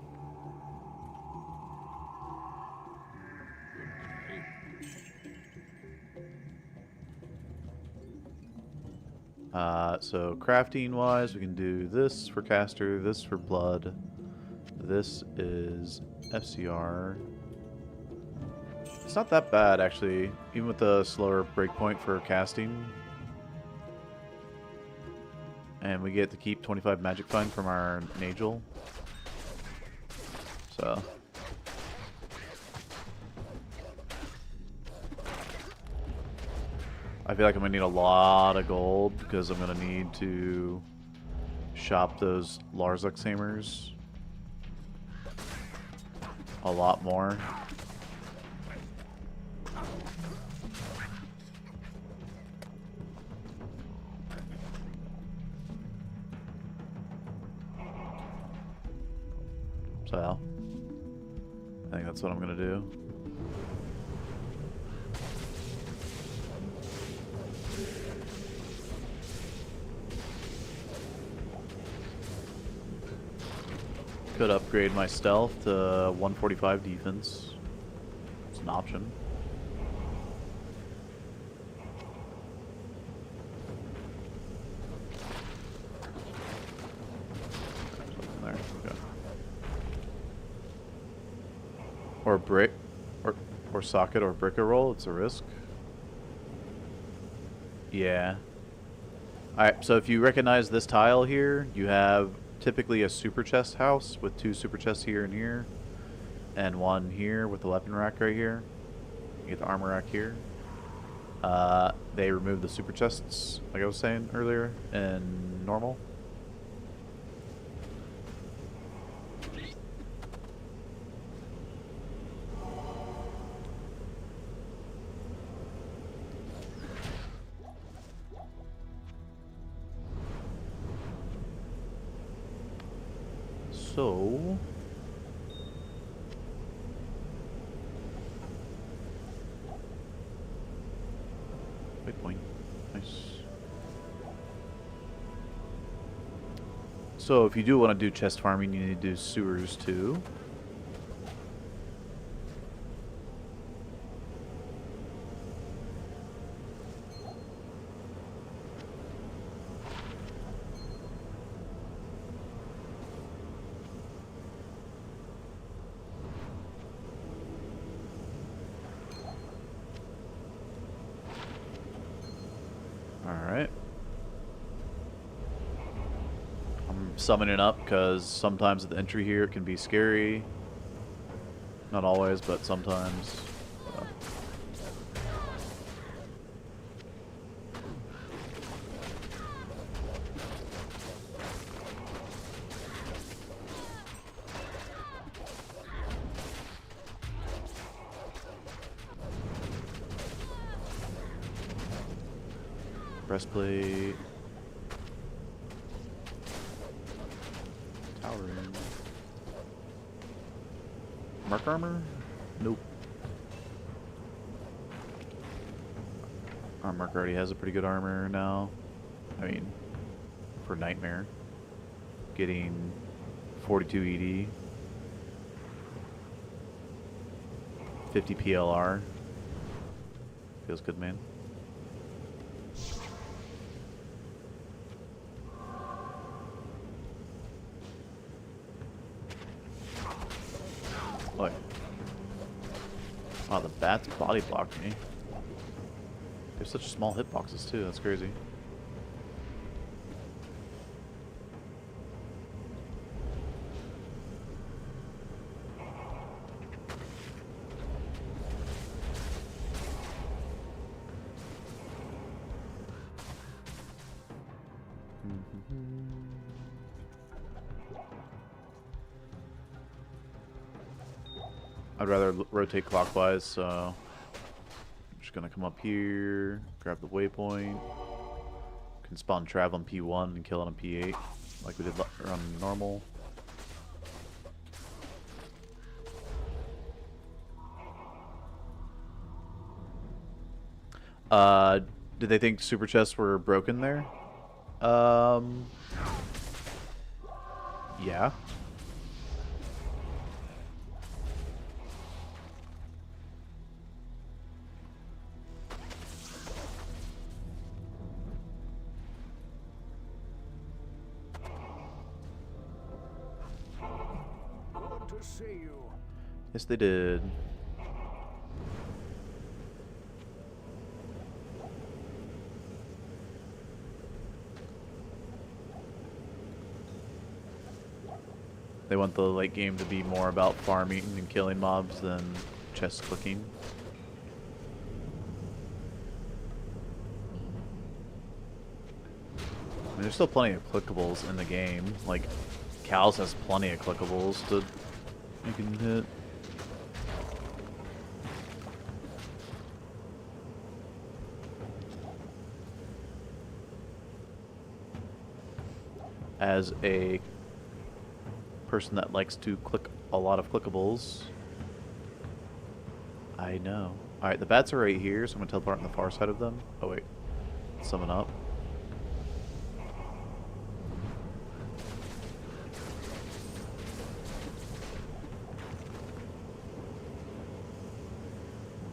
S1: So crafting wise, we can do this for caster, this for blood. This is FCR. It's not that bad actually, even with the slower breakpoint for casting. And we get to keep 25 magic fine from our Nagel. So I feel like I'm gonna need a lot of gold because I'm gonna need to shop those Larzux hammers a lot more. So I think that's what I'm gonna do. Could upgrade my stealth to 145 defense. It's an option. There, okay. Or brick, or socket, or brick a roll. It's a risk. Yeah. Alright, so if you recognize this tile here, you have typically a super chest house with 2 super chests here and here, and 1 here with the weapon rack right here. You get the armor rack here. They removed the super chests, like I was saying earlier, in normal. So waypoint, nice. So if you do want to do chest farming, you need to do sewers too. Alright. I'm summoning up because sometimes at the entry here it can be scary. Not always, but sometimes. Breastplate. Towering. Mark armor? Nope. Our mark already has a pretty good armor now. I mean, for Nightmare. Getting 42 ED. 50 PLR. Feels good, man. Look. Wow, the bats body blocked me. They're such small hitboxes too, that's crazy. I'd rather rotate clockwise, so I'm just gonna come up here, grab the waypoint. Can spawn Trav on P1 and kill it on P8, like we did on normal. Did they think super chests were broken there? Yeah.
S4: Good to see you.
S1: Yes, they did. They want the late game to be more about farming and killing mobs than chest clicking. I mean, there's still plenty of clickables in the game. Like, Cal's has plenty of clickables to you can hit. As a person that likes to click a lot of clickables, I know. Alright, the bats are right here, so I'm going to teleport on the far side of them. Oh wait, summon up.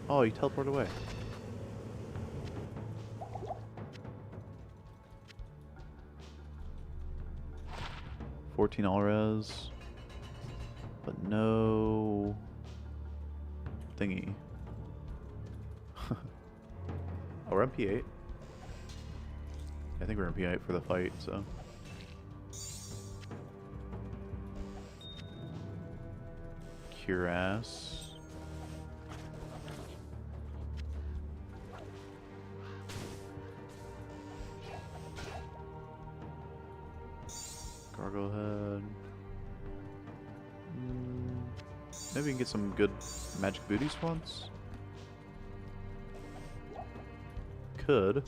S1: Oh, you teleport away. All res, but no thingy. Oh, we're on P8. I think we're in P8 for the fight, so. Cuirass. Gargle head. Maybe we can get some good magic booty spawns. Could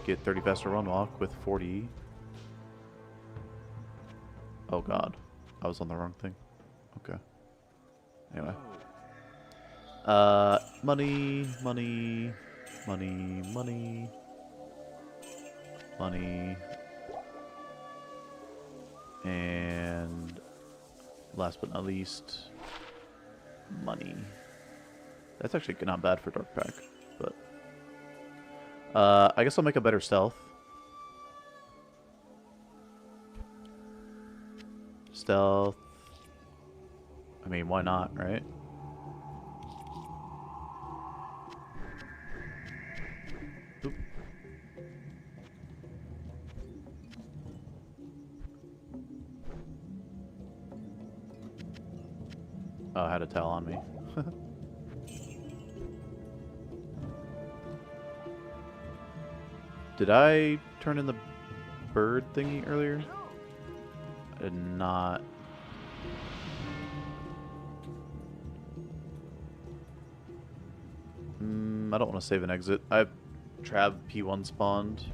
S1: get 30 faster run walk with 40. Oh god, I was on the wrong thing. Okay. Anyway. Money, money, money, money, money. And last but not least, money. That's actually not bad for Dark Pack, but I guess I'll make a better stealth. Stealth. I mean, why not, right? Oop. Oh, I had a towel on me. Did I turn in the bird thingy earlier? I did not. I don't want to save and exit. I have Trav P1 spawned.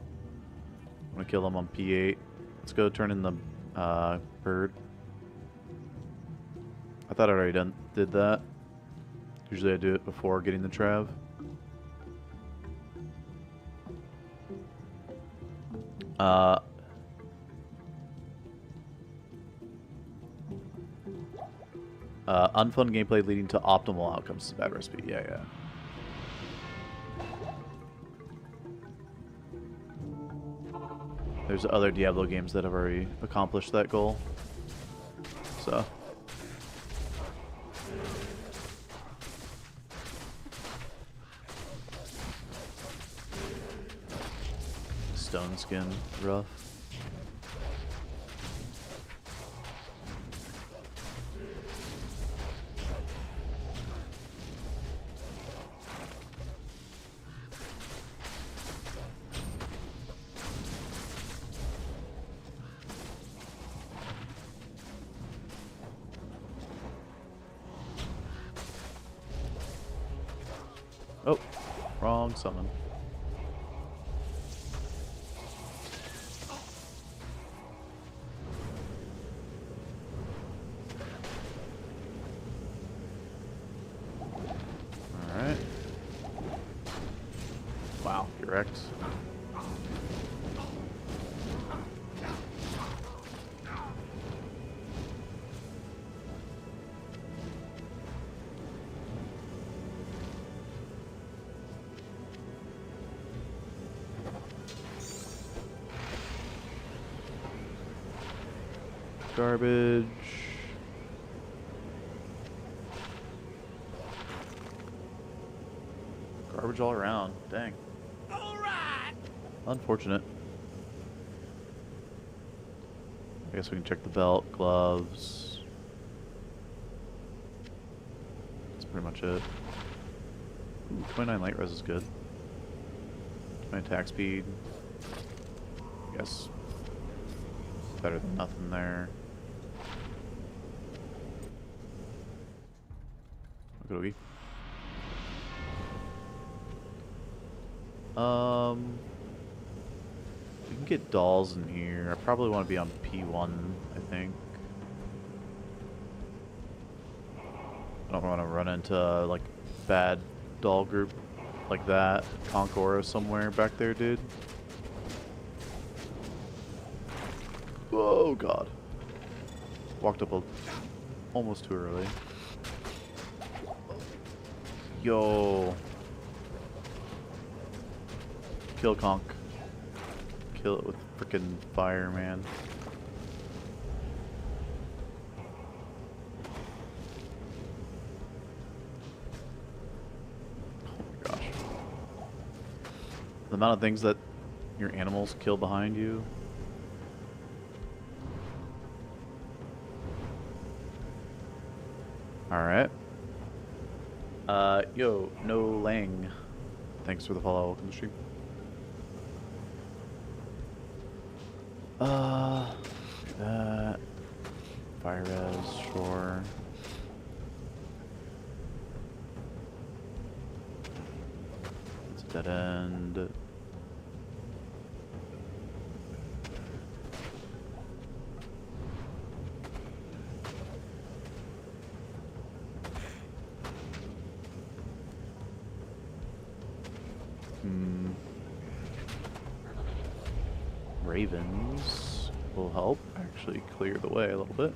S1: I'm going to kill him on P8. Let's go turn in the bird. I thought I already did that. Usually I do it before getting the Trav. Unfun gameplay leading to optimal outcomes is a bad recipe. Yeah, yeah. There's other Diablo games that have already accomplished that goal. So. Stone skin, rough. Oh, Wrong summon. Alright. Wow, you're wrecked. Garbage. Garbage all around. Dang. Unfortunate. I guess we can check the belt, gloves. That's pretty much it. Ooh, 29 light res is good. 20 attack speed. I guess better than nothing there. Okey-dokey. We can get dolls in here. I probably want to be on P1, I think. I don't want to run into like bad doll group like that. Conqueror somewhere back there, dude. Oh god. Walked up almost too early. Yo. Kill Conk. Kill it with frickin' fire, man. Oh my gosh. The amount of things that your animals kill behind you. Alright. Yo, no Lang. Thanks for the follow. Welcome to the stream. That. Fire res, sure. It's a dead end. Ravens will help actually clear the way a little bit.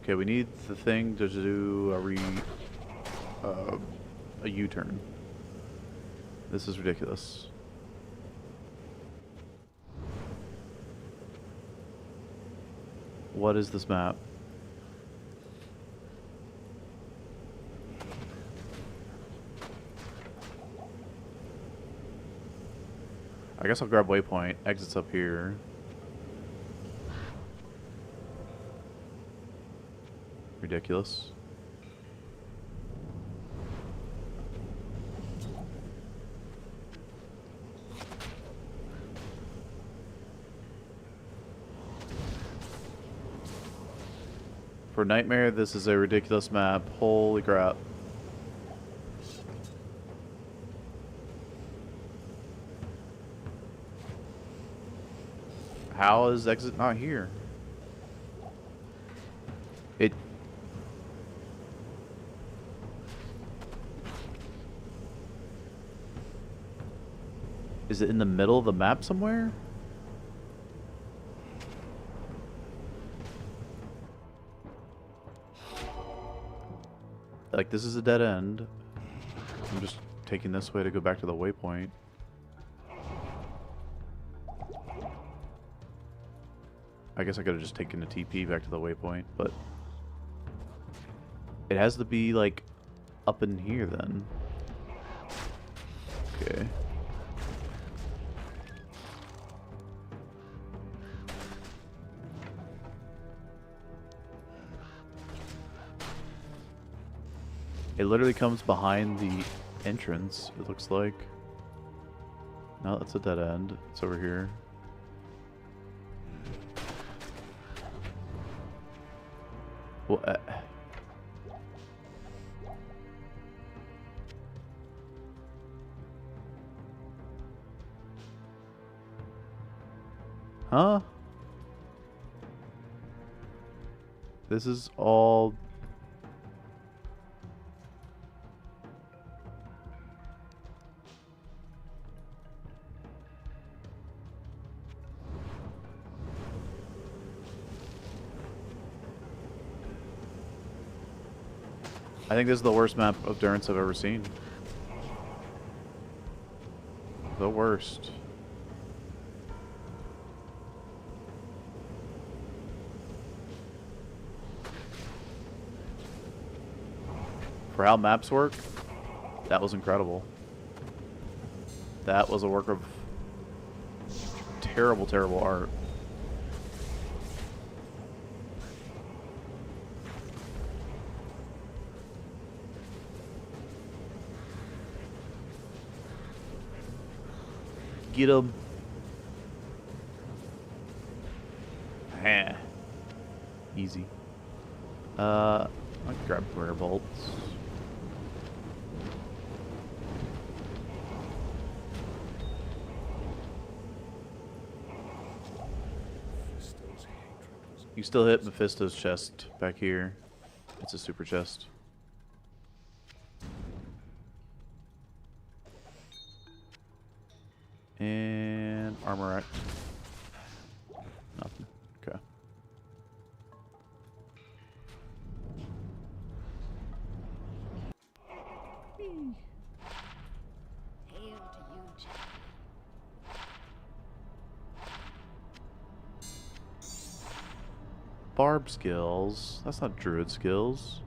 S1: Okay, we need the thing to do a U-turn. This is ridiculous. What is this map? I guess I'll grab waypoint. Exit's up here. Ridiculous. For Nightmare, this is a ridiculous map. Holy crap. How is exit not here? It... Is it in the middle of the map somewhere? Like, this is a dead end. I'm just taking this way to go back to the waypoint. I guess I could have just taken a TP back to the waypoint, but it has to be like up in here then. Okay. It literally comes behind the entrance, it looks like. No, that's a dead end. It's over here. Well, huh? This is all... I think this is the worst map of Durance I've ever seen. The worst. For how maps work, that was incredible. That was a work of terrible, terrible art. Get him. Easy. I'll grab rare bolts. You still hit Mephisto's chest back here. It's a super chest. And armor rack. Nothing. Okay.
S7: Hail to you, Jack.
S1: Barb skills. That's not druid skills.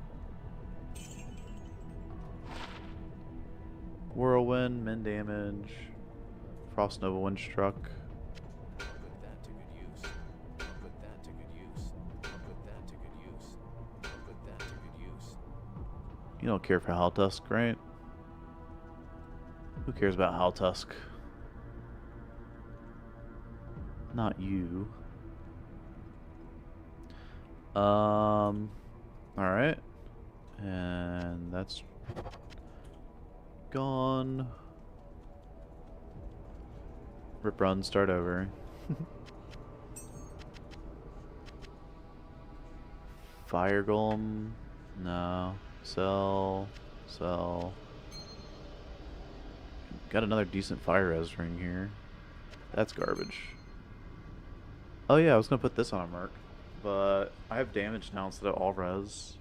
S1: Whirlwind, min damage. Frost Nova Wind Struck.
S2: I'll put that to good use. I'll put that to good use. I'll put that to good use. I'll put that to good use.
S1: You don't care for Howltusk, right? Who cares about Howltusk? Not you. Alright. And that's gone. Rip run, start over. Fire Golem. No. Sell. Sell. Got another decent fire res ring here. That's garbage. Oh yeah, I was gonna put this on a merc. But I have damage now instead of all res.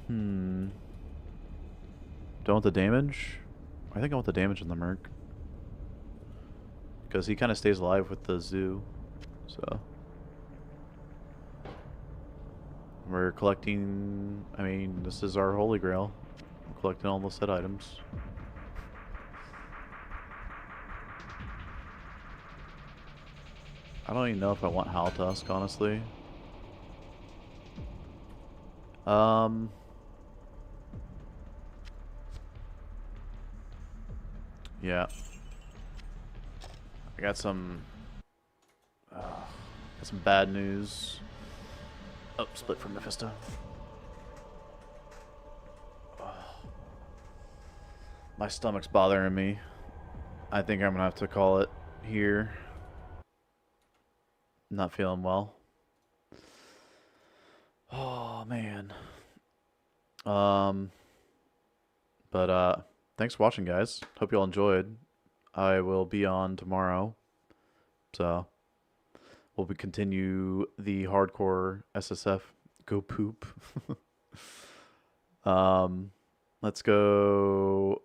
S1: Do I want the damage? I think I want the damage in the merc. Because he kind of stays alive with the zoo. So. We're collecting... I mean, this is our holy grail. We're collecting all the set items. I don't even know if I want Howltusk, honestly. Yeah. I got some bad news. Oh, split from Mephisto. My stomach's bothering me. I think I'm gonna have to call it here. Not feeling well. Oh man. But thanks for watching, guys. Hope you all enjoyed. I will be on tomorrow. So we'll continue the hardcore SSF. Go poop. Let's go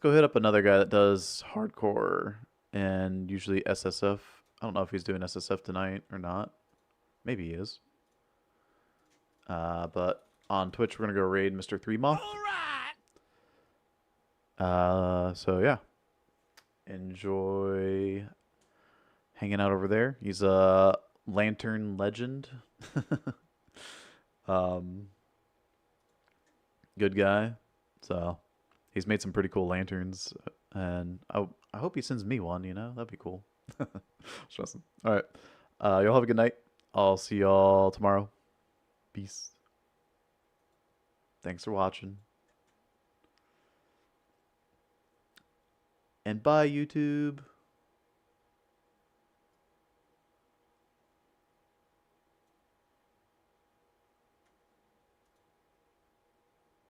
S1: hit up another guy that does hardcore and usually SSF. I don't know if he's doing SSF tonight or not. Maybe he is. But on Twitch we're gonna go raid Mr. Three Moth. So yeah. Enjoy hanging out over there. He's a lantern legend. Good guy. So he's made some pretty cool lanterns, and I hope he sends me one, you know? That'd be cool. Alright. Y'all have a good night. I'll see y'all tomorrow. Peace. Thanks for watching. And bye, YouTube.